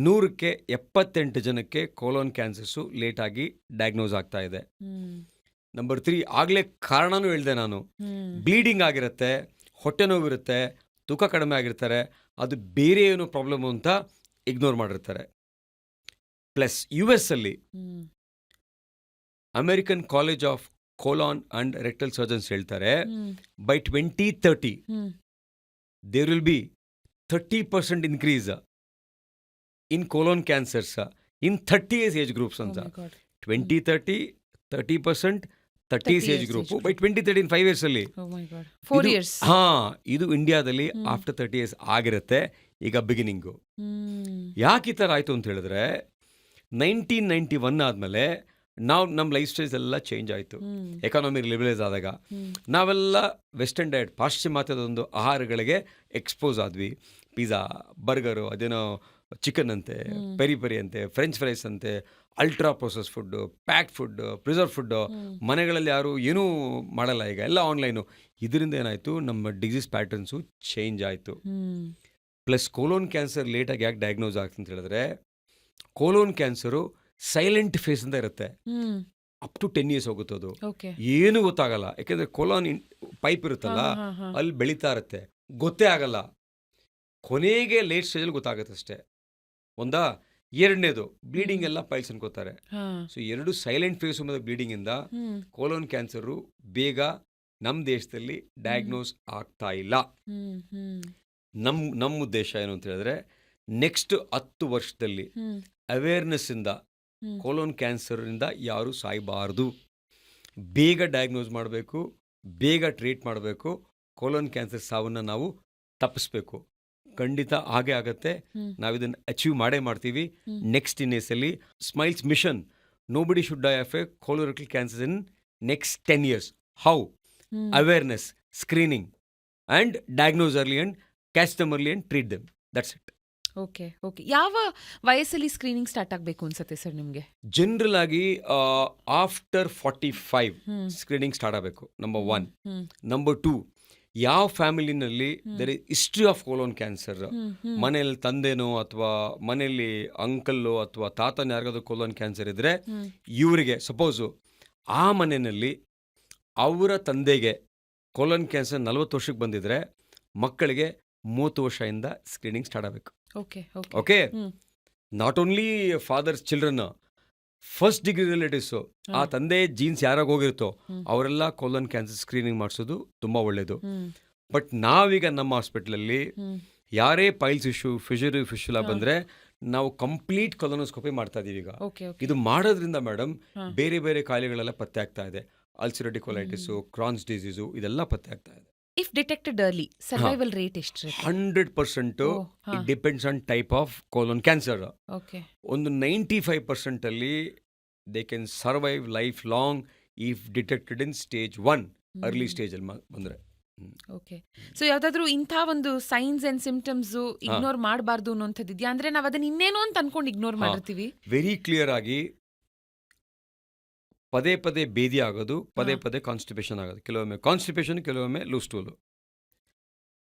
100ಕ್ಕೆ 78 ಜನಕ್ಕೆ ಕೋಲೋನ್ ಕ್ಯಾನ್ಸರ್ಸು ಲೇಟ್ ಆಗಿ ಡಯಾಗ್ನೋಸ್ ಆಗ್ತಾ ಇದೆ. ನಂಬರ್ 3, ಆಗ್ಲೇ ಕಾರಣನೂ ಹೇಳಿದೆ ನಾನು, ಬ್ಲೀಡಿಂಗ್ ಆಗಿರುತ್ತೆ, ಹೊಟ್ಟೆ ನೋವಿರುತ್ತೆ, ತೂಕ ಕಡಿಮೆ ಆಗಿರ್ತಾರೆ, ಅದು ಬೇರೆ ಏನೋ ಪ್ರಾಬ್ಲಮ್ ಅಂತ ಇಗ್ನೋರ್ ಮಾಡಿರ್ತಾರೆ. ಪ್ಲಸ್ US ಅಲ್ಲಿ American College of Colon and Rectal Surgeons ಹೇಳ್ತಾರೆ, by 2030 there will be 30% increase in colon cancers in 30 years age groups ಅಂತ. 2030 30%, 30 years age group by 2030 5 years ಅಲ್ಲಿ. 4 years. ಇದು ಇಂಡಿಯಾದಲ್ಲಿ ಆಫ್ಟರ್ 30 years ಆಗಿರುತ್ತೆ. ಈಗ ಬಿಗಿನಿಂಗು ಯಾಕೆ ಈ ಥರ ಆಯಿತು ಅಂತ ಹೇಳಿದ್ರೆ, 1991 ಆದಮೇಲೆ ನಮ್ಮ ಲೈಫ್ ಸ್ಟೈಲ್ಸ್ ಎಲ್ಲ ಚೇಂಜ್ ಆಯಿತು. ಎಕಾನಮಿ ಲಿಬರಲೈಸ್ ಆದಾಗ ನಾವೆಲ್ಲ ವೆಸ್ಟರ್ನ್ ಡಯಟ್, ಪಾಶ್ಚಿಮಾತ್ಯದ ಒಂದು ಆಹಾರಗಳಿಗೆ ಎಕ್ಸ್ಪೋಸ್ ಆದ್ವಿ. ಪಿಜ್ಜಾ, ಬರ್ಗರು, ಅದೇನೋ ಚಿಕನ್ ಅಂತೆ, ಪೆರಿ ಪೆರಿ ಅಂತೆ, ಫ್ರೆಂಚ್ ಫ್ರೈಸ್ ಅಂತೆ, ultra process food, packed food, preserve food. ಮನೆಗಳಲ್ಲಿ ಯಾರು ಏನೂ ಮಾಡಲ್ಲ, ಈಗ ಎಲ್ಲ ಆನ್ಲೈನು. ಇದರಿಂದ ಏನಾಯಿತು, ನಮ್ಮ ಡಿಸೀಸ್ ಪ್ಯಾಟರ್ನ್ಸು ಚೇಂಜ್ ಆಯಿತು. ಪ್ಲಸ್ ಕೋಲೋನ್ ಕ್ಯಾನ್ಸರ್ ಲೇಟಾಗಿ ಯಾಕೆ ಡಯಾಗ್ನೋಸ್ ಆಗ್ತಂತ ಹೇಳಿದ್ರೆ, ಕೋಲೋನ್ ಕ್ಯಾನ್ಸರು ಸೈಲೆಂಟ್ ಫೇಸ್ ಅಂತ ಇರುತ್ತೆ. ಅಪ್ ಟು 10 years ಹೋಗುತ್ತೆ, ಅದು ಏನು ಗೊತ್ತಾಗಲ್ಲ. ಯಾಕೆಂದರೆ ಕೋಲಾನ್ ಪೈಪ್ ಇರುತ್ತಲ್ಲ, ಅಲ್ಲಿ ಬೆಳೀತಾ ಇರುತ್ತೆ, ಗೊತ್ತೇ ಆಗಲ್ಲ. ಕೊನೆಗೆ ಲೇಟ್ ಸ್ಟೇಜಲ್ಲಿ ಗೊತ್ತಾಗುತ್ತೆ ಅಷ್ಟೇ. ಒಂದಾ. ಎರಡನೇದು, ಬ್ಲೀಡಿಂಗ್ ಎಲ್ಲ ಪೈಲ್ಸ್ ಅನ್ಕೋತಾರೆ. ಸೊ 2 ಸೈಲೆಂಟ್ ಫೇಸ್ ಮತ್ತು ಬ್ಲೀಡಿಂಗಿಂದ ಕೋಲೋನ್ ಕ್ಯಾನ್ಸರು ಬೇಗ ನಮ್ಮ ದೇಶದಲ್ಲಿ ಡಯಾಗ್ನೋಸ್ ಆಗ್ತಾ ಇಲ್ಲ. ನಮ್ಮ ಉದ್ದೇಶ ಏನು ಅಂತ ಹೇಳಿದ್ರೆ, ನೆಕ್ಸ್ಟ್ 10 ವರ್ಷದಲ್ಲಿ ಅವೇರ್ನೆಸ್ಸಿಂದ ಕೋಲೋನ್ ಕ್ಯಾನ್ಸರಿಂದ ಯಾರೂ ಸಾಯಬಾರ್ದು. ಬೇಗ ಡಯಾಗ್ನೋಸ್ ಮಾಡಬೇಕು, ಬೇಗ ಟ್ರೀಟ್ ಮಾಡಬೇಕು. ಕೋಲೋನ್ ಕ್ಯಾನ್ಸರ್ ಸಾವನ್ನು ನಾವು ತಪ್ಪಿಸ್ಬೇಕು. ಖಂಡಿತ ಹಾಗೆ ಆಗತ್ತೆ. ನಾವಿದನ್ನು ಅಚೀವ್ ಮಾಡೇ ಮಾಡ್ತೀವಿ. ನೆಕ್ಸ್ಟ್ ಇನ್ನೇಸಲ್ಲಿ Smiles mission, nobody should die of a colorectal cancer in next 10 years. How? Awareness, screening and diagnose early and catch them early and treat them. That's it. Okay. ಯಾವ ವಯಸ್ಸಲ್ಲಿ ಸ್ಕ್ರೀನಿಂಗ್ ಸ್ಟಾರ್ಟ್ ಆಗಬೇಕು ಅನ್ಸುತ್ತೆ ಸರ್ ನಿಮಗೆ? ಜನರಲ್ ಆಗಿ ಆಫ್ಟರ್ 45 ಸ್ಕ್ರೀನಿಂಗ್ ಸ್ಟಾರ್ಟ್ ಆಗಬೇಕು. ನಂಬರ್ 1. ನಂಬರ್ 2, ಯಾವ ಫ್ಯಾಮಿಲಿನಲ್ಲಿ there is history of colon cancer, ಮನೆಯಲ್ಲಿ ತಂದೆನೋ ಅಥವಾ ಮನೆಯಲ್ಲಿ ಅಂಕಲ್ಲು ಅಥವಾ ತಾತನ ಯಾರಿಗಾದ್ರೂ ಕೋಲೋನ್ ಕ್ಯಾನ್ಸರ್ ಇದ್ರೆ, ಇವರಿಗೆ ಸಪೋಸು ಆ ಮನೆಯಲ್ಲಿ ಅವರ ತಂದೆಗೆ ಕೋಲೋನ್ ಕ್ಯಾನ್ಸರ್ 40 ವರ್ಷಕ್ಕೆ ಬಂದಿದ್ರೆ, ಮಕ್ಕಳಿಗೆ 30 ವರ್ಷದಿಂದ ಸ್ಕ್ರೀನಿಂಗ್ ಸ್ಟಾರ್ಟ್ ಆಗಬೇಕು. Okay. Not only fathers children, first degree relatives, ಆ ತಂದೆ ಜೀನ್ಸ್ ಯಾರಾಗ ಹೋಗಿರುತ್ತೋ ಅವರೆಲ್ಲ ಕೋಲೋನ್ ಕ್ಯಾನ್ಸರ್ ಸ್ಕ್ರೀನಿಂಗ್ ಮಾಡಿಸೋದು ತುಂಬ ಒಳ್ಳೆಯದು. ಬಟ್ ನಾವೀಗ ನಮ್ಮ ಹಾಸ್ಪಿಟ್ಲಲ್ಲಿ ಯಾರೇ ಪೈಲ್ಸ್ ಇಶ್ಯೂ, ಫಿಶುಲಾ ಬಂದರೆ ನಾವು ಕಂಪ್ಲೀಟ್ ಕೊಲೊನೋಸ್ಕೋಪಿ ಮಾಡ್ತಾ ಇದೀವಿ ಈಗ. ಇದು ಮಾಡೋದ್ರಿಂದ ಮೇಡಮ್ ಬೇರೆ ಬೇರೆ ಕಾಯಿಲೆಗಳೆಲ್ಲ ಪತ್ತೆ ಆಗ್ತಾ ಇದೆ. ಅಲ್ಸರೇಟಿವ್ ಕೊಲೈಟಿಸು, ಕ್ರಾನ್ಸ್ ಡಿಸೀಸು, ಇದೆಲ್ಲ ಪತ್ತೆ ಆಗ್ತಾ ಇದೆ. If detected early survival rate ಎಷ್ಟು? 100% it depends on type of colon cancer. Okay. ಒಂದು 95% ಅಲ್ಲಿ they can survive life long if detected in stage 1 early ಸ್ಟೇಜಲ್ಲಿ ಬಂದರೆ. ಓಕೆ. ಸೊ ಯಾವ್ದಾದ್ರು ಇಂಥ ಒಂದು ಸೈನ್ಸ್ ಅಂಡ್ ಸಿಂಪ್ಟಮ್ಸ್ ಇಗ್ನೋರ್ ಮಾಡಬಾರ್ದು ಅನ್ನೋಂಥದ್ದು ಇದೆಯಾ? ಅಂದ್ರೆ ನಾವು ಅದನ್ನ ಇನ್ನೇನೋ ಅಂತ ಅನ್ಕೊಂಡು ಇಗ್ನೋರ್ ಮಾಡಿರ್ತೀವಿ. ವೆರಿ ಕ್ಲಿಯರ್ ಆಗಿ ಪದೇ ಪದೇ ಬೇದಿ ಆಗೋದು, ಪದೇ ಪದೇ ಕಾನ್ಸ್ಟಿಪೇಷನ್ ಆಗೋದು, ಕೆಲವೊಮ್ಮೆ ಕಾನ್ಸ್ಟಿಪೇಷನ್, ಕೆಲವೊಮ್ಮೆ ಲೂಸ್ ಸ್ಟೂಲು,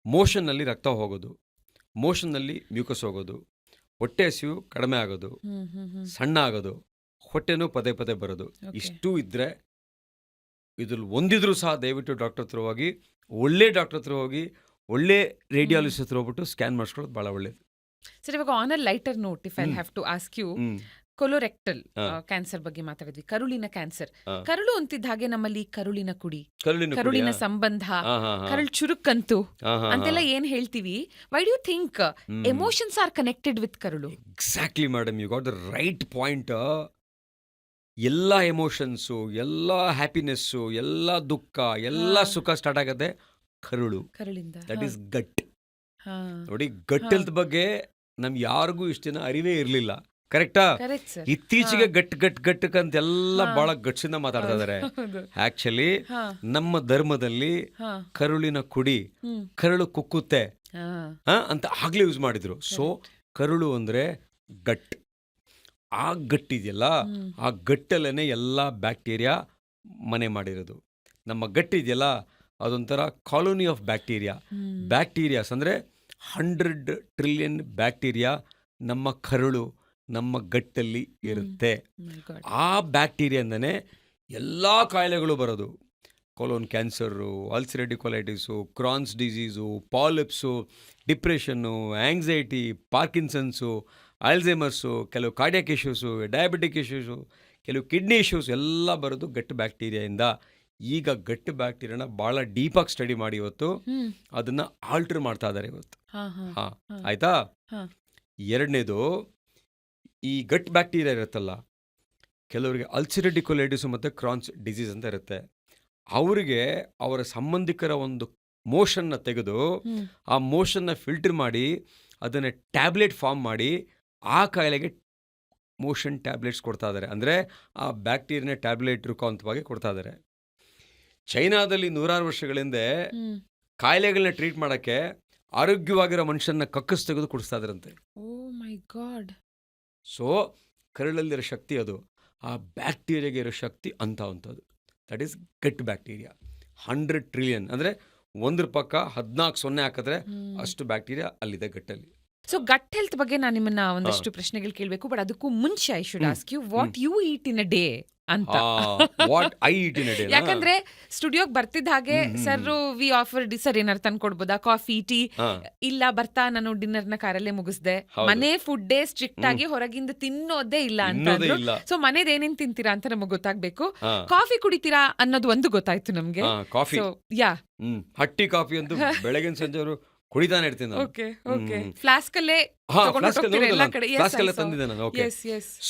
ಮೋಷನ್ನಲ್ಲಿ ರಕ್ತ ಹೋಗೋದು, ಮೋಷನ್ನಲ್ಲಿ ಮ್ಯೂಕಸ್ ಹೋಗೋದು, ಹೊಟ್ಟೆ ಹಸಿವು ಕಡಿಮೆ ಆಗೋದು, ಸಣ್ಣ ಆಗೋದು, ಹೊಟ್ಟೆನೂ ಪದೇ ಪದೇ ಬರೋದು, ಇಷ್ಟು ಇದ್ದರೆ ಇದ್ರಲ್ಲಿ ಒಂದಿದ್ರೂ ಸಹ ದಯವಿಟ್ಟು ಡಾಕ್ಟರ್ ಹತ್ರ ಹೋಗಿ, ಒಳ್ಳೆ ಡಾಕ್ಟರ್ ಹತ್ರ ಹೋಗಿ, ಒಳ್ಳೆ ರೇಡಿಯಾಲಜಿಸ್ಟ್ ಹತ್ರ ಹೋಗ್ಬಿಟ್ಟು ಸ್ಕ್ಯಾನ್ ಮಾಡಿಸ್ಕೊಳ್ಳೋದು ಭಾಳ ಒಳ್ಳೇದು. ಸರ್, ಇವಾಗ on a lighter note if I have to ask you, colorectal cancer ಬಗ್ಗೆ ಮಾತಾಡಿದ್ವಿ, ಕರುಳಿನ ಕ್ಯಾನ್ಸರ್. ಕರುಳು ಅಂತಿದ್ದ ಹಾಗೆ ನಮ್ಮಲ್ಲಿ ಕರುಳಿನ ಕುಡಿ, ಕರುಳಿನ ಸಂಬಂಧ, ಕರುಳು ಚುರುಕಂತು ಅಂತೆಲ್ಲ ಏನ್ ಹೇಳ್ತೀವಿ. Why do you think emotions are connected with ಕರುಳು? Exactly madam, you got the right point. ಎಲ್ಲ ಎಮೋಷನ್ಸು, ಎಲ್ಲ ಹ್ಯಾಪಿನೆಸ್ಸು, ಎಲ್ಲ ದುಃಖ, ಎಲ್ಲ ಸುಖ ಸ್ಟಾರ್ಟ್ ಆಗತ್ತೆ ಕರುಳಿಂದ. ದಟ್ ಈಸ್ ಗಟ್. ನೋಡಿ, ಗಟ್ ಹೆಲ್ತ್ ಬಗ್ಗೆ ನಮ್ಗೆ ಯಾರಿಗೂ ಇಷ್ಟು ದಿನ ಅರಿವೇ ಇರಲಿಲ್ಲ. ಕರೆಕ್ಟಾ? ಇತ್ತೀಚೆಗೆ ಗಟ್ ಅಂತೆಲ್ಲ ಬಹಳ ಗಟ್ಸಿಂದ ಮಾತಾಡ್ತಾ ಇದಾರೆ. ಆಕ್ಚುಲಿ ನಮ್ಮ ಧರ್ಮದಲ್ಲಿ ಕರುಳಿನ ಕುಡಿ, ಕರುಳು ಕುಕ್ಕುತ್ತೆ ಅಂತ ಆಗ್ಲೇ ಯೂಸ್ ಮಾಡಿದ್ರು. ಸೊ ಕರುಳು ಅಂದ್ರೆ ಗಟ್. ಆ ಗಟ್ಟಿದೆಯಲ್ಲ, ಆ ಗಟ್ಟಲ್ಲೇ ಎಲ್ಲ ಬ್ಯಾಕ್ಟೀರಿಯಾ ಮನೆ ಮಾಡಿರೋದು. ನಮ್ಮ ಗಟ್ಟಿದೆಯಲ್ಲ, ಅದೊಂಥರ ಕಾಲೋನಿ ಆಫ್ ಬ್ಯಾಕ್ಟೀರಿಯಾಸ್ ಅಂದರೆ 100 ಟ್ರಿಲಿಯನ್ ಬ್ಯಾಕ್ಟೀರಿಯಾ ನಮ್ಮ ಕರುಳು, ನಮ್ಮ ಗಟ್ಟಲ್ಲಿ ಇರುತ್ತೆ. ಆ ಬ್ಯಾಕ್ಟೀರಿಯಾದಿಂದನೇ ಎಲ್ಲ ಕಾಯಿಲೆಗಳು ಬರೋದು. Colon cancer, ulcerative colitis, Crohn's disease, polyps, depression, anxiety, Parkinson's, Alzheimer's, ಕೆಲವು ಕಾರ್ಡಿಯಾಕ್ ಇಶ್ಯೂಸು, ಡಯಾಬಿಟಿಕ್ ಇಶ್ಯೂಸು, ಕೆಲವು ಕಿಡ್ನಿ ಇಶ್ಯೂಸ್ ಎಲ್ಲ ಬರೋದು ಗಟ್ ಬ್ಯಾಕ್ಟೀರಿಯಾಯಿಂದ. ಈಗ ಗಟ್ ಬ್ಯಾಕ್ಟೀರಿಯಾನ ಭಾಳ ಡೀಪಾಗಿ ಸ್ಟಡಿ ಮಾಡಿ ಇವತ್ತು ಅದನ್ನು ಆಲ್ಟರ್ ಮಾಡ್ತಾ ಇದ್ದಾರೆ ಇವತ್ತು. ಆಯ್ತಾ? ಎರಡನೇದು, ಈ ಗಟ್ ಬ್ಯಾಕ್ಟೀರಿಯಾ ಇರುತ್ತಲ್ಲ, ಕೆಲವರಿಗೆ ಅಲ್ಸರೇಟಿವ್ ಕೊಲೈಟಿಸು ಮತ್ತು ಕ್ರಾನ್ಸ್ ಡಿಸೀಸ್ ಅಂತ ಇರುತ್ತೆ. ಅವರಿಗೆ ಅವರ ಸಂಬಂಧಿಕರ ಒಂದು ಮೋಷನ್ನ ತೆಗೆದು ಆ ಮೋಷನ್ನ ಫಿಲ್ಟರ್ ಮಾಡಿ ಅದನ್ನು ಟ್ಯಾಬ್ಲೆಟ್ ಫಾರ್ಮ್ ಮಾಡಿ ಆ ಕಾಯಿಲೆಗೆ ಮೋಷನ್ ಟ್ಯಾಬ್ಲೆಟ್ಸ್ ಕೊಡ್ತಾ ಇದ್ದಾರೆ. ಅಂದರೆ ಆ ಬ್ಯಾಕ್ಟೀರಿಯಾನ ಟ್ಯಾಬ್ಲೆಟ್ ರೂಪಾಂತವಾಗಿ ಕೊಡ್ತಾ ಇದ್ದಾರೆ. ಚೈನಾದಲ್ಲಿ 100 ವರ್ಷಗಳಿಂದ ಕಾಯಿಲೆಗಳನ್ನ ಟ್ರೀಟ್ ಮಾಡೋಕ್ಕೆ ಆರೋಗ್ಯವಾಗಿರೋ ಮನುಷ್ಯನ ಕಕ್ಕಸ್ ತೆಗೆದು ಕುಡಿಸ್ತಾ ಇದ್ರಂತೆ. ಓ ಮೈ ಗಾಡ್. ಸೊ ಕರುಳಲ್ಲಿರೋ ಶಕ್ತಿ ಅದು, ಆ ಬ್ಯಾಕ್ಟೀರಿಯಾಗೆ ಇರೋ ಶಕ್ತಿ ಅಂಥದ್ದು. That is gut bacteria. 100 trillion ಅಂದರೆ 1 ಪಕ್ಕ 14 ಸೊನ್ನೆ ಹಾಕಿದ್ರೆ ಅಷ್ಟು ಬ್ಯಾಕ್ಟೀರಿಯಾ ಅಲ್ಲಿದೆ ಗಟ್ಟಲ್ಲಿ. ಸೊ ಗಟ್ ಹೆಲ್ತ್ ಬಗ್ಗೆ ನಾನು ನಿಮ್ಮನ್ನ ಒಂದಷ್ಟು ಪ್ರಶ್ನೆಗಳು ಕೇಳಬೇಕು. ಬಟ್ ಅದಕ್ಕೂ ಮುಂಚೆ I should ask you what you eat in a day ಅಂತ. What I eat in a day? ಯಾಕಂದ್ರೆ ಸ್ಟುಡಿಯೋಗೆ ಬರ್ತಿದ್ದ ಹಾಗೆ ಸರ್ ವಿ ಆಫರ್ ಸರ್ ಏನಾರು ತಂದ್ಕೊಡ್ಬೋದಾ, ಕಾಫಿ, ಟೀ? ಇಲ್ಲ, ಬರ್ತಾ ನಾನು ಡಿನ್ನರ್ನ ಕಾರಲ್ಲೇ ಮುಗಿಸ್ದೆ, ಮನೆ ಫುಡ್ ಸ್ಟ್ರಿಕ್ಟ್ ಆಗಿ ಹೊರಗಿಂದ ತಿನ್ನೋದೇ ಇಲ್ಲ ಅಂತ. ಸೊ ಮನೇದ್ ಏನೇನ್ ತಿಂತೀರಾ ಅಂತ ನಮಗ್ ಗೊತ್ತಾಗ್ಬೇಕು. ಕಾಫಿ ಕುಡಿತೀರಾ ಅನ್ನೋದು ಒಂದು ಗೊತ್ತಾಯ್ತು ನಮ್ಗೆ. ಕಾಫಿ, ಯಾ, ಹಟ್ಟಿ ಕಾಫಿ ಅಂತೂ ಬೆಳಗಿನ ಸಂಜೆ ಅವರು ಕುಡಿತಾನೆ ಇರ್ತೀನಿ. ಫ್ಲಾಸ್ಕ್ ಅಲ್ಲೇ ತಂದಿದ್ದೆ ನಾನು.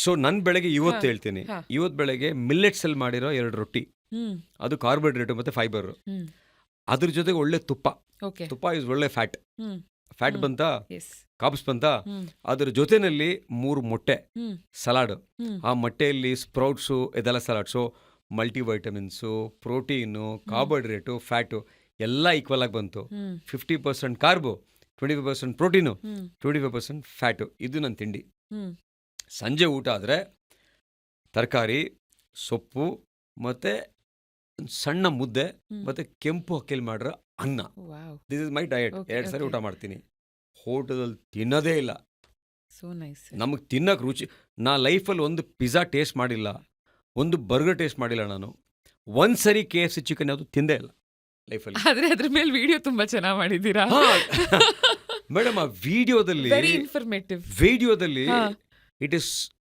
ಸೊ ನನ್ ಬೆಳಗ್ಗೆ ಇವತ್ತು ಹೇಳ್ತೀನಿ, ಇವತ್ತು ಬೆಳಗ್ಗೆ ಮಿಲ್ಲೆಟ್ಸ್ ಅಲ್ಲಿ ಮಾಡಿರೋ 2 ರೊಟ್ಟಿ, ಅದು ಕಾರ್ಬೋಹೈಡ್ರೇಟ್ ಮತ್ತೆ ಫೈಬರ್. ಅದ್ರ ಜೊತೆಗೆ ಒಳ್ಳೆ ತುಪ್ಪ ಇಸ್ ಒಳ್ಳೆ ಫ್ಯಾಟ್ ಬಂತ, ಕಾಬ್ಸ್ ಬಂತ. ಅದ್ರ ಜೊತೆನಲ್ಲಿ 3 ಮೊಟ್ಟೆ, ಸಲಾಡ್. ಆ ಮೊಟ್ಟೆಯಲ್ಲಿ ಸ್ಪ್ರೌಟ್ಸು, ಇದೆಲ್ಲ ಸಲಾಡ್ಸು, ಮಲ್ಟಿವೈಟಮಿನ್ಸು, ಪ್ರೋಟೀನು, ಕಾರ್ಬೋಹೈಡ್ರೇಟು, ಫ್ಯಾಟು ಎಲ್ಲ ಈಕ್ವಲ್ ಆಗಿ ಬಂತು. 50% ಕಾರ್ಬೋ, 25% ಪ್ರೋಟೀನು, 25% ಫ್ಯಾಟು. ಇದು ನನ್ನ ತಿಂಡಿ. ಸಂಜೆ ಊಟ ಆದರೆ ತರಕಾರಿ, ಸೊಪ್ಪು ಮತ್ತು ಸಣ್ಣ ಮುದ್ದೆ ಮತ್ತು ಕೆಂಪು ಅಕ್ಕಿಯಲ್ಲಿ ಮಾಡಿರೋ ಅನ್ನ. This is my diet. 2 ಸಾರಿ ಊಟ ಮಾಡ್ತೀನಿ. ಹೋಟೆಲಲ್ಲಿ ತಿನ್ನೋದೇ ಇಲ್ಲ. ನಮಗೆ ತಿನ್ನೋಕೆ ರುಚಿ. ನಾ ಲೈಫಲ್ಲಿ ಒಂದು ಪಿಜ್ಜಾ ಟೇಸ್ಟ್ ಮಾಡಿಲ್ಲ, ಒಂದು ಬರ್ಗರ್ ಟೇಸ್ಟ್ ಮಾಡಿಲ್ಲ. ನಾನು ಒಂದ್ಸರಿ KFC ಚಿಕನ್ ಯಾವುದು ತಿಂದೇ ಇಲ್ಲ ಲೈಫಲ್ಲಿ. ಆದ್ರೆ ಅದ್ರ ಮೇಲೆ ವಿಡಿಯೋ ತುಂಬಾ ಚೆನ್ನಾಗಿ ಮಾಡಿದ್ದೀರಾ ಮೇಡಮ್. ಆ ವಿಡಿಯೋದಲ್ಲಿ it is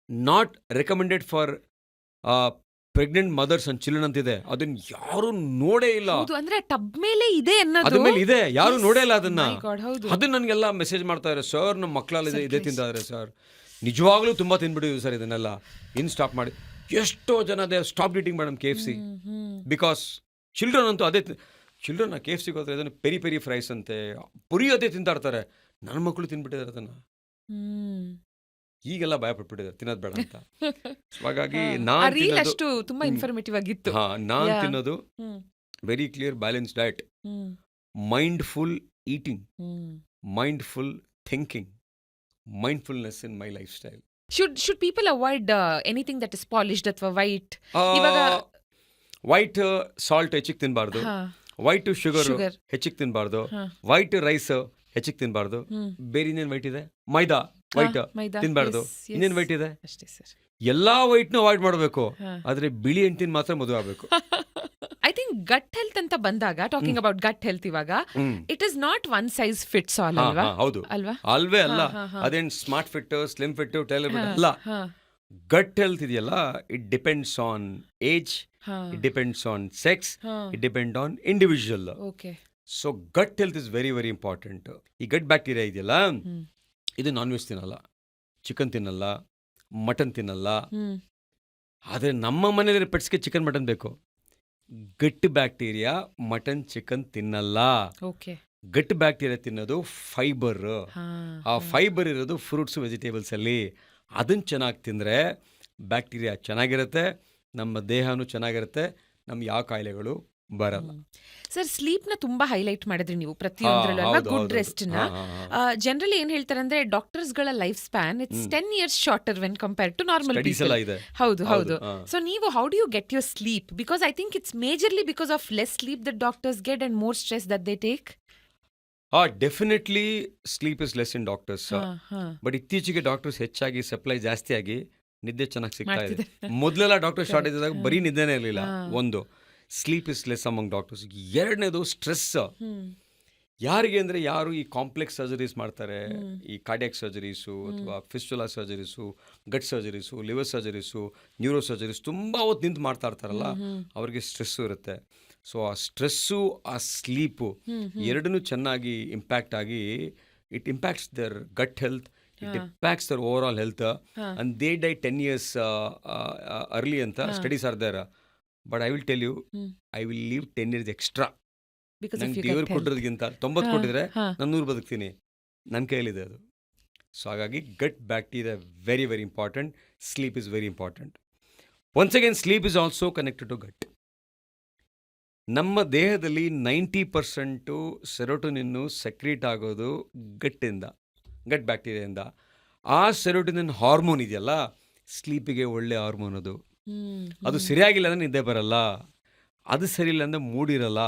not recommended for pregnant mothers and children ಅಂತಿದೆ. ಅದನ್ನ ಯಾರು ನೋಡೇ ಇಲ್ಲ. ಅಂದ್ರೆ ಟಬ್ ಮೇಲೆ ಇದೆ, ಅದ್ರ ಮೇಲೆ ಇದೆ, ಯಾರು ನೋಡೇ ಇಲ್ಲ ಅದನ್ನ. ಅದನ್ನ ನನಗೆಲ್ಲ ಮೆಸೇಜ್ ಮಾಡ್ತಾ ಇದ್ದಾರೆ, ಸರ್ ನಮ್ಮ ಮಕ್ಕಳೆಲ್ಲ ಇದೇ ತಿಂತಾರೆ ಸರ್. ನಿಜವಾಗ್ಲೂ ತುಂಬಾ ತಿನ್ಬಿಟ್ಟಿದ್ವಿ ಸರ್, ಇದನ್ನೆಲ್ಲ ಇನ್ ಸ್ಟಾಪ್ ಮಾಡಿ. ಎಷ್ಟೋ ಜನ they stop eating madam KFC because children ಅಂತೂ ಅದೇ. ಚಿಲ್ಡ್ರನ್ KFCಗೆ ಹೋದ್ರೆ ಅದನ್ನು ಪೆರಿ ಪೆರಿ ಫ್ರೈಸ್ ಅಂತೆ ಪುರಿ ಅದೇ ತಿಂತಾ ಇರ್ತಾರೆ. ನನ್ನ ಮಕ್ಕಳು ತಿನ್ಬಿಟ್ಟಿದ್ದಾರೆ ಅದನ್ನು. ಈಗೆಲ್ಲ ಭಯ ಪಟ್ಬಿಟ್ಟಿದ್ದಾರೆ ತಿನ್ನೋದು ಬೇಡ ಅಂತ. So ಹಾಗಾಗಿ ಆ ರೀಲ್ ತಿನ್ನೋದು ಅಷ್ಟು ತುಂಬಾ ಇನ್ಫಾರ್ಮೇಟಿವ್ ಆಗಿತ್ತು. ನಾನು Yeah. ತಿನ್ನೋದು hmm. Very clear balance diet, hmm. Mindful eating, hmm. Mindful thinking, mindfulness in my lifestyle. Should people avoid anything that is polished ಅಥವಾ ವೈಟ್? ಇವಾಗ- ವೈಟ್ ಸಾಲ್ಟ್ ಹೆಚ್ಚಿಗೆ ತಿನ್ನಬಾರ್ದು, ವೈಟ್ ಶುಗರ್ Sugar. ಹೆಚ್ಚಿಗೆ ತಿನ್ನಬಾರ್ದು, ಹಾ. ವೈಟ್ ರೈಸ್ ಹೆಚ್ಚಿಗೆ ತಿನ್ನಬಾರ್ದು. ಹ್ಮ್. ಬೇರೆ ಇನ್ನೇನು ವೈಟ್ ಇದೆ? ಮೈದಾ ವೈಟ್ ಮೈದಾ. ತಿನ್ನಬಾರ್ದು. Yes, yes. ಇನ್ನೇನು ವೈಟ್ ಇದೆ? ಅಷ್ಟೇ ಸರ್. ಎಲ್ಲಾ ವೈಟ್ನು ಅವಾಯ್ಡ್ ಮಾಡಬೇಕು. ಹಾ. ಆದ್ರೆ ಬಿಳಿ ಹೆಂಡ್ತಿನ ಮಾತ್ರ ಮದುವೆ ಆಗಬೇಕು. ಐ ಥಿಂಕ್ ಗಟ್ ಹೆಲ್ತ್ ಅಂತ ಬಂದಾಗ, ಟಾಕಿಂಗ್ ಅಬೌಟ್ ಗಟ್ ಹೆಲ್ತ್, ಇವಾಗ it is not one size fits all ಅಲ್ವಾ? ಹೌದು, ಅಲ್ವಾ? ಅಲ್ವೇ ಅಲ್ಲ. ಹಾ, ಹಾ. ಅದೇನ್ smart fit, slim fit, tailor fit ಅಲ್ಲ. ಹಾ. ಗಟ್ ಹೆಲ್ತ್ ಇದೆಯಲ್ಲ, ಇಟ್ ಡಿಪೆಂಡ್ಸ್ ಆನ್ ಏಜ್, ಹಾ. ಇಟ್ ಡಿಪೆಂಡ್ಸ್ ಆನ್ ಸೆಕ್ಸ್, ಹಾ. It depend on individual. Okay. So gut health is very very important. ಈ ಗಟ್ ಬ್ಯಾಕ್ಟೀರಿಯಾ ಇದೆಯಲ್ಲ, ಹ್ಮ್. ಇದು ನಾನ್ ವೆಜ್ ತಿನ್ನಲ್ಲ, ಚಿಕನ್ ತಿನ್ನಲ್ಲ, ಮಟನ್ ತಿನ್ನಲ್ಲ. ಹ್ಮ್. ಆದರೆ ನಮ್ಮ ಮನೇಲಿ ಪೆಟ್ಸ್ಗೆ ಚಿಕನ್ ಮಟನ್ ಬೇಕು. ಗಟ್ ಬ್ಯಾಕ್ಟೀರಿಯಾ ಮಟನ್ ಚಿಕನ್ ತಿನ್ನಲ್ಲ. ಓಕೆ. ಗಟ್ ಬ್ಯಾಕ್ಟೀರಿಯಾ ತಿನ್ನೋದು ಫೈಬರ್. ಹಾ. ಆ ಫೈಬರ್ ಇರೋದು ಫ್ರೂಟ್ಸ್ ವೆಜಿಟೇಬಲ್ಸ್ ಅಲ್ಲಿ. ಅದನ್ನ ಚೆನ್ನಾಗಿ ತಿಂದರೆ ಬ್ಯಾಕ್ಟೀರಿಯಾ ಚೆನ್ನಾಗಿರುತ್ತೆ, ನಮ್ಮ ದೇಹನೂ ಚೆನ್ನಾಗಿರುತ್ತೆ, ನಮ್ಗೆ ಯಾವ ಕಾಯಿಲೆಗಳು ಬರಲ್ಲ. ಸರ್, ಸ್ಲೀಪ್ ನ ತುಂಬಾ ಹೈಲೈಟ್ ಮಾಡಿದ್ರಿ ನೀವು ಪ್ರತಿಯೊಂದರಲ್ಲೂ ಅಲ್ವಾ? ಗುಡ್ ರೆಸ್ಟ್ ನ ಜನರಲಿ ಏನ್ ಹೇಳ್ತಾರೆ ಅಂದ್ರೆ, ಡಾಕ್ಟರ್ಸ್ ಗಳ life span it's 10 years shorter when compared to normal studies people. ಎಲ್ಲ ಇದೆ. ಹೌದು ಹೌದು. ಹಾ. ಸೊ ನೀವು how do you get your sleep? Because I think it's majorly because of less sleep that doctors get and more stress that they take. Definitely sleep is less in doctors. But ಇತ್ತೀಚೆಗೆ ಡಾಕ್ಟರ್ಸ್ ಹೆಚ್ಚಾಗಿ ಸಪ್ಲೈ ಜಾಸ್ತಿ ಆಗಿ ನಿದ್ದೆ ಚೆನ್ನಾಗಿ ಸಿಗ್ತಾ ಇದೆ. ಮೊದಲೆಲ್ಲ ಡಾಕ್ಟರ್ ಶಾರ್ಟೇಜ್ ಇದ್ದಾಗ ಬರೀ ನಿದ್ದೆನೇ ಇರಲಿಲ್ಲ. ಒಂದು, sleep is less among doctors. ಎರಡನೇದು ಸ್ಟ್ರೆಸ್. ಯಾರಿಗೆ ಅಂದರೆ, ಯಾರು ಈ ಕಾಂಪ್ಲೆಕ್ಸ್ ಸರ್ಜರೀಸ್ ಮಾಡ್ತಾರೆ, ಈ ಕಾರ್ಡಿಯಾಕ್ ಸರ್ಜರೀಸು ಅಥವಾ fistula surgeries, gut surgeries, liver surgeries, neuro surgeries ತುಂಬ ಹೊತ್ತು ನಿಂತು ಮಾಡ್ತಾ ಇರ್ತಾರಲ್ಲ, ಅವ್ರಿಗೆ ಸ್ಟ್ರೆಸ್ಸು ಇರುತ್ತೆ. ಸೊ ಆ ಸ್ಟ್ರೆಸ್ಸು, ಆ ಸ್ಲೀಪು ಎರಡನ್ನೂ ಚೆನ್ನಾಗಿ ಇಂಪ್ಯಾಕ್ಟ್ ಆಗಿ, it impacts their gut health, it impacts their overall health, and they die 10 years early ಅಂತ studies are there. But I will tell you, I will leave 10 years extra. ನಂಗೆ ದೇವ್ರು ಕೊಟ್ಟಿರೋದಕ್ಕಿಂತ 90 ಕೊಟ್ಟಿದ್ರೆ ನಾನು 100 ಬದುಕ್ತೀನಿ. ನನ್ನ ಕೈಯಲ್ಲಿದೆ ಅದು. ಸೊ ಹಾಗಾಗಿ gut bacteria very very important. Sleep is very important. Once again, sleep is also connected to gut. ನಮ್ಮ ದೇಹದಲ್ಲಿ 90% ಸೆರೋಟೋನಿನ್ನು ಸೆಕ್ರೀಟ್ ಆಗೋದು ಗಟ್ಟಿಂದ, ಗಟ್ ಬ್ಯಾಕ್ಟೀರಿಯಾದಿಂದ. ಆ ಸೆರೋಟೋನಿನ್ ಹಾರ್ಮೋನ್ ಇದೆಯಲ್ಲ, ಸ್ಲೀಪಿಗೆ ಒಳ್ಳೆ ಹಾರ್ಮೋನ್ ಅದು. ಅದು ಸರಿಯಾಗಿಲ್ಲ ಅಂದರೆ ನಿದ್ದೆ ಬರಲ್ಲ, ಅದು ಸರಿ ಇಲ್ಲ ಅಂದರೆ ಮೂಡಿರಲ್ಲ,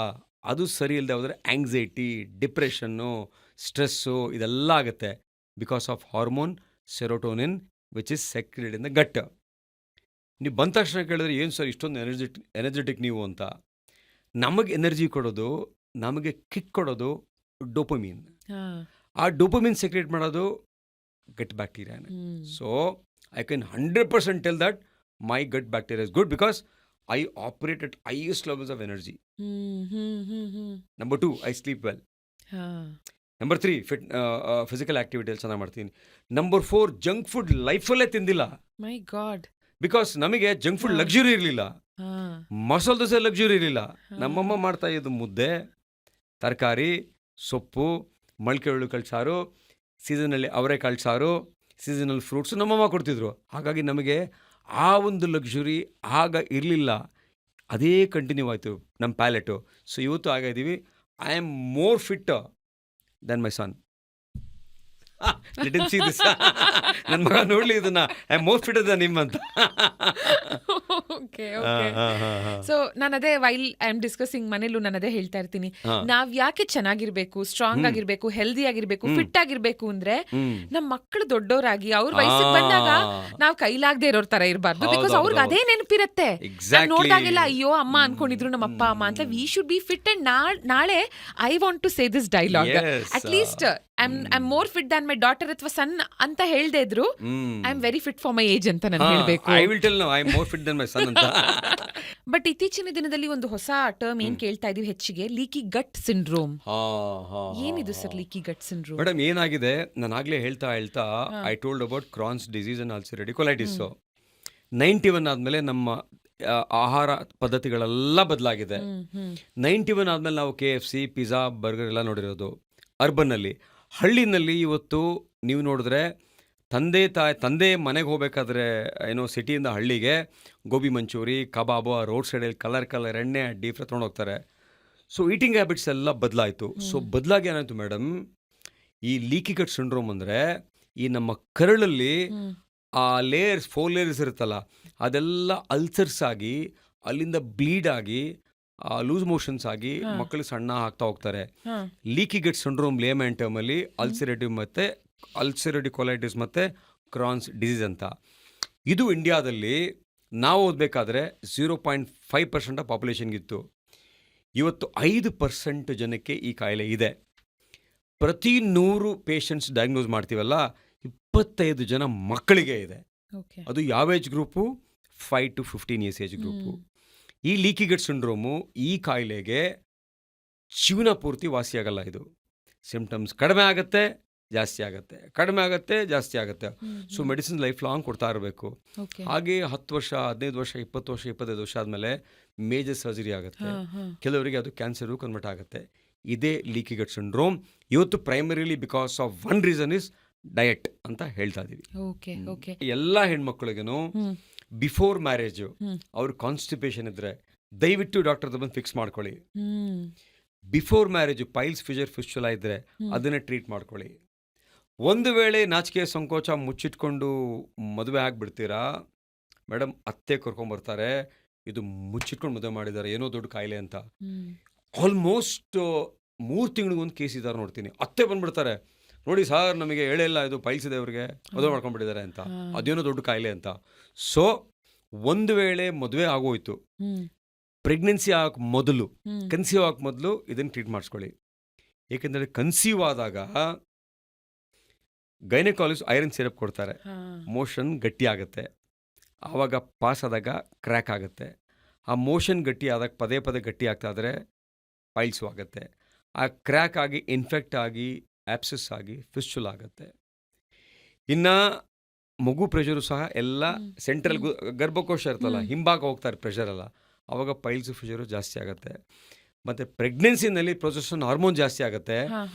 ಅದು ಸರಿ ಇಲ್ಲದೆ ಹೋದರೆ ಆಂಗ್ಸೈಟಿ, ಡಿಪ್ರೆಷನ್ನು, ಸ್ಟ್ರೆಸ್ಸು ಇದೆಲ್ಲ ಆಗುತ್ತೆ because of hormone serotonin which is secreted in the gut. ನೀವು ಬಂದ ತಕ್ಷಣ ಕೇಳಿದ್ರೆ, ಏನು ಸರ್ ಇಷ್ಟೊಂದು ಎನರ್ಜೆಟಿಕ್ ನೀವು ಅಂತ. ನಮಗೆ ಎನರ್ಜಿ ಕೊಡೋದು, ನಮಗೆ ಕಿಕ್ ಕೊಡೋದು ಡೋಪಮೀನ್. ಆ ಡೋಪಮೀನ್ ಸೆಕ್ರೇಟ್ ಮಾಡೋದು ಗಟ್ ಬ್ಯಾಕ್ಟೀರಿಯಾನೇ. So I can 100% tell that my gut bacteria is good because I operate at highest levels of energy. Number 2, I sleep well. Number 3, physical ಆಕ್ಟಿವಿಟಿಯಲ್ಲಿ ಚೆನ್ನಾಗಿ ಮಾಡ್ತೀನಿ. Number 4, ಜಂಕ್ ಫುಡ್ ಲೈಫಲ್ಲೇ ತಿಂದಿಲ್ಲ. My God. ಬಿಕಾಸ್ ನಮಗೆ ಜಂಕ್ ಫುಡ್ ಲಕ್ಸುರಿ ಇರಲಿಲ್ಲ, ಮಸಾಲೆ ದೋಸೆ ಲಕ್ಸುರಿ ಇರಲಿಲ್ಲ. ನಮ್ಮಮ್ಮ ಮಾಡ್ತಾ ಇದ್ದು ಮುದ್ದೆ, ತರಕಾರಿ, ಸೊಪ್ಪು, ಮೊಳಕೆ ಕಾಳು ಸಾರು, ಸೀಸನಲ್ಲಿ ಅವರೆಕಾಳು ಸಾರು, ಸೀಸನಲ್ ಫ್ರೂಟ್ಸು ನಮ್ಮಮ್ಮ ಕೊಡ್ತಿದ್ರು. ಹಾಗಾಗಿ ನಮಗೆ ಆ ಒಂದು ಲಕ್ಸುರಿ ಆಗ ಇರಲಿಲ್ಲ. ಅದೇ ಕಂಟಿನ್ಯೂ ಆಯಿತು ನಮ್ಮ ಪ್ಯಾಲೆಟು. ಸೊ ಇವತ್ತು ಆಗಿದ್ದೀವಿ. I am more fit than my son. ನನ್ನ ಮಗ ನೋಡ್ಲಿ ಇದನ್ನ, I am more fit than him ಅಂತ. ಸೊ ನಾನು ಅದೇ, ವೈಲ್ ಐ ಆಮ್ ಡಿಸ್ಕಸಿಂಗ್ ಮನೇಲೂ ನಾನು ಅದೇ ಹೇಳ್ತಾ ಇರ್ತೀನಿ, ನಾವ್ ಯಾಕೆ ಚೆನ್ನಾಗಿರ್ಬೇಕು, ಸ್ಟ್ರಾಂಗ್ ಆಗಿರ್ಬೇಕು, ಹೆಲ್ದಿ ಆಗಿರ್ಬೇಕು, ಫಿಟ್ ಆಗಿರ್ಬೇಕು ಅಂದ್ರೆ, ನಮ್ ಮಕ್ಕಳು ದೊಡ್ಡವರಾಗಿ ಅವ್ರ ವಯಸ್ಸಿಗೆ ಬಂದಾಗ ನಾವ್ ಕೈಲಾಗದೆ ಇರೋರ್ ತರ ಇರಬಾರ್ದು. ಬಿಕಾಸ್ ಅವ್ರಿಗೆ ಅದೇ ನೆನಪಿರತ್ತೆ. ನೋಡ್ದಾಗೆಲ್ಲ ಅಯ್ಯೋ ಅಮ್ಮ ಅನ್ಕೊಂಡಿದ್ರು ನಮ್ಮ ಅಪ್ಪ ಅಮ್ಮ ಅಂತ. We should be fit. And ನಾಳೆ I want to say this dialogue, at least I am more fit than my daughter ಅಥವಾ ಸನ್ ಅಂತ ಹೇಳ್ದೆ ಇದ್ರು, I am very fit for my age ಅಂತ ನಾನು ಹೇಳ್ಬೇಕು. I will tell now I am more fit than my son ಅಂತ. ಬಟ್ ಇತ್ತೀಚಿನ ದಿನದಲ್ಲಿ ಒಂದು ಹೊಸ ಟರ್ಮ್ ಏನ್ ಕೇಳ್ತಾ ಇದೀವಿ ಹೆಚ್ಚಿಗೆ, ಲೀಕಿ ಗಟ್ ಸಿಂಡ್ರೋಮ್. ಏನಿದು ಸರ್ ಲೀಕಿ ಗಟ್ ಸಿಂಡ್ರೋಮ್? ಮೇಡಮ್, ಏನಾಗಿದೆ, ನಾನು ಆಗ್ಲೇ ಹೇಳ್ತಾ I told about Crohn's disease and ulcerative colitis. 91 ಆದಮೇಲೆ ನಮ್ಮ ಆಹಾರ ಪದ್ಧತಿಗಳೆಲ್ಲ ಬದಲಾಗಿದೆ. 91 ಆದಮೇಲೆ ನಾವು KFC, ಪಿಜ್ಜಾ, ಬರ್ಗರ್ ಎಲ್ಲ ನೋಡಿರೋದು ಅರ್ಬನ್ನಲ್ಲಿ. ಹಳ್ಳಿನಲ್ಲಿ ಇವತ್ತು ನೀವು ನೋಡಿದ್ರೆ ತಂದೆ ಮನೆಗೆ ಹೋಗ್ಬೇಕಾದ್ರೆ ಏನೋ ಸಿಟಿಯಿಂದ ಹಳ್ಳಿಗೆ ಗೋಬಿ ಮಂಚೂರಿ, ಕಬಾಬು, ರೋಡ್ ಸೈಡಲ್ಲಿ ಕಲರ್ ಎಣ್ಣೆ ಡೀಪ್ ಫ್ರೈ ತೊಗೊಂಡು ಹೋಗ್ತಾರೆ. ಸೊ ಈಟಿಂಗ್ ಹ್ಯಾಬಿಟ್ಸ್ ಎಲ್ಲ ಬದಲಾಯಿತು. ಸೊ ಬದಲಾಗಿ ಏನಾಯಿತು ಮೇಡಮ್, ಈ ಲೀಕಿ ಗಟ್ ಸಿಂಡ್ರೋಮ್ ಅಂದರೆ ಈ ನಮ್ಮ ಕರಳಲ್ಲಿ ಆ ಲೇಯರ್ಸ್ 4 ಲೇಯರ್ಸ್ ಇರುತ್ತಲ್ಲ, ಅದೆಲ್ಲ ಅಲ್ಸರ್ಸ್ ಆಗಿ ಅಲ್ಲಿಂದ ಬ್ಲೀಡ್ ಆಗಿ ಲೂಸ್ ಮೋಷನ್ಸ್ ಆಗಿ ಮಕ್ಕಳು ಸಣ್ಣ ಆಗ್ತಾ ಹೋಗ್ತಾರೆ. ಲೀಕಿ ಗಟ್ ಸಿಂಡ್ರೋಮ್ ಲೇಮನ್ ಟರ್ಮಲ್ಲಿ ಅಲ್ಸರೇಟಿವ್ ಕೊಲೈಟಿಸ್ ಮತ್ತು ಕ್ರಾನ್ಸ್ ಡಿಸೀಸ್ ಅಂತ. ಇದು ಇಂಡಿಯಾದಲ್ಲಿ ನಾವು ಓದಬೇಕಾದ್ರೆ 0.5% ಪಾಪ್ಯುಲೇಷನ್ಗಿತ್ತು. ಇವತ್ತು 5% ಜನಕ್ಕೆ ಈ ಕಾಯಿಲೆ ಇದೆ. ಪ್ರತಿ 100 ಪೇಷಂಟ್ಸ್ ಡಯಾಗ್ನೋಸ್ ಮಾಡ್ತೀವಲ್ಲ, 25 ಜನ ಮಕ್ಕಳಿಗೆ ಇದೆ. ಅದು ಯಾವ age group? 5 to 15 years age group. ಈ ಲೀಕಿ ಗಟ್ ಸಿಂಡ್ರೋಮು ಈ ಕಾಯಿಲೆಗೆ ಜೀವನ ಪೂರ್ತಿ ವಾಸಿಯಾಗಲ್ಲ. ಇದು ಸಿಂಪ್ಟಮ್ಸ್ ಕಡಿಮೆ ಆಗುತ್ತೆ, ಜಾಸ್ತಿ ಆಗುತ್ತೆ, ಕಡಿಮೆ ಆಗುತ್ತೆ, ಜಾಸ್ತಿ ಆಗುತ್ತೆ. ಸೊ ಮೆಡಿಸಿನ್ ಲೈಫ್ ಲಾಂಗ್ ಕೊಡ್ತಾ ಇರಬೇಕು. ಹಾಗೆ 10 ವರ್ಷ, 15 ವರ್ಷ, 20 ವರ್ಷ, 25 ವರ್ಷ ಆದಮೇಲೆ ಮೇಜರ್ ಸರ್ಜರಿ ಆಗುತ್ತೆ. ಕೆಲವರಿಗೆ ಅದು ಕ್ಯಾನ್ಸರು ಕನ್ವರ್ಟ್ ಆಗುತ್ತೆ. ಇದೇ ಲೀಕಿ ಗಟ್ ಸಿಂಡ್ರೋಮ್. ಇವತ್ತು primarily because of one reason is diet ಅಂತ ಹೇಳ್ತಾ ಇದೀವಿ. ಎಲ್ಲ ಹೆಣ್ಮಕ್ಳಿಗೂ ಬಿಫೋರ್ ಮ್ಯಾರೇಜು ಅವ್ರ ಕಾನ್ಸ್ಟಿಪೇಷನ್ ಇದ್ರೆ ದಯವಿಟ್ಟು ಡಾಕ್ಟರ್ ಬಂದು ಫಿಕ್ಸ್ ಮಾಡ್ಕೊಳ್ಳಿ. Before marriage piles, fissure, fistula ಇದ್ರೆ ಅದನ್ನೇ ಟ್ರೀಟ್ ಮಾಡ್ಕೊಳ್ಳಿ. ಒಂದು ವೇಳೆ ನಾಚಿಕೆ ಸಂಕೋಚ ಮುಚ್ಚಿಟ್ಕೊಂಡು ಮದುವೆ ಆಗಿಬಿಡ್ತೀರಾ ಮೇಡಮ್, ಅತ್ತೆ ಕರ್ಕೊಂಬರ್ತಾರೆ, ಇದು ಮುಚ್ಚಿಟ್ಕೊಂಡು ಮದುವೆ ಮಾಡಿದ್ದಾರೆ, ಏನೋ ದೊಡ್ಡ ಕಾಯಿಲೆ ಅಂತ. ಆಲ್ಮೋಸ್ಟ್ 3 ತಿಂಗಳಿಗೊಂದು ಕೇಸ್ ಇದ್ದಾರೆ ನೋಡ್ತೀನಿ. ಅತ್ತೆ ಬಂದ್ಬಿಡ್ತಾರೆ, ನೋಡಿ ಸರ್ ನಮಗೆ ಹೇಳೇ ಇಲ್ಲ, ಇದು ಪೈಲ್ಸ್ ಇದೆ ಅವ್ರಿಗೆ, ಮದುವೆ ಮಾಡ್ಕೊಂಡ್ಬಿಟ್ಟಿದ್ದಾರೆ ಅಂತ, ಅದೇನೋ ದೊಡ್ಡ ಕಾಯಿಲೆ ಅಂತ. ಸೊ ಒಂದು ವೇಳೆ ಮದುವೆ ಆಗೋಯ್ತು, ಪ್ರೆಗ್ನೆನ್ಸಿ ಆಗಕ್ಕೆ ಮೊದಲು, ಕನ್ಸೀವ್ ಆಗಕ್ಕೆ ಮೊದಲು ಇದನ್ನು ಟ್ರೀಟ್ ಮಾಡಿಸ್ಕೊಳ್ಳಿ. ಏಕೆಂದರೆ ಕನ್ಸೀವ್ ಆದಾಗ ಗೈನಕಾಲಜಿಸ್ಟ್ ಐರನ್ ಸಿರಪ್ ಕೊಡ್ತಾರೆ, ಮೋಷನ್ ಗಟ್ಟಿ ಆಗುತ್ತೆ. ಆವಾಗ ಪಾಸ್ ಆದಾಗ ಕ್ರ್ಯಾಕ್ ಆಗುತ್ತೆ. ಆ ಮೋಷನ್ ಗಟ್ಟಿ ಆದಾಗ ಪದೇ ಪದೇ ಗಟ್ಟಿ ಆಗ್ತಾ ಇದ್ರೆ ಪೈಲ್ಸು ಆಗುತ್ತೆ. ಆ ಕ್ರ್ಯಾಕ್ ಆಗಿ ಇನ್ಫೆಕ್ಟ್ ಆಗಿ ಆಪ್ಸಸ್ ಆಗಿ ಫಿಸ್ಚುಲ್ ಆಗುತ್ತೆ. ಇನ್ನು ಮಗು ಪ್ರೆಷರು ಸಹ ಎಲ್ಲ ಸೆಂಟ್ರಲ್ ಗರ್ಭಕೋಶ ಇರ್ತಲ್ಲ, ಹಿಂಭಾಗ ಹೋಗ್ತಾರೆ ಪ್ರೆಷರ್ ಎಲ್ಲ, ಆವಾಗ ಪೈಲ್ಸು ಫಿಷರು ಜಾಸ್ತಿ ಆಗುತ್ತೆ. ಮತ್ತು ಪ್ರೆಗ್ನೆನ್ಸಿನಲ್ಲಿ ಪ್ರೊಜೆಸ್ಟರಾನ್ ಹಾರ್ಮೋನ್ ಜಾಸ್ತಿ ಆಗುತ್ತೆ.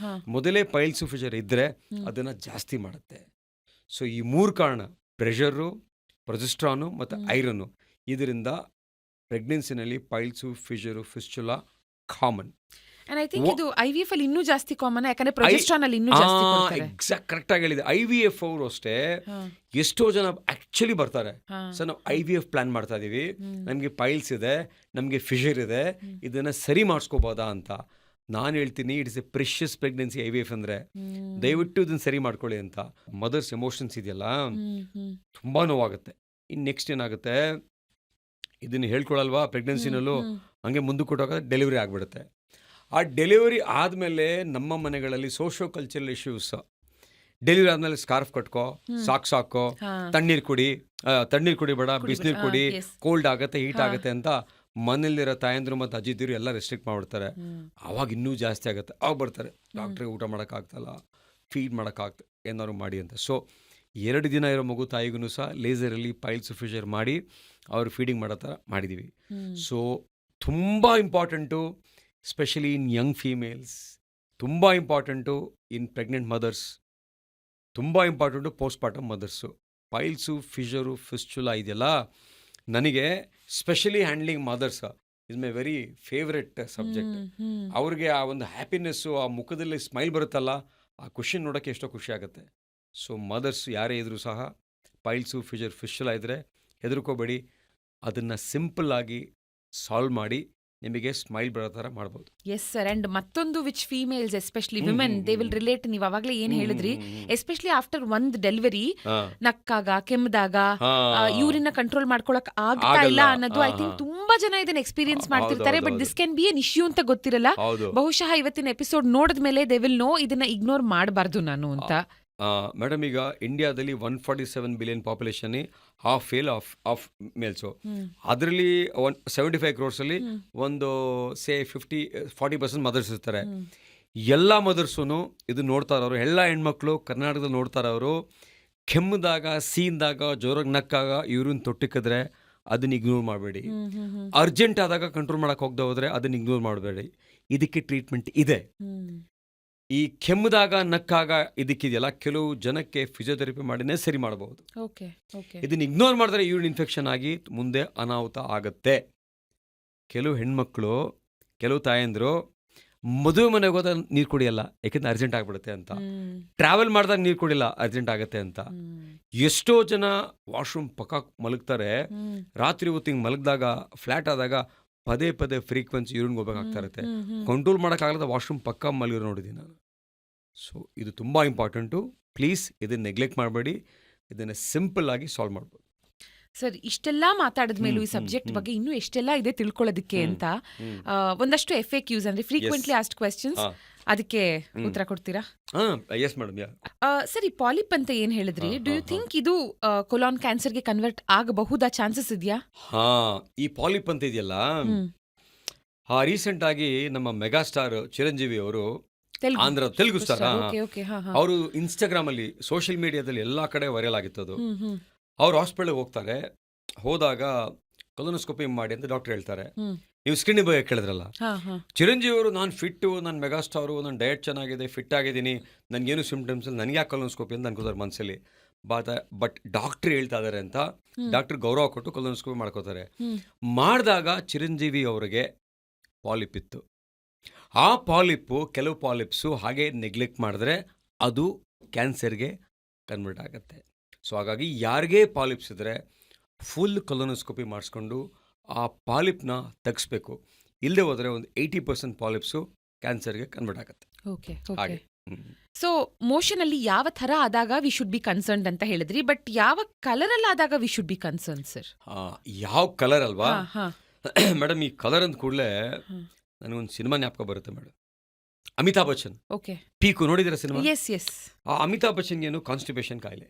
ಮೊದಲೇ ಪೈಲ್ಸು ಫಿಷರ್ ಇದ್ದರೆ ಅದನ್ನು ಜಾಸ್ತಿ ಮಾಡುತ್ತೆ. ಸೊ ಈ 3 ಕಾರಣ, ಪ್ರೆಷರು, ಪ್ರೊಜೆಸ್ಟ್ರಾನು ಮತ್ತು ಐರನ್ನು, ಇದರಿಂದ ಪ್ರೆಗ್ನೆನ್ಸಿನಲ್ಲಿ piles fissure fistula common. And I think ಇದು IVF ಅಲ್ಲಿ ಇನ್ನೂ ಜಾಸ್ತಿ ಕಾಮನ್, ಯಾಕಂದ್ರೆ ಪ್ರೊಜೆಸ್ಟ್ರಾನ್ ಅಲ್ಲಿ ಇನ್ನೂ ಜಾಸ್ತಿ ಕೊಡ್ತಾರೆ. ಎಕ್ಸಾಕ್ಟ್ ಕರೆಕ್ಟಾಗಿ ಹೇಳಿದೆ. IVF ಅವರು ಅಷ್ಟೇ ಎಷ್ಟೋ ಜನ ಆಕ್ಚುಲಿ ಬರ್ತಾರೆ, ಸರ್ ನಾವು IVF ಪ್ಲಾನ್ ಮಾಡ್ತಾ ಇದೀವಿ, ನಮಗೆ ಪೈಲ್ಸ್ ಇದೆ, ನಮಗೆ ಫಿಷರ್ ಇದೆ, ಇದನ್ನ ಸರಿ ಮಾಡಿಸ್ಕೋಬೋದಾ ಅಂತ. ನಾನು ಹೇಳ್ತೀನಿ, it's A precious pregnancy IVF ಅಂದರೆ, ದಯವಿಟ್ಟು ಇದನ್ನ ಸರಿ ಮಾಡ್ಕೊಳ್ಳಿ ಅಂತ. ಮದರ್ಸ್ ಎಮೋಷನ್ಸ್ ಇದೆಯಲ್ಲ ತುಂಬ ನೋವಾಗುತ್ತೆ. ಇನ್ನು ನೆಕ್ಸ್ಟ್ ಏನಾಗುತ್ತೆ, ಇದನ್ನು ಹೇಳ್ಕೊಳಲ್ವಾ ಪ್ರೆಗ್ನೆನ್ಸಿನಲ್ಲೂ, ಹಂಗೆ ಮುಂದಕ್ಕೆ ಕೊಟ್ಟೋಗ ಡೆಲಿವರಿ ಆಗಿಬಿಡುತ್ತೆ. ಆ ಡೆಲಿವರಿ ಆದಮೇಲೆ ನಮ್ಮ ಮನೆಗಳಲ್ಲಿ ಸೋಷೋ ಕಲ್ಚರಲ್ ಇಶ್ಯೂಸ್, ಡೆಲಿವರಿ ಆದಮೇಲೆ ಸ್ಕಾರ್ಫ್ ಕಟ್ಕೋ, ಸಾಕು, ತಣ್ಣೀರು ಕುಡಿಬೇಡ, ಬಿಸಿನೀರು ಕುಡಿ, ಕೋಲ್ಡ್ ಆಗುತ್ತೆ, ಹೀಟ್ ಆಗುತ್ತೆ ಅಂತ ಮನೇಲಿರೋ ತಾಯಂದ್ರು ಮತ್ತು ಅಜ್ಜಿದಿರು ಎಲ್ಲ ರೆಸ್ಟ್ರಿಕ್ಟ್ ಮಾಡಿಬಿಡ್ತಾರೆ. ಆವಾಗ ಇನ್ನೂ ಜಾಸ್ತಿ ಆಗುತ್ತೆ. ಆವಾಗ ಬರ್ತಾರೆ, ಡಾಕ್ಟ್ರಿಗೆ ಊಟ ಮಾಡೋಕ್ಕಾಗ್ತಲ್ಲ, ಫೀಡ್ ಮಾಡೋಕ್ಕಾಗ್ತದೆ, ಏನಾದ್ರು ಮಾಡಿ ಅಂತ. ಸೊ 2 ದಿನ ಇರೋ ಮಗು ತಾಯಿಗೂ ಸಹ ಲೇಸರಲ್ಲಿ ಪೈಲ್ಸ್ ಫಿಷರ್ ಮಾಡಿ ಅವ್ರು ಫೀಡಿಂಗ್ ಮಾಡೋ ಥರ ಮಾಡಿದ್ದೀವಿ. ಸೊ ತುಂಬ important, specially in young females, ತುಂಬ ಇಂಪಾರ್ಟೆಂಟು ಇನ್ ಪ್ರೆಗ್ನೆಂಟ್ ಮದರ್ಸ್, ತುಂಬ important postpartum mothers. Piles fissure fistula ಇದೆಯಲ್ಲ, ನನಗೆ specially handling mothers is my very favourite subject. ಅವ್ರಿಗೆ ಆ ಒಂದು ಹ್ಯಾಪಿನೆಸ್ಸು, ಆ ಮುಖದಲ್ಲಿ ಸ್ಮೈಲ್ ಬರುತ್ತಲ್ಲ, ಆ ಖುಷಿ ನೋಡೋಕ್ಕೆ ಎಷ್ಟೋ ಖುಷಿ ಆಗುತ್ತೆ. ಸೊ ಮದರ್ಸ್ ಯಾರೇ ಇದ್ರೂ ಸಹ ಪೈಲ್ಸು ಫಿಷರ್ ಫಿಸ್ಚುಲಾ ಇದ್ದರೆ ಹೆದರ್ಕೋಬೇಡಿ, ಅದನ್ನು ಸಿಂಪಲ್ಲಾಗಿ ಸಾಲ್ವ್ ಮಾಡಿ ನಿಮಗೆ ಸ್ಮೈಲ್ ಬರೋ ಥರ ಮಾಡ್ಬೋದು. Yes sir. ಅಂಡ್ ಮತ್ತೊಂದು which females especially women they will relate, ನೀವು ಅವಾಗಲೇ ಏನು ಹೇಳಿದ್ರಿ, ಎಸ್ಪೆಷಲಿ ಆಫ್ಟರ್ ಒಂದು ಡೆಲಿವರಿ ನಕ್ಕಾಗ, ಕೆಮ್ಮದಾಗ, ಯೂರಿನ ಕಂಟ್ರೋಲ್ ಮಾಡ್ಕೊಳಕ್ ಆಗ್ತಾ ಇಲ್ಲ ಅನ್ನೋದು ಐ ಥಿಂಕ್ ತುಂಬಾ ಜನ ಇದನ್ನ ಎಕ್ಸ್ಪೀರಿಯನ್ಸ್ ಮಾಡ್ತಿರ್ತಾರೆ. But this can be an issue ಅಂತ ಗೊತ್ತಿರಲ್ಲ. ಬಹುಶಃ ಇವತ್ತಿನ ಎಪಿಸೋಡ್ ನೋಡಿದ ಮೇಲೆ ದೇ ವಿಲ್ ನೋ ಇದನ್ನ ಇಗ್ನೋರ್ ಮಾಡಬಾರ್ದು ನಾನು ಅಂತ. ಮೇಡಮ್, ಈಗ ಇಂಡಿಯಾದಲ್ಲಿ 147 billion population, half fail of mails. ಅದರಲ್ಲಿ 75 crores ಒಂದು ಸೇ 40% ಮದರ್ಸ್ ಇರ್ತಾರೆ. ಎಲ್ಲ ಮದರ್ಸೂ ಇದು ನೋಡ್ತಾ ಇರೋರು, ಎಲ್ಲ ಹೆಣ್ಮಕ್ಳು ಕರ್ನಾಟಕದಲ್ಲಿ ನೋಡ್ತಾ ಇರೋರು, ಕೆಮ್ಮದಾಗ, ಸೀನ್ದಾಗ, ಜೋರಾಗಿ ನಕ್ಕಾಗ ಯೂರಿನ್ ತೊಟ್ಟಿಕ್ಕಿದ್ರೆ ಅದನ್ನ ಇಗ್ನೋರ್ ಮಾಡಬೇಡಿ. ಅರ್ಜೆಂಟ್ ಆದಾಗ ಕಂಟ್ರೋಲ್ ಮಾಡಕ್ಕೆ ಹೋಗದೆ ಹೋದರೆ ಅದನ್ನ ಇಗ್ನೋರ್ ಮಾಡಬೇಡಿ. ಇದಕ್ಕೆ ಟ್ರೀಟ್ಮೆಂಟ್ ಇದೆ. ಈ ಕೆಮ್ಮದಾಗ ನಕ್ಕಾಗ ಇದಕ್ಕಿದೆಯಲ್ಲ, ಕೆಲವು ಜನಕ್ಕೆ ಫಿಸಿಯೋಥೆರಪಿ ಮಾಡಿನೇ ಸರಿ ಮಾಡಬಹುದು. ಇದನ್ನ ಇಗ್ನೋರ್ ಮಾಡಿದ್ರೆ ಯೂರಿನ್ ಇನ್ಫೆಕ್ಷನ್ ಆಗಿ ಮುಂದೆ ಅನಾಹುತ ಆಗತ್ತೆ. ಕೆಲವು ಹೆಣ್ಮಕ್ಳು, ಕೆಲವು ತಾಯಂದ್ರು ಮದುವೆ ಮನೆಗೆ ಹೋದಾಗ ನೀರು ಕುಡಿಯಲ್ಲ, ಯಾಕೆಂದ್ರೆ ಅರ್ಜೆಂಟ್ ಆಗಿಬಿಡುತ್ತೆ ಅಂತ. ಟ್ರಾವೆಲ್ ಮಾಡಿದಾಗ ನೀರು ಕುಡಿಯಲ್ಲ, ಅರ್ಜೆಂಟ್ ಆಗುತ್ತೆ ಅಂತ. ಎಷ್ಟೋ ಜನ ವಾಶ್ರೂಮ್ ಪಕ್ಕ ಮಲಗ್ತಾರೆ, ರಾತ್ರಿ ಹೊತ್ತು ಹಿಂಗೆ ಮಲಗಿದಾಗ ಫ್ಲ್ಯಾಟ್ ಆದಾಗ ಪದೇ ಪದೇ ಫ್ರೀಕ್ವೆನ್ಸಿ ಯೂರಿನ್ಗೆ ಹೋಗ್ಬೇಕಾಗ್ತಾ ಇರುತ್ತೆ. ಕಂಟ್ರೋಲ್ ಮಾಡೋಕ್ಕಾಗಲ್ಲ, ವಾಶ್ರೂಮ್ ಪಕ್ಕ ಮಲಗಿರೋ ನೋಡಿದ್ದೀನಿ ನಾನು. ಸೊ ಇದು ತುಂಬ ಇಂಪಾರ್ಟೆಂಟು. ಪ್ಲೀಸ್ ಇದನ್ನು ನೆಗ್ಲೆಕ್ಟ್ ಮಾಡಬೇಡಿ. ಇದನ್ನು ಸಿಂಪಲ್ ಆಗಿ ಸಾಲ್ವ್ ಮಾಡ್ಬೋದು. ಸರ್, ಇಷ್ಟೆಲ್ಲ ಮಾತಾಡಿದ ಮೇಲೂ ಈ ಸಬ್ಜೆಕ್ಟ್ ಬಗ್ಗೆ ಇನ್ನೂ ಎಷ್ಟೆಲ್ಲ ಇದೆ ತಿಳ್ಕೊಳ್ಳೋದಕ್ಕೆ ಅಂತ ಒಂದಷ್ಟು FAQs ಅಂದ್ರೆ ಫ್ರೀಕ್ವೆಂಟ್ಲಿ ಆಸ್ಕ್ಡ್ ಕ್ವೆಶ್ಚನ್ಸ್, ಅದಕ್ಕೆ ಉತ್ತರ ಕೊಡ್ತೀರಾ? Yes madam. ಸರ್, ಈ ಪಾಲಿಪ್ ಅಂತ ಏನ್ ಹೇಳಿದ್ರಿ, ಡು ಯು ಥಿಂಕ್ ಇದು ಕೊಲಾನ್ ಕ್ಯಾನ್ಸರ್ಗೆ ಕನ್ವರ್ಟ್ ಆಗಬಹುದಾ? ಚಾನ್ಸಸ್ ಇದೆಯಾ? ಈ ಪಾಲಿಪ್ ಅಂತ ಇದೆಯಲ್ಲ, ರೀಸೆಂಟ್ ಆಗಿ ನಮ್ಮ ಮೆಗಾಸ್ಟಾರ್ ಚಿರಂಜೀವಿ ಅವರು, ತೆಲುಗು ಸ್ಟಾರ್, ಅವರು ಇನ್ಸ್ಟಾಗ್ರಾಮ್ ಅಲ್ಲಿ, ಸೋಷಿಯಲ್ ಮೀಡಿಯಾದಲ್ಲಿ ಎಲ್ಲಾ ಕಡೆ ವೈರಲ್ ಆಗಿತ್ತು. ಅವ್ರು ಹಾಸ್ಪಿಟಲ್ಗೆ ಹೋಗ್ತಾರೆ, ಹೋದಾಗ ಕೊಲೊನೋಸ್ಕೋಪಿ ಮಾಡಿ ಅಂತ ಡಾಕ್ಟರ್ ಹೇಳ್ತಾರೆ. ನೀವು ಸ್ಕಿನ್ ಬಗ್ಗೆ ಕೇಳಿದ್ರಲ್ಲ, ಚಿರಂಜೀವಿ ಅವರು ನಾನು ಫಿಟ್ಟು, ನಾನು ಮೆಗಾಸ್ಟಾರು, ನನ್ನ ಡಯಟ್ ಚೆನ್ನಾಗಿದೆ, ಫಿಟ್ ಆಗಿದ್ದೀನಿ, ನನಗೇನು ಸಿಂಪ್ಟಮ್ಸ್ ಇಲ್ಲ, ನನಗೆ ಯಾಕೆ ಕೊಲೊನೋಸ್ಕೋಪಿ ಅಂತ ಅನ್ಕೋತಾರೆ ಮನಸ್ಸಲ್ಲಿ. ಬಟ್ ಡಾಕ್ಟ್ರ್ ಹೇಳ್ತಾ ಇದ್ದಾರೆ ಅಂತ ಡಾಕ್ಟ್ರ್ ಗೌರವ ಕೊಟ್ಟು ಕೊಲೊನೋಸ್ಕೋಪಿ ಮಾಡ್ಕೋತಾರೆ. ಮಾಡಿದಾಗ ಚಿರಂಜೀವಿ ಅವರಿಗೆ ಪಾಲಿಪ್ ಇತ್ತು. ಆ ಪಾಲಿಪ್ಪು, ಕೆಲವು ಪಾಲಿಪ್ಸು ಹಾಗೆ ನೆಗ್ಲೆಕ್ಟ್ ಮಾಡಿದ್ರೆ ಅದು ಕ್ಯಾನ್ಸರ್ಗೆ ಕನ್ವರ್ಟ್ ಆಗುತ್ತೆ. ಸೊ ಹಾಗಾಗಿ ಯಾರಿಗೇ ಪಾಲಿಪ್ಸ್ ಇದ್ದರೆ ಫುಲ್ ಕೊಲೊನೋಸ್ಕೋಪಿ ಮಾಡಿಸ್ಕೊಂಡು ಆ ಪಾಲಿಪ್ನ ತೆಗಿಸ್ಬೇಕು. ಇಲ್ಲದೆ ಹೋದರೆ ಒಂದು 80% ಪಾಲಿಪ್ಸು ಕ್ಯಾನ್ಸರ್ಗೆ ಕನ್ವರ್ಟ್ ಆಗುತ್ತೆ. ಹಾಗೆ ಸೊ ಮೋಷನ್ ಅಲ್ಲಿ ಯಾವ ಥರ ಆದಾಗ ವಿ ಶುಡ್ ಬಿ ಕನ್ಸರ್ನ್ಡ್ ಅಂತ ಹೇಳಿದ್ರಿ, ಬಟ್ ಯಾವ ಕಲರ್ ಅಲ್ಲಿ ಆದಾಗ V should B concern sir? ಯಾವ ಕಲರ್ ಅಲ್ವಾ ಮೇಡಮ್? ಈ ಕಲರ್ ಅಂದ ಕೂಡಲೇ ನನಗೊಂದು ಸಿನಿಮಾ ಜ್ಞಾಪಕ ಬರುತ್ತೆ ಮೇಡಮ್. ಅಮಿತಾಬ್ ಬಚ್ಚನ್, ಪೀಕು ನೋಡಿದಿರ ಸಿನಿಮಾ? ಆ ಅಮಿತಾಬ್ ಬಚ್ಚನ್ಗೆ ಏನು ಕಾನ್ಸ್ಟಿಪೇಷನ್ ಕಾಯಿಲೆ.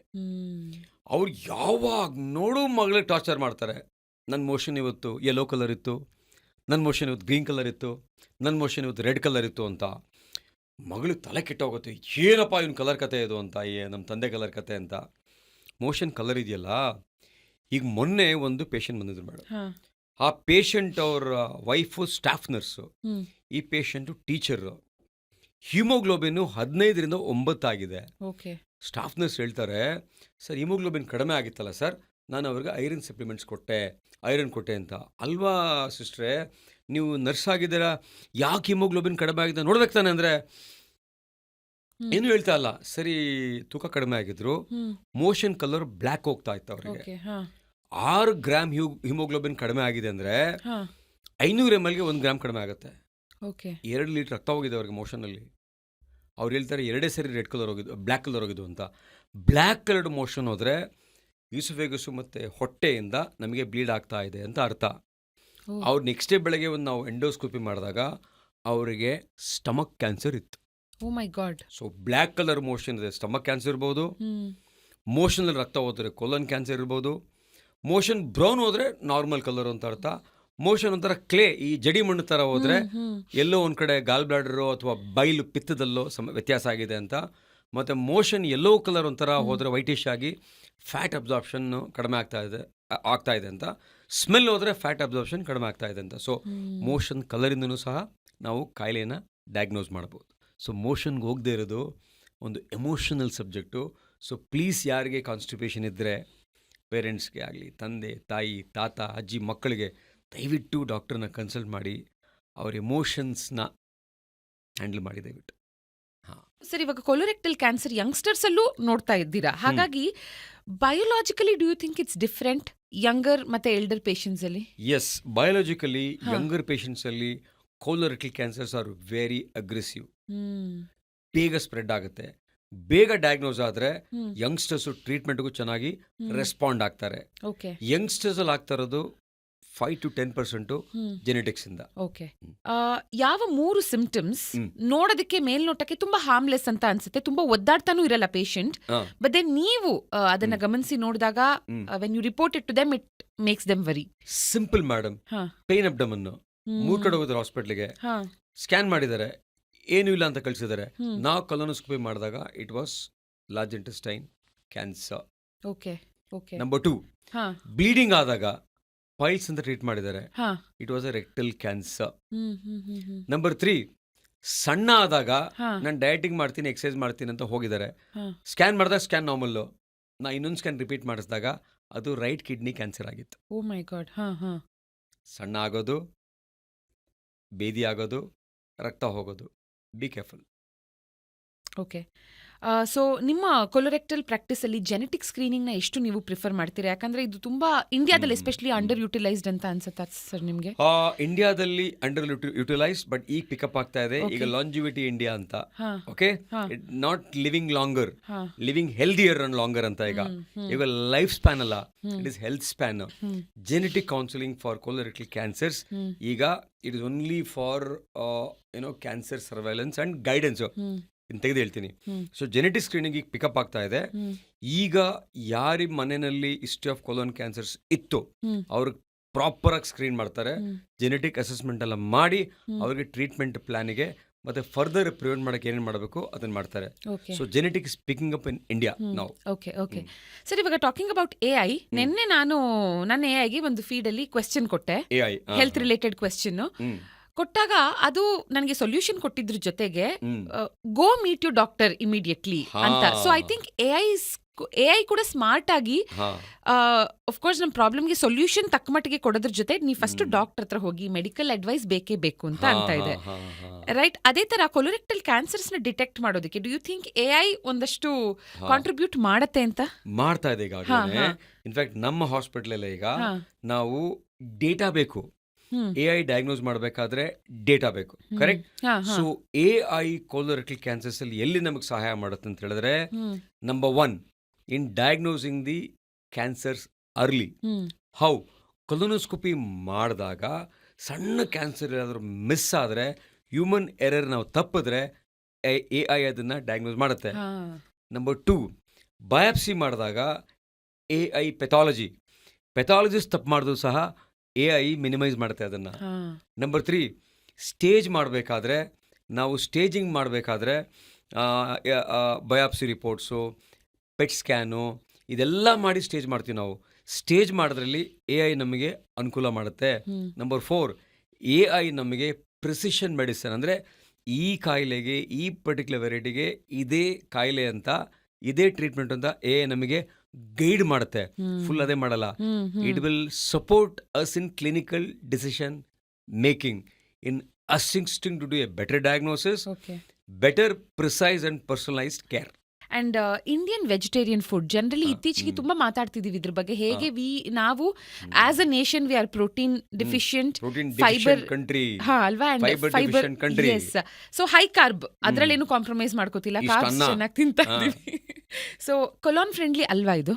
ಅವ್ರು ಯಾವಾಗ ನೋಡು ಮಗಳಿಗೆ ಟಾರ್ಚರ್ ಮಾಡ್ತಾರೆ. ನನ್ನ ಮೋಷನ್ ಇವತ್ತು ಯೆಲ್ಲೋ ಕಲರ್ ಇತ್ತು, ನನ್ನ ಮೋಷನ್ ಇವತ್ತು ಗ್ರೀನ್ ಕಲರ್ ಇತ್ತು, ನನ್ನ ಮೋಷನ್ ಇವತ್ತು ರೆಡ್ ಕಲರ್ ಇತ್ತು ಅಂತ ಮಗಳಿಗೆ ತಲೆ ಕೆಟ್ಟೋಗುತ್ತೆ. ಏನಪ್ಪ ಇವನ್ ಕಲರ್ ಕತೆ ಇದು ಅಂತ, ನಮ್ಮ ತಂದೆ ಕಲರ್ ಕತೆ ಅಂತ. ಮೋಷನ್ ಕಲರ್ ಇದೆಯಲ್ಲ, ಈಗ ಮೊನ್ನೆ ಒಂದು ಪೇಷಂಟ್ ಬಂದಿದ್ರು ಮೇಡಮ್. ಆ ಪೇಷಂಟ್ ಅವ್ರ ವೈಫು ಸ್ಟಾಫ್ ನರ್ಸು, ಈ ಪೇಷಂಟು ಟೀಚರು. ಹಿಮೋಗ್ಲೋಬಿನ್ 15ರಿಂದ 9 ಆಗಿದೆ. ಸ್ಟಾಫ್ ನರ್ಸ್ ಹೇಳ್ತಾರೆ, ಸರ್ ಹಿಮೋಗ್ಲೋಬಿನ್ ಕಡಿಮೆ ಆಗಿತ್ತಲ್ಲ ಸರ್, ನಾನು ಅವ್ರಿಗೆ ಐರನ್ ಸಪ್ಲಿಮೆಂಟ್ಸ್ ಕೊಟ್ಟೆ, ಐರನ್ ಕೊಟ್ಟೆ ಅಂತ. ಅಲ್ವಾ ಸಿಸ್ಟ್ರೆ, ನೀವು ನರ್ಸ್ ಆಗಿದ್ದೀರಾ, ಯಾಕೆ ಹಿಮೋಗ್ಲೋಬಿನ್ ಕಡಿಮೆ ಆಗಿದೆ ನೋಡ್ಬೇಕು ತಾನೆ ಅಂದರೆ ಏನು ಹೇಳ್ತಾ ಇಲ್ಲ. ಸರಿ, ತೂಕ ಕಡಿಮೆ ಆಗಿದ್ರು, ಮೋಷನ್ ಕಲರ್ ಬ್ಲ್ಯಾಕ್ ಹೋಗ್ತಾ ಇತ್ತು ಅವ್ರಿಗೆ. 6 ಗ್ರಾಮ್ ಹಿಮೋಗ್ಲೋಬಿನ್ ಕಡಿಮೆ ಆಗಿದೆ ಅಂದರೆ 500 ml 1 ಗ್ರಾಮ್ ಕಡಿಮೆ ಆಗುತ್ತೆ. 2 ಲೀಟರ್ ರಕ್ತ ಹೋಗಿದೆ ಅವ್ರಿಗೆ ಮೋಷನಲ್ಲಿ. ಅವ್ರು ಹೇಳ್ತಾರೆ 2 ಸರಿ ರೆಡ್ ಕಲರ್ ಹೋಗಿದ್ದು, ಬ್ಲ್ಯಾಕ್ ಕಲರ್ ಹೋಗಿದ್ದು ಅಂತ. ಬ್ಲ್ಯಾಕ್ ಕಲರ್ಡ್ ಮೋಷನ್ ಹೋದರೆ ಈಸುಫೆಗಸು ಮತ್ತು ಹೊಟ್ಟೆಯಿಂದ ನಮಗೆ ಬ್ಲೀಡ್ ಆಗ್ತಾ ಇದೆ ಅಂತ ಅರ್ಥ. ಅವ್ರು ನೆಕ್ಸ್ಟ್ ಡೇ ಬೆಳಗ್ಗೆ ಒಂದು ನಾವು ಎಂಡೋಸ್ಕೋಪಿ ಮಾಡಿದಾಗ ಅವರಿಗೆ ಸ್ಟಮಕ್ ಕ್ಯಾನ್ಸರ್ ಇತ್ತು. ಸೊ ಬ್ಲ್ಯಾಕ್ ಕಲರ್ ಮೋಷನ್ ಇದೆ, ಸ್ಟಮಕ್ ಕ್ಯಾನ್ಸರ್ ಇರ್ಬೋದು. ಮೋಷನಲ್ಲಿ ರಕ್ತ ಹೋದರೆ ಕೊಲನ್ ಕ್ಯಾನ್ಸರ್ ಇರ್ಬೋದು. ಮೋಷನ್ ಬ್ರೌನ್ ಹೋದರೆ ನಾರ್ಮಲ್ ಕಲರ್ ಅಂತ ಅರ್ಥ. ಮೋಷನ್ ಒಂಥರ ಕ್ಲೇ, ಈ ಜಡಿ ಮಣ್ಣು ಥರ ಹೋದರೆ ಎಲ್ಲೋ ಒಂದು ಕಡೆ ಗಾಲ್ ಬ್ಲಾಡರು ಅಥವಾ ಬೈಲು ಪಿತ್ತದಲ್ಲೋ ವ್ಯತ್ಯಾಸ ಆಗಿದೆ ಅಂತ. ಮತ್ತು ಮೋಷನ್ ಎಲ್ಲೋ ಕಲರ್ ಒಂಥರ ಹೋದರೆ ವೈಟಿಶ್ ಆಗಿ ಫ್ಯಾಟ್ ಅಬ್ಸಾರ್ಪ್ಷನ್ ಕಡಿಮೆ ಆಗ್ತಾ ಇದೆ ಅಂತ. ಸ್ಮೆಲ್ ಹೋದರೆ ಫ್ಯಾಟ್ ಅಬ್ಸಾರ್ಪ್ಷನ್ ಕಡಿಮೆ ಆಗ್ತಾ ಇದೆ ಅಂತ. ಸೊ ಮೋಷನ್ ಕಲರಿಂದನೂ ಸಹ ನಾವು ಕಾಯಿಲೆಯನ್ನು ಡಯಾಗ್ನೋಸ್ ಮಾಡ್ಬೋದು. ಸೊ ಮೋಷನ್ಗೆ ಹೋಗದೆ ಇರೋದು ಒಂದು ಎಮೋಷನಲ್ ಸಬ್ಜೆಕ್ಟು. ಸೊ ಪ್ಲೀಸ್, ಯಾರಿಗೆ ಕಾನ್ಸ್ಟಿಪೇಷನ್ ಇದ್ದರೆ, ಪೇರೆಂಟ್ಸ್ಗೆ ಆಗಲಿ, ತಂದೆ ತಾಯಿ ತಾತ ಅಜ್ಜಿ ಮಕ್ಕಳಿಗೆ, ದಯವಿಟ್ಟು ಡಾಕ್ಟ್ರನ್ನ ಕನ್ಸಲ್ಟ್ ಮಾಡಿ ಅವ್ರ ಎಮೋಷನ್ಸ್ನ ಹ್ಯಾಂಡಲ್ ಮಾಡಿ ದಯವಿಟ್ಟು. ಸರ್, ಇವಾಗ ಕೊಲೊರೆಕ್ಟಲ್ ಕ್ಯಾನ್ಸರ್ ಯಂಗ್ಸ್ಟರ್ಸ್ ಅಲ್ಲೂ ನೋಡ್ತಾ ಇದ್ದೀರಾ, ಹಾಗಾಗಿ biologically do you think it's different younger ಮತ್ತೆ ಎಲ್ಡರ್ ಪೇಷಂಟ್ಸ್ ಅಲ್ಲಿ? ಎಸ್, ಬಯೋಲಾಜಿಕಲಿ ಯಂಗರ್ ಪೇಷಂಟ್ಸ್ ಅಲ್ಲಿ colorectal cancers are very aggressive. ಬೇಗ ಸ್ಪ್ರೆಡ್ ಆಗುತ್ತೆ, ಬೇಗ ಡಯಾಗ್ನೋಸ್ ಆದರೆ ಯಂಗ್ಸ್ಟರ್ಸು ಟ್ರೀಟ್ಮೆಂಟ್ಗೂ ಚೆನ್ನಾಗಿ ರೆಸ್ಪಾಂಡ್ ಆಗ್ತಾರೆ. ಯಂಗ್ಸ್ಟರ್ಸ್ ಅಲ್ಲಿ ಆಗ್ತಾ ಇರೋದು 5 to 10% ಜೆನೆಟಿಕ್ಸ್ ಇಂದ. ಯಾವ 3 ಸಿಂಪ್ಟಮ್ಸ್ ನೋಡೋದಕ್ಕೆ ಮೇಲ್ನೋಟಕ್ಕೆ ತುಂಬಾ ಹಾರ್ಮ್ಲೆಸ್ ಅಂತ ಅನ್ಸುತ್ತೆ, ತುಂಬಾ ಒದ್ದಾಡ್ತಾನೂ ಇರಲ್ಲ ಪೇಷಂಟ್, ಬಟ್ ದೆನ್ ನೀವು ಅದನ್ನ ಗಮನಿಸಿ ನೋಡಿದಾಗ when you report it to them it makes them worry? Simple madam, pain abdomen. 3 ಕಡೆ ಹೋಗಿದ್ರು ಹಾಸ್ಪಿಟ್ಲಿಗೆ, ಸ್ಕ್ಯಾನ್ ಮಾಡಿದ್ದಾರೆ, ಏನೂ ಇಲ್ಲ ಅಂತ ಕಳಿಸಿದ್ದಾರೆ. ನಾವು ಕೊಲೊನೋಸ್ಕೋಪಿ ಮಾಡಿದಾಗ it was large intestine cancer. Number 2, bleeding ಆದಾಗ ಪೈಲ್ಸ್ ಅಂತ ಟ್ರೀಟ್ ಮಾಡಿದ್ದಾರೆ. ಹಾ it was a rectal cancer. Hmm. Number 3, ಸಣ್ಣ ಆದಾಗ ಹಾ ನಾನು ಡಯಟಿಂಗ್ ಮಾಡ್ತೀನಿ, ಎಕ್ಸರ್ಸೈಸ್ ಮಾಡ್ತೀನಿ ಅಂತ ಹೋಗಿದ್ದಾರೆ. ಹಾ ಸ್ಕ್ಯಾನ್ ಮಾಡಿದಾಗ ಸ್ಕ್ಯಾನ್ ನಾರ್ಮಲ್ಲು. ನಾ ಇನ್ನೊಂದು ಸ್ಕ್ಯಾನ್ ರಿಪೀಟ್ ಮಾಡಿಸಿದಾಗ ಅದು ರೈಟ್ ಕಿಡ್ನಿ ಕ್ಯಾನ್ಸರ್ ಆಗಿತ್ತು. ಓ ಮೈ ಗಾಡ್. ಹಾ ಸಣ್ಣ ಆಗೋದು, ಬೇದಿ ಆಗೋದು, ರಕ್ತ ಹೋಗೋದು. Be careful. ಓಕೆ. ಸೊ ನಿಮ್ಮ ಕೊಲೊರೆಕ್ಟಲ್ ಪ್ರಾಕ್ಟೀಸಲ್ಲಿ ಜೆನೆಟಿಕ್ ಸ್ಕ್ರೀನಿಂಗ್ನ ಎಷ್ಟು ನೀವು ಪ್ರಿಫರ್ ಮಾಡ್ತೀರಾ? ಯಾಕಂದ್ರೆ ಇದು ತುಂಬಾ ಇಂಡಿಯಾದಲ್ಲಿ ಎಸ್ಪೆಷಲಿ ಅಂಡರ್ ಯುಟಿಲೈಸ್ಡ್ ಅಂತ ಅನ್ಸುತ್ತಾ ಸರ್ ನಿಮಗೆ? ಇಂಡಿಯಾದಲ್ಲಿ ಅಂಡರ್ ಯುಟಿಲೈಸ್ಡ್, ಬಟ್ ಈಗ ಪಿಕಪ್ ಆಗ್ತಾ ಇದೆ. ಈಗ ಲಾಂಜಿವಿಟಿ ಇಂಡಿಯಾ ಅಂತ. ಹಾ ಓಕೆ, ಹಾ ನಾಟ್ ಲಿವಿಂಗ್ ಲಾಂಗರ್, ಹಾ ಲಿವಿಂಗ್ ಹೆಲ್ದಿಯರ್ ಅಂಡ್ ಲಾಂಗರ್ ಅಂತ. ಈಗ ಲೈಫ್ ಸ್ಪ್ಯಾನ್ ಅಲ್ಲ, it is health span. Genetic counselling for colorectal cancers ಈಗ it is only for cancer surveillance and guidance ಅಂತ ತೆಗೆದು ಹೇಳ್ತೀನಿ. ಸೊ ಜೆನೆಟಿಕ್ ಸ್ಕ್ರೀನಿಂಗ್ ಈಗ ಪಿಕಪ್ ಆಗ್ತಾ ಇದೆ. ಈಗ ಯಾರಿ ಮನೆಯಲ್ಲಿ ಹಿಸ್ಟ್ರಿ ಆಫ್ ಕೊಲೋನ್ ಕ್ಯಾನ್ಸರ್ಸ್ ಇತ್ತು ಅವ್ರಿಗೆ ಪ್ರಾಪರ್ ಆಗಿ ಸ್ಕ್ರೀನ್ ಮಾಡ್ತಾರೆ. ಜೆನೆಟಿಕ್ ಅಸೆಸ್ಮೆಂಟ್ ಎಲ್ಲ ಮಾಡಿ ಅವ್ರಿಗೆ ಟ್ರೀಟ್ಮೆಂಟ್ ಪ್ಲಾನಿಗೆ ಮತ್ತೆ ಫರ್ದರ್ ಪ್ರಿವೆಂಟ್ ಮಾಡಕ್ಕೆ ಏನೇನು ಮಾಡಬೇಕು ಅದನ್ನ ಮಾಡ್ತಾರೆ. So genetic is picking up in India now. Okay sir, ಇವಾಗ ಟಾಕಿಂಗ್ ಅಬೌಟ್ AI, ನಿನ್ನೆ ನಾನು ನನ್ನ AIಗೆ ಒಂದು ಫೀಡಲ್ಲಿ ಕ್ವೆಶ್ಚನ್ ಕೊಟ್ಟೆ, AI ಹೆಲ್ತ್ ರಿಲೇಟೆಡ್ ಕ್ವೆಶ್ಚನ್ ಕೊಟ್ಟಾಗ ಅದು ನನಗೆ ಸೊಲ್ಯೂಷನ್ ಕೊಟ್ಟಿದ್ರ ಜೊತೆಗೆ ಗೋ ಮೀಟ್ ಯು ಡಾಕ್ಟರ್ ಇಮಿಡಿಯೇಟ್ಲಿ ಅಂತ. ಸೊ ಐ ಥಿಂಕ್ AI ಕೂಡ ಸ್ಮಾರ್ಟ್ ಆಗಿ ಕೋರ್ಸ್ ನಮ್ಮ ಪ್ರಾಬ್ಲಮ್ಗೆ ಸೊಲ್ಯೂಷನ್ ತಕ್ಕ ಮಟ್ಟಿಗೆ ಕೊಡೋದ್ರ ಜೊತೆ ನೀವು ಫಸ್ಟ್ ಡಾಕ್ಟರ್ ಹತ್ರ ಹೋಗಿ ಮೆಡಿಕಲ್ ಅಡ್ವೈಸ್ ಬೇಕೇ ಬೇಕು ಅಂತ ಇದೆ. ರೈಟ್? ಅದೇ ತರ ಕೊಲೊರೆಕ್ಟಲ್ ಕ್ಯಾನ್ಸರ್ಸ್ ನ ಡಿಟೆಕ್ಟ್ ಮಾಡೋದಕ್ಕೆ ಡು ಯು ಥಿಂಕ್ AI ಒಂದಷ್ಟು ಕಾಂಟ್ರಿಬ್ಯೂಟ್ ಮಾಡತ್ತೆ ಅಂತ? ಮಾಡ್ತಾ ಇದೆ ಈಗಾಗಲೇ. ಇನ್ಫ್ಯಾಕ್ಟ್ ನಮ್ಮ ಹಾಸ್ಪಿಟಲ್ ಈಗ ನಾವು ಡೇಟಾ ಬೇಕು. AI ಡಯಾಗ್ನೋಸ್ ಮಾಡಬೇಕಾದ್ರೆ ಡೇಟಾ ಬೇಕು, correct? So AI colorectal cancers ಅಲ್ಲಿ ಎಲ್ಲಿ ನಮಗೆ ಸಹಾಯ ಮಾಡುತ್ತೆ ಅಂತ ಹೇಳಿದ್ರೆ, number 1 in diagnosing the cancers early. How? Colonoscopy ಮಾಡಿದಾಗ ಸಣ್ಣ ಕ್ಯಾನ್ಸರ್ ಏನಾದರೂ ಮಿಸ್ ಆದರೆ, ಹ್ಯೂಮನ್ ಎರರ್ ನಾವು ತಪ್ಪಿದ್ರೆ AI ಅದನ್ನ ಡಯಾಗ್ನೋಸ್ ಮಾಡುತ್ತೆ. ನಂಬರ್ 2, ಬಯಾಪ್ಸಿ ಮಾಡಿದಾಗ AI ಪೆಥಾಲಜಿಸ್ಟ್ ತಪ್ಪು ಮಾಡಿದ್ರು ಸಹ AI ಮಿನಿಮೈಸ್ ಮಾಡುತ್ತೆ ಅದನ್ನು. ನಂಬರ್ 3, ಸ್ಟೇಜ್ ಮಾಡಬೇಕಾದ್ರೆ ನಾವು ಸ್ಟೇಜಿಂಗ್ ಮಾಡಬೇಕಾದ್ರೆ ಬಯಾಪ್ಸಿ ರಿಪೋರ್ಟ್ಸು, ಪೆಟ್ ಸ್ಕ್ಯಾನು ಇದೆಲ್ಲ ಮಾಡಿ ಸ್ಟೇಜ್ ಮಾಡ್ತೀವಿ ನಾವು. ಸ್ಟೇಜ್ ಮಾಡೋದ್ರಲ್ಲಿ AI ನಮಗೆ ಅನುಕೂಲ ಮಾಡುತ್ತೆ. ನಂಬರ್ 4, AI ನಮಗೆ ಪ್ರಿಸಿಷನ್ ಮೆಡಿಸಿನ್, ಅಂದರೆ ಈ ಕಾಯಿಲೆಗೆ ಈ ಪರ್ಟಿಕ್ಯುಲರ್ ವೆರೈಟಿಗೆ ಇದೇ ಕಾಯಿಲೆ ಅಂತ ಇದೇ ಟ್ರೀಟ್ಮೆಂಟ್ ಅಂತ AI ನಮಗೆ ಗೈಡ್ ಮಾಡುತ್ತೆ. ಫುಲ್ ಅದೇ ಮಾಡಲ್ಲ. It will support us in clinical decision making, in assisting to do a better diagnosis, better precise and personalised care. And Indian vegetarian food generally ಇತ್ತೀಚೆಗೆ ತುಂಬಾ ಮಾತಾಡ್ತಿದೀವಿ ಇದ್ರ ಬಗ್ಗೆ. ಹೇಗೆ ನಾವು as a nation we are protein deficient, fibre country ಅಲ್ವಾ, and fibre, yes. So high carb, ಅದ್ರಲ್ಲೇನು ಕಾಂಪ್ರಮೈಸ್ ಮಾಡ್ಕೋತಿಲ್ಲ, ಕಾರ್ಬ್ಸ್ ಚೆನ್ನಾಗಿ ತಿಂತಾ ಇದೀವಿ. ಸೊ ಕೊಲಾನ್ ಫ್ರೆಂಡ್ಲಿ ಅಲ್ವಾ ಇದು?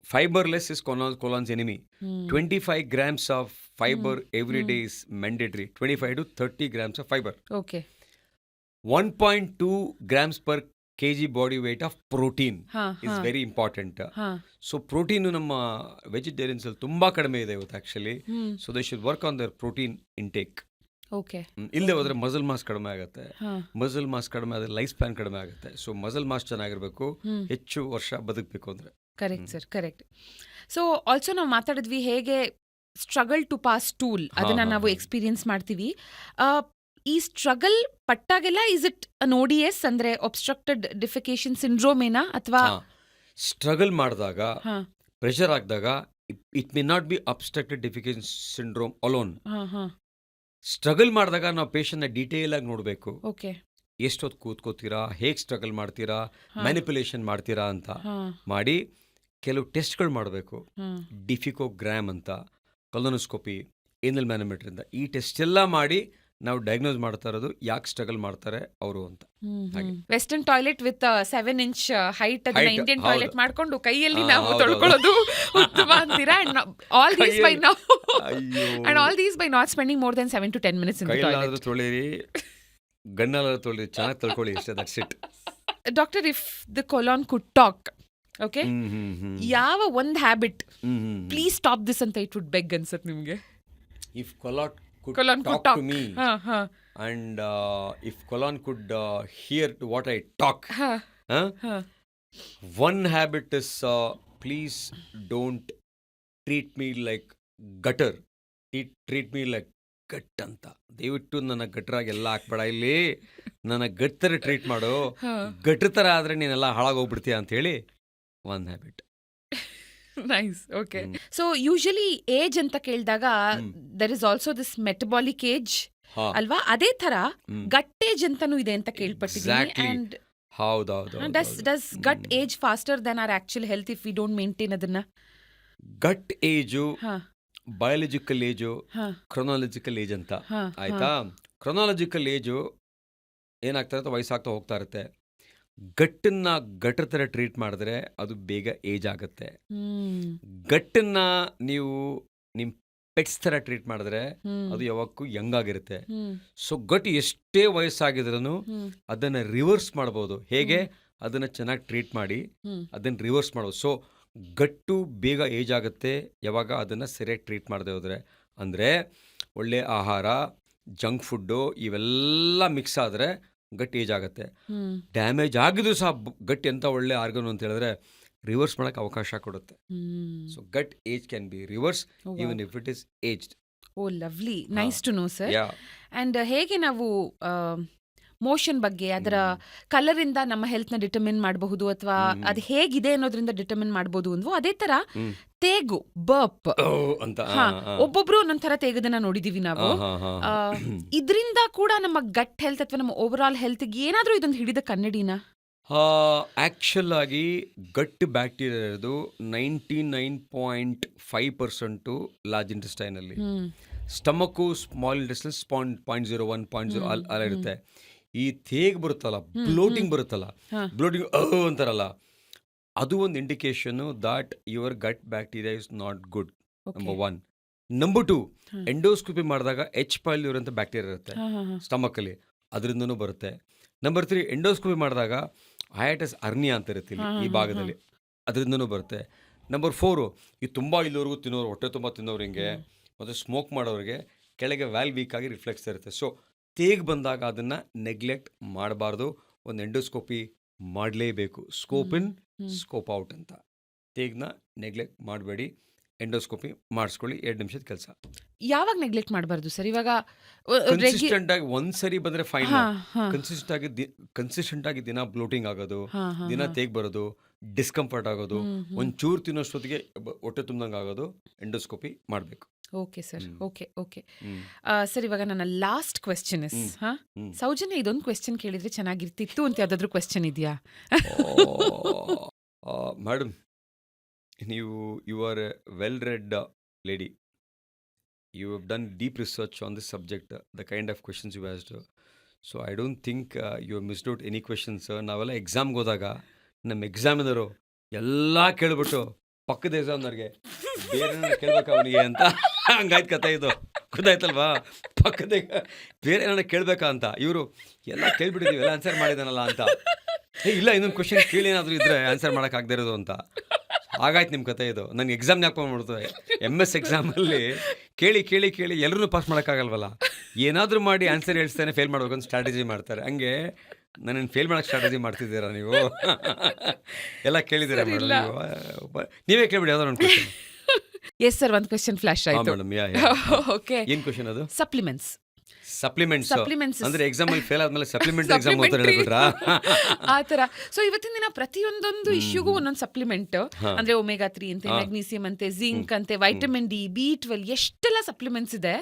Fiberless is colon's enemy. 25 grams of fiber every day is mandatory. 25 to 30 grams of fiber. Okay. 1.2 grams per kg body weight of protein is very important. So protein ನಮ್ಮ ವೆಜಿಟೇರಿಯನ್ಸ್ ಅಲ್ಲಿ ತುಂಬಾ ಕಡಿಮೆ ಇದೆ ಇವತ್ತು actually. So they should work on there protein intake. Okay. ಇಲ್ಲದೆ ಹೋದ್ರೆ ಮಸಲ್ ಮಾಸ್ ಕಡಿಮೆ ಆಗುತ್ತೆ. ಮಸಲ್ ಮಾಸ್ ಕಡಿಮೆ ಆದ್ರೆ ಲೈಫ್ ಸ್ಪ್ಯಾನ್ ಕಡಿಮೆ ಆಗುತ್ತೆ. ಸೊ ಮಸಲ್ ಮಾಸ್ ಚೆನ್ನಾಗಿರ್ಬೇಕು, ಹೆಚ್ಚು ವರ್ಷ ಬದುಕಬೇಕು ಅಂದ್ರೆ. Correct sir, correct. So also ನಾವು ಮಾತಾಡಿದ್ವಿ ಹೇಗೆ ಸ್ಟ್ರಗಲ್ ಟು ಪಾಸ್ ಟೂಲ್, ಅದನ್ನ ನಾವು ಎಕ್ಸ್ಪೀರಿಯನ್ಸ್ ಮಾಡ್ತೀವಿ. ಈ ಸ್ಟ್ರಗಲ್ ಪಟ್ಟಾಗೆಲ್ಲ ಇಸ್ ಇಟ್ ODS ಅಂದ್ರೆ ಒಬ್ಸ್ಟ್ರಕ್ಟೆಡ್ ಡಿಫಿಕೇಶನ್ ಸಿಂಡ್ರೋಮ್ ಏನಾ, ಅಥವಾ ಸ್ಟ್ರಗಲ್ ಮಾಡಿದಾಗ ಪ್ರೆಷರ್ ಆಗಿದಾಗ it may not be obstructed defecation syndrome alone. Struggle ಮಾಡಿದಾಗ ನಾವು ಪೇಷಂಟ್ನ ಡೀಟೇಲ್ ಆಗಿ ನೋಡಬೇಕು. ಓಕೆ. ಎಷ್ಟೊತ್ತು ಕೂತ್ಕೋತೀರಾ, ಹೇಗೆ ಸ್ಟ್ರಗಲ್ ಮಾಡ್ತೀರಾ, ಮ್ಯಾನಿಪುಲೇಷನ್ ಮಾಡ್ತೀರಾ ಅಂತ ಮಾಡಿ ಕೆಲವು ಟೆಸ್ಟ್ಗಳು ಮಾಡಬೇಕು. ಡಿಫಿಕೋಗ್ರಾಮ್ ಅಂತ, ಕೊಲೊನೋಸ್ಕೋಪಿ, ಏನಲ್ ಮ್ಯಾನೋಮೀಟರ್ ಅಂತ, ಈ ಟೆಸ್ಟ್ ಎಲ್ಲ ಮಾಡಿ ನಾವು ಡಯಾಗ್ನೋಸ್ ಮಾಡ್ತಾ ಇರೋದು ಯಾಕೆ ಸ್ಟ್ರಗಲ್ ಮಾಡ್ತಾರೆ ಅವರು ಅಂತ. Western toilet with 7 inch height ಅದನ್ನ ಇಂಡಿಯನ್ ಟಾಯ್ಲೆಟ್ ಮಾಡ್ಕೊಂಡು ಕೈಯಲ್ಲಿ ನಾವು ತೊಳ್ಕೊಳ್ಳೋದು ಉತ್ತಮ ಅಂತೀರಾ? All these by not spending more than 7 to 10 minutes in the toilet. ತೊಳಿರಿ, ಗಣ್ಣೆಲ್ಲ ತೊಳಿರಿ, ಚೆನ್ನಾಗಿ ತೊಳ್ಕೊಳ್ಳಿ, ಇಷ್ಟೇ, that's it. Doctor, if the colon could talk, okay, ಯಾವ ಒಂದು ಹ್ಯಾಬಿಟ್ ಪ್ಲೀಸ್ ಸ್ಟಾಪ್ ದಿಸ್ ಅಂತ ಇಟ್ ವುಡ್ ಬೆಗ್ ಅನ್ಸತ್ ನಿಮ್ಗೆ? If colon could talk to me, and if colon could hear to what I talk, one habit is please don't treat me like gutter, treat me like gut ಅಂತ. ದಯವಿಟ್ಟು ನನ್ನ ಗಟ್ರಾಗಿ ಎಲ್ಲ ಹಾಕ್ಬೇಡ ಇಲ್ಲಿ, ನನ್ನ ಗಟ್ ಥರ ಟ್ರೀಟ್ ಮಾಡು. ಗಟ್ರ ಥರ ಆದರೆ ನೀನೆಲ್ಲ ಹಾಳಾಗೋಗ್ಬಿಡ್ತೀಯ ಅಂತೇಳಿ ಒಂದು habit. Nice. Okay. So usually age ಅಂತ ಕೇಳಿದಾಗ there is also this metabolic age ಅಲ್ವಾ? ಅದೇ ತರ ಗಟ್ ಏಜ್ ಅಂತಾನೂ ಇದೆ ಅಂತ ಕೇಳ್ಪಟ್ಟಿದ್ದೀನಿ. Exactly. ಅಂಡ್ ಹೌದೌದು. Does gut age faster than our actual health if we don't maintain ಅದನ್ನ? ಗಟ್ ಏಜು, ಹಾ ಬಯಾಲಜಿಕಲ್ ಏಜು, ಹಾ ಕ್ರೊನಾಲಜಿಕಲ್ ಏಜ್ ಅಂತ. ಹಾ ಆಯ್ತಾ? ಕ್ರೊನಾಲಜಿಕಲ್ ಏಜು ಏನಾಗ್ತಾ ಇರುತ್ತೆ, ವಯಸ್ಸಾಗ್ತಾ ಹೋಗ್ತಾ ಇರುತ್ತೆ. ಗಟ್ಟನ್ನ ಗಟ್ರ ಥರ ಟ್ರೀಟ್ ಮಾಡಿದ್ರೆ ಅದು ಬೇಗ ಏಜ್ ಆಗುತ್ತೆ. ಗಟ್ಟನ್ನ ನೀವು ನಿಮ್ಮ ಪೆಟ್ಸ್ ಥರ ಟ್ರೀಟ್ ಮಾಡಿದ್ರೆ ಅದು ಯಾವಾಗೂ ಯಂಗ್ ಆಗಿರುತ್ತೆ. ಸೊ ಗಟ್ ಎಷ್ಟೇ ವಯಸ್ಸಾಗಿದ್ರೂ ಅದನ್ನು ರಿವರ್ಸ್ ಮಾಡ್ಬೋದು. ಹೇಗೆ? ಅದನ್ನು ಚೆನ್ನಾಗಿ ಟ್ರೀಟ್ ಮಾಡಿ ಅದನ್ನು ರಿವರ್ಸ್ ಮಾಡ್ಬೋದು. ಸೊ ಗಟ್ಟು ಬೇಗ ಏಜ್ ಆಗುತ್ತೆ ಯಾವಾಗ ಅದನ್ನು ಸರಿಯಾಗಿ ಟ್ರೀಟ್ ಮಾಡದೆ ಹೋದರೆ. ಅಂದರೆ ಒಳ್ಳೆ ಆಹಾರ, ಜಂಕ್ ಫುಡ್ಡು ಇವೆಲ್ಲ ಮಿಕ್ಸ್ ಆದರೆ ಗಟ್ಟಿ ಏಜ್ ಆಗುತ್ತೆ. ಡ್ಯಾಮೇಜ್ ಆಗಿದ್ರು ಸಹ ಗಟ್ಟಿ ಎಂಥ ಒಳ್ಳೆ ಆರ್ಗನ್ ಅಂತ ಹೇಳಿದ್ರೆ ರಿವರ್ಸ್ ಮಾಡೋಕ್ಕೆ ಅವಕಾಶ ಕೊಡುತ್ತೆ. So gut age can be reverse even if it is aged. Oh lovely, nice to know sir. Yeah. And ಹೇಗೆ ನಾವು ಮೋಷನ್ ಬಗ್ಗೆ ಅದರ ಕಲರ್ ಇಂದ ನಮ್ಮ ಹೆಲ್ತ್ ನ ಡಿಟರ್ಮಿನ್ ಮಾಡಬಹುದು ಅಥವಾ ಅದು ಹೇಗಿದೆ ಅನ್ನೋದ್ರಿಂದ ಡಿಟರ್ಮಿನ್ ಮಾಡಬಹುದು ಅಂದ್ವು, ಅದೇ ತರ ತೇಗು ಬರ್ಪ್ ಅಂತ ಒಬ್ಬೊಬ್ರು ಒಂದೊಂದ್ ತರ ತೇಗದನ್ನ ನೋಡಿದೀವಿ ನಾವು. ಇದರಿಂದ ಕೂಡ ನಮ್ಮ ಗಟ್ ಹೆಲ್ತ್ ಅಥವಾ ನಮ್ಮ ಓವರ್ ಆಲ್ ಹೆಲ್ತ್ ಏನಾದ್ರೂ ಇದೊಂದು ಹಿಡಿದ ಕನ್ನಡಿನ? ಆ್ಯಕ್ಚುಲ್ ಆಗಿ ಗಟ್ ಬ್ಯಾಕ್ಟೀರಿಯಾ ಇರೋದು 99.5% ಲಾರ್ಜ್ ಇಂಟೆಸ್ಟೈನಲ್ಲಿ. ಸ್ಟಮಕ್ಕು ಸ್ಮಾಲ್ ಇಂಟೆಸ್ಟೈನ್ 0.01 0.0 ಅಲ್ಲ ಇರುತ್ತೆ. ಈ ತೇಗ್ ಬರುತ್ತಲ್ಲ, ಬ್ಲೋಟಿಂಗ್ ಬರುತ್ತಲ್ಲ, ಬ್ಲೋಟಿಂಗ್ ಅಂತಾರಲ್ಲ, ಅದು ಒಂದು indication that your gut bacteria is not good. Number 1. Number 2, endoscopy ಮಾಡಿದಾಗ H. pylori ಅಂತ ಬ್ಯಾಕ್ಟೀರಿಯಾ ಇರುತ್ತೆ ಸ್ಟಮಕ್ಕಲ್ಲಿ, ಅದರಿಂದನೂ ಬರುತ್ತೆ. ನಂಬರ್ 3, ಎಂಡೋಸ್ಕೋಪಿ ಮಾಡಿದಾಗ ಹಯಾಟಸ್ ಅರ್ನಿಯಾ ಅಂತ ಇರುತ್ತೆ ಈ ಭಾಗದಲ್ಲಿ, ಅದರಿಂದನೂ ಬರುತ್ತೆ. ನಂಬರ್ 4, ಈ ತುಂಬ ಇಲ್ಲಿವರೆಗೂ ತಿನ್ನೋರು, ಹೊಟ್ಟೆ ತುಂಬ ತಿನ್ನೋರು ಹಿಂಗೆ ಮತ್ತು ಸ್ಮೋಕ್ ಮಾಡೋರಿಗೆ ಕೆಳಗೆ ವ್ಯಾಲ್ ವೀಕ್ ಆಗಿ ರಿಫ್ಲೆಕ್ಸ್ ಇರುತ್ತೆ. ಸೊ ತೇಗ್ ಬಂದಾಗ ಅದನ್ನು ನೆಗ್ಲೆಕ್ಟ್ ಮಾಡಬಾರ್ದು. ಒಂದು ಎಂಡೋಸ್ಕೋಪಿ ಮಾಡಲೇಬೇಕು. ಸ್ಕೋಪ್ ಇನ್ ಸ್ಕೋಪ್ ಔಟ್ ಅಂತ. ತೇಗ್ನ ನೆಗ್ಲೆಕ್ಟ್ ಮಾಡಬೇಡಿ, ಎಂಡೋಸ್ಕೋಪಿ ಮಾಡಿಸ್ಕೊಳ್ಳಿ. 2 ನಿಮಿಷದ ಕೆಲಸ. ಯಾವಾಗ ನೆಗ್ಲೆಕ್ಟ್ ಮಾಡಬಾರ್ದು ಸರ್? ಇವಾಗ ಕನ್ಸಿಸ್ಟೆಂಟ್ ಆಗಿ ಒಂದ್ಸರಿ ಬಂದರೆ ಫೈನ್. ಕನ್ಸಿಸ್ಟೆಂಟ್ ಆಗಿ ದಿನ ಬ್ಲೋಟಿಂಗ್ ಆಗೋದು, ದಿನ ತೇಗ್ ಬರೋದು, ಡಿಸ್ಕಂಫರ್ಟ್ ಆಗೋದು, ಒಂಚೂರು ತಿನ್ನೋಷ್ಟೊತ್ತಿಗೆ ಹೊಟ್ಟೆ ತುಂಬ್ದಂಗೆ ಆಗೋದು, ಎಂಡೋಸ್ಕೋಪಿ ಮಾಡಬೇಕು. Okay sir. Okay okay sir, ಇವಾಗ ನನ್ನ ಲಾಸ್ಟ್ ಕ್ವೆಶ್ಚನ್ ಇಸ್, ಸೌಜನ್ಯ ಇದೊಂದು ಕ್ವೆಶ್ಚನ್ ಕೇಳಿದ್ರೆ ಚೆನ್ನಾಗಿರ್ತಿತ್ತು ಅಂತ ಯಾವ್ದಾದ್ರು ಕ್ವೆಶ್ಚನ್ ಇದೆಯಾ? ಮೇಡಮ್, ನೀವು you are a well read lady. You have done deep research on this subject, the kind of questions you asked. So I don't think you have missed out any questions. ನಾವೆಲ್ಲ ಎಕ್ಸಾಮ್ಗೆ ಹೋದಾಗ ನಮ್ಮ ಎಕ್ಸಾಮಿನರು ಎಲ್ಲ ಕೇಳ್ಬಿಟ್ಟು ಪಕ್ಕದ ಎಕ್ಸಾಮ್ನವ್ರಿಗೆ ಬೇರೆ ಕೇಳ್ಬೇಕಾ ಅವನಿಗೆ ಅಂತ ಹಂಗಾಯ್ತು ಕತೆ. ಇದು ಗೊತ್ತಾಯ್ತಲ್ವಾ? ಪಕ್ಕದ ಬೇರೆ ಏನಾರ ಕೇಳಬೇಕಾ ಅಂತ ಇವರು ಎಲ್ಲ ಕೇಳ್ಬಿಟ್ಟಿದ್ದೀವಿ, ಎಲ್ಲ ಆನ್ಸರ್ ಮಾಡಿದಾನಲ್ಲ ಅಂತ. ಇಲ್ಲ, ಇನ್ನೊಂದು ಕ್ವಶನ್ ಕೇಳಿ ಏನಾದರೂ ಇದ್ದರೆ ಆನ್ಸರ್ ಮಾಡೋಕ್ಕಾಗದೇ ಇರೋದು ಅಂತ. ಹಾಗಾಯ್ತು ನಿಮ್ಮ ಕತೆ ಇದು. ನನಗೆ ಎಕ್ಸಾಮ್ ಜ್ಞಾಪಕ MS ಎಕ್ಸಾಮಲ್ಲಿ ಕೇಳಿ ಕೇಳಿ ಕೇಳಿ ಎಲ್ಲರೂ ಪಾಸ್ ಮಾಡೋಕ್ಕಾಗಲ್ವಲ್ಲ, ಏನಾದರೂ ಮಾಡಿ ಆನ್ಸರ್ ಹೇಳ್ತಾನೆ ಫೇಲ್ ಮಾಡ್ಬೇಕಂತ ಸ್ಟ್ರಾಟಜಿ ಮಾಡ್ತಾರೆ. ಹಂಗೆ ನನ್ನನ್ನು ಫೇಲ್ ಮಾಡೋಕ್ಕೆ ಸ್ಟ್ರಾಟಜಿ ಮಾಡ್ತಿದ್ದೀರಾ ನೀವು? ಎಲ್ಲ ಕೇಳಿದ್ದೀರಾ ಮೇಡಮ್? ನೀವೇ ಕೇಳ್ಬಿಡಿ ಯಾವ್ದಾರು ಒಂದು ಕ್ವಶನ್. ಎಸ್ ಸರ್, ಒಂದು ಕ್ವಶನ್ ಫ್ಲಾಶ್ ಆಯ್ತು. ಮೇಡಮ್, ಓಕೆ, ಏನು ಕ್ವಶನ್ ಅದು? ಸಪ್ಲಿಮೆಂಟ್ಸ್ ಅಂದ್ರೆ ಎಕ್ಸಾಮ್ ಅಲ್ಲಿ ಫೇಲ್ ಆದ್ಮೇಲೆ ಸಪ್ಲಿಮೆಂಟ್ ಎಕ್ಸಾಮ್ ಅಂತ ಹೇಳ್ಬಿಟ್ರಾ? ಆ ತರ. ಸೊ ಇವತ್ತಿನ ದಿನ ಪ್ರತಿಯೊಂದೊಂದು ಇಶ್ಯೂಗೂ ಒಂದೊಂದು ಸಪ್ಲಿಮೆಂಟ್, ಅಂದ್ರೆ ಒಮೆಗಾ 3 ಅಂತೆ, ಮ್ಯಾಗ್ನೀಸಿಯಂ ಅಂತೆ, ಜಿಂಕ್ ಅಂತೆ, ವೈಟಮಿನ್ ಡಿ, B12 ಎಷ್ಟೆಲ್ಲ ಸಪ್ಲಿಮೆಂಟ್ಸ್ ಇದೆ.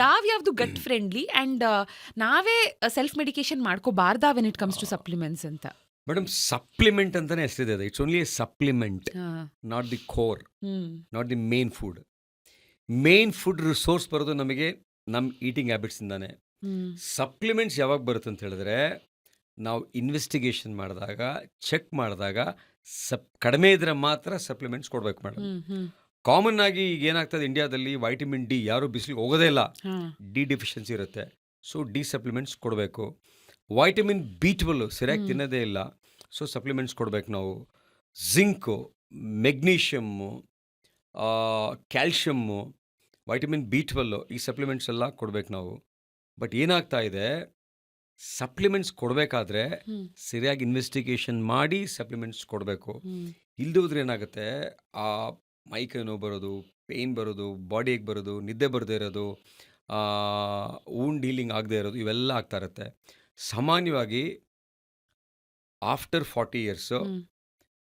ಯಾವ್ಯಾವ್ದು ಗಟ್ ಫ್ರೆಂಡ್ಲಿ ಅಂಡ್ ನಾವೇ ಸೆಲ್ಫ್ ಮೆಡಿಕೇಶನ್ ಮಾಡ್ಕೋಬಾರ್ದಾ when it comes to supplements ಅಂತ? ಮೇಡಮ್, ಸಪ್ಲಿಮೆಂಟ್ ಅಂತಾನೆ ಹೆಸರಿದೆ. It's only a supplement, not the core, not the main food. Main food resource ಬರೋದು ನಮಗೆ ನಮ್ಮ ಈಟಿಂಗ್ ಹ್ಯಾಬಿಟ್ಸಿಂದಾನೆ. ಸಪ್ಲಿಮೆಂಟ್ಸ್ ಯಾವಾಗ ಬರುತ್ತೆ ಅಂತ ಹೇಳಿದ್ರೆ, ನಾವು ಇನ್ವೆಸ್ಟಿಗೇಷನ್ ಮಾಡಿದಾಗ, ಚೆಕ್ ಮಾಡಿದಾಗ ಕಡಿಮೆ ಇದ್ರೆ ಮಾತ್ರ ಸಪ್ಲಿಮೆಂಟ್ಸ್ ಕೊಡಬೇಕು ಮೇಡಮ್. ಕಾಮನ್ ಆಗಿ ಈಗ ಏನಾಗ್ತದೆ ಇಂಡಿಯಾದಲ್ಲಿ, ವೈಟಮಿನ್ ಡಿ ಯಾರು ಬಿಸಿಲಿಗೆ ಹೋಗೋದೇ ಇಲ್ಲ, ಡಿ ಡೆಫಿಷಿಯನ್ಸಿ ಇರುತ್ತೆ. ಸೊ ಡಿ ಸಪ್ಲಿಮೆಂಟ್ಸ್ ಕೊಡಬೇಕು. ವೈಟಮಿನ್ B12 ಸರಿಯಾಗಿ ತಿನ್ನೋದೇ ಇಲ್ಲ, ಸೊ ಸಪ್ಲಿಮೆಂಟ್ಸ್ ಕೊಡಬೇಕು ನಾವು. Zinc, magnesium, calcium, vitamin B12 ಈ ಸಪ್ಲಿಮೆಂಟ್ಸ್ ಎಲ್ಲ ಕೊಡಬೇಕು ನಾವು. ಬಟ್ ಏನಾಗ್ತಾ ಇದೆ, ಸಪ್ಲಿಮೆಂಟ್ಸ್ ಕೊಡಬೇಕಾದ್ರೆ ಸರಿಯಾಗಿ ಇನ್ವೆಸ್ಟಿಗೇಷನ್ ಮಾಡಿ ಸಪ್ಲಿಮೆಂಟ್ಸ್ ಕೊಡಬೇಕು. ಇಲ್ಲದೆ ಹೋದ್ರೆ ಏನಾಗುತ್ತೆ, ಆ ಮೈಕೈ ನೋವು ಬರೋದು, ಪೇಯ್ನ್ ಬರೋದು, ಬಾಡಿ ಏಕ್ ಬರೋದು, ನಿದ್ದೆ ಬರದೇ ಇರೋದು, ವೂಂಡ್ ಹೀಲಿಂಗ್ ಆಗದೆ ಇರೋದು, ಇವೆಲ್ಲ ಆಗ್ತಾ ಇರುತ್ತೆ. ಸಾಮಾನ್ಯವಾಗಿ ಆಫ್ಟರ್ 40 ಇಯರ್ಸು ಹ್ಮ್.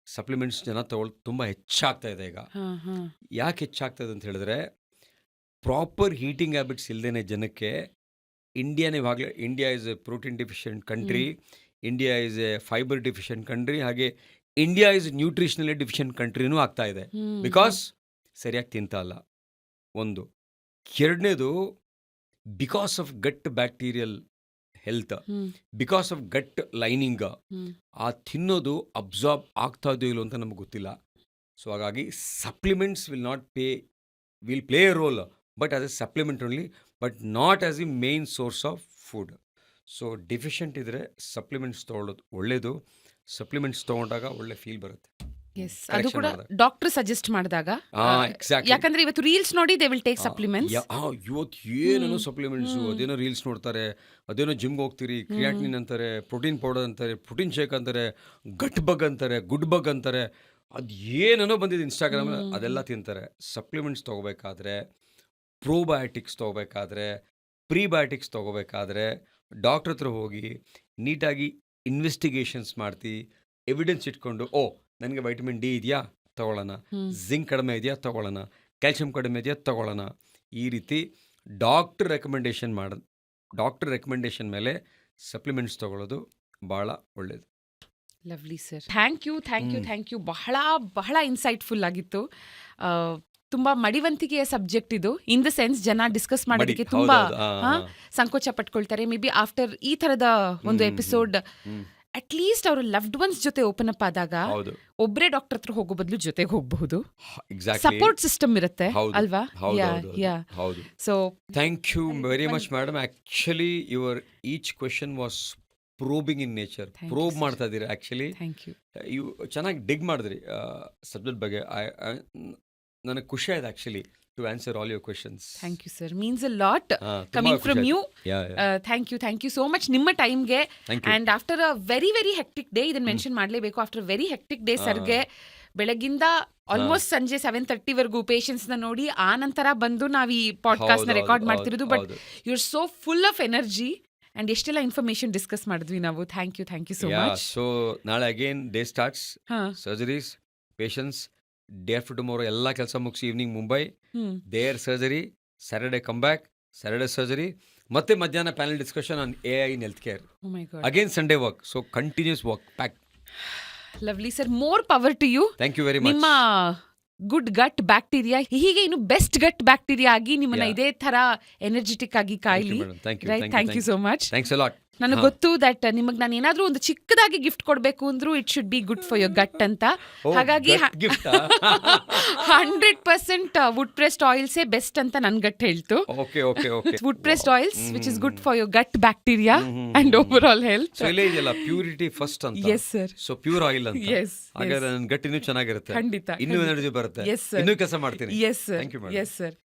ಸಪ್ಲಿಮೆಂಟ್ಸ್ ಜನ ತಗೊಳ್ಳೋದು ತುಂಬ ಹೆಚ್ಚಾಗ್ತಾ ಇದೆ ಈಗ. ಹಾ, ಹಾ. ಯಾಕೆ ಹೆಚ್ಚಾಗ್ತದೆ ಅಂತ ಹೇಳಿದ್ರೆ, ಪ್ರಾಪರ್ ಹೀಟಿಂಗ್ ಹ್ಯಾಬಿಟ್ಸ್ ಇಲ್ಲದೇ ಜನಕ್ಕೆ India is a protein deficient country, India is a fibre deficient country, ಹಾಗೆ ಇಂಡಿಯಾ ಇಸ್ ನ್ಯೂಟ್ರಿಷನಲಿ ಡಿಫಿಷಿಯೆಂಟ್ ಕಂಟ್ರಿನೂ ಆಗ್ತಾ ಇದೆ. ಹ್ಮ್. ಬಿಕಾಸ್ ಸರಿಯಾಗಿ ತಿಂತಾ ಇಲ್ಲ ಒಂದು. ಎರಡನೇದು, because of gut bacterial health, hmm. Because of gut lining, hmm. ಆ ತಿನ್ನೋದು ಅಬ್ಸಾರ್ಬ್ ಆಗ್ತಾ ಇದೆಯೋ ಇಲ್ಲೋ ಅಂತ ನಮಗೆ ಗೊತ್ತಿಲ್ಲ. ಸೊ ಹಾಗಾಗಿ supplements will play a role, but as A supplement only, but not as A main source of food. So deficient ಇದ್ದರೆ ಸಪ್ಲಿಮೆಂಟ್ಸ್ ತೊಗೊಳ್ಳೋದು ಒಳ್ಳೆಯದು. ಸಪ್ಲಿಮೆಂಟ್ಸ್ ತೊಗೊಂಡಾಗ ಒಳ್ಳೆ ಫೀಲ್ ಬರುತ್ತೆ. Yes, ಅದು Correction ಕೂಡ ಮಾಡಿದಾಗ. ಡಾಕ್ಟರ್ ಸಜೆಸ್ಟ್ ಮಾಡಿದಾಗ. ಎಕ್ಸಾಕ್ಟ್ಲಿ. ಯಾಕಂದ್ರೆ ಇವತ್ತು ರೀಲ್ಸ್ ನೋಡಿ ದೇ ವಿಲ್ ಟೇಕ್ ಸಪ್ಲಿಮೆಂಟ್ಸ್. ಇವತ್ತು ಏನೇನೋ ಸಪ್ಲಿಮೆಂಟ್ಸು, ಅದೇನೋ ರೀಲ್ಸ್ ನೋಡ್ತಾರೆ, ಅದೇನೋ ಜಿಮ್ಗೆ ಹೋಗ್ತೀರಿ, ಕ್ರಿಯಾಟಿನಿನ್ ಅಂತಾರೆ, ಪ್ರೋಟೀನ್ ಪೌಡರ್ ಅಂತಾರೆ, ಪ್ರೋಟೀನ್ ಶೇಕ್ ಅಂತಾರೆ, ಗಟ್ ಬಗ್ ಅಂತಾರೆ, ಗುಡ್ ಬಗ್ ಅಂತಾರೆ, ಅದು ಏನೇನೋ ಬಂದಿದೆ ಇನ್ಸ್ಟಾಗ್ರಾಮಲ್ಲಿ, ಅದೆಲ್ಲ ತಿಂತಾರೆ. ಸಪ್ಲಿಮೆಂಟ್ಸ್ ತೊಗೋಬೇಕಾದ್ರೆ, ಪ್ರೋಬಯೋಟಿಕ್ಸ್ ತೊಗೋಬೇಕಾದ್ರೆ, ಪ್ರೀಬಯೋಟಿಕ್ಸ್ ತೊಗೋಬೇಕಾದ್ರೆ ಡಾಕ್ಟ್ರ್ ಹತ್ರ ಹೋಗಿ ನೀಟಾಗಿ ಇನ್ವೆಸ್ಟಿಗೇಷನ್ಸ್ ಮಾಡ್ತಿ, ಎವಿಡೆನ್ಸ್ ಇಟ್ಕೊಂಡು, ನನಗೆ ವೈಟಮಿನ್ ಡಿ ಇದೆಯಾ ತೊಗೊಳ್ಳೋಣ, ಜಿಂಕ್ ಕಡಿಮೆ ಇದೆಯಾ ತೊಗೊಳ್ಳೋಣ, ಕ್ಯಾಲ್ಶಿಯಂ ಕಡಿಮೆ ಇದೆಯಾ ತೊಗೊಳ್ಳೋಣ, ಈ ರೀತಿ ಡಾಕ್ಟ್ರ್ ರೆಕಮೆಂಡೇಶನ್ ಮೇಲೆ ಸಪ್ಲಿಮೆಂಟ್ಸ್ ತೊಗೊಳ್ಳೋದು ಭಾಳ ಒಳ್ಳೆಯದು. Lovely sir, thank you. ಬಹಳ ಇನ್ಸೈಟ್ಫುಲ್ ಆಗಿತ್ತು. ತುಂಬಾ ಮಡಿವಂತಿಕೆಯ ಸಬ್ಜೆಕ್ಟ್ ಇದು. ಇನ್ ದ ಸೆನ್ಸ್ ಜನ ಡಿಸ್ಕಸ್ ಮಾಡೋದಕ್ಕೆ ತುಂಬಾ ಸಂಕೋಚ ಪಟ್ಕೊಳ್ತಾರೆ. ಮೇ ಬಿ ಆಫ್ಟರ್ ಈ ತರದ ಒಂದು ಎಪಿಸೋಡ್ ಅಟ್ ಲೀಸ್ಟ್ ಅವರು ಲವ್ಡ್ ಒನ್ಸ್ ಜೊತೆ ಓಪನ್ ಅಪ್ ಆದಾಗ ಹೌದು, ಒಬ್ಬರೇ ಡಾಕ್ಟರ್ ಹತ್ರ ಹೋಗೋ ಬದಲು ಜೊತೆಗೆ ಹೋಗಬಹುದು. ಎಕ್ಸಾಕ್ಟ್ಲಿ. ಸಪೋರ್ಟ್ ಸಿಸ್ಟಮ್ ಇರುತ್ತೆ ಹೌದು, ಅಲ್ವಾ? ಹೌದು, ಯಾ ಹೌದು, ಯಾ ಹೌದು. So thank you very much madam. Actually your each question was probing in nature. Thank you, probe sir. ಮಾಡ್ತಾ ಇದ್ದೀರಿ ಆ್ಯಕ್ಚುಲಿ. Thank you. ಇವು ಚೆನ್ನಾಗಿ ಡಿಗ್ ಮಾಡಿದ್ರಿ ಸಬ್ಜೆಕ್ಟ್ ಬಗ್ಗೆ. ನನಗೆ ಖುಷಿ ಆಯ್ತು actually to answer all your questions. Thank you sir, means a lot coming from you. Thank you so much ನಿಮ್ಮ ಟೈಮ್ಗೆ. And after a very hectic day, ಇದನ್ನ ಮೆನ್ಷನ್ ಮಾಡಲೇಬೇಕು, ಆಫ್ಟರ್ ವೆರಿ ಹೆಕ್ಟಿಕ್ ಡೇ ಸರ್ಗೆ ಬೆಳಗಿಂದ ಆಲ್ಮೋಸ್ಟ್ ಸಂಜೆ 7:30 ಪೇಷನ್ಸ್ ನ ನೋಡಿ ಆ ನಂತರ ಬಂದು ನಾವು ಈ ಪಾಡ್ಕಾಸ್ಟ್ ನ ರೆಕಾರ್ಡ್ ಮಾಡ್ತಿರೋದು. But you are so full of energy and ಎಷ್ಟೆಲ್ಲ ಇನ್ಫಾರ್ಮೇಶನ್ ಡಿಸ್ಕಸ್ ಮಾಡಿದ್ವಿ ನಾವು. Thank you so much. So ನಾಳೆ again day starts, surgeries, patients, day after tomorrow ಎಲ್ಲ ಕೆಲಸ ಮುಗಿಸಿ evening Mumbai, there surgery, Saturday come back, Saturday surgery, ಮತ್ತೆ ಮಧ್ಯಾಹ್ನ panel discussion on AI in healthcare. Oh my God. Again Sunday work. So continues work pack. Lovely sir, more power to you. Thank you very much. ನಿಮ್ಮ ಗುಡ್ ಗಟ್ ಬ್ಯಾಕ್ಟೀರಿಯಾ ಹೀಗೆ ಇನ್ನು ಬೆಸ್ಟ್ ಗಟ್ ಬ್ಯಾಕ್ಟೀರಿಯಾ ಆಗಿ ನಿಮ್ಮನ್ನ ಇದೇ ತರ ಎನರ್ಜೆಟಿಕ್ ಆಗಿ ಕಾಯ್ಲಿ. Thank you so much. Thanks a lot. ನನಗೆ ಗೊತ್ತು ದಟ್ ನಿಮಗೆ ನಾನು ಏನಾದ್ರೂ ಒಂದು ಚಿಕ್ಕದಾಗಿ ಗಿಫ್ಟ್ ಕೊಡಬೇಕು ಅಂದ್ರೂ it should be good for your gut ಅಂತ. ಹಾಗಾಗಿ 100% ವುಡ್ ಪ್ರೆಸ್ಡ್ ಆಯಿಲ್ಸೇ ಬೆಸ್ಟ್ ಅಂತ ನನ್ ಗಟ್ ಹೇಳ್ತು. Wood pressed oils which is good for your gut bacteria and overall health. So ಇಲ್ಲೇ ಇದೆಯಲ್ಲ ಪ್ಯೂರಿಟಿ ಫಸ್ಟ್ ಅಂತ. Yes sir. So pure oil ಅಂತ. ಎಸ್. ಹಾಗಾದ್ರೆ ನನ್ನ ಗಟ್ ಇನ್ನೂ ಚೆನ್ನಾಗಿರುತ್ತೆ, ಖಂಡಿತ ಇನ್ನೂ ಎನರ್ಜಿ ಬರುತ್ತೆ, ಇನ್ನೂ ಕೆಲಸ ಮಾಡ್ತೀನಿ. Yes sir. Thank you. Yes sir.